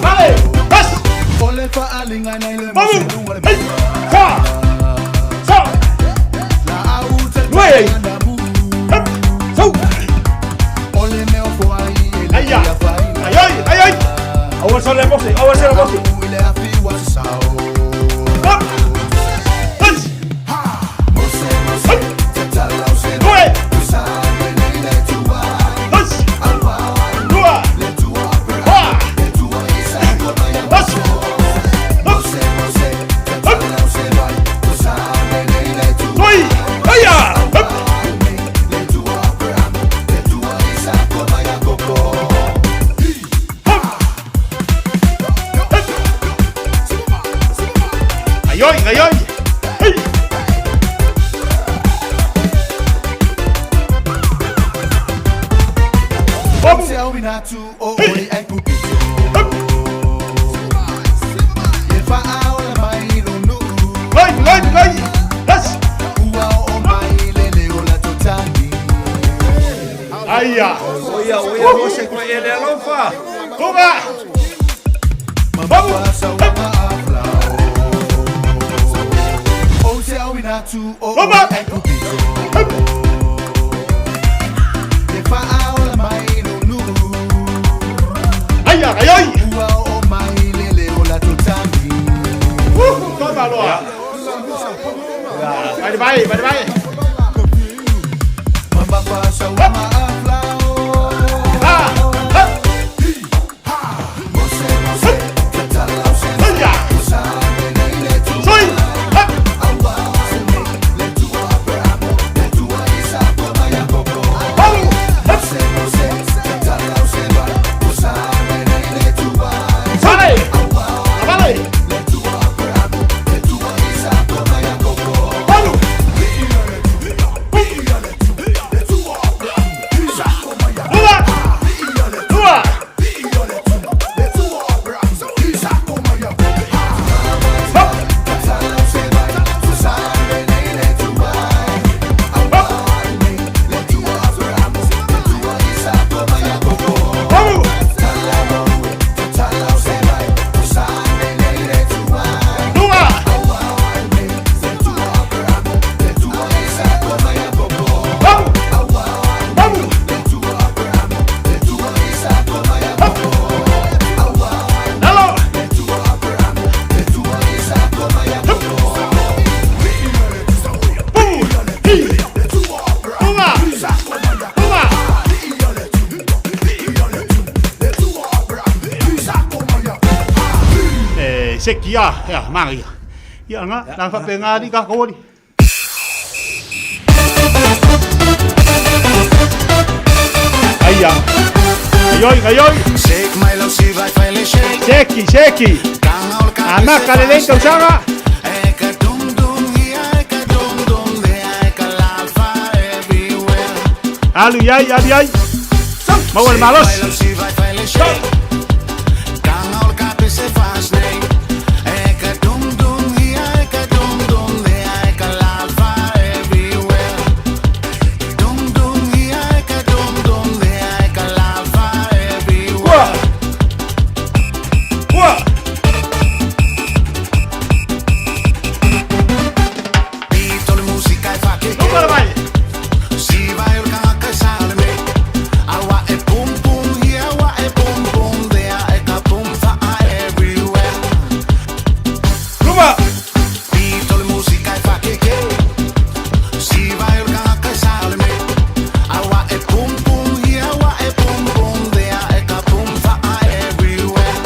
Vale. Bas. Ay. Awal sole boxe. Ayoy. Hey. Vamos. Vai. Yes. Aya. Oya, você com ele é loufa. Toma. Vamos. Toma. Aya. tua o mai lele o la tutami. Toma loa. Vai. Mamba pasa uma aflao. Seki ya mangi. Ya nga, nang fa penga di ka ko di. Aya. Ayoy. Shake my love, see vai fai shake. Sheki. Ana kalele ka usanga. Eka dum dum here, eka dum dum there, eka lava everywhere. Alu yai. Mawal malos. Shake my love, see vai fai shake. Kangal ka pese fast name. Eka dum dum here, eka dum dum there, eka lava everywhere. Dum dum here, eka dum dum there, eka lava everywhere. Pitole musica e fa che si va il cacca salme. Awa e pum pum here, awa e pum pum there, eka pum fa everywhere. Pitole musica e fa che si va il cacca salme. Awa e pum pum here, awa e pum pum there, eka pum fa everywhere.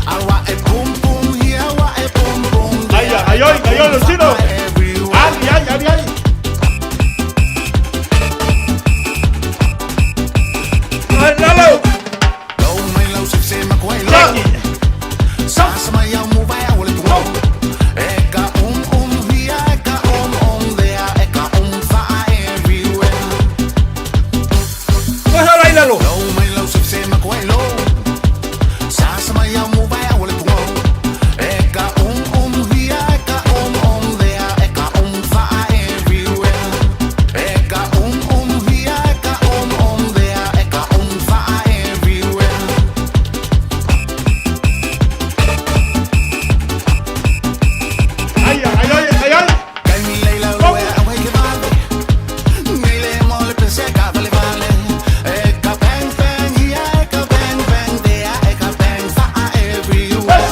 Awa e pum pum here, awa e pum pum there. Ayoy, Lucino. Ay. Lalo. Sasa mai au vai au le tu. Eka here, eka there, eka fa everywhere. Wahara ilalo. Mai lau se ma kwai lo. Sasa mai au vai au le tu. Eka here, eka there, eka fa everywhere. Eka here, eka there, eka fa everywhere. Ayoy. Kai mi leila ue away ke vale. Mi le mole pense ka vale vale. Eka bang bang here, eka bang bang there, eka bang fa everywhere.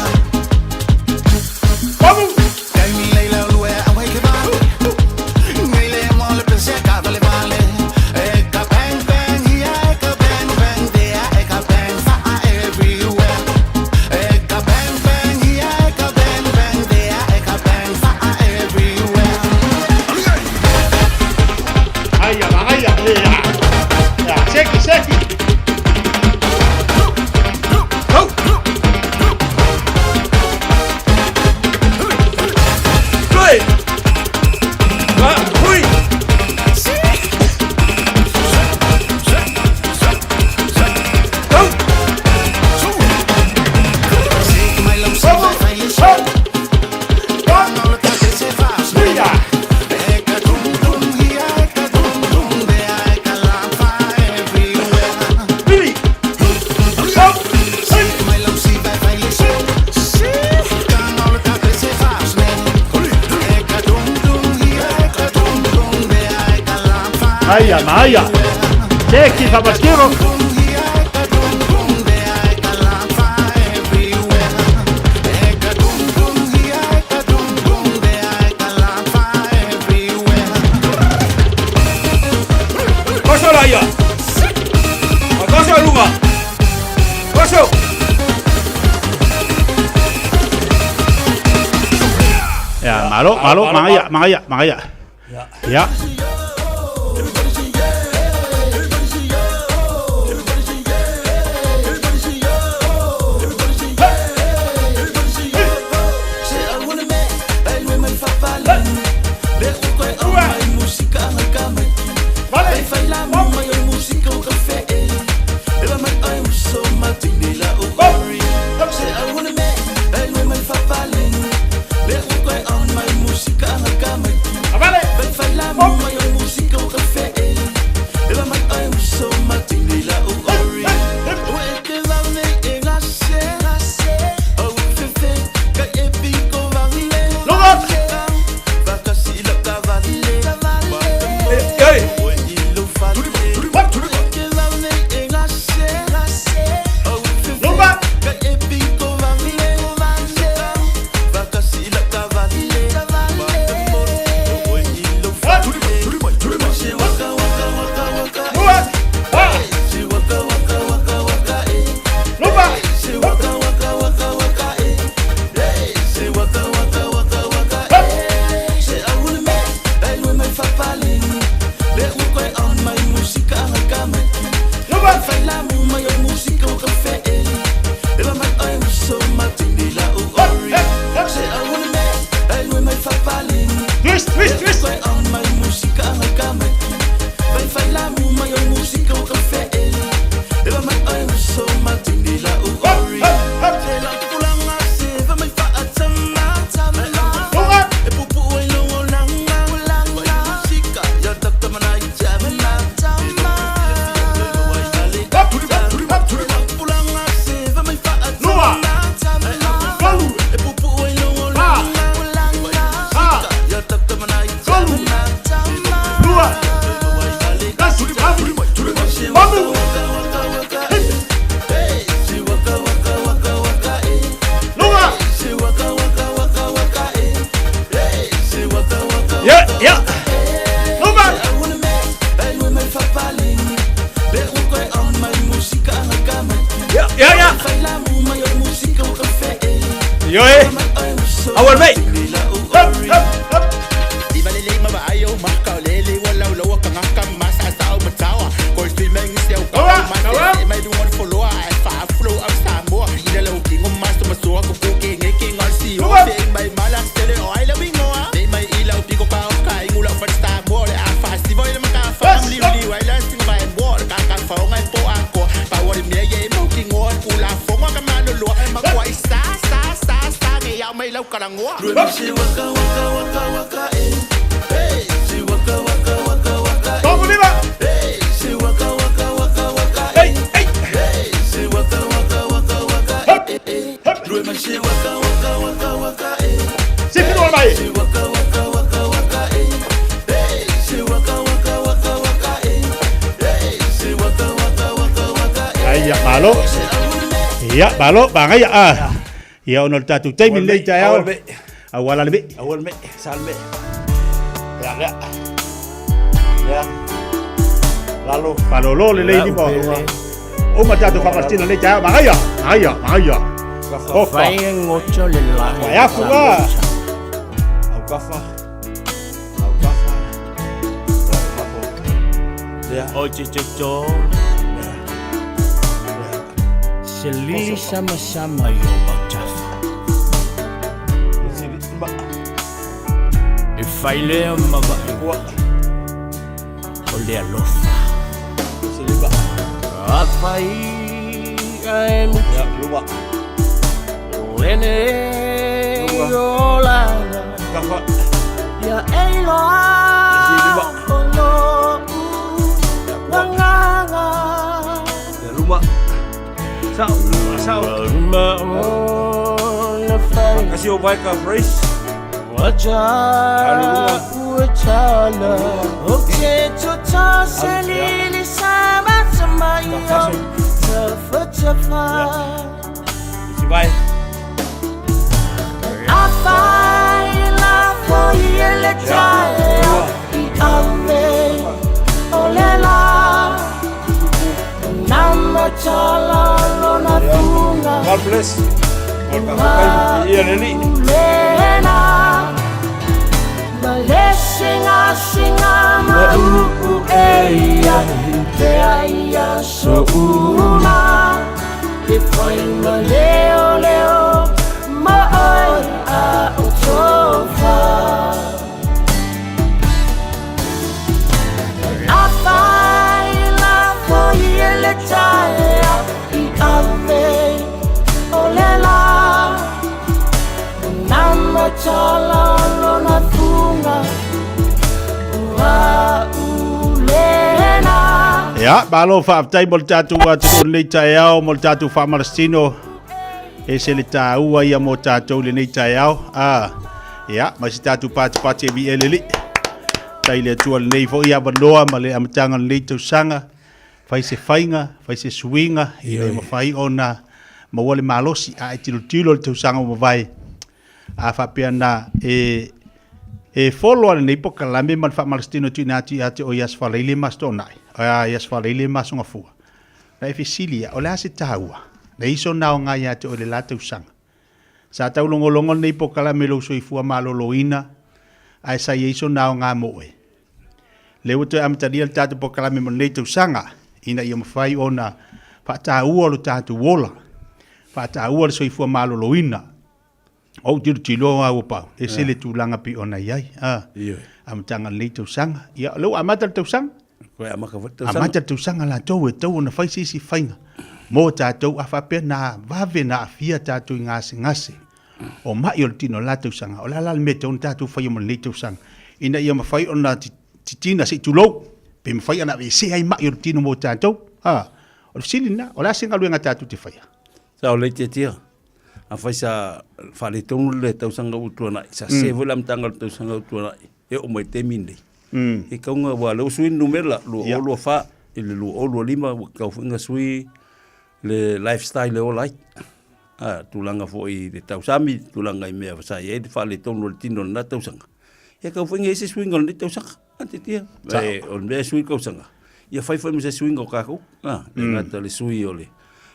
Kai mi leila ue away ke vale. Mi le mole pense ka vale vale. Eka bang bang here, eka bang bang there, eka bang fa everywhere. Eka bang bang here, eka bang bang there, eka bang fa everywhere. Aya. Ya, Sheki. Good. Hui. Aya. Sheki, Fabaskiro. Malo, mangaya. Ya. Malo, bangaya Ya ono tatu tai min lei tai au. Awal me, salme. Ya. Lalu palolo le lei ni bo. O matatu Palestina lei tai bangaya. Oh, fai ngocho le la. Ya fuga. Au kafa. Ya. O chicho. Selili sama-sama yo batafa. Ifaile mabawa. Ole alofa. Seliba. Afai ai mu ya luwa. Ene yola. Kafa. Ya elo. Seliba. Nganga. Ya luwa. Sao kasih obat ke fresh wajah oke cuca selili sama yang cepat isi baik apa ilah boleh lecar ame olela nama calon bunga God bless. Iya Leli. Singa singa mau eia te aia so una te whainga leo leo mai a utofa a whaila foi ele taea I ave o le la nama chala lona tunga Ya, balo fa tai mol tatu wa tu le taiao mol tatu fa marstino e se le tau ia mo tatu le nei taiao ya ma si tatu pati bi eleli tai le tu le nei fo ia baloa ma le amtanga le tu sanga fai se fainga fai se swinga i le mo fai ona ma wale malosi a tilo le tu sanga mo vai a fa piana e follow ale nei poka lambe man fa marstino tu nati ate o yas fa le mastonai yas fa le masonga fu na efisilia o la se taua na iso na nga ya te o le latu sanga sa tau longo nei poka la melo so fu malo loina ai sa iso na nga mo e le wote am tadia tatu poka la me nei tu sanga ina ia mafai ona fa taua lo tatu wola fa taua so fu malo loina o tilo au pa e se le tulanga pi ona yai am tanga le tu sanga ya lo amata tu sanga ko amaka tu sanga amata tu sanga la to na fai si fainga mo tatou afa pe na vave na afia tatou ngase o mai o tino la tu sanga o la me ton tatou fai mo le tu sanga ina ia mafai ona titina si tulo pe mafai ana ve se ai mai o tino mo tatou o silina o la singa luenga tatou te fai sa o le tia a fai sa fale tonu le tau sanga utuana sa se vola mtanga tau sanga utuana e o mai teminde e kaunga wa lo sui numela lo lo fa ile lo lima ka funga sui le lifestyle le olai tulanga fo i de tau sami tulanga I mea sa e fale tonu le tino na tau sanga e ka funga ese sui ngol tau sanga antitia e on me sui ka sanga ia fai me se sui ngol ka ko ngata le sui ole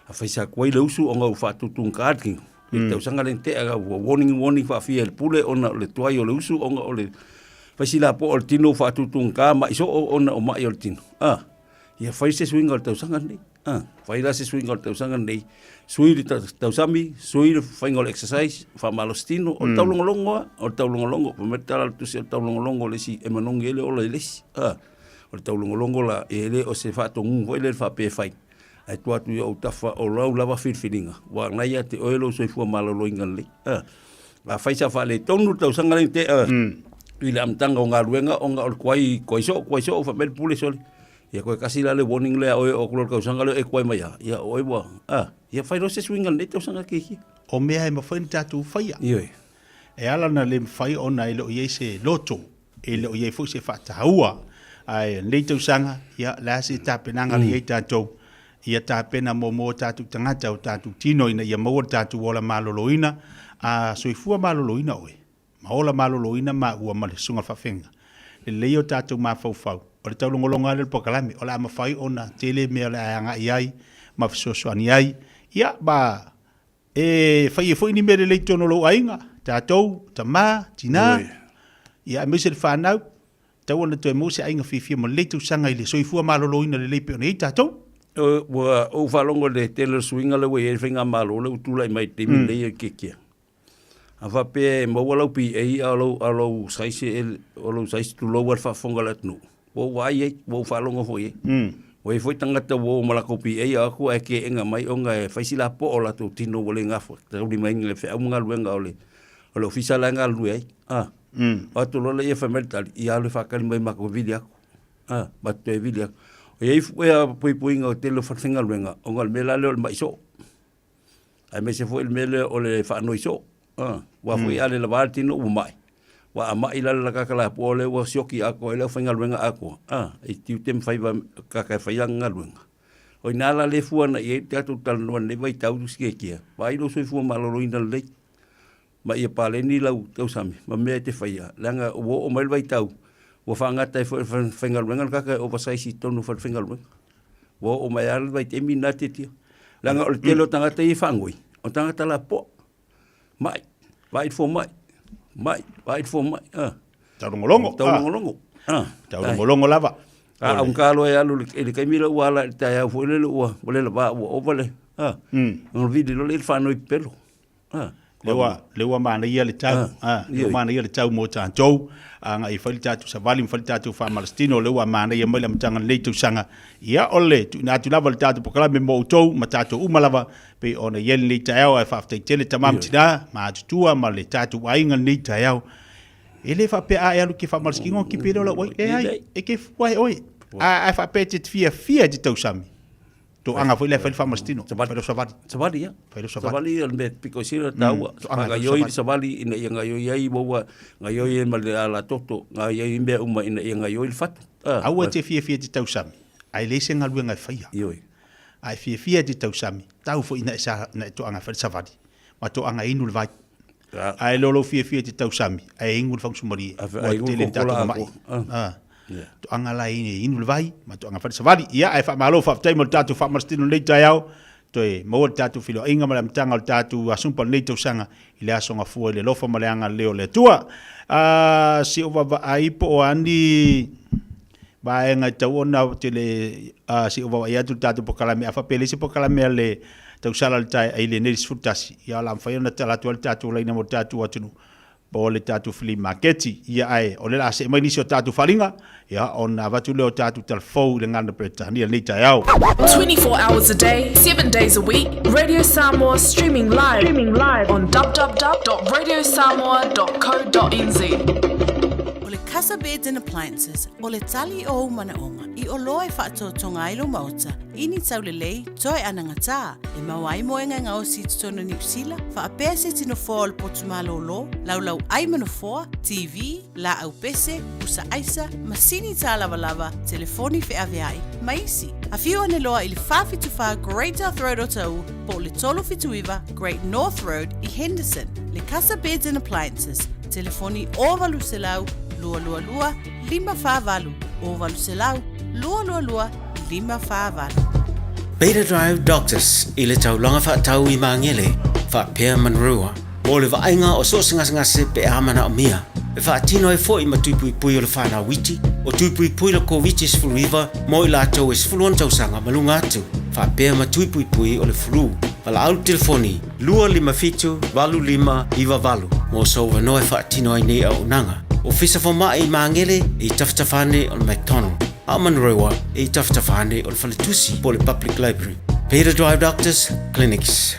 a fai sa kwai le usu o ngau fa tutun kaatking tau sanga le te aga warning fa fia le pule ona le tuai o le usu onga o le fasila po o tino fa tutun ka ma iso ona o mai o tino ia fai se swing o tau sanga nei fai la se swing o tau sanga nei sui le tau sami sui le fai ngol exercise fa malostino o tau longo po metala tu se tau longo le si e manong ele o le si o tau longo la ele o se fa tongu ele fa pe fai ai tua tu o tafa o lau lava filfilinga wa nai te oelo so fu malo loinga le a fai sa fa le tonu tau sanga le te i le amtanga o ngā ruenga o ngā kwai so o fa mel pule soli ia koe kasi la le warning le o kulor kau sanga le e kwai mai ia oi wa ia fai no se swinga le tau sanga ki o mea e mawhain tatu whaia e ala na le mwhai ona e lo iei se loto e lo iei fu se whatahaua ai le tau sanga ia la se tapenanga le iei tatou ia tapena mo tatu tangata o tatu tino ina ia maua tatu ola maloloina a soifua maloloina oe ma ola maloloina ma ua ma le sunga whawhenga le leo tatu ma fau o le tau longolonga le pokalami o la mawhai ona tele mea le ayanga iai ma fisosoani ai ia ba e whai e fwoi ni mere le tono lo ainga tatou tama tina ia mese le whanau tau ana toi mose ainga fifia mo le tu sanga i le soifua maloloina le leipe ona i tatou o falongo le tele swinga le we finga malo le utula mai timi le kekia ava pe mo wala pi e alo saisi alo saisi tu lo war fa fonga lat no wo wai wo falongo foi o foi tangata wo mala ko pi e aku e ke enga mai onga e faisila po ola tu tino wole ngafo tau di mai le fe unga luenga ole ole official nga lu ai atu lo le e femental i alo fa kali mai mako vidia ba te vidia e fu e pui ngo telo fatsinga luenga onga mela le mai so ai me se foi el mele ole fa no iso wa fui ale la valtino u mai wa ama ila la kala po le wa sioki ako ele fa luenga ako e tiu tem fai va ka fa nga luenga o nala le fu na e tatu tal no ne vai tau ske kia vai lo so fu malo ina le ma e pale ni la tau sami ma me te fai langa o mai vai tau wa fanga tai fingal wengal ka o pasai si tonu fa fingal wen wo o mai al vai te minate ti langa o telo tanga te fangoi o tanga tala po mai vai for mai Taurongolongo. Taurongolongo. Taurongolongo lava. Ang kalo ay alu ele kay mila wala tayo fo le wa le ba o vale. No video lo le fano pelo. Lewa mana ia le tau. Lewa mana ia le tau mo tantou. Anga I fali tatu sa vali fali tatu fa Palestino lewa mana ia mele mtanga le tu sanga. Ia ole tu na tu lava le tatu pokala me mo tou matatu umalava pe ona yel le tau ai fa tele tamam tina ma tua ma le tatu ainga le tau. Ele fa pe a alu ki fa Palestino ki pe lo oi e ke foi oi. A fa pe tit fia de tau sami. To anga foi le fa Palestino. Pero Savali ya. Savali al me piko sira tau. Anga yoi savali ina nga yoi ai bo nga yoi mal ala toto nga yoi me uma ina nga yoi fat. Au te fia de tau sami. Ai le senga lu nga faia. Yoi. Ai fia de tau sami. Tau fo ina sa na to anga fa savali. Ma to anga inu le vai. Ai lolo fia de tau sami. Ai ingu le funksumari. Ai ingu le tatu mai. To anga la inu vai ma to anga fa savali ia ai fa malo fa tai mo tatu fa Palestino le tau to e mo tatu filo inga ma mtanga o tatu asumpa le to sanga ile asonga fu le lofa maleanga leo le tua si o va ai po andi ba nga tau ona tele si o va ia tu tatu po kala me fa pele si po kala me le tau sala le tai ai le nelis futasi ia la fa ona tala tu tatu le mo tatu atunu po le tatu flea marketi ia ai o le la se mai nisio tatu falinga ia ona vatu le tatu telfo le ngana Britania le tau 24 hours a day, 7 days a week. Radio Samoa streaming live on www.radiosamoa.co.nz. O le Casa Beds and Appliances, o le tali o manaonga, I o loa e whaatotonga ilo mauta, ini tau le lei, toi ananga tā, e mawai moenga ngā o si tutona New Zealand, wha a pēse tino fōa le potumalo lo, laulau aimano fōa, TV, la au pese, usa aisa, masini tā lava, telefoni fe aviai, maisi. A whiu ane loa I le whawhituwha Great North Road o tau, po le tolo fituiva Great North Road I Henderson, le Casa Beds and Appliances, telefoni o valu se lau, lua, lima whāwalu, o valu se lau, lua, lima whāwalu. Beta Drive Doctors I le taulanga whaatau I maangele, whaapea manrua, mo le vaenga o so ngase pe amana o mia, e whaatino e fo I matupui pui o le whana witi, o tupui pui la COVID is fluiva, mo I lātou is fuluan tausanga malunga atu, whaapea matupui pui o le flu, wala au telefoni, lua lima fitu, valu lima, iwa valu, mo so wano e whaatino ai nei au nanga, o fisa foma I maangele I taftafane o le McDonald, a manrewa I taftafane o le Faletusi po le Public Library. Beta Drive Doctors Clinics.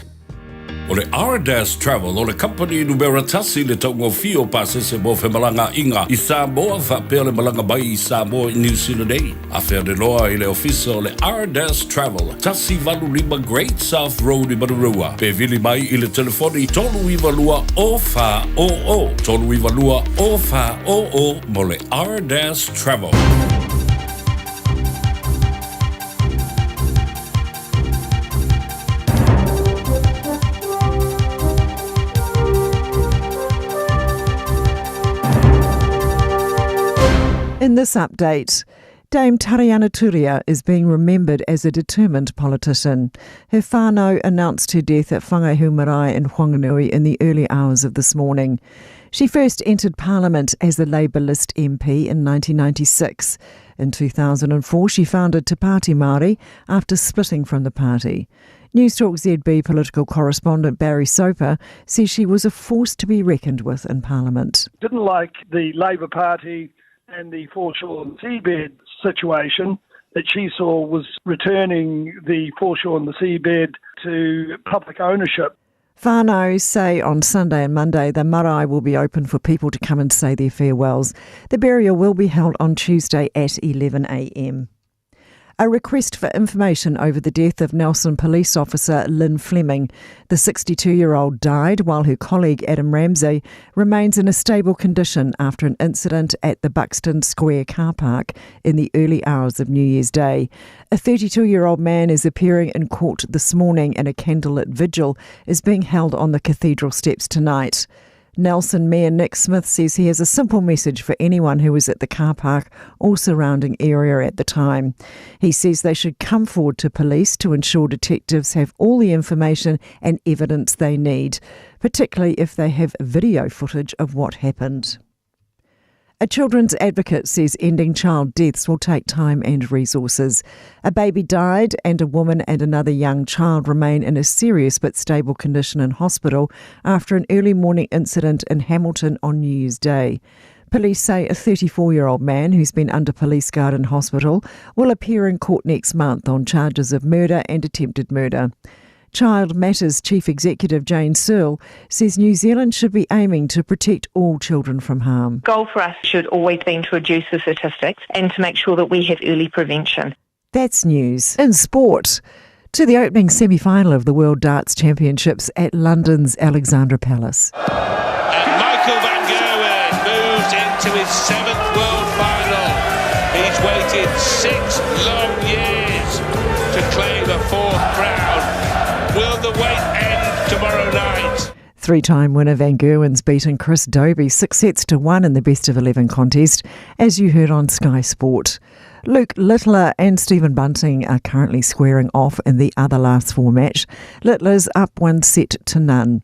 O le R-Dash Travel, o le company numero tasi le taungo fio pasese mo fe malanga inga I Samoa whapea le malanga bai I Samoa I New Zealand nei. A whea de loa I le ofisa o le R-Dash Travel, tasi valu lima Great South Road I Manurua. Pe vili mai I le telefoni tolu iwa lua o wha o o. Tolu iwa lua o wha o o mo le R-Dash Travel. In this update, Dame Tariana Turia is being remembered as a determined politician. Her whānau announced her death at Whangaihu Marae in Whanganui in the early hours of this morning. She first entered Parliament as a Labour List MP in 1996. In 2004, she founded Te Pāti Māori after splitting from the party. Newstalk ZB political correspondent Barry Soper says she was a force to be reckoned with in Parliament. Didn't like the Labour Party and the foreshore and seabed situation that she saw was returning the foreshore and the seabed to public ownership. Whānau say on Sunday and Monday the marae will be open for people to come and say their farewells. The burial will be held on Tuesday at 11 a.m. A request for information over the death of Nelson police officer Lynn Fleming. The 62-year-old died while her colleague Adam Ramsey remains in a stable condition after an incident at the Buxton Square car park in the early hours of New Year's Day. A 32-year-old man is appearing in court this morning and a candlelit vigil is being held on the cathedral steps tonight. Nelson Mayor Nick Smith says he has a simple message for anyone who was at the car park or surrounding area at the time. He says they should come forward to police to ensure detectives have all the information and evidence they need, particularly if they have video footage of what happened. A children's advocate says ending child deaths will take time and resources. A baby died and a woman and another young child remain in a serious but stable condition in hospital after an early morning incident in Hamilton on New Year's Day. Police say a 34-year-old man who's been under police guard in hospital will appear in court next month on charges of murder and attempted murder. Child Matters Chief Executive Jane Searle says New Zealand should be aiming to protect all children from harm. The goal for us should always be to reduce the statistics and to make sure that we have early prevention. That's news. In sport, to the opening semi-final of the World Darts Championships at London's Alexandra Palace. And Michael van Gerwen moves into his 7th World Final. He's waited 6 long years to claim a 4th crown. Will the wait end tomorrow night? Three-time winner Van Gerwen's beaten Chris Dobie 6-1 in the best-of-11 contest, as you heard on Sky Sport. Luke Littler and Stephen Bunting are currently squaring off in the other last 4 match. Littler's up 1-0.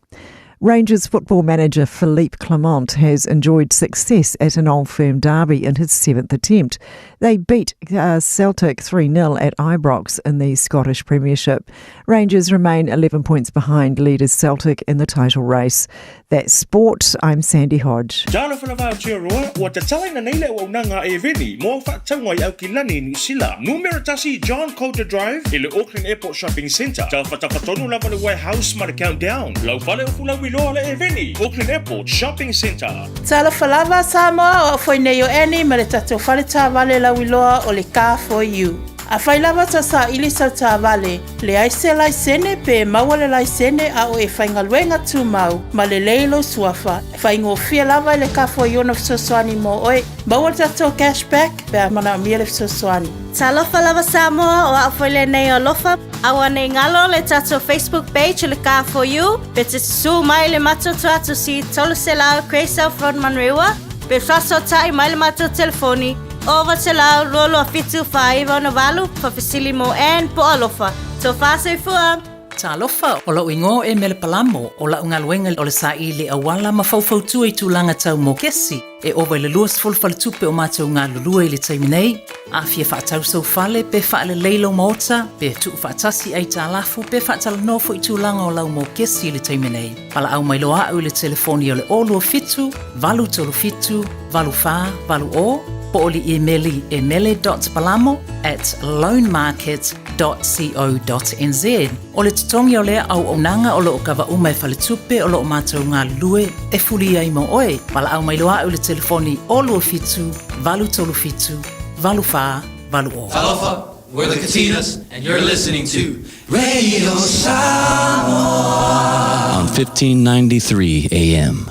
Rangers football manager Philippe Clement has enjoyed success at an Old Firm derby in his 7th attempt. They beat Celtic 3-0 at Ibrox in the Scottish Premiership. Rangers remain 11 points behind leaders Celtic in the title race. That's sport. I'm Sandy Hodge. Jana whanawau tia roa, ua te tala na neile o nanga e veni, mo whaatangwai au ki lani ni sila. Numera tasi John Coulter Drive, i le Auckland Airport Shopping Centre. Tau whatawhatonu lava le warehouse ma le countdown. Lau whale o fulau iloa le e veni, Auckland Airport Shopping Centre. Tala whalava Samoa o whai nei o eni ma le tatou whale tā wale lau iloa o le Car for You. A whai lava ta sa ili sau tā wale, le aise laisene pe maua le laisene a o e whaingaluenga tū mau, ma le leilo suafa. Whaingo fia lava i le Car for You na fsoswani mo oe, maua le tatou cashback pe a mana mia le fsoswani. Talofa lava Samoa o awhile nei o lofa, awa nei ngalo le tatou Facebook page le Car for You, pe te su mai le matoto atu si tolu se lao Craysel Frodman Rewa, pe fraso tai mai le mato telefoni, over te lau rolo a fitu whaiva o na walu, whawhisili mo en po alofa. So whase fua. Ta alofa o lau ingo e mele palamo o lau ngaluenga o le sa i le awala ma whauwhautu e tūlanga tau mo kesi e owa le luas fulfale tupe o mātou ngā lulua i le taiminei a fia whaatau sau fale pe whaale leilo maota pe tu whaatasi ai tā lafu pe whaatala nofo i tūlanga o lau mo kesi i le taiminei pala au mai loa au le telefoni o le olu o fitu valu tolu fitu valu wha valu o po o li emeli emele.palamo@loanmarket.co.nz o le tutongi o lea au onanga o loo kawa umai whale tupe o loo mātou ngā lue e fuli ai mo oe pala au mai loa au le telefoni olu o fitu valu tolu fitu valu wha valu o Talofa, we're the Katinas, and you're listening to Radio Samoa on 1593 AM.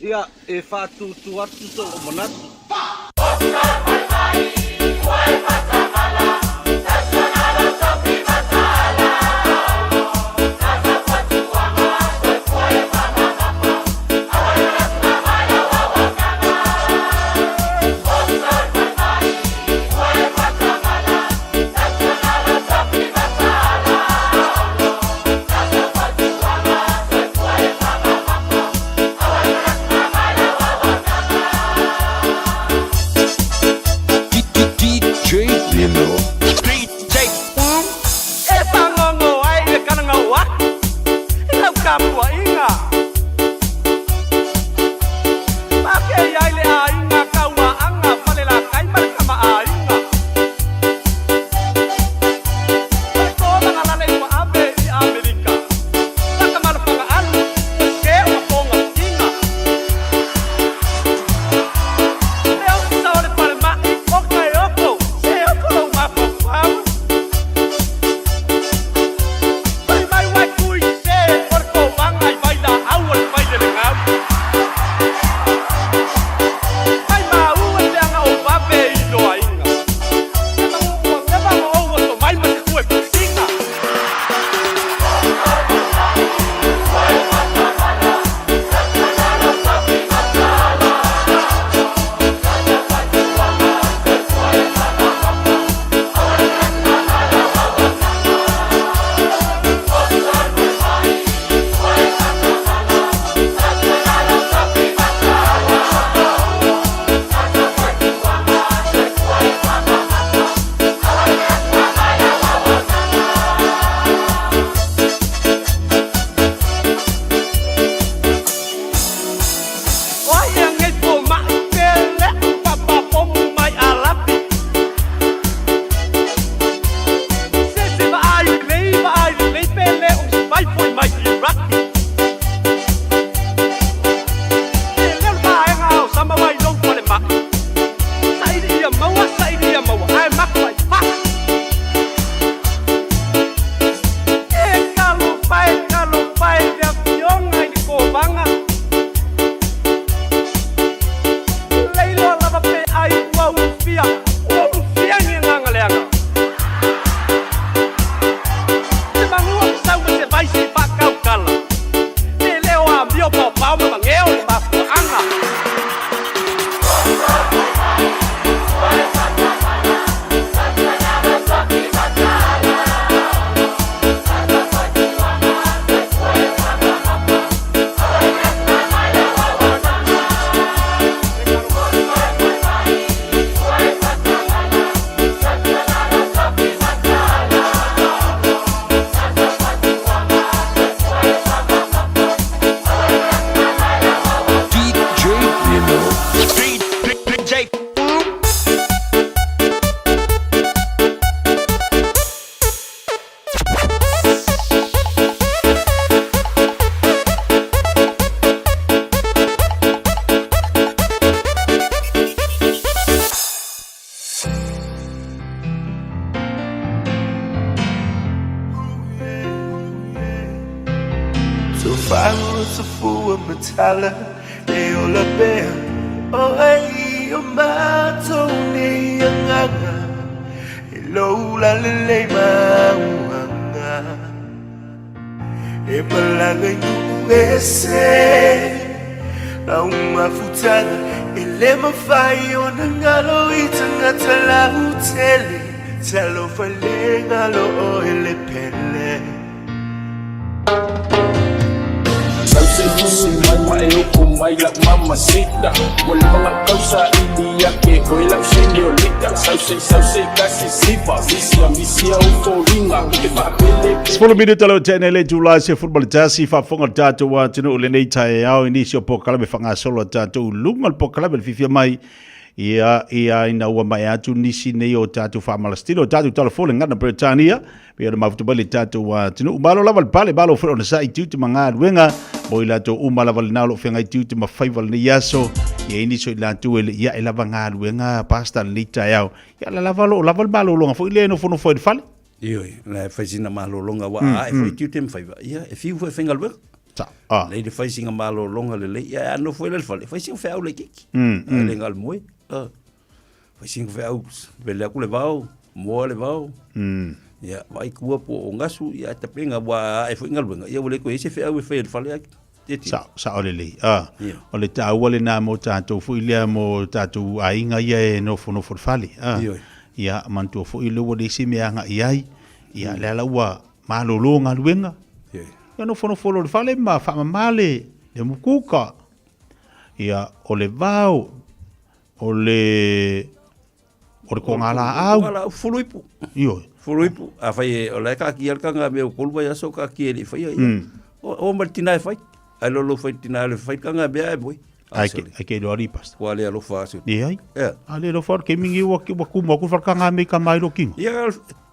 Ia e whātutu atu so o manatu. Ala e o la pea o ai o mato ni anganga e loula lele mauanga e palanga inu ese la uma futana e le mafai o nangalo i tangata la utele talo fale ngalo o ele pele Sauce mai mai o mai la mamacita wala mga kausa hindi yake o ilang señorita sauce kasi sipa misia o foringa ke papele 10 minuta lo tene le July se football tasi fa fonga tatu wa tino le nei tai ao inisio po kala me fanga solo tatu lungal po kala bel fifia mai ia ina ua mai atu nisi nei o tatu fa malastino tatu telefone ngana Britania pe ma futu bali tatu wa tino balo lava pale balo fo na sai tu manga wenga boila to umala val na lo fenga tu ma faival ni yaso ye ini so la tu ele ia ela vanga wenga pasta lita yao ya la lava balo longa fo ile no fo fale io la faisina malo longa wa ai foi tu tem faiva ia e fiu foi fenga lo le de faisina malo longa le ia no foi le fale faisina fe au le kiki le ngal moi faisina fe au bele ku le vau mo le vau ia vai kua po ngasu ia tapenga wa e foi ngal wenga ia le ko ese fe au fe fale sa ole le ole ta ole na mo tato fu ile mo tato ainga ia no fo fale ia mantu fo ile wo disi me anga iai ia le la wa malolo nga luenga ia no fo le fale ma fa male le mukuka ia ole vau ole ko ngala au fuluipu io fuluipu a fai ole ka ki alkanga me ko lu ya so ka ki le fai o martina fai ai lo fai tina le fai kanga be ai boy ai ke do ri pas wale lo fa su ai ale lo for ke mingi wa ku mo ku far kanga me ka mai ro king ia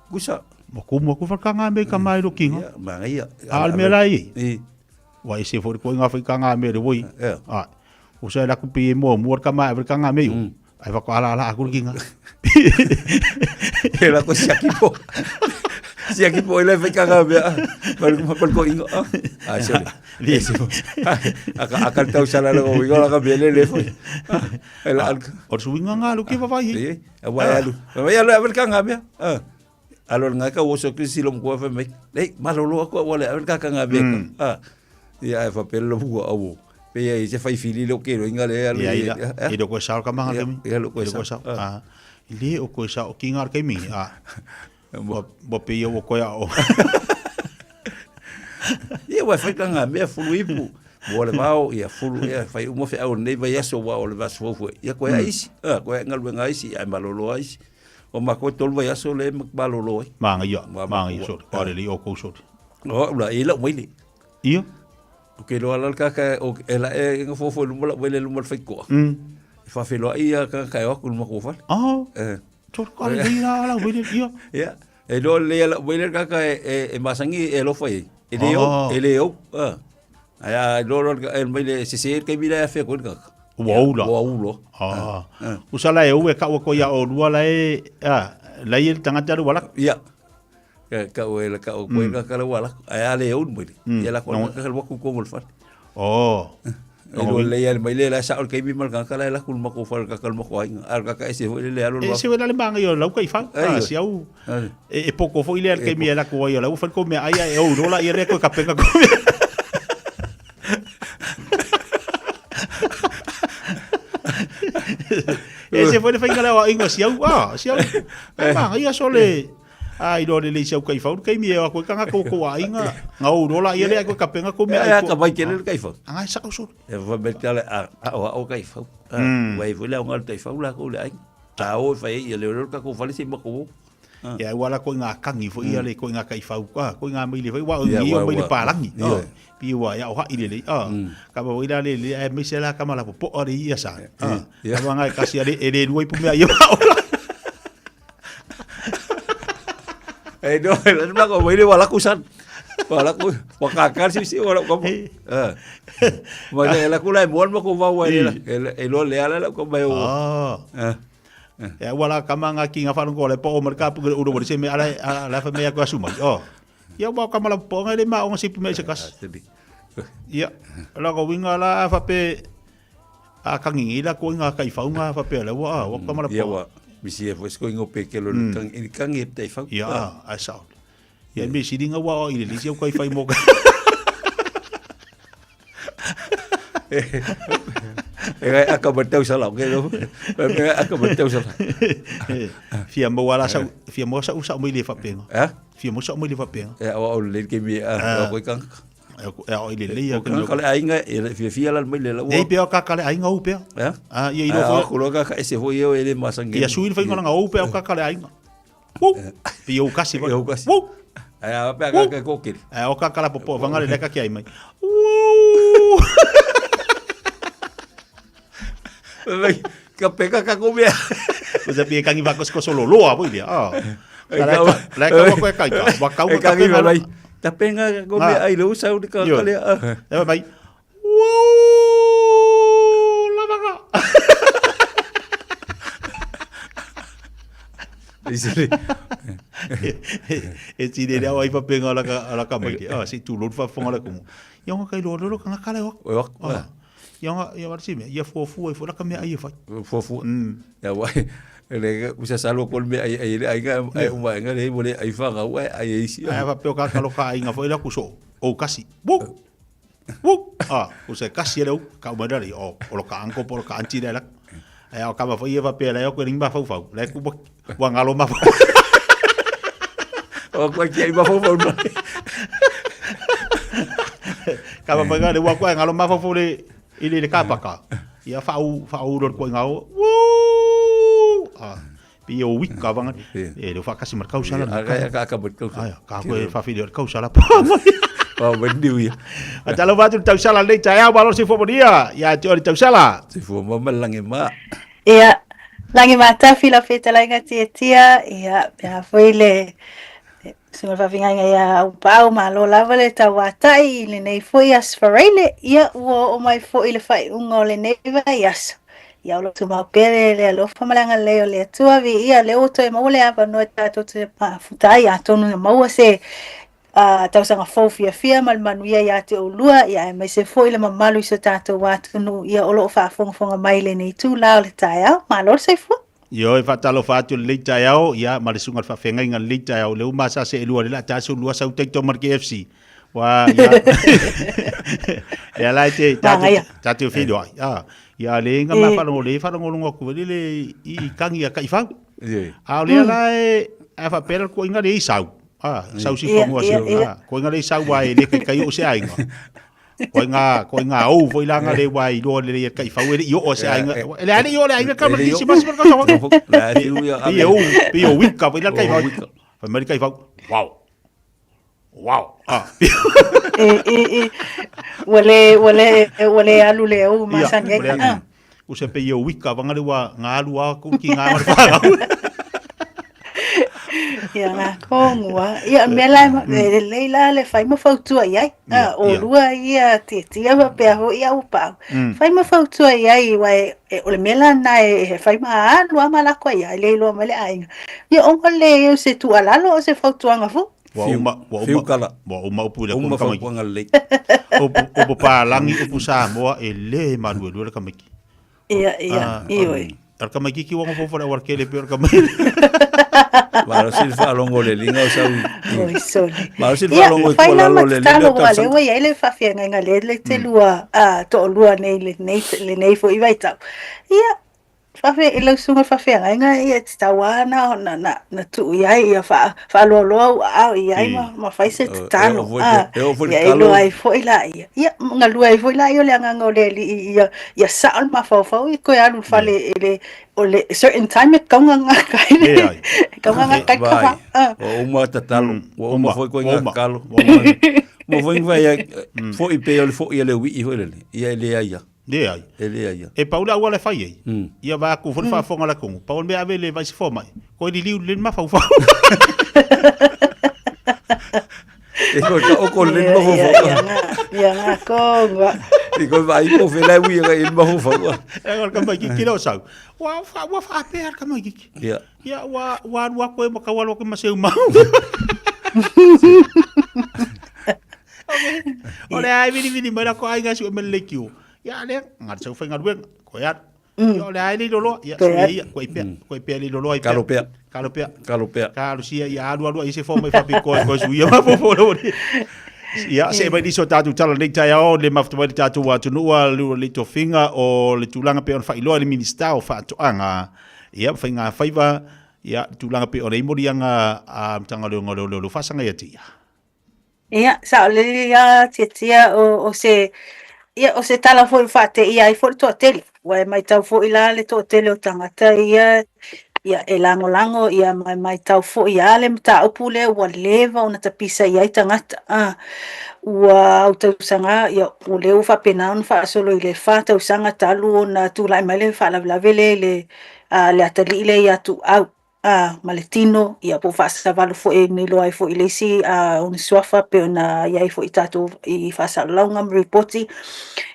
gusa mo ku far kanga me ka mai ro king ma ia al me lai wa ese for ko nga fai kanga me ro boy o sa la ku pi mo ka mai kanga me ai va ko ala aku king era ko siakipo siakipo ele fai kanga me mal ko ingo sorry akan tau sala lo wingo la ka bele le foi o su winga nga lu ki va vai wa ya lu abel kanga me alor nga ka woso krisi lo ko fa me malo lo ko wala abel kanga me ya fa pelo bu au pe ya se fai fili lo que lo ingale ya do ko sa ka manga mi ya lo ko sa ile o ko sa o kingar ke mi bo pe yo ko ya o ia wa fai kanga me fuluipu mo le mau ia fulu ia fai mo fe au nei vai aso wa o le vas fo ia ko ia isi ko ia ngal wenga isi ai malolo isi o ma ko tol vai aso le malolo manga so ko le o ko so o la ila wili ia o ke lo ala ka o ela e fo fo lu mo wele lu mo fai ko fa fe lo ia ka o ku mo ko fa to ko le ila wili ia e lo le ala wele ka e masangi e lo fai Eleo aya loro el mele se que mira fe ko ka waulo usala e u ka ko ya o luala e la il tanga taru wala ya ka o el ka o ko ka wala aya le un mele ya la ko ka ko ko mo fa elo le ya mele la sa o que mi mal ka la ko mo ko fa ka mo ko ar ka ese le alo ese wala le manga yo la ko fa si au e pouco foi le que mi la ko yo la fa ko me aya e o rola e re ko ka pega ko ese foi le fa ngala ingo si au manga ia sole ai do le se kai fa kai mi e ko kanga ko ainga ngau rola ia le ko ka penga ko me ai ka vai kele kai fa anga sa ko so e va betale o kai fa vai vole ngal tai fa la ko le ai ta o fa ia le ka ko fa le si mo ko ya wala ko nga kangi fo ia le ko nga kai fa ko nga mai le wa ngi o mai le palangi pi wa ya o ha ile le ka ba ila le me se la kama la po ori ia sa ka ba nga kasi ale e le duai pu me ia no, el mago voy de balacusan. Balacu, wakakar si wala ko. Wala la kula mo ko va wa el lo le ala ko ba ya wala kama nga kinga fa ko le po merka pu udo bo se me ala la fa me ya ko asuma ya ba kama la po ngale ma on si pu me se kas Ia, la ko winga la fa pe a kangi la ko nga kai faunga fa pe la wa kamara Ia wa misi e foi ko ingo pe ke lo kangi te fa. Ia, a sa. Ia me si dinga wa ile li si ko fai mo. Acaba teu sala, ke lo. Acaba teu sala. Fia mo wala sa usa mo ile fa penga. Fia mo sa mo ile fa penga. O le ke mi ko kan. Ile le ya kan kale ainga ele fia la mai le la. Ei pe ka kale ainga u pe. Ia ilo ko lo ka ese foi eu ele masangue. Ia suil foi ngona u pe ka kale ainga. Pe o kasi va. Ai pe ka ko kiri. O ka kala popo vangale le ka ki ai mai. Ka peka ka komia. Você pia kangi va ko solo loa poi dia. La ka ko kai ka. Wa ka ka ki va lai. Ta penga komia ai lo sa u ka kale. E vai. La vaga. Isile. E ti de la vai pa penga la ka mai. Si tu lo fa fonga la como. Ia nga kai lo ka kale o. Ia marsi me, ia fofu e fora ka me ai fa. Fofu. Ya wai. Ele usa salo kol me ai ga uma nga le mole ai fa ga wai ai isi. Ai fa pe ka lo ka ai nga foi la kuso. O kasi. Bu. Usa kasi le ka madari o lo ka anko por ka anti la. Ai o ka ma foi fa pe la ko rimba fa fa. La ku wa ngalo ma. O ko ki ai ba fa fa. Ka ma ga le wa ko ngalo ma fa fa le ile le kapaka ia fau ro ko ngao pi o wik ka vanga le fa kasi mar kausa la ka bot ko ka ko fa fi le kausa la pa bendiu ia atalo batu tau sala le tai a balor si fo dia ia ti ori tau sala si fo mo lange ma ia lange mata fila feta la tia ia ya foi le Singa whawhinga ia au pāu ma lo lava le tawatai le nei foi asfarele ia ua o mai foi le whai unga o le neiva iasa. Ia o lo tu mau pere le alofa malanga leo le atua vi ia le oto e maule ava no tato te futai a tonu na maua se tausanga fau fia mal manuia ia te olua ia e mai se foi le mamalu iso tato watunu ia o lo whaafonga mai le nei tu lao le tai au ma lo se fu. Yo e fatalo fatu le leita yao ia malisunga fa fenga inga leita yao le uma sa se lua le la taso lua sa uteito mar KFC wa ia ya la te tatu fido ia le nga ma fa no ngo ku le I kangi ka ifa a le la e fa per ko inga le isau sau si fo mo ko inga le isau wa le kai o se ainga ko nga o foi langa le wai do le kai fa we yo o se ainga le ani yo le ainga ka mar si mas ka la pi o wika foi la kai fa mer kai fa wow wale alu le o masanya o se pe yo wika vanga le wa nga alu a ko ki nga mar fa ia nga kongua ia mela leila le fai mo fautua ia o lua ia tia va pe ho ia upa fai mo fautua ia wa o le mela na fai ma lua mala ko ia le lo male ai ia o le se tu ala lo se fautua nga fu fiu kala wa pu le ko ka le o pa langi o pusa mo ele manuel le kamiki ia ar kamiki ki wa mo fo war ke le peor kamiki Maro silfa longo le linga o sau. Maro silfa longo ko la lo le linga ka sa. Wale ele fa fia nga le te lua to lua nei le nei fo I vai tau. Ia fa fe ele sunga fa fia nga ia tawana na tu ia fa lo ia ma fa se tano. Ia lo ai fo ila ia nga lu ai fo ila yo le nga ngole ia sa ma fa ko ia lu fa le o le certain time kaunga kai ka o uma tatalo o uma foi ko nga kalo mo foi vai foi pe o foi ele wi foi ele ia ele ia e paula wala fai ia va ku fa fonga la kongo paul me ave le vai se forma ko di liu le ma fa e ko le ma fa ia nga kongo e ko vai ko fe la wi ga il ma fa e ko ka mai ki lo sa wa fa pe ka mai ki ia wa ko mo ka wa lo ko ma se uma O le ai vini mai ko ai ngasu me le kiu. Ya le ngat so fenga dueng ko ya. Yo le ai le lolo ya ya ko ipe le lolo ipe. Kalopea. Kalau sia ya adu isi forma fa ko su ya ma fo lo. Ya se vai diso tatu tala le tai o le mafta vai tatu wa tu no le to finga o le tulanga pe on fa ilo le minista o fa to anga. Ya finga faiva ya tulanga pe o le morianga a tanga le ngolo fa sanga ya tia. Ya sa le ya tia o se ia o se tala foi fate ia I foi to tele wa mai tau foi la le to tele o tangata ia e lango ia mai tau foi ia le mta opule wa leva ona tapisa ia I tangata ua au tau sanga ia o le ufa pena on fa solo I le fa tau sanga talu ona tu lai mai le fa la vele le atali le ia tu au maletino ia po fa sa valu fo ni lo ai fo ilesi on swafa pe ona ia fo itatu I fa sa longa reporti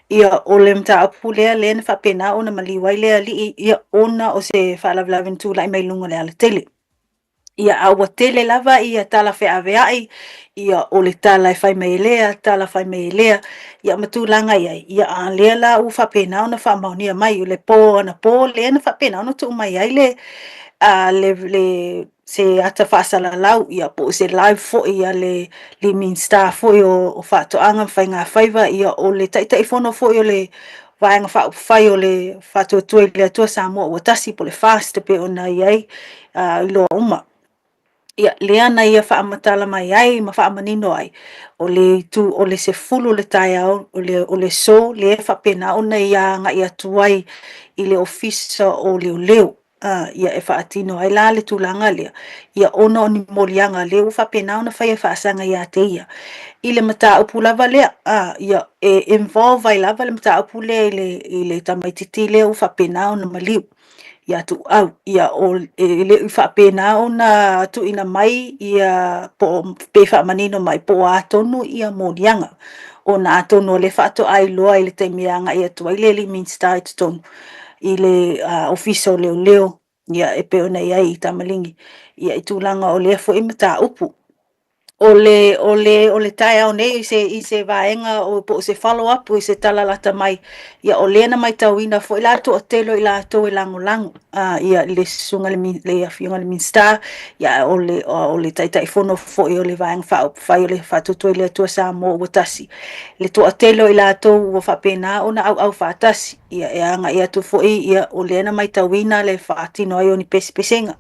ia o le mta apule le fa pena ona maliwai le ali ia ona o se fa la ventu lai mai lunga le ala tele ia awa tele lava ia tala fe aveai ia o le tala fai mai lea tala fai mai lea ia matulanga ia le la u fa pena ona fa maunia mai le po ana po le na fa pena ona tu mai ai le le se ata fasala lau ia po se live fo ia le minsta fo o fa to anga fainga faiva ia o le tai fono fo ia le vaanga fa fai o le fa to le to samo o tasi po le fast pe ona ia lo uma ia le ana ia fa amatala mai ai ma fa amanino ai o le se fulu le tai o le so le fa pena ona ia nga ia tuai I le ofisa o leo ia fa atino ai la le tulanga le ia ono ni molianga le fa pena ona fa fa sanga ia te ia I le mata upula vale ia involve ai lava le mata upule le tamaititi le fa pena ona maliu ia tu au ia o le fa pena ona tu ina mai ia po pe fa manino mai po atonu ia molianga ona atonu le fa to ai loa I le temianga ia tu ai le minsta ton I le official leo ia e pe ona ia I tamalingi ia I tulanga o le fo I mata upu o le tai au nei se vaenga o po se follow up o se tala lata mai ia o lena mai tauina fo ila to telo ila to lango ia le sunga le afianga le minsta ia o le tai fono fo o le vaenga fa o le fa to le to sa mo o tasi le to telo ila to o fa pena ona au fa tasi ia nga ia to fo ia o lena mai tauina le fa tino ai oni pesenga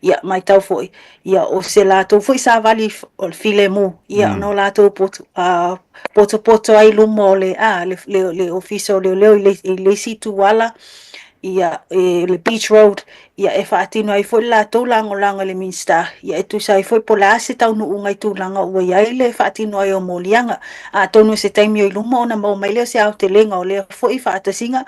ia mai tau fo ia o se la to fo sa vali o file mo ia no la to poto ai lumo le officio le situ wala ia le beach road ia e faatino ai foi la to lango le minsta ia tu sai foi pola se tau no unga tu langa o ia le faatino ai o molianga tonu se taimi o lumo na mo mai le se au te lenga o le foi faatasinga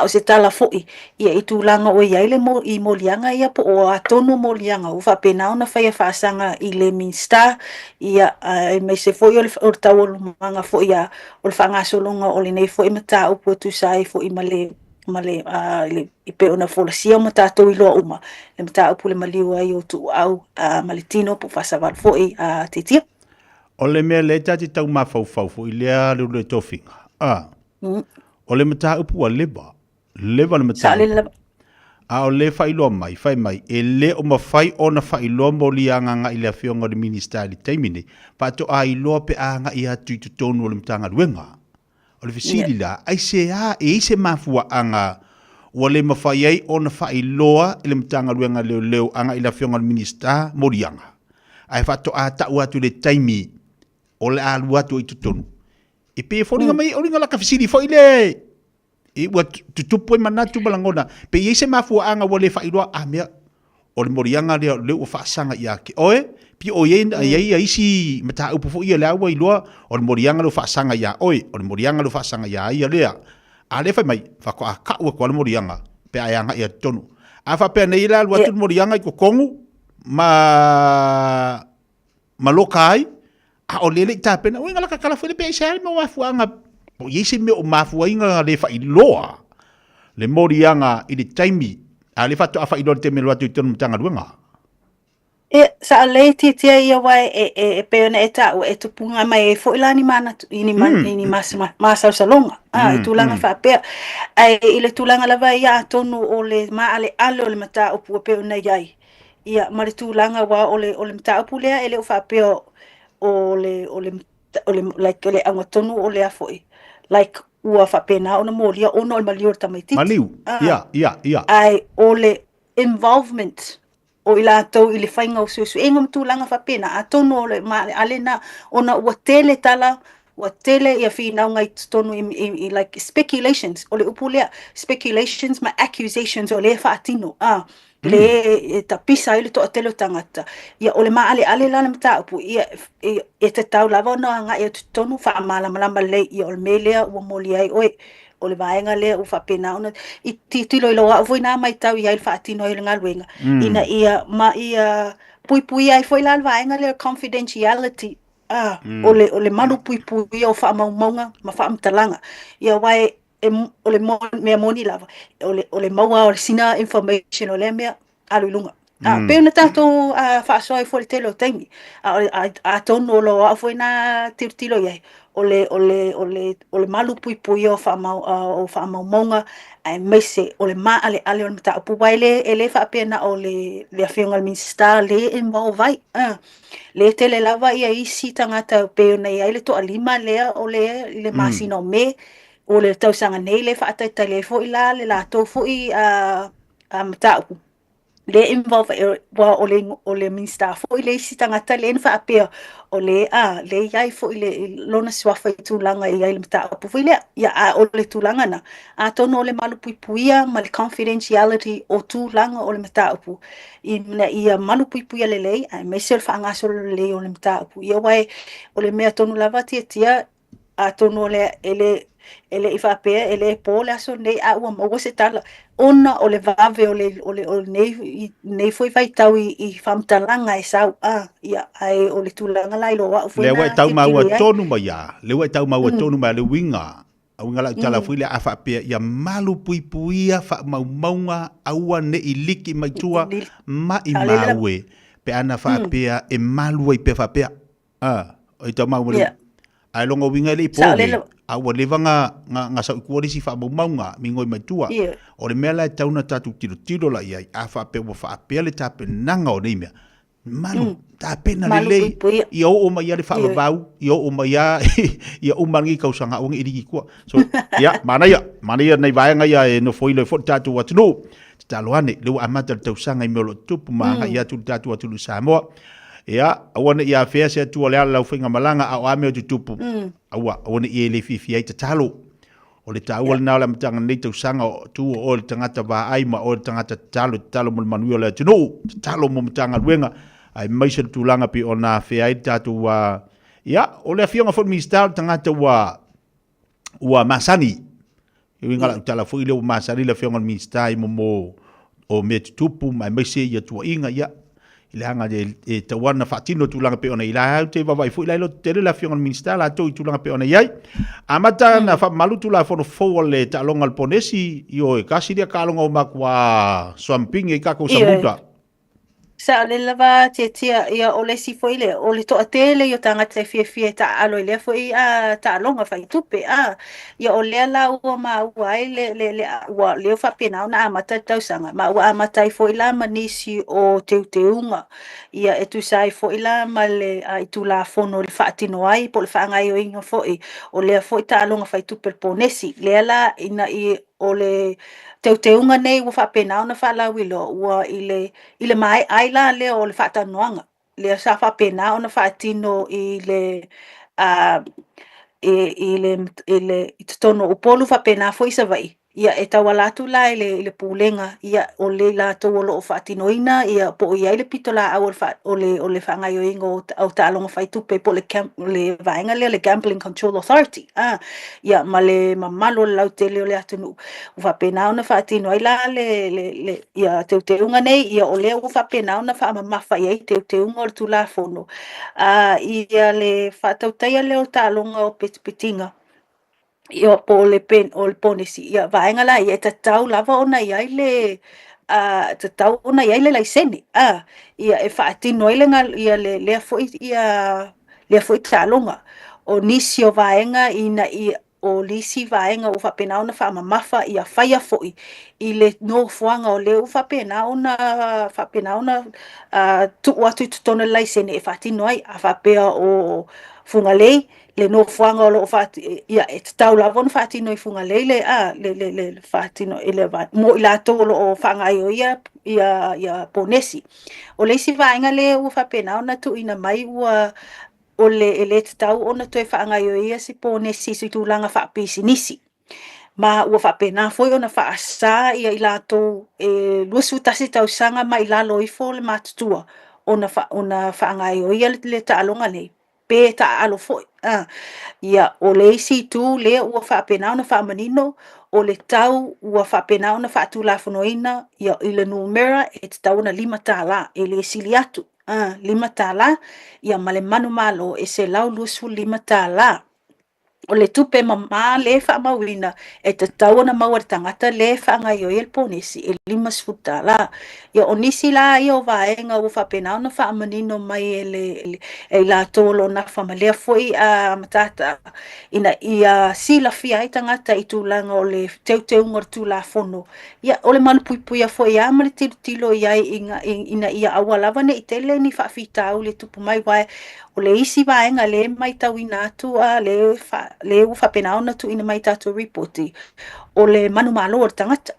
o se tala foi ia I tu langa o ia le mo I molianga ia po o tonu molianga o fa pena ona fa faasanga I le minsta ia me se foi o tau manga foi ia o fanga solonga o le nei foi mata o po tu sai foi male I pe ona folasia o matatou I loa uma le mata upule maliu ai o tu au maletino po fasaval foi te tia o le mea le tati tau mafau fo I lea le tofinga o le mata upu a leva le mata o le failoa mai fai mai e le o mawhai ona failoa mo lianga nga I le afionga le minista li taimine pa to a iloa pe a nga I atu I tutonu o le mtanga luenga o le fisili la ai se e se mafua anga o le mawhai ai ona failoa le mtanga luenga leo anga I le afionga le minista mo lianga ai fato a tau atu le taimi o le alu atu I tutonu e pe foringa mai o ringa la ka fisili fo ile e wa tutupu e manatu balangona pe ye se mafua anga wo le failoa a mea o le morianga le o faasanga ia ke oe pi o ye ia isi mata upu fo ia le awa iloa o le morianga le faasanga ia oe o le morianga le faasanga ia ia lea a le fai mai fa ko a ka ua ko le morianga pe ai anga ia tonu a fa pe nei la watu morianga I ko kongu ma lokai a o le ta pena o ngala ka kala fo le pe sai mo afuanga o yesi me o mafuainga le failoa le morianga I le taimi a le fatu a failoa te me loatu I tonu mtanga luenga sa le tia ia wai e peona e tau e tupunga mai e fo ilani mana ini mas salonga e tulanga fa pe ai ile tulanga lava ia tonu o le ma ale o le mata o pu peona iai ia ma le tulanga wa o le mata o lea ele o fa pe o le like le anga tonu o le afoi like ua fa pena ona molia ona o malior tamaiti maliu ia ai o le involvement o ila tau ili whainga o susu. E ngam tūlanga whapena, a tono o le ma alena, ona ua tele tala, ua tele ia whina ngai tono i like speculations, o le upulea, speculations ma accusations o le whaatino. Le ta pisa ili to atelo tangata. Ia o le ma ale lana mta upu, ia e te tau lava ona nga ia tono wha malama le ia o le melea ua moli ai oe. O le vaenga le u whapena ona i tilo i loa voi nā mai tau i ai whaatino i le ngaluenga. Ina ia ma ia pui ai foi la le vaenga le confidentiality. O le manu pui o whaamaumaunga ma whaamtalanga. Ia wai o le mea moni lava. O le maua o le sina information o le mea alulunga. Peo na tātou whaasoa i fo le tele o taimi. A tono o loa foi nā tilo iai. O le malu pui o whaamaumaunga ai meise o le maa ale o le mata upu wai le whaapena o le awhionga minsta le involve ai. Le tele lava ia isi tangata peo na ia le toa lima lea o le masina o me o le tausanga nei le whaataitai le fo i la le lato fo i mata upu. Le involve wa o le minsta fo i le isi tangata le nfa apea o le iai fo i le lona swafa i tūlanga i ai le mta apu fo i le ia o le tūlanga na a tono o le malu puipuia ma le confidentiality o tūlanga o le mta apu i mna ia malu puipuia le lei ai mese o le whaangaso le lei o le mta apu ia wai o le mea tonu lava tia a tono le ele i whapea, ele e pōle aso nei a ua maua se tala. Ona o le vave o le nei foi vai tau i whamtalanga e sau. Ia, ai o le tūlanga lai loa. Le wai tau maua tonu mai ia. Le wai tau maua tonu mai le winga. A winga la tala fui le a whapea. Ia malu puipuia wha maumaunga aua ne i liki mai tua ma i maue. Pe ana whapea e malu ai pe whapea. O i tau maua le. Ai longa winga le i pōle. Aua levanga nga sa ukuorisi wha maunga mingoi mai tua. O le mea lai tauna tatu tiro la iai. A whape wa whaapea le tape nanga o neimea. Malu, tape na lelei. I o mai le whaamavau. I o mai ia umangi kausanga o ngi iriki kua. So, ia, mana ia nei vaenga ia e no foile fo tatu watunu. Taloane, leu amata le tausanga i meolo tupu maanga ia tu tatu watunu Samoa. Ia, awana ia fea se atua lea lau whinga malanga au ame o tutupu. Awana ia le fifi ai tatalo. O le taua le nao la matanga nei tau sanga tu o le tangata wa aima o le tangata talo mo le manuio le tino. Talo mo matanga luenga. Ai maisa tulanga pi o na fea ai tatu wa... Ia, o le afionga fo minister tangata wa masani. Iwi ngala utala fo ile wa masani le afionga minister mo o me tutupu mai maisa ia tua inga ia. Ile hanga e tawana whaatino tūlanga pe ona ila hau te wawai fu ila ilo tere la fionga minister la tō i tūlanga pe ona iai. Amata na wha malu tūla whono fōa le ta alonga al ponesi i o e kasiria ka alonga o makua swamping e kako samuta. Sa le lava tia ia o le si foi le o le toa tele i o tangata fie ta alo i lea foi ta alonga whai tupe ia o lea la ua ma ua ai le ua leo whapena ona amata tausanga ma ua amata i foi la manisi o teuteunga ia e tu sai foi la ma le i tu la fono le whaatino ai po le whaangai o inga foi o lea foi ta alonga whai tupe ponesi lea la ina i o le teuteunga nei ua whapena ona whalawilo ua i le mai ai la leo o le whaatanoanga. Lea sa whapena ona whaatino i le tono upolu whapena fo isa vai. Ia e tawalatu la i le pūlenga ia o le la tawolo o whaatinoina ia po ia i le pito la au o le whangai o ingo au ta'alonga whaitupe po le vaenga lea le Gambling Control Authority. Ia ma le mamalo le lau tele o le atunu. Whapena ona whaatino ai la ia teuteunga nei ia o lea whapena ona whaamamafa iai teuteunga o le tula fono. Ia le whaatautai leo ta'alonga o petitinga. Ia po le pen o le ponesi ia vaenga la ia tatau lava ona ia le te tau ona ia le laisene ia e whaatino ile nga ia le foi ia le foi talonga o nisi o vaenga ina i o lisi vaenga u whapena ona whaamamafa ia whaia foi i le no fuanga o le u whapena ona tu watu tutona laisene e whaatino ai a whapea o funga lei le no fuanga o lo fati ia e tau la von fati no funga le fati no ele mo ila to lo fanga ia ponesi o le si vainga le u fa pena ona tu ina mai ua o le ele tau ona to fanga ia si ponesi si tu langa fa pisinisi ma ua fa pena foi ona fa asa ia ila to e lusu tasi tau sanga mai la lo ifo le matutua ona fa ngai ia le ta alonga le pe ta alo foi ia o le isi tu le ua whaapena ona whaamanino o le tau ua whaapena ona whaatu la whanoina ia i le numera e te tau na 5 tāla e le sili atu 5 tāla ia male manu malo e se lau lusu 5 tāla o le tupe mama le whaamawina e te tau na mawar tangata le whaangai o ponesi e 5 sfutala ia o nisi la ia o vaenga u whapena ona whaamanino mai e la tolo na whamalea foi a matata ina ia sila fia i tangata i tūlanga o le teu ngar tū la fono ia o le manu puipuia foi a male tilo ia ina ia awalawane i tele ni whaafita au le tupu mai wae o le isi vaenga le mai tau inatu a le u whapena ona tu ina mai tatu reporti o le manu malo o tangata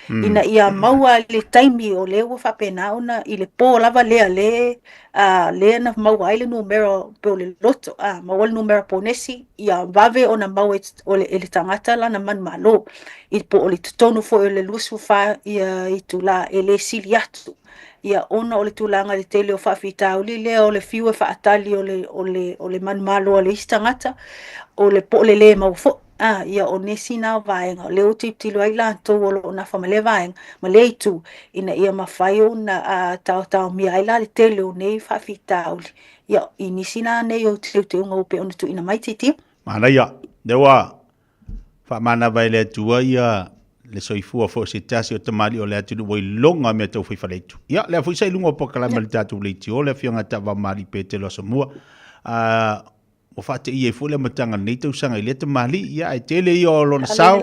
ina ia maua le taimi o le u whapena ona i le pō lava lea le na maua i le numero pe o le loto maua le numero ponesi ia vave ona maua o le tangata la na manu malo i po o le tutonu fo o le lusu wha ia i tula e le sili atu ia ona o le tūlanga le tele o whaafitau le o le fiu e whaatali o le manumalo o le istangata o le po le mau fo ia o nesi na vaenga o le o tiptilo ai lantou o lo na whamale vaenga ma le itu ina ia mawhai o na tau mia ai la le tele o nei whaafitau ia i nisi na nei o te unga upe ona tu ina mai titi mana ia dewa whamana vai le tua ia le soifua fo se tasi o tamali o le atu wai longa mea tau whaifaleitu. Ia, le fui sai lunga o pokalama le tatu leiti o le fionga tawa mali pe te loa Samoa. O whate i e fo le matanga nei tau sanga i le tamali, ia e tele i o lona sao,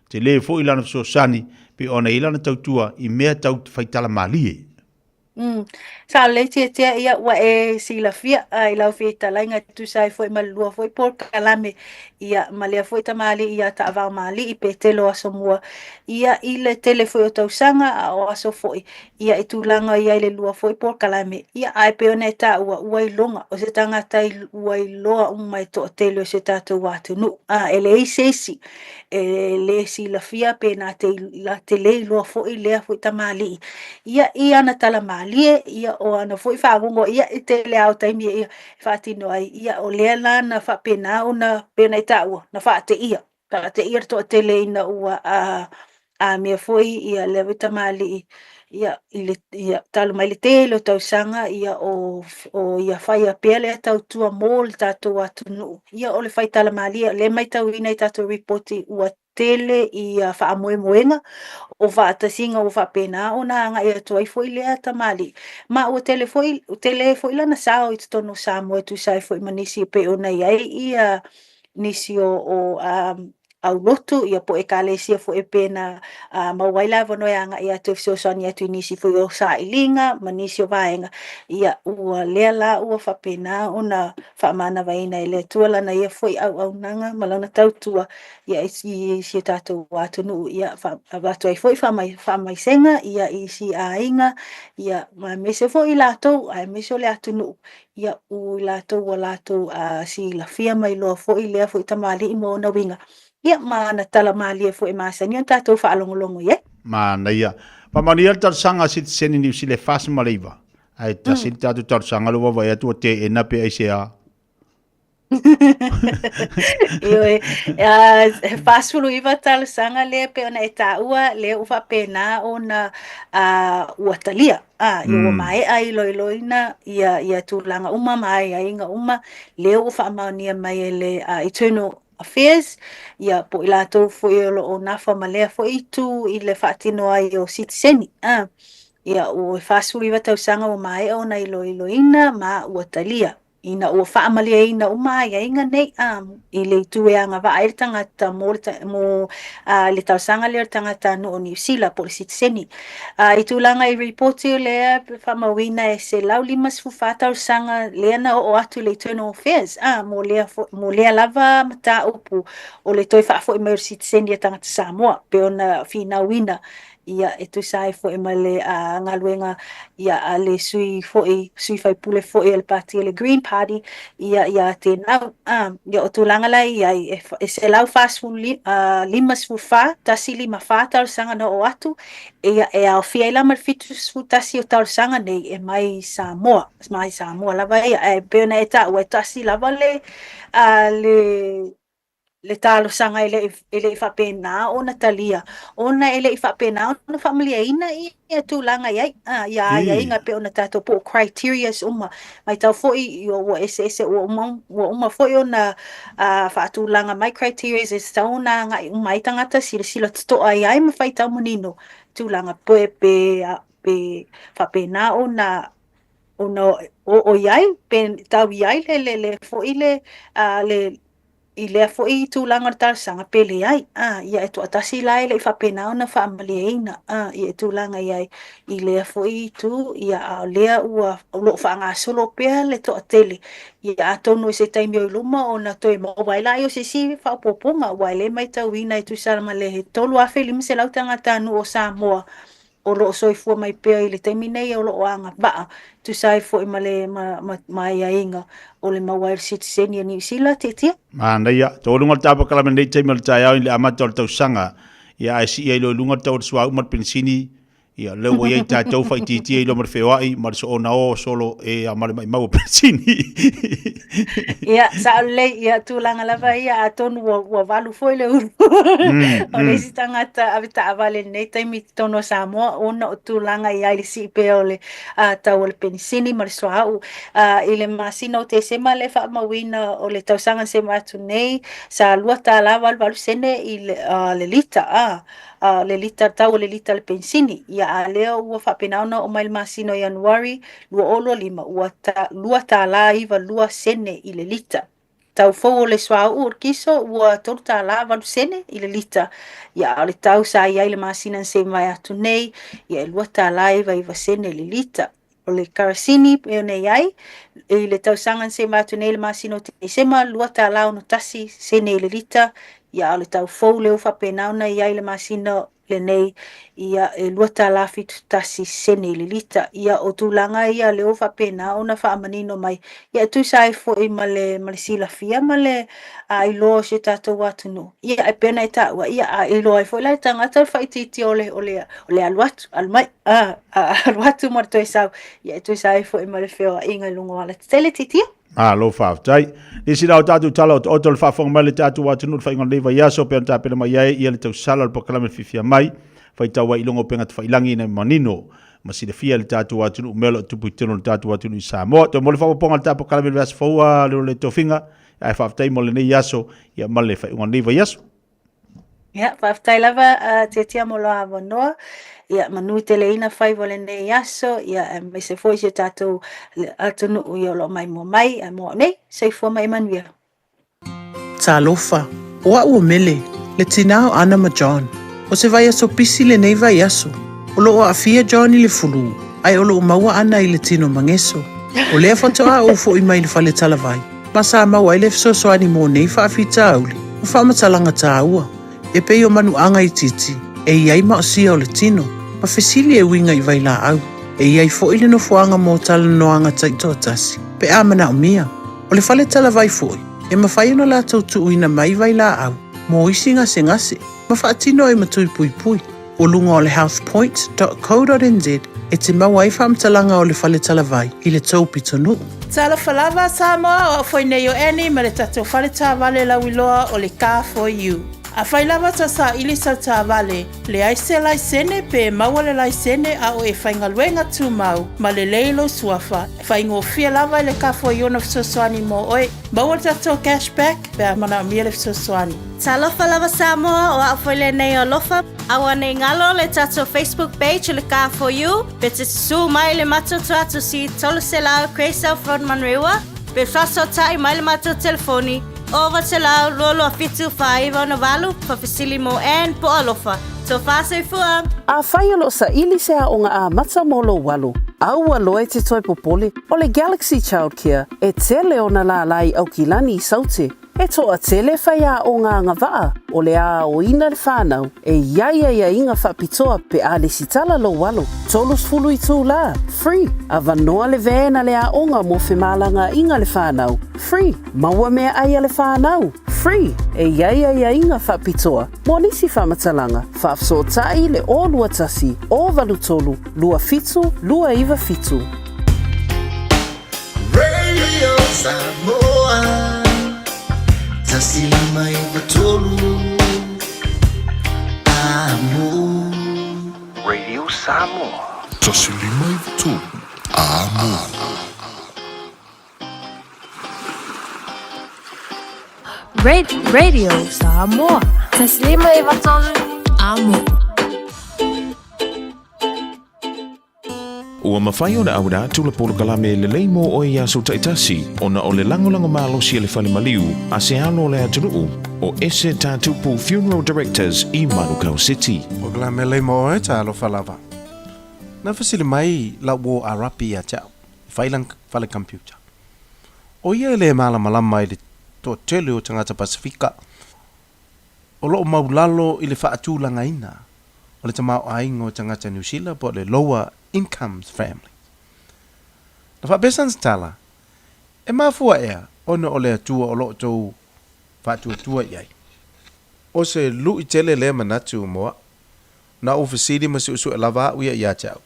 te le fo i lana so sani, pe ona i lana tau tua i mea tau whaitala mali e. Sa le te ia wa e sila fia ai lau fia talainga tu sai foi malua foi por kalame ia malia foi tamali ia ta va mali i petelo asomua ia i le tele foi o tausanga o aso foi ia i tulanga ia le lua foi por kalame ia ai peoneta ua longa o se tanga tai ua loa mai to tele se tatu watu no ele isesi le sila fia pena te la tele lua foi le foi tamali ia na tala mali ia o ana foi whaungo ia i te leo taimi ia whaatino ai ia o lea la na whapena o na pena i tāua na whaate ia to te le ina ua a mea foi ia lewe tamali ia talo mai le tele o tausanga ia o ia whai a pele tau tua mō le tātou atu nuu ia o le whai tala mali le mai tau ina i tātou reporti ua tele ia whaamoemoenga o whaatasinga o whapena o na anga ia tuai foi lea tamali. Ma o tele foi lana sao i tono Samoa tu sai foi manisi pe o nei ai ia nisi o au lotu ia po e kalesia fo e pena mauaila vono anga ia tu so sonia tu nisi fo o sa ilinga manisi o vaenga ia ua lela ua whapena ona whamana vaina ele tuala na ia foi au nanga malana tautua ia isi tatu watu nu ia watu ai foi whamai senga ia isi ainga ia mese foi lato ai mese le atu nu ia u lato wa lato si la fia mai lo foi lea foi tamali i mo na winga ia mana tala mali e foi masa ni tatou whaalongolongo ia. Mana ia. Pamani ia tau sanga sit seni ni usile fasa maleiva. Ai ta sit tatou tau sanga lo wawa ia tua te e nape ai sea. Iwe, fasulu iwa tala sanga le pe ona e taua le uwa pena ona uatalia. Iwa mai ai loiloina ia tūlanga uma mai ai inga uma le uwa amaunia mai le eternal Affairs ia po ila to fo lo o nafa malea fo itu i le whaatino ai o Citizen ia o fasuri wa tausanga o mai o na ilo ina ma ua talia ina ua whaamalia ina o mai inga nei i le tue anga wa aere tangata mo le tausanga le tangata no o New Zealand po le Citizen i tūlanga i reporti o lea whamawina e se lau limas fufa tausanga lea na o atu le Internal Affairs mo lea lava mata upu o le toi whaafo i mai o Citizen ia tangata Samoa pe ona whina wina ia e tu sai fo e male ngaluenga ia le sui fai pule fo e le party le Green Party ia te nau ia o tulanga lai ia e se lau fast limas fufa tasi lima fa tal sanga no o atu ia e au fia ila mar fitus tasi o tal sanga nei e mai Samoa lava ia e peona e ta o tasi lava le talo sanga ele i whapena o Natalia. Ona ele i whapena o na familia ina i tūlanga iai. Ia inga pe o na tato po criterias uma. Mai tau foi o ese o uma foi o na whaatūlanga mai criterias e sauna ngai umai tangata sila tuto ai ma whai tau manino. Tūlanga poe pe whapena o na o iai pe tau iai le foi le i lea fo i tūlanga tarsanga pele ai. Ia e tu atasi lai le i whapena o na whaamaliaina. Ia e tūlanga iai i lea fo i tū. Ia a lea ua lo whaanga solo pea le to atele. Ia a tonu e se taimi o iluma o na toi mo waila i o se si whaupoponga. Waile mai tau ina i tu salama le he tolu afe lima se lau tangata anu o Samoa. O lo soifua mai pea i le taimi nei o lo anga baa. Tu sai fo i male mai ainga o le mawai Citizen ia New Zealand tia. Mana ia, tō lunga tāpa kalama nei taimi o le tai au i le amata o le tausanga. Ia ai si ia ilo lunga tau le sua umat pensini. Ia leo o iei tātou whai titia ilo mar whewai, mar so o na o solo e amale mai mau pensini. Ia, sa le ia tūlanga lava ia a tonu ua walu foi le uru. O le si tangata avita avale nei taimi tono Samoa, ona o tūlanga ia ili si pe o le tau o le pensini mar so au. I le masina o te sema le wha mawina o le tausanga sema atu nei, sa lua tā la walu sene i le lita. Le lita tau le lita le pensini. Ia a leo ua whapenauna o mai le masino Januari, lua olo lima, lua tā la iwa lua sene i le lita. Tau fau o le swa ur kiso, ua toru tā la walu sene i le lita. Ia o le tau sa iai le masina se mai atu nei, ia lua tā la iwa sene i le lita. O le karasini e nei ai, i le tau sangan se mai atu nei le masino te sema, lua tā la ono tasi sene i le lita. Ia o le tau fau leo whapenauna iai le masino le nei ia e lua tā la fitu tasi sene i le lita. Ia o tūlanga ia leo whapena o na whaamanino mai. Ia tu sai fo i male silafia male a ilo se tātou atunu. Ia e pena i tāua. Ia a ilo ai fo i lai tangata whaititi o le aluatu. Almai. Aluatu marto e sau. Ia tu sai fo i male wheo inga lungo ala tele titia. Lo whaafutai. Nisi rao tātou tala o le whaafonga mai le tātou atunu le whaingon leiva iaso pe anta pena mai ai ia le tau sala le pokalame fifia mai. Whaitau wa ilongo penga te whailangi na manino. Masida fia le tātou atunu umelo tupu i tino le tātou atunu i Samoa. Tau mole whawaponga le tātou pokalame le vasa whaua le tofinga. Ai whaafutai mo le nei iaso ia male whaingon leiva iaso. Ia, whaafutai lava te tia mo loa wanoa. Ia manui te leina whai wale nei aso, ia me se foi se tātou atunu ui o lo mai mo mai, mo nei, se fua mai manuia. Tā lofa, o a ua mele, le tinao ana ma John. O se vai aso pisi le nei vai aso. O lo o a fia John i le fulu, ai o lo o maua ana i le tino mangeso. O lea whatoa o fo i mai le whale talavai. Ma sa maua i le fsoso ani mo nei whaafita auli. O whaamatalanga tā ua. E pei o manu anga i titi, e iai ma o sia o le tino. Ma fesili e winga i vaila au. E iai fo ile no fuanga mo tala noanga taito atasi. Pe amana o mia. O le whale tala vai foi. E ma whai una la tautu uina mai vaila au. Mo isi ngase ngase. Ma whaatino e matui pui pui. O lunga o le healthpoint.co.nz e te maua i whamtalanga o le whale tala vai. I le tau pitonu. Tala whalawa Samoa o whainei o eni ma le tato whale tā wale la wiloa o le Car for You. A whailava ta sa ilisa ta vale, le aise lai sene pe mawale lai sene a o e whaingaluenga tu mau, ma le leilo suafa, whaingo fia lava le kafo iona fsoswani mo oe, mawale tato cashback pe a mana miele fsoswani. Ta lofa lava Samoa o awhile nei o lofa, awa nei ngalo le tato Facebook page le Car For You, pe te su mai le matoto atu si tolose lao Kreisau Frodman Rewa, pe faso tai mai le mato telefoni, over te lau lolo a fitu whaiva na walu, pa fisili mo en po alofa. So fase fua. A whaialo sa ili sea o ngā a mata molo walu. Aua loe te toi popole o le Galaxy Childcare e tele o na la lai au kilani i saute. E toa tele whaia o ngā ngawaa o le a o ina le whanau e iaia inga whapitoa pe a le sitala lo walu. Tolus fulu i tū la, free. A vanoa le vēna le a onga mo whemalanga inga le whanau, free. Maua mea aia le whanau, free. E iaia inga whapitoa. Mo nisi whamatalanga, whafsotai le o lua tasi, o valu tolu, lua fitu, lua iwa fitu. Radio Samoa. Tasi mai batolu amo Radio Samoa. Tasi mai batolu amo Radio Samoa. Tasi mai batolu amo. Ua mawhai o na aura tula polo kalame le leimo o ia so taitasi o na o le langolango malo si le whale maliu a se alo le atunuu o ese tātupu Funeral Directors i Manukau City. O kalame leimo o e ta alo whalava. Na fasili mai la wo a rapi a chao, whailang whale computer. O ia le malama i le to tele o tangata Pasifika. O lo maulalo i le whaatulanga ina. O le tamau aingo tangata New Zealand po le lower income family. Na whapesan tala, e mafua ea, ona o le atua o lo tau whaatua iai. O se lu i tele le manatu moa, na ofisiri masi usu e lava uia ia chau.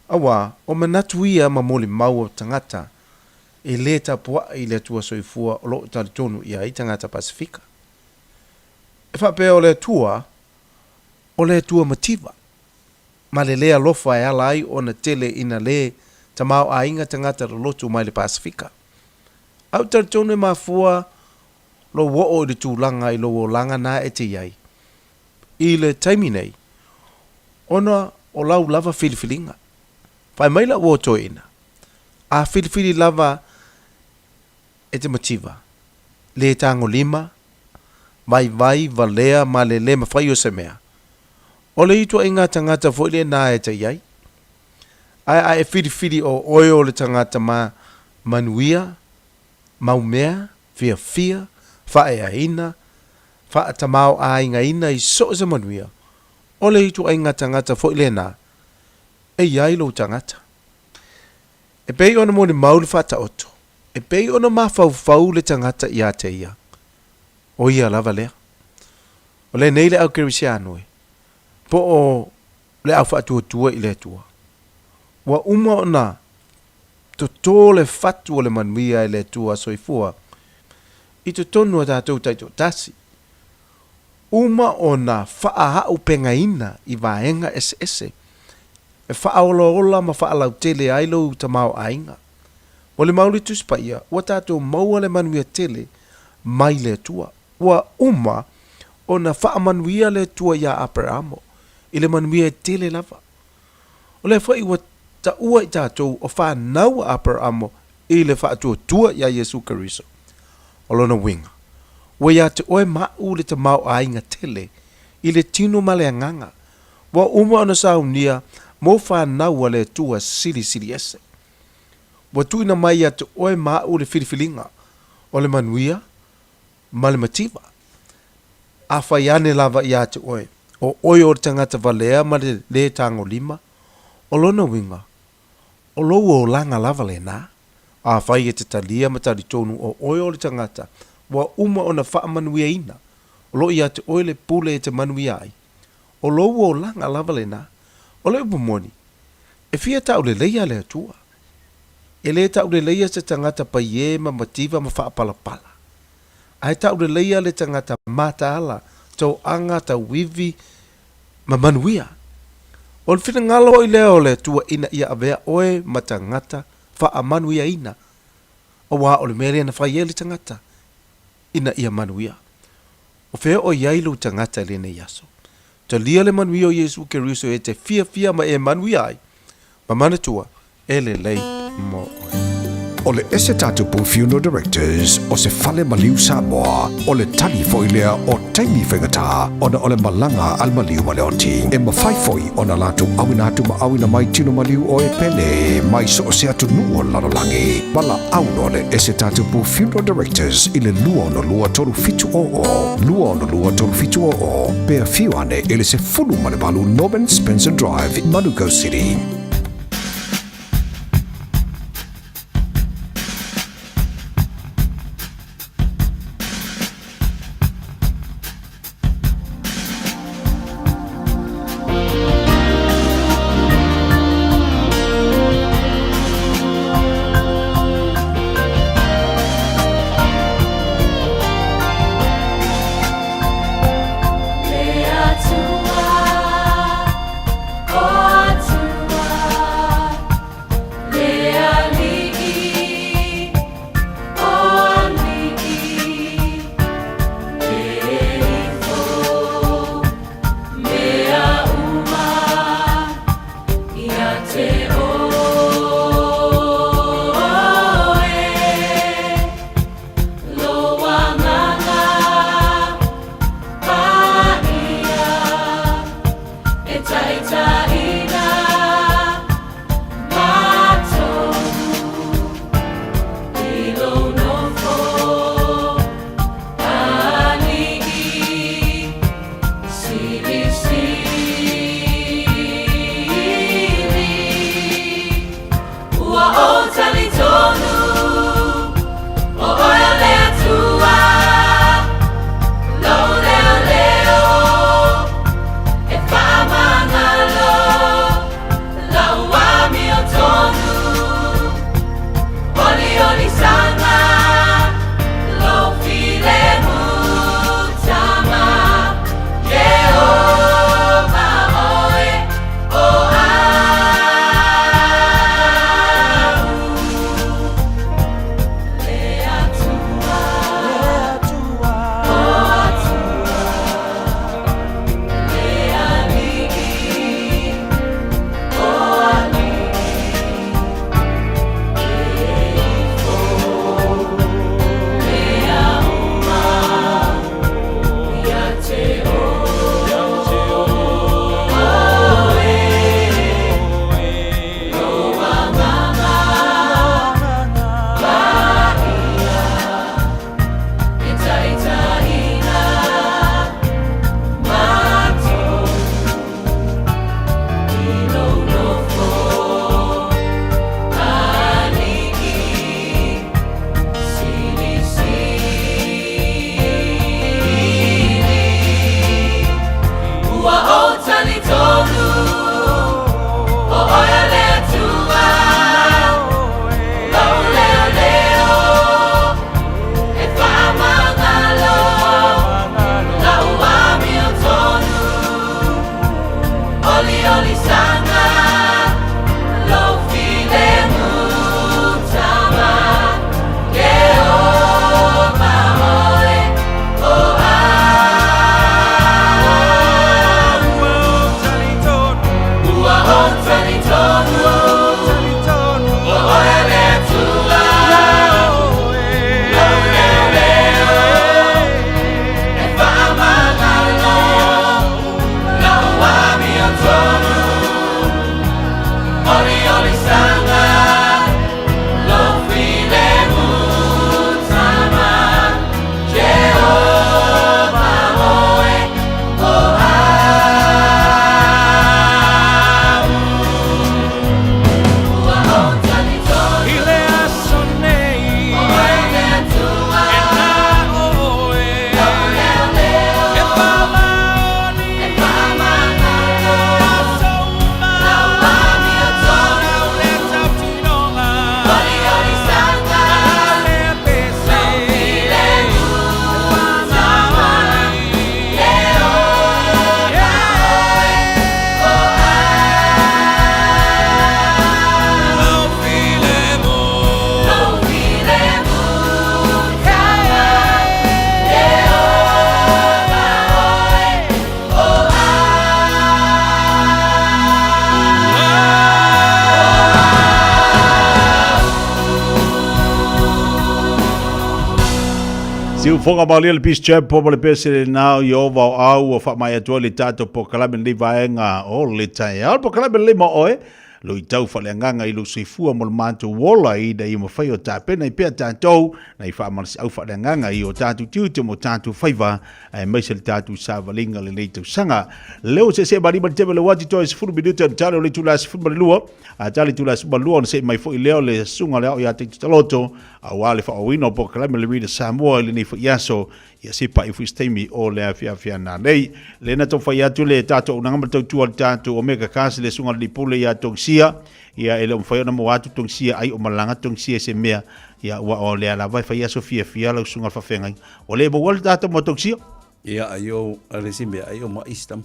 Awa, o manatu ia ma moli mau o tangata, e le tapua i le atua soifua o lo tali tonu iai tangata Pasifika. E whapea o le atua mativa. Ma le lea lofa e ala ai o na tele ina le tamau a inga tangata lo lotu mai le Pasifika. Au taritone e mafua lo wo o le tūlanga i lo o langa na e te iai. I le taimi nei, ona o lau lava filifilinga. Whai maila wo to ina. A filifili lava e te mativa. Le tango lima, vai valea ma le mawhai o se mea. O le itua inga tangata fo le na e te iai. Ai e whiri o oio le tangata ma manuia, maumea, fia, whae a ina, wha tamau a inga ina i so se manuia. O le itua inga tangata fo le na e iai lo tangata. E pei ona mo le maule whata oto. E pei ona mawhau le tangata i a te ia. O ia lava lea. O le neile au kerisiano e. Po o le au whaatua i le tua. Wa uma o na to tole fatu o le manuia i le tua soifua i to tonu a tātou taito tasi. Uma o na whaahau penga ina i vaenga ese. E whaaola ma whaalau tele ailo tamau ainga. O le mauli tuspa ia, wa tātou maua le manuia tele mai le tua. Wa uma o na whaamanuia le tua ia Aperamo. I le manuia tele lava. O le whai wa ta ua i tātou o whanau Aperamo i le whaatua tua ia Yesu Kariso. O lona winga. Wa ia te oe mau le ta mau ainga tele i le tino male anganga. Wa uma ona saunia mo whanau le tua sili ese. Wa tuina mai ia te oe mau le filifilinga o le manuia ma le mativa. A whaiane lava ia te oe. O oi o tangata valea ma le tango lima, o lona winga, o lou o langa lava le nā, a whai e te talia ma tari tonu o oi o tangata, wa uma o na wha manuia ina, o lo ia te oi le pule e te manuia ai, o lou o langa lava le nā, o le upumoni, e fia tau le leia le atua, e le tau le leia se tangata pa ye ma mativa ma wha palapala, ai tau le leia le tangata mata ala, tau anga tau wivi mamanuia. O le whina ngalo i leo le tua ina ia avea oe ma tangata wha a manuia ina. O wā o le mele na whai ele tangata ina ia manuia. O whea o iailu tangata le ne yaso. Ta lia le manuia o Yesu ke riso e te fia ma e manuia ai. Ma mana tua e le lei mo oe. O le ese tatupu Funeral Directors o se fale maliu Samoa o le tali foilea o taimi whengata o na o le malanga al maliu maleoti e mawhaifoi o na latu awina mai tino maliu o e pene mai so o se atu nuo lanolangi wala auno le ese tatupu Funeral Directors i le lua tolu fitu o pea fiuane ele se fulu manevalu Norman Spencer Drive in Manukau City. Siu fonga malia le peace champ po le pese now yo va au o fa mai atua le tato po kala le vaenga o le tai al po kala le mo oe lo i tau fa le nganga i lo sefua mo le manto wola i da i mo fai o ta pena i pea tatou na i fa mal au fa le nganga i o tatu tiu te mo tatu faiva ai mai se tatu sa valinga le nei tau sanga leo se bari ba tebe le wati to is full minuto talo le tula se full lua a tali tula se lua se mai fo i leo le sunga leo ya te taloto a wale fa o wino po kala le rida Samoa le nei fo yaso ia se pa ifu stemi o le afia na nei le na to fa ya tu le tato una ngam tu tato o mega kasi le sunga li pule ya tongsia ia ele o fa na mo atu tongsia ai o malanga tongsia se mea ia wa o le ala vai fa ya sofia fia la sunga fa fenga o le bo wal tato mo tongsia ia ayo ale simbe ayo ma istam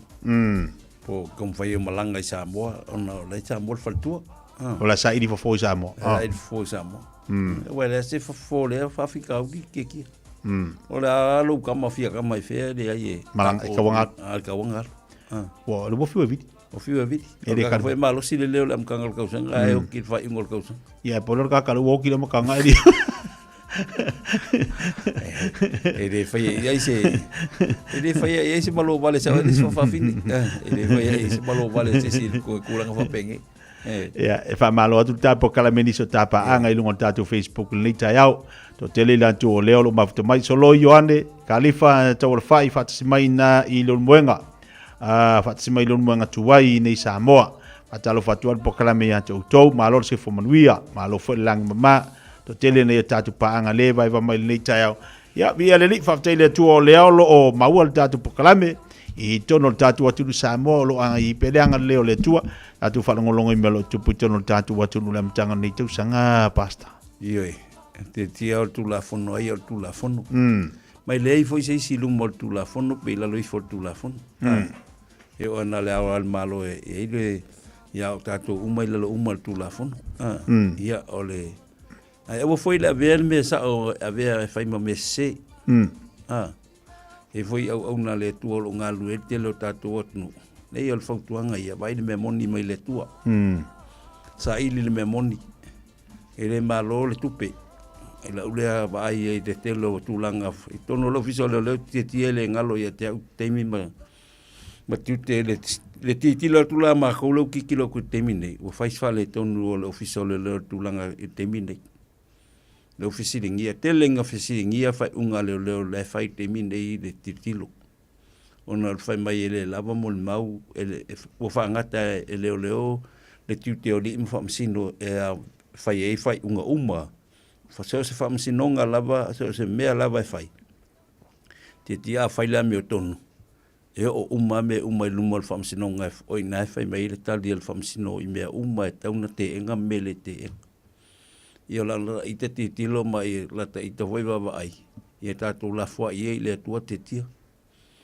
po kom fa yo malanga i Samoa ona le Samoa faltua o la sa idi fo Samoa ai fo Samoa wala se fo le fa fika ki ki ora lo kama fia kama fe de ai malanga ka wanga wo lo bo fiu vidi o fiu vidi ele ka foi malo si le leo lam kangal kausanga ai o ki fa ingol kausanga ia por ka ka lo wo ki le makanga ai ele foi ai se malo vale sa ele fa fini ele foi ai se malo vale se ko kula fa penge ia e fa malo atu ta po kala meniso tapa anga i lungo tatu Facebook le tai au to tele la tu o leo lo mafto mai solo yoane kalifa tawal fai fatsimai na i lo mwenga fatsimai lo mwenga tuai nei Samoa atalo fatuan po kala me ya to malo se fo manuia malo fo lang mama to tele nei tatu pa anga le vai va mai nei tai au ya via le li fa tele tu o leo lo o mawal tatu po kala me i tono tatu atu Samoa lo anga i pedeanga leo le tua atu fa ngolongo i melo tu putono tatu atu le mtanga nei tu sanga pasta ioi te tia o tu la fono ai o tu la fono mai lei foi sei si lumo tu la fono pe la loi for tu la fono e ona le al malo e ile ya tato umai la umal tu la fono ia ole ai o foi la ver me sa o ave fai mo me se e foi au na le tu o ngalu e te lo tato otno nei al fautuanga ia vai me moni mai le tua sa ili le me moni ele malo le tupe ela ulea vai e te telo tulanga i tono lo fiso le tiele ngalo ia te temi ma tute le titilo tula ma kholo kikilo ku temi nei o fais fale tono lo fiso le tulanga i temi nei le ofisi ngia telenga ofisi ngia fa unga le fai temi nei le titilo ona fai mai ele lava mol mau ele o fa ngata ele leo le tute o di infamsino e fai unga uma fa se fam sinonga lava se mea lava fai te tia fai la me tonu e o uma lumol fam sinonga o ina fai mai le tal dia fam sino i mea uma e tauna te enga mele te io la i te titilo mai la ta i te voi va ai e tatu la fo i le tua te tia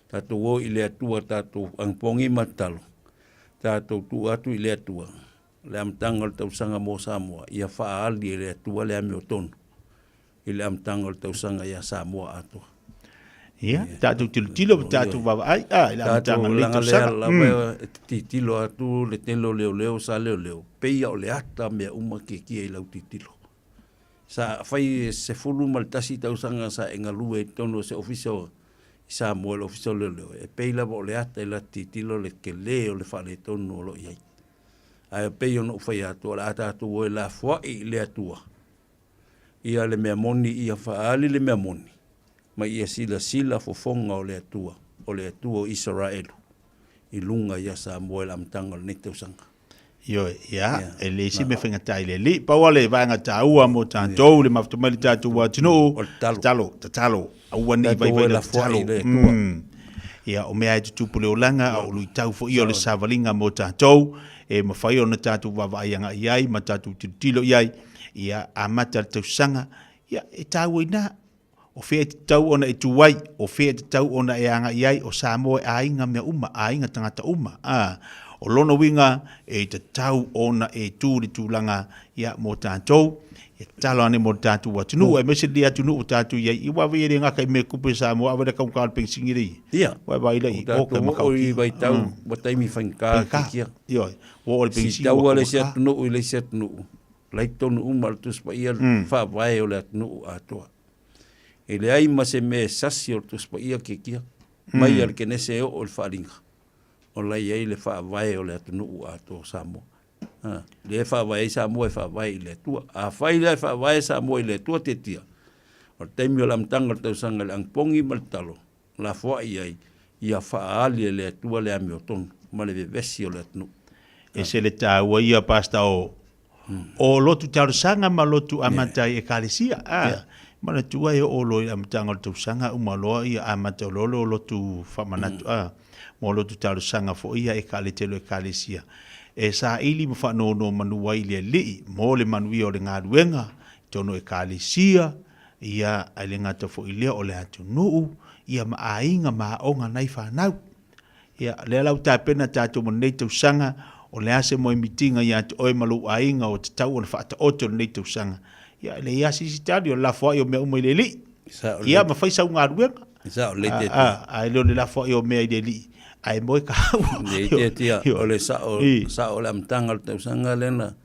tatu o i le tua tatu ang pongi matalo tatu tu atu i le tua le am tangal tau sanga mo Samoa ia fa ali le tua le am tonu ile am tangal tau sanga ia Samoa atu ia tatu tilo tatu baba ai ile am tangal le tau sanga tilo atu le telo leo sa leo peia o le ata me uma ke i lau tilo sa fai se fulu maltasi tau sanga sa engalue tono se officio Samoa le officio leo e peila bo le ata le tilo le ke leo le fa le tono lo ia ai peio no fai atu la atu o la foi i le atua ia le mea moni ia faali le mea moni mai ia sila fofonga o le atua o Israel i lunga ia Samoa am tangal nei tau sanga Yo, ya, ele si me fenga tai le li pa wale va nga taua mo tanto le maftumali tatu wa tino talo au ni vai la talo ya o me ai tu pule olanga o lui tau fo io le savalinga mo tanto e ma fai ona tatu wa vai nga iai ma tatu tilo iai ia amata tau sanga ya e tau ina o fe tau ona e tuai o fe tau ona e anga iai o Samoa ainga me uma ainga tangata uma o lono winga e te tau ona e tūri tūlanga ia mo tātou, e talo ane mo tātou wa tunu, e mese dia tunu o tātou iai, i wawe ere ngaka i me kupe Samoa, awa da kaukāle peng singiri. Ia. Wai wai lai, o kai makau ki. O vai tau, wa taimi whankā ki kia. Ia, o ole peng si tau ale se atunu o ile se atunu. Lai tonu umal tus pa ia wha vai o le atunu atoa. E le ai ma se me sasi o tu spa ia ke kia. Mai al ke nese o le whaaringa. O lai ei le whaavai o le atunu a tō Samoa. Le whaavai Samoa e whaavai i le tua. A whai le whaavai Samoa i le tua te tia. O teimi o la mtanga o tausanga le angpongi maltalo. La fua i ai. Ia whaali le tua le ami o tonu. Ma le vevesi o le atunu. E se le tāua ia pasta o lotu tausanga ma lotu amatai e kalisia. Mana tua e o lo i amtanga o tausanga umaloa ia amatai o lolo lotu whamanatu. Mo lotu tausanga fo ia e kaletelo e kalisia. E sa ili mo whanono manua i le li. Mo le manui o le ngāruenga. Tono e kalisia. Ia ai ngata fo ilea o le atu nuu. Ia maainga maonga nai whanau. Ia le lau tāpena tātou mo nei tausanga. O le ase mo i mitinga ia te oe malu ainga o te tau o le whaata oto nei tausanga. Ia le ia sisitari o la fwa i o mea umai le li. Ia ma whaisa unga aruenga. Isa o le te tu. Ai leo le la fwa i o mea i le li. Ai moe ka hau. Le te tia o le sa o le amtanga o tausanga lena.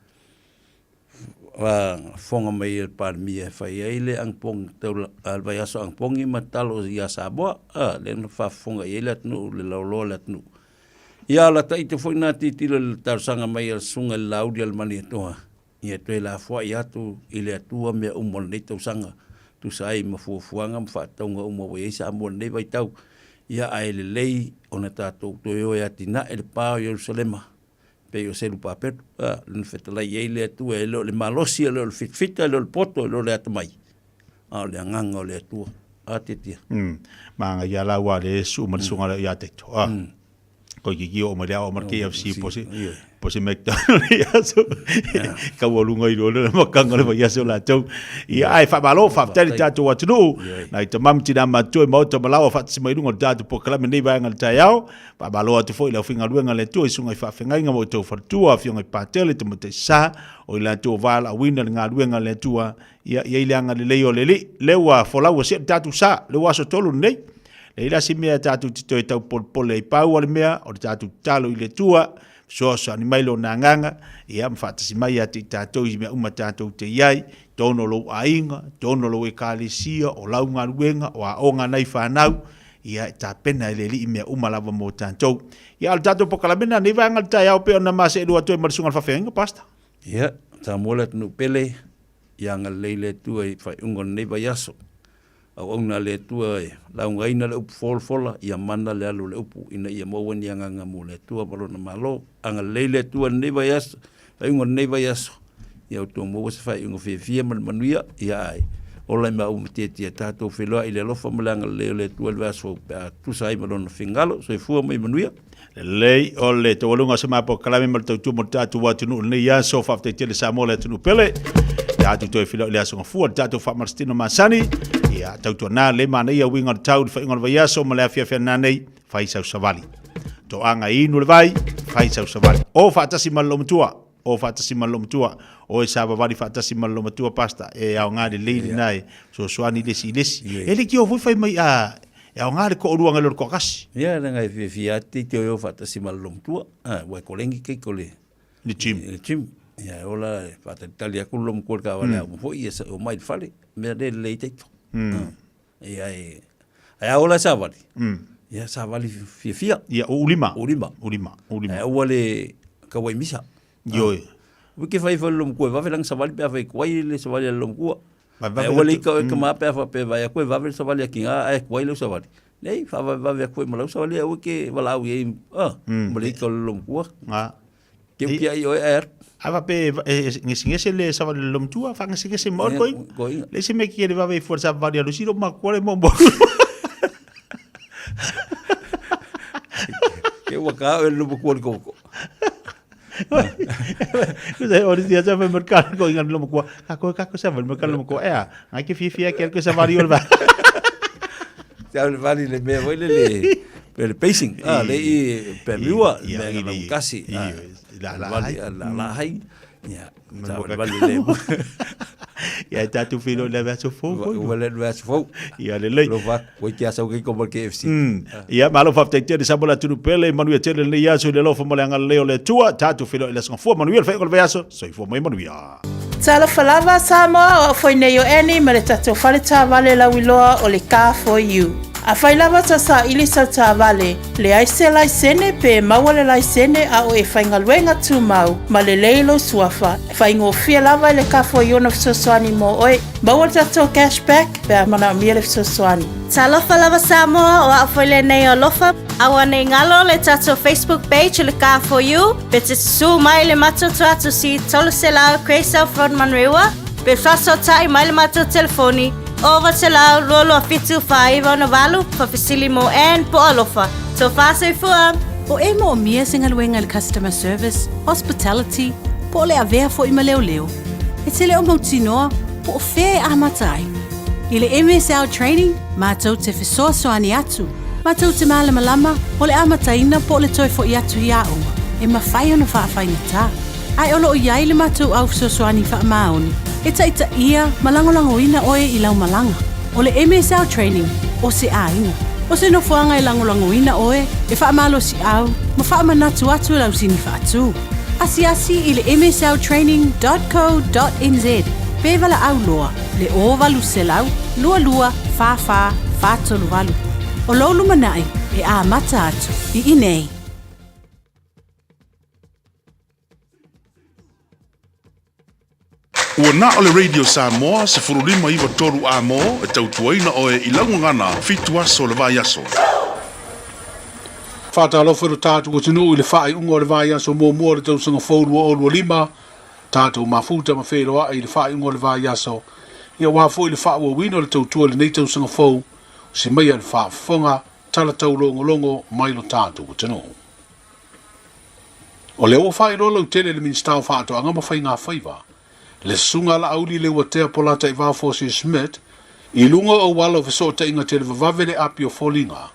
Wa fonga mai e parmi e whai eile ang pong tau alwai aso ang pongi matalo ia Samoa. Lena wha fonga eile atnu le lauloa le atnu. Ia la tai te foi na titilo le tausanga mai al sunga le laudi al mani atoa. Ia tue la fua i atu i le atua mea umon nei tausanga. Tu sai ma fuafuanga ma whaataunga umo wa eisa amon nei vai tau. Ia ai le lei o na tātou toi oe atina e le pāo Jerusalema. Pe o selu papetu. Lena whetalai ei le atua e leo le malosi e leo le fitfita e leo le poto e leo le atamai. Le anganga o le atua. Atetia. Maanga ia la wa le su marisunga le ia teito. Ko ki o marea o mar KFC posi McDonald's ia so ka wolunga i rolo ma kanga le ia so la tau ia ai fa malo fa tele tatu watu na ita mam tina ma tu mo to malawa fa si mai lunga tatu po kala me nei vai ngal taiao fa malo atu foi la finga luenga le tu isunga fa fenga nga mo to fa tu a finga pa tele te mo te sa o la tu vala winner nga luenga le tu ia ile nga le leo le wa fola wa se tatu sa le wa so tolu nei le ila si mea tatu tito e tau polpole i pau ale mea, o le tatu talo i le tua, soso ani mailo na nganga, i am whatasi mai ati tātou i mea uma tātou te iai, tono lo ainga, tono lo e kālesia, o lau ngā ruenga, o a onga nei whanau, ia tā pena e le li i mea uma lava mō tātou. Ia al tātou pokalamena, ne vanga tai au pe o na masa e lua toi marisunga whawhenga pasta. Ia, tā mola tunu pele, ia ngā leile tua i whai ungon nei vai aso. Au na le tua e laungaina le upu folfola ia mana le alu le upu ina ia mawani anga mo le tua malona malo anga le tua nei vai aso ai unga nei vai aso ia uto mo se fai unga fia manuia ia ai ola ma umte tia tato feloa ile lofa malanga le tua le aso tu sai malona fingalo so fu mai manuia lei ole to walunga se mapo kalame mal tu mo tatu watu no nei ya so fa te le Samoa le tu pele ya tu to feloa le aso fu tatu fa marstino masani ia tautua nā le mana ia winga tau fa ingon vai aso ma le afia fena nei fai sau savali to anga inu le vai fai sau savali o fa tasi malomtua o e sava vali fa tasi malomtua pasta e au ngari leili nai so swani lesi ele ki o fai mai a au ngari ko ruanga le ko kasi ia nga fia te o fa tasi malomtua wa kolengi ke kole le chim ia ola fa talia kulom ko ka wala mo foi esa o mai fale me de leite Ia ola savali. Ia savali fia. Ia ulima. Wale kawai misa. Yo. Wiki fai lom ko va velang savali pe fai kwai le savali lom ko. Wale ka ma pe fa pe vai ko va vel savali ki ai kwai le savali. Nei fa va ve ko mo savali o ke wala u e mali ka lom ko. Ke ai o Ava pe ngese le savali lom tua fa ngese mo koi. Le se me quiere va ve forza varia luciro ma quale mo. Ke waka el lom ko. Saya orang dia sampai merkan ko ingan lom ko. Kako sa merkan lom ko ngai ke fia ke sa vario va. Ya le vali le me voile le pacing. Le per miwa le kasi. La hai ya vale le ya tatu filo le verso fo le verso fo ya le le lo va ko kia sa ko ko KFC ya malo fa te te sabola tu pele manuel tele le ya so le lo fo mo le ngal le tua tatu filo le son fo manuel fa ko le verso so fo mo manuel Tala falava Samoa o foi nei o eni ma le tatou whare tā wale lauiloa o le Car4U. A whai lava ta sa ili sa tā wale, le aise lai sene pe maua le lai sene a o e whaingaluenga tū mau, ma le leilo suafa. Whaingo fia lava le Car4U na fisosoani mo oe, maua le tatou cashback pe a mana mia le fisosoani. Ta lofa lava Samoa o a whaile nei o lofa, awa nei ngalo le tatou Facebook page le Car4U, pe te su mai le matoto atu si tolu se lao Craysel Frodman Rewa, pe fraso tai mai le mato telefoni, over te lau rolo a fitu whaiva na walu, pa fisili mo en po alofa. So whase fua. O e mo mia singa luenga le customer service, hospitality, po le avea fo ima leo leo. E te leo mautinoa, po o whea a matai. I le MSL training, mātou te whesoa soani atu. Mātou te malama lama, o le amataina po le toi fo i atu i aonga. E mawhai ona whaafai ngata. Ai olo o iai le mātou au whesosoani wha maoni. E taita ia malangolango ina oe i lau malanga. O le MSL training, o se ainga. O se nofuanga i langolango ina oe, e wha malo si au, ma wha manatu atu lau sini wha atu. Asi i le msltraining.co.nz. Pevala au loa, le o valu se lau, lua, fa, tolu valu. O lolu manai, e a mata atu, I inei. Ua na o le Radio Samoa se furulima iwa toru a mo e tautuaina o e ilangu ngana fitu aso le vai aso. Whātalofa ro tātou o tinu I le whae unga o le vai aso mua le tausanga whaurua o lua lima. Tātou mafuta ma wheroa I le whae unga o le vai aso. Ia wafo I le wha ua wino le tautua le nei tausanga whau. Se mai a le wha whonga tala tau longo mai lo tātou o tinu. O le o whae rolo tele le minstau whātou anga ma whai ngā whaiva. Le sunga la auli le watea polata I Vafosi Smith, I lunga o wala o fesota inga te le vavave le api o folinga.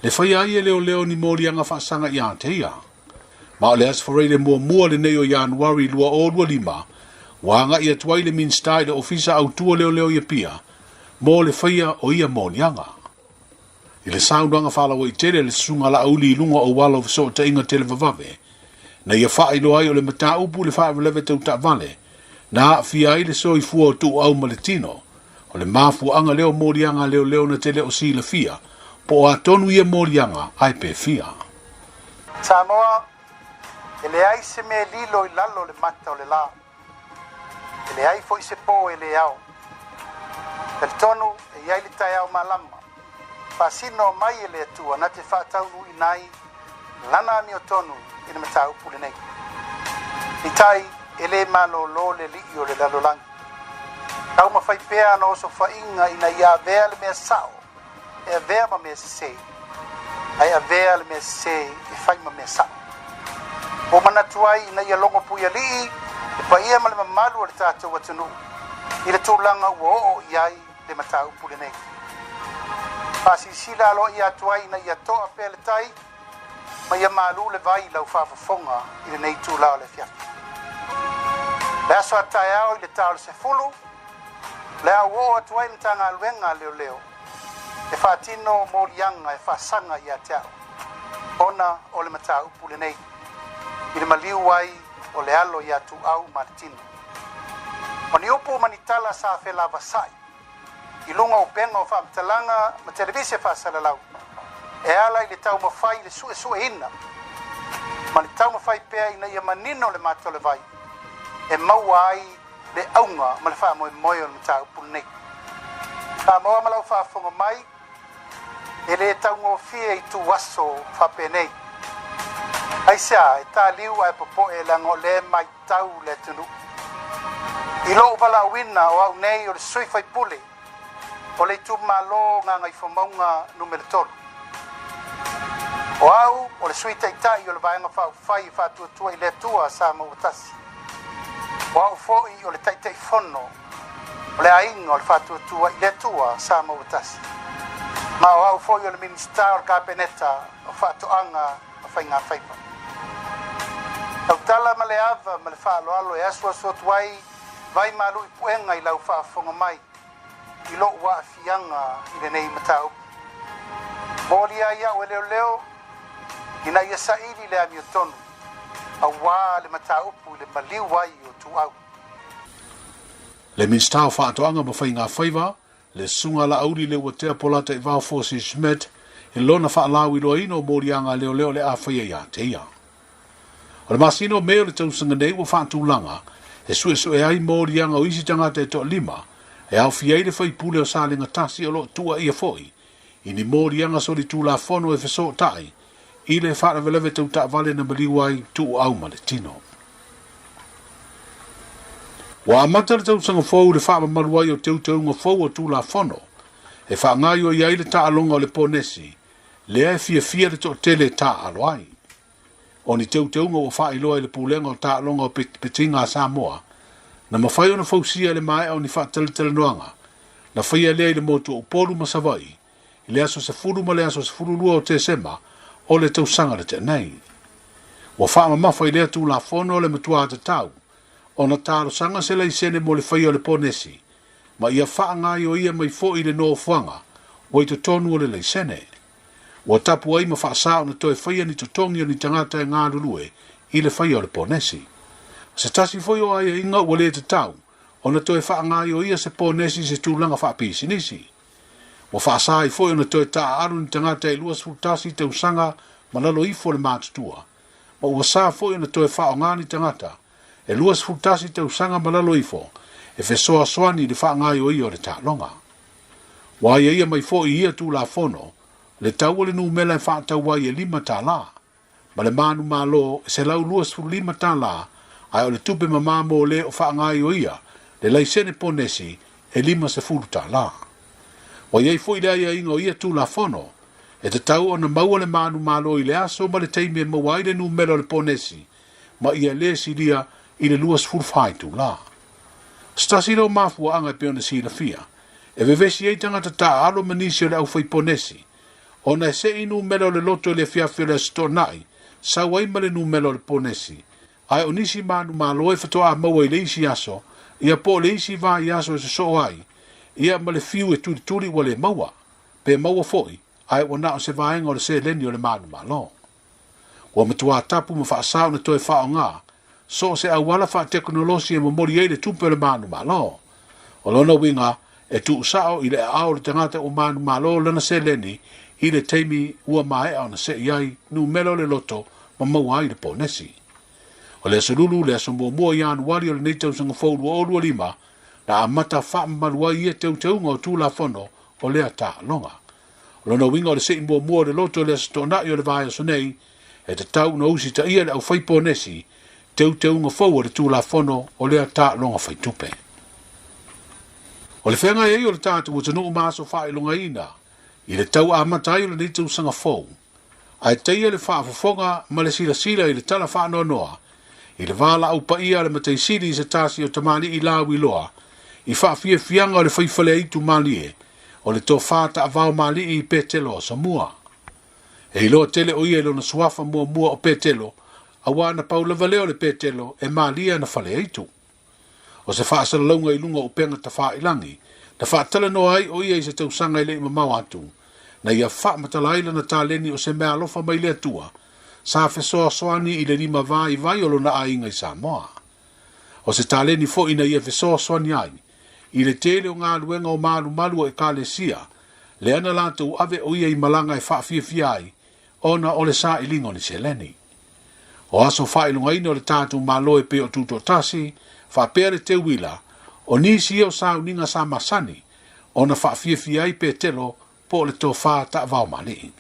Le whai aia leo ni mori anga whaasanga I Aoteia. Ma o le asfarei le mua le nei o Januari lua o lua lima, wanga I atuai le minstai le ofisa au tua leo I pia, mo le whaia o ia molianga. I le saunanga whalawa I tele le sunga la auli I lunga o wala o fesota inga te le vavave, na ia whaai loai o le mata upu le whaai lewe tau ta vale, na fia I le soi fua o tu au maletino, o le mafu anga leo morianga leo na tele o si la fia, po a tonu ia morianga ai pe fia. Samoa, ele ai se me lilo I lalo le mata o le la. Ele ai fo I se po ele au. Pel tonu e iai le tai au malama. Pasino mai ele atua na te whaatau I nai, lana mi o tonu I le mata upu le nei. I tai ele malo lo le li o le lalolangi. Kau mawhai pēa no so whainga ina ia vea le mea sao, e vea ma mea se, ai a vea le mea se, e whai ma mea sao. O manatuai ina ia longo puia li, e pa ia ma le mamalu o le tātou atunu, I le tūlanga ua o iai le matau pule nei. Pasi sila alo ia tuai ina ia toa pēa le tai, ma ia malu le vai lau whaafafonga I le nei tūlao le fiafi. Le aso atai au I le tau le se fulu, le au o atuai ni tanga aluenga leo, e whaatino morianga e whaasanga I atiao. Ona o le matau pule nei, I le maliu ai o le alo I atu au martino. O ni upu manitala sa whela vasai, I lunga o penga o whaamtalanga ma televisia whaasalalau, e ala I le tau mawhai le sue ina, ma le tau mawhai pēa ina ia manino le mato le vai, e maua ai le aunga ma le wha moe o le matau pulu nei. Ka maua malau whaafonga mai, e le tau ngofia I tu waso whape nei. Aisea, e tā liu ai popo e lango le mai tau le tunu. I lo wala wina o au nei o le sui fai pule, o le tu malo ngā ngai whamaunga numero tolu. O au, o le sui taitai o le vaenga whau whai whātua I le tua sa mauatasi. O au foi o le taitai whono, o le ainga o le whātua I le tua sa mauatasi. Ma o au foi o le minista o le kapeneta o whātuanga o whainga whaipa. Tau tala ma le ava ma le whaaloalo e asua tuai vai malu I puenga I lau whaafonga mai I lo ua fianga I le nei matau. Moria ia o leo ina ia saili le ami o tonu a wā le mataupu le maliu ai o tu au. Le minstao whaatoanga ma whai ngā whaiva, le sunga la auri le watea polata I vau Forces Smith, e lona whaalawi roa ino morianga leo leo le a whaia ia te ia. O le masino mea le tausanga nei wa whaatulanga, e sue ai morianga o isi tangata e toa lima, e au fiai le whai pule o salinga tasi o lo tua ia foi, I ni morianga so li tūla whono e wheso tai, I le whaatawelewe tau ta vale na maliwai tu au ma le tino. Wa amata le tausanga fau le wha maruai o tau fau o tūla whono, e wha ngai o iai le ta alonga o le ponesi, le e fia le to tele ta aloai. O ni tau o wha iloa le pūlenga o ta alonga o petinga Samoa, na mawhai o na fausia le mai o ni wha tele noanga, na whaia lea le motu o polu masawai, I le aso se furu ma le aso se furu lua o te sema, o le tausanga le te nei. Wa wha mawhai lea tūla whono le matua te tau, o na taro sanga se lai sene mo le whaia o le ponesi, ma ia wha ngai o ia mai fo I le no fuanga, o I to tonu o le lai sene. Wa tapu ai ma wha sao na toi whaia ni to tongi o ni tangata e ngā lulue, I le whaia o le ponesi. Se tasi foi o ai inga o le te tau, o na toi wha ngai o ia se ponesi se tūlanga wha pisi nisi. Wa wha sai foi o na toi ta aru ni tangata e luas futasi te usanga ma lalo ifo le mātutua. Ma ua sa foi o na toi wha o ngani tangata, e luas futasi te usanga malalo ifo, e fesoa swani le wha ngai o ia o le tālonga. Wa ia mai fo I ia tū la fono, le tau le nu mela e wha tau wai e 5 tā la, ma le manu malo e se lau luas fu 5 tā la, ai o le tupe mamamo le o wha ngai o ia, le laisene ponesi e 5 se furu tā la. Wa ia fo I lea ia ingo ia tū la fono, e te tau o na maua le manu malo I le aso ma le teime e mawai le nu mela le ponesi, ma ia le si lia I le luas furfai tu la. Stasi ro mafua anga pe ona si la fia. E vevesi ei tangata ta alo manisi o le au fai ponesi. Ona se inu melo le loto le fia fia le stonai, sa wai male nu melo le ponesi. Ai onisi manu malo e fatoa maua I le isi aso, ia po le isi va I aso e se so ai, ia male fiu e turi wale maua, pe maua foi, ai wana o se vaenga o le se leni o le manu malo. Wa matua tapu ma fa asao na toe fa o ngā, so se awala fa teknolosi e mamori e le tupe le manu malo. O lona winga e tu usao I le ao le tangata o manu malo lana se leni I le teimi ua mae au na se iai nu melo le loto ma mawai le ponesi. O le asalulu le asomua mua ianu wali o le neitau sanga fōru o olua 5 na amata wha maluai ia teunga o tūla whono o lea tā longa. O lona winga o le sei mua le loto le asatona I o le vaya sonei e te tau na usi ta ia le au whai ponesi teunga fau o le tūla whono o lea tā longa whai tupe. O le whenga e o le tātu o tanu maso whae longa ina I le tau amatai o le neitau sanga fau. Ai teia le wha fofonga ma le sila I le tala wha noa I le vala au pa ia le matei siri I se tasi o tamani I lawi loa I wha fianga o le whaifale I tu mali e o le tō whata a vau mali I petelo o Samoa. E ilo tele o ia ilo na suafa mua o petelo a wana paula valeo le petelo e malia na fale aitu. O se wha asala launga I lunga o penga ta wha ilangi, na wha tala no ai o ia I se tausanga I le ima mau atu, na ia wha matalaila na tāleni o se mea alofa mai le atua, sa fesoa soani I le 5 vai o lona ainga I Samoa. O se tāleni fo ina ia fesoa soani ai, I le tele o ngā luenga o malu e kālesia, le ana lātou ave o ia I malanga e wha fia ai, ona o le sa ilingo ni se leni. O aso whailunga ina o le tātou malo e pe o tuto tasi, whapere te wila, o nisi o sa uninga sa masani, o na whawhiawhia I pe telo po le tō wha ta wau mali.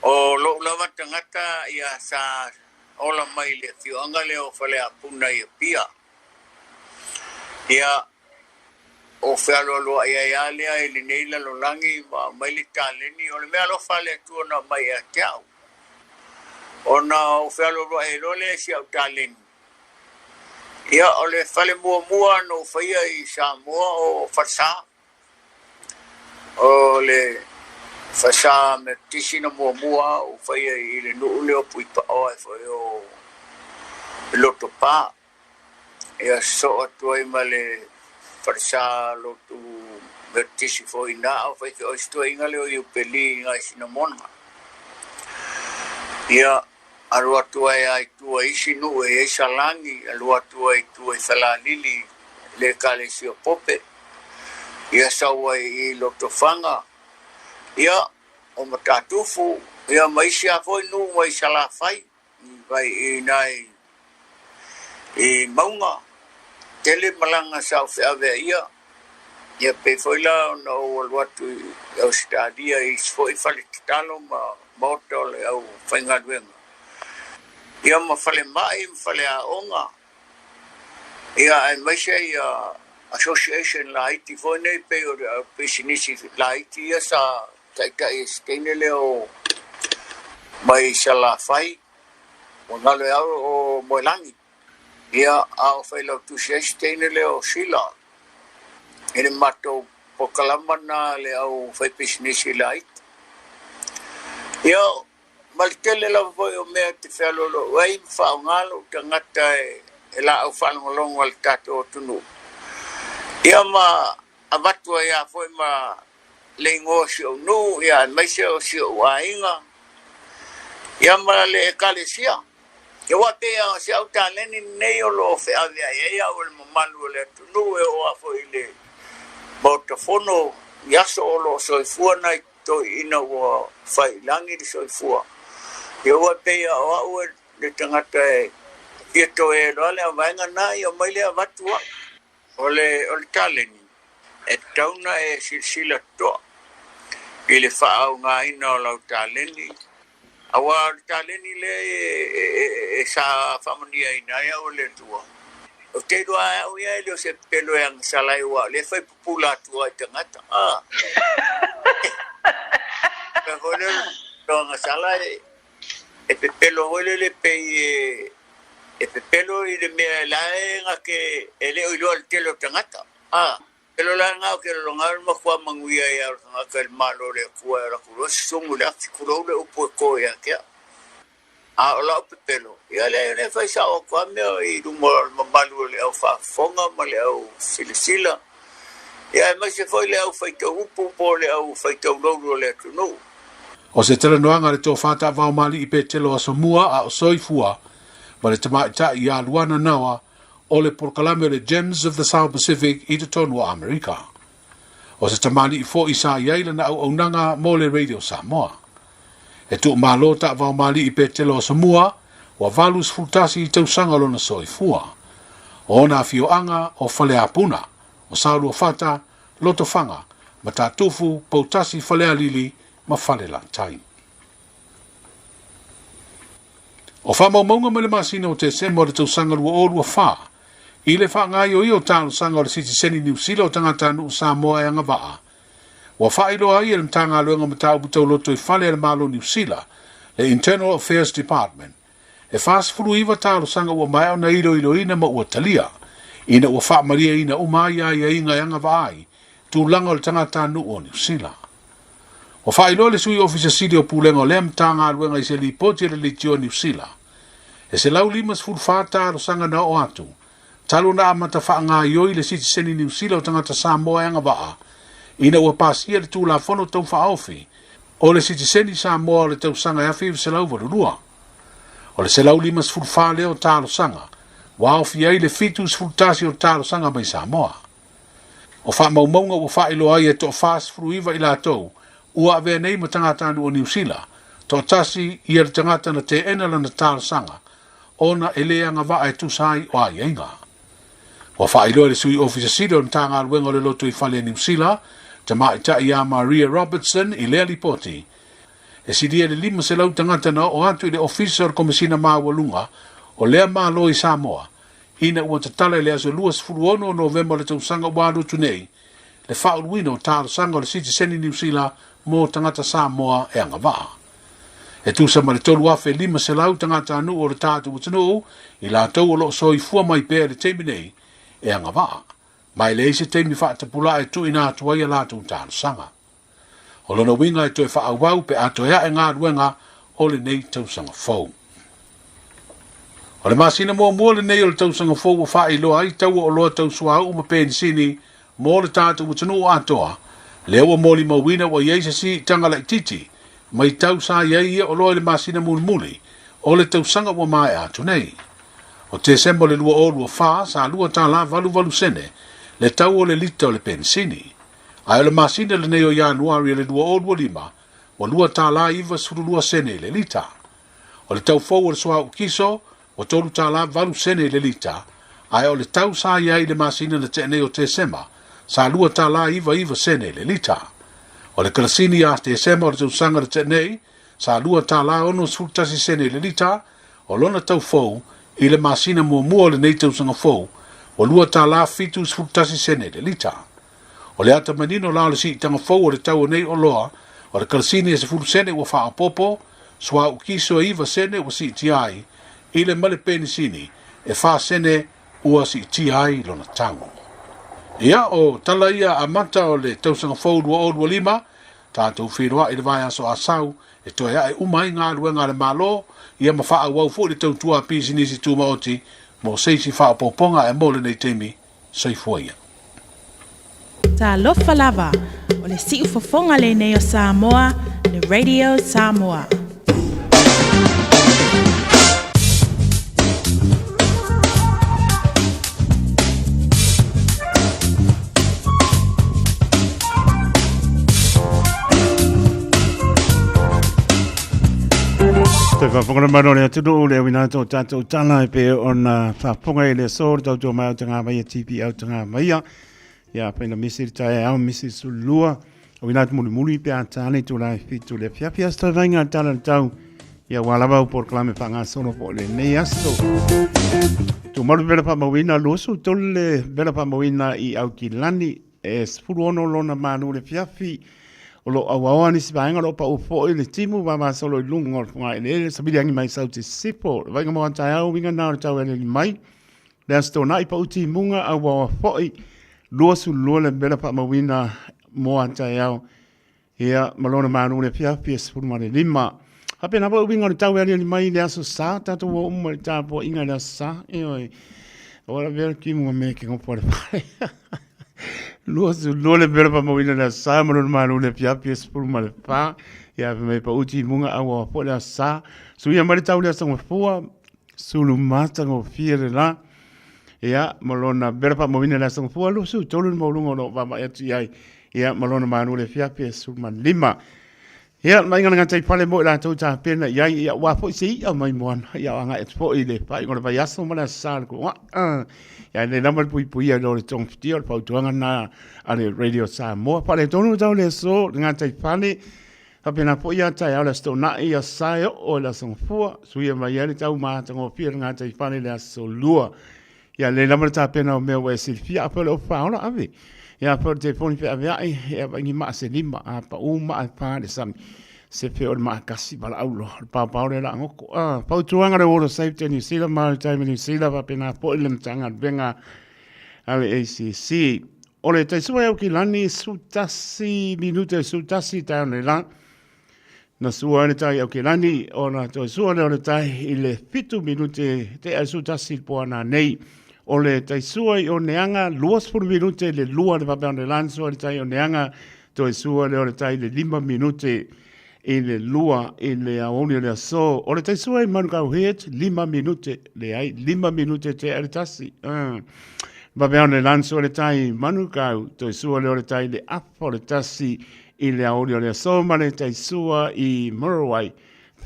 O lo lawa tangata ia sa ola mai le whioanga leo whale a puna I pia. Ia o whialo loa ia lea I le neila lo langi ma mai le tāleni, o le mea lo whale tuona mai a te au. O na o whialo loa e lole si au tāleni. Ia o le whale mua no whaia I Samoa o whasa. O le whasa me tisina mua o whaia I le nuu leo pui pa oa e whaia o loto pā. Ia so atua I ma le whasa loto me tisi fo ina o whaia o istua inga leo I upeli inga I sinamona. Ia Arua tua e ai tua isi nu e salangi, arua tua e tua e salalili, le kalesio pope. Ia sawa I loto fanga. Ia o matatufu. Ia maisia foi nu mai sala fai. Vai I nai I maunga. Tele malanga sau fe ave ia. Ia pe foi la no watu au stadia I foi fale talo ma moto le au fainga duenga. Ia ma fale mai fale a onga. Ia ai maisia ia association la iti foi nei pe o pe sinisi la iti ia sa tai stene leo mai sala fai o ngalo o moilangi. Ia au fai lo tu stene leo sila. Ine mato pokalamana le au fai pisnisi light. Ia maltele la voi o mea te whelo lo wai whao ngalo tangata la au whanongolongo al tato tunu. Ia ma avatua ia foi ma lengo si o nu, ia maise o si o wainga. Ia ma le ekalesia. Ia wapea si au taleni nei o lo fe avea ia o le mamalu le tunu e o a foi le Botafono yaso lo soifua na to ina wa fai langi di soifua. Ia wa pe o de tangata e to e lo le vanga na ia mai le vatua. Ole taleni. E tauna e silsila to. Ile fa au nga ina lo taleni. Awa taleni le sa familia ina ia ole tua. O te doa o ia ele se pelo yang salai wa le fai pupula tua tangata pe hole do nga salai e pe pelo hole le pe e pe pelo I de me la nga ke ele o lo telo tangata pelo la nga ke lo nga ma kwa manguia ya nga ke malo le kwa la kulo sumu la kulo le upo ko ya ke la pelo ia le fai sa o kwa me I rumo malu le au fa fonga ma le au silisila ia mai se foi le au fai to upu po le au fai to lo le tunu o se tele noanga le to fata va mali I pe telo Samoa a soifua ma le tamaita ia luana nawa o le porkalame le Gems of the South Pacific I te tonu o Amerika o se tamali I fo isa iaile na au nanga mo le Radio Samoa e tu malo ta va mali I pe telo Samoa wa valus futasi I tausanga lona soifua ona fioanga o fale apuna o saulu o fata loto fanga ma tatufu pautasi fale alili ma fale lantai o fa maunga mele masina o te semo le tausanga lua o lua fa I le fa ngai o talo sanga o le siti seni New Zealand o tangata nu Samoa e anga waa wa fa ilo ai le mtanga luenga matau butau loto I fale le malo New Zealand le Internal Affairs Department e fast fulu iwa talo sanga ua mai na ilo ina ma ua talia ina ua wha maria ina umai ia inga yanga vai tu langa o le tangata nu o New Zealand o wha ilo le sui officer city o pulenga o lem tanga luenga I se li poti le litio New Zealand e se lau limas fulu wha talo sanga na o atu talo na amata wha ngā ioi le siti seni New Zealand o tangata Samoa yanga vaa ina ua pasia le tu la fono tau wha ofi o le siti seni Samoa le tau sanga ya fiu se lau varurua o le se lau limas fulfa leo talo sanga, wa o fiai le fitus fultasi o talo sanga mai Samoa. O wha maumaunga o wha ilo ai e to fast fruiva I la tau, ua avea nei ma tangata anu o New Zealand, to tasi I le tangata na te enala na talo sanga, ona elea nga va e tusai o ai inga. O wha ilo le sui officer sido na tanga luenga le loto I fale New Zealand, te maita ia Maria Robertson I lea lipoti, e sidia le lima se lau tangata na o atu I le officer komisina mawalunga o lea malo I Samoa ina ua tatala le aso luas furuono o novemba le tausanga wadu tunei le whauluino talo sanga o le siti seni New Zealand mo tangata Samoa e anga waa e tu sa ma le tolu afe lima se lau tangata anu o le tatu utanu I la tau o lo soi fua mai pēr le teimi nei e anga waa mai le ise teimi whaatapula e tu ina atuai a latu talo sanga o lona winga e toi whaawau pe ato ea e ngā ruenga o le nei tausanga fau. O le masina mua le nei o le tausanga fau o whae loa I tau o loa tausua au ma pensini mo le tātou utanu o atoa le ua moli mawina wa yeisa si tanga la titi mai tau sa iei o loa le masina muli o le tausanga wa mai atu nei. O te sembo le lua o lua wha, sa lua tā la valu sene, le tau o le lita o le pensini. Ai o le masina le neo Januari le lua o lua lima, o lua tā la iwa suru lua sene le lita. O le tau fau o le soa ukiso, o tolu tā la valu sene le lita, ai o le tau sa iai le masina le te neo te sema, sa lua tā la iwa sene le lita. O le kalasini a te sema o le tausanga le te nei, sa lua tā la ono sfutasi sene le lita, o lona tau fau, i le masina mua le nei tausanga fau, o lua tā la fitu sfutasi sene le lita. O le ata manino la le si tanga fau o le tau nei o loa, o le kalasini e se fulu sene ua faa popo, swa ukiso iwa sene ua si tiai, i le male penisini, e faa sene ua si tiai lona tango. Ia o tala ia a mata o le tausanga fau lua o lua lima, tātou whiroa i le vai aso a sau, e toi ai umai ngā luenga le malo, ia ma faa wau fu le tau tua pisi nisi tu maoti, mo seisi faa poponga e mole nei temi, sei fuaia. Ta lofa lava, o le si ufofonga le neo Samoa, le Radio Samoa. Te whaponga maro le atunu o le awina tō tātou tala e pe o na whaponga i le sōr tau tō mai o te ngā mai a tipi au te ngā mai a. Ia pēna misiri tae au misiri sulua. O wina tu muli pe a tāne tō lai fitu le fiapia sto vainga tala tau. Ia walawa u por klame whanga sono po le nei asto. Tu maru vela pa mawina losu tolu le vela pa mawina i au ki lani e spuru ono lona manu le fiafi. O lo awawa ni si vaenga lo pa upo i le timu wa ma solo i lunga ngor funga i le sabili angi mai sau te sipo. Vaenga mua tai au winga nao tau ele ni mai. Le asto na i pa uti munga awawa foi. Lua su lua le bela pa mawina mua tai au. Ia malona manu le fiafi e spuru ma le lima. Hape na pa winga le tau ele ni mai le aso sa. Tato wa umma le tapo inga le sa. Eoi. Ora vera ki mua me ke ngopore pare. Lua le bela pa mawina le sa, malona manu le fiapi e spuru ma le pa, ia me pa uti munga awa po le sa, su ia mare tau le asanga fua, sulu mata ngo fia le la, ia malona bela pa mawina le asanga fua, lu su tolu le maulunga no wama eti ai, ia malona manu le fiapi e spuru ma lima. Ia mai ngana ngantai pale mo la tau ta pena, ia wapo i se ia mai moana, ia anga et po i le pa, i ngona pa yaso ma le sa, ia le nama pui a lo le tong fiti o le pautuanga na ale Radio Samoa. Pale tonu tau le so, ngantai pale, hapena po ia tai au le sto na ia sae o la songfua, suia mai ale tau maata ngō pia ngantai pale le aso lua. Ia le nama ta pena o mea ue silfia, apole o whaona ave. Ia apole te poni pe ave ai, ia wangi maa se lima, a pa u maa pa le sami. Se pe o le maa kasi pala aulo, pa le la ngoko. Pautuanga le Water Safety New Zealand, Maritime New Zealand, hapena po ile mtanga benga ale ACC. O le taisua au ki lani sutasi minute sutasi tai le la. Na sua le tai au ki lani o na taisua le o le tai i le 7 minute te a sutasi poana nei. O le taisua i o neanga luas por minute le lua le papea le lanso le tai o neanga taisua le o le tai le 5 minute i le lua i le aoni le aso. O le taisua i manukau heet 5 minute le ai 5 minute te a le tasi. Babea le lanso le tai manukau taisua le o le tai le apo le tasi i le aoni le aso ma le taisua i Murawai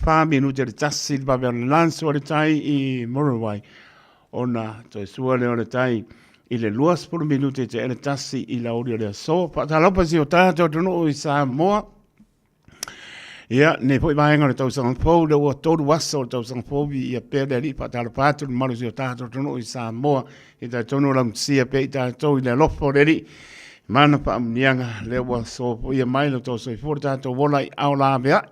5 minute le tasi babea le lanso le tai i Murawai. Ona taisua le o le tai i le luas por minute te ele tasi i la aoni le aso. Patalopa si o tātou tunu i Samoa. Ia, ne po i vaenga le tausanga pou, le ua toru wasa o le tausanga pou i a pēle li patalo pātu, le maru si o tātou tunu i Samoa, i tā tonu lang sia pe i tātou i le lofo le li, mana pa amnianga le ua so po i a mai le tausa i fura tātou wola i au la bea,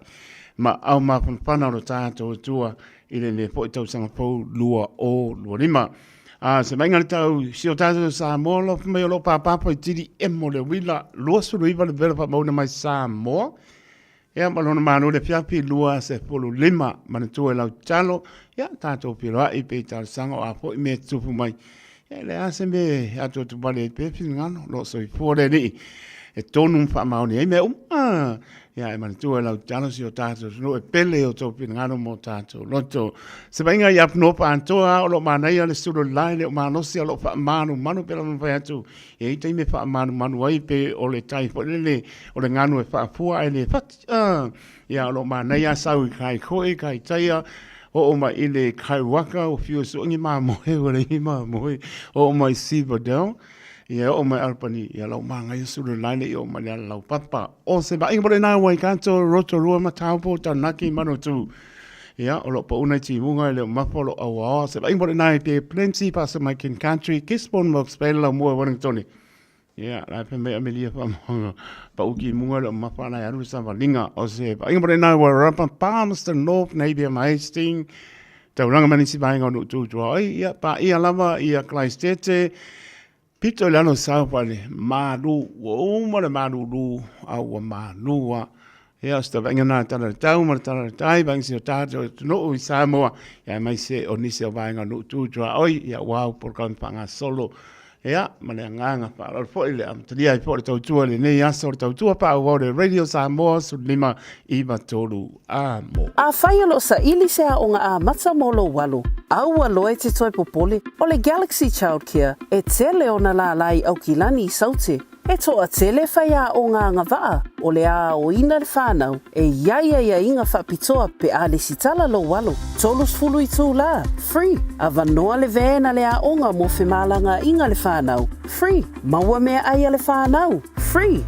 ma au ma panpana o le tātou tua i le po i tausanga pou lua o lua lima. Se mainga le tau si o tātou Samoa, lo me o lo pāpapa i tiri emo le wila, lua suru iwa le vela pa mauna mai Samoa. Ia malona manu le fiapi lua se polo lima manatua e lau talo. Ia tātou piroa i pe tāle sanga o apo i me tupu mai. Ia le ase me ato tupale i pepi ngano lo so i fore ni. e tonu whaamaoni ei mea ia e manitua lau talosi o tātou no e pele o tō pinangano mo tātou loto se bainga i apno pāntoa o lo manai ale suro lai le o manosi o lo whaamanu manu pela mwhai atu e i teime whaamanu ai pe o le tai whanele o le nganu e whaapua e le whati ia o lo manai a sau i kai koe kai taia o mai i le kai waka o whio so ngi maa mohe o le i maa mohe o mai siva deo ia o mai alpani ia lau manga i suru laile i o mai lau papa o se ba inga nā wai kanto roto rua mataupo tanaki mano tu ia o lo pa unai ti munga i le mapolo awa se ba inga nā i te plenty pasa mai kin country Gisborne Mox Pela mua Wellingtoni ia la pe me amelia pa monga pa uki munga le mapa na aru sa valinga o se ba inga nā wa rapa Palmerston North Navy Hastings tau ranga mani si ba inga no tu ai ia pa ia lava ia Christchurch Pito lano sao pale maru o mare maru lu au manua ia sta venga na tala tau mar tala tai bang si tato no i Samoa ia mai se o nisi o vainga no tu oi ia wow por kan panga solo ia mane nganga pa al fo ile am tlia i por tau tu le nei aso tau tu pa o le radio Samoa su lima I batolu amo a failo sa ilisa o nga matsa molo walu Aua loe te toi popole o le Galaxy Childcare e tele o na la lai au kilani I saute. E toa tele whaia o ngā ngawaa o le a o ina le whanau e iaia inga whapitoa pe a le sitala lo walo. Tolus fulu I tū la, free. A vanoa le vena le a onga mo whemalanga inga le whanau, free. Maua mea aia le whanau, free.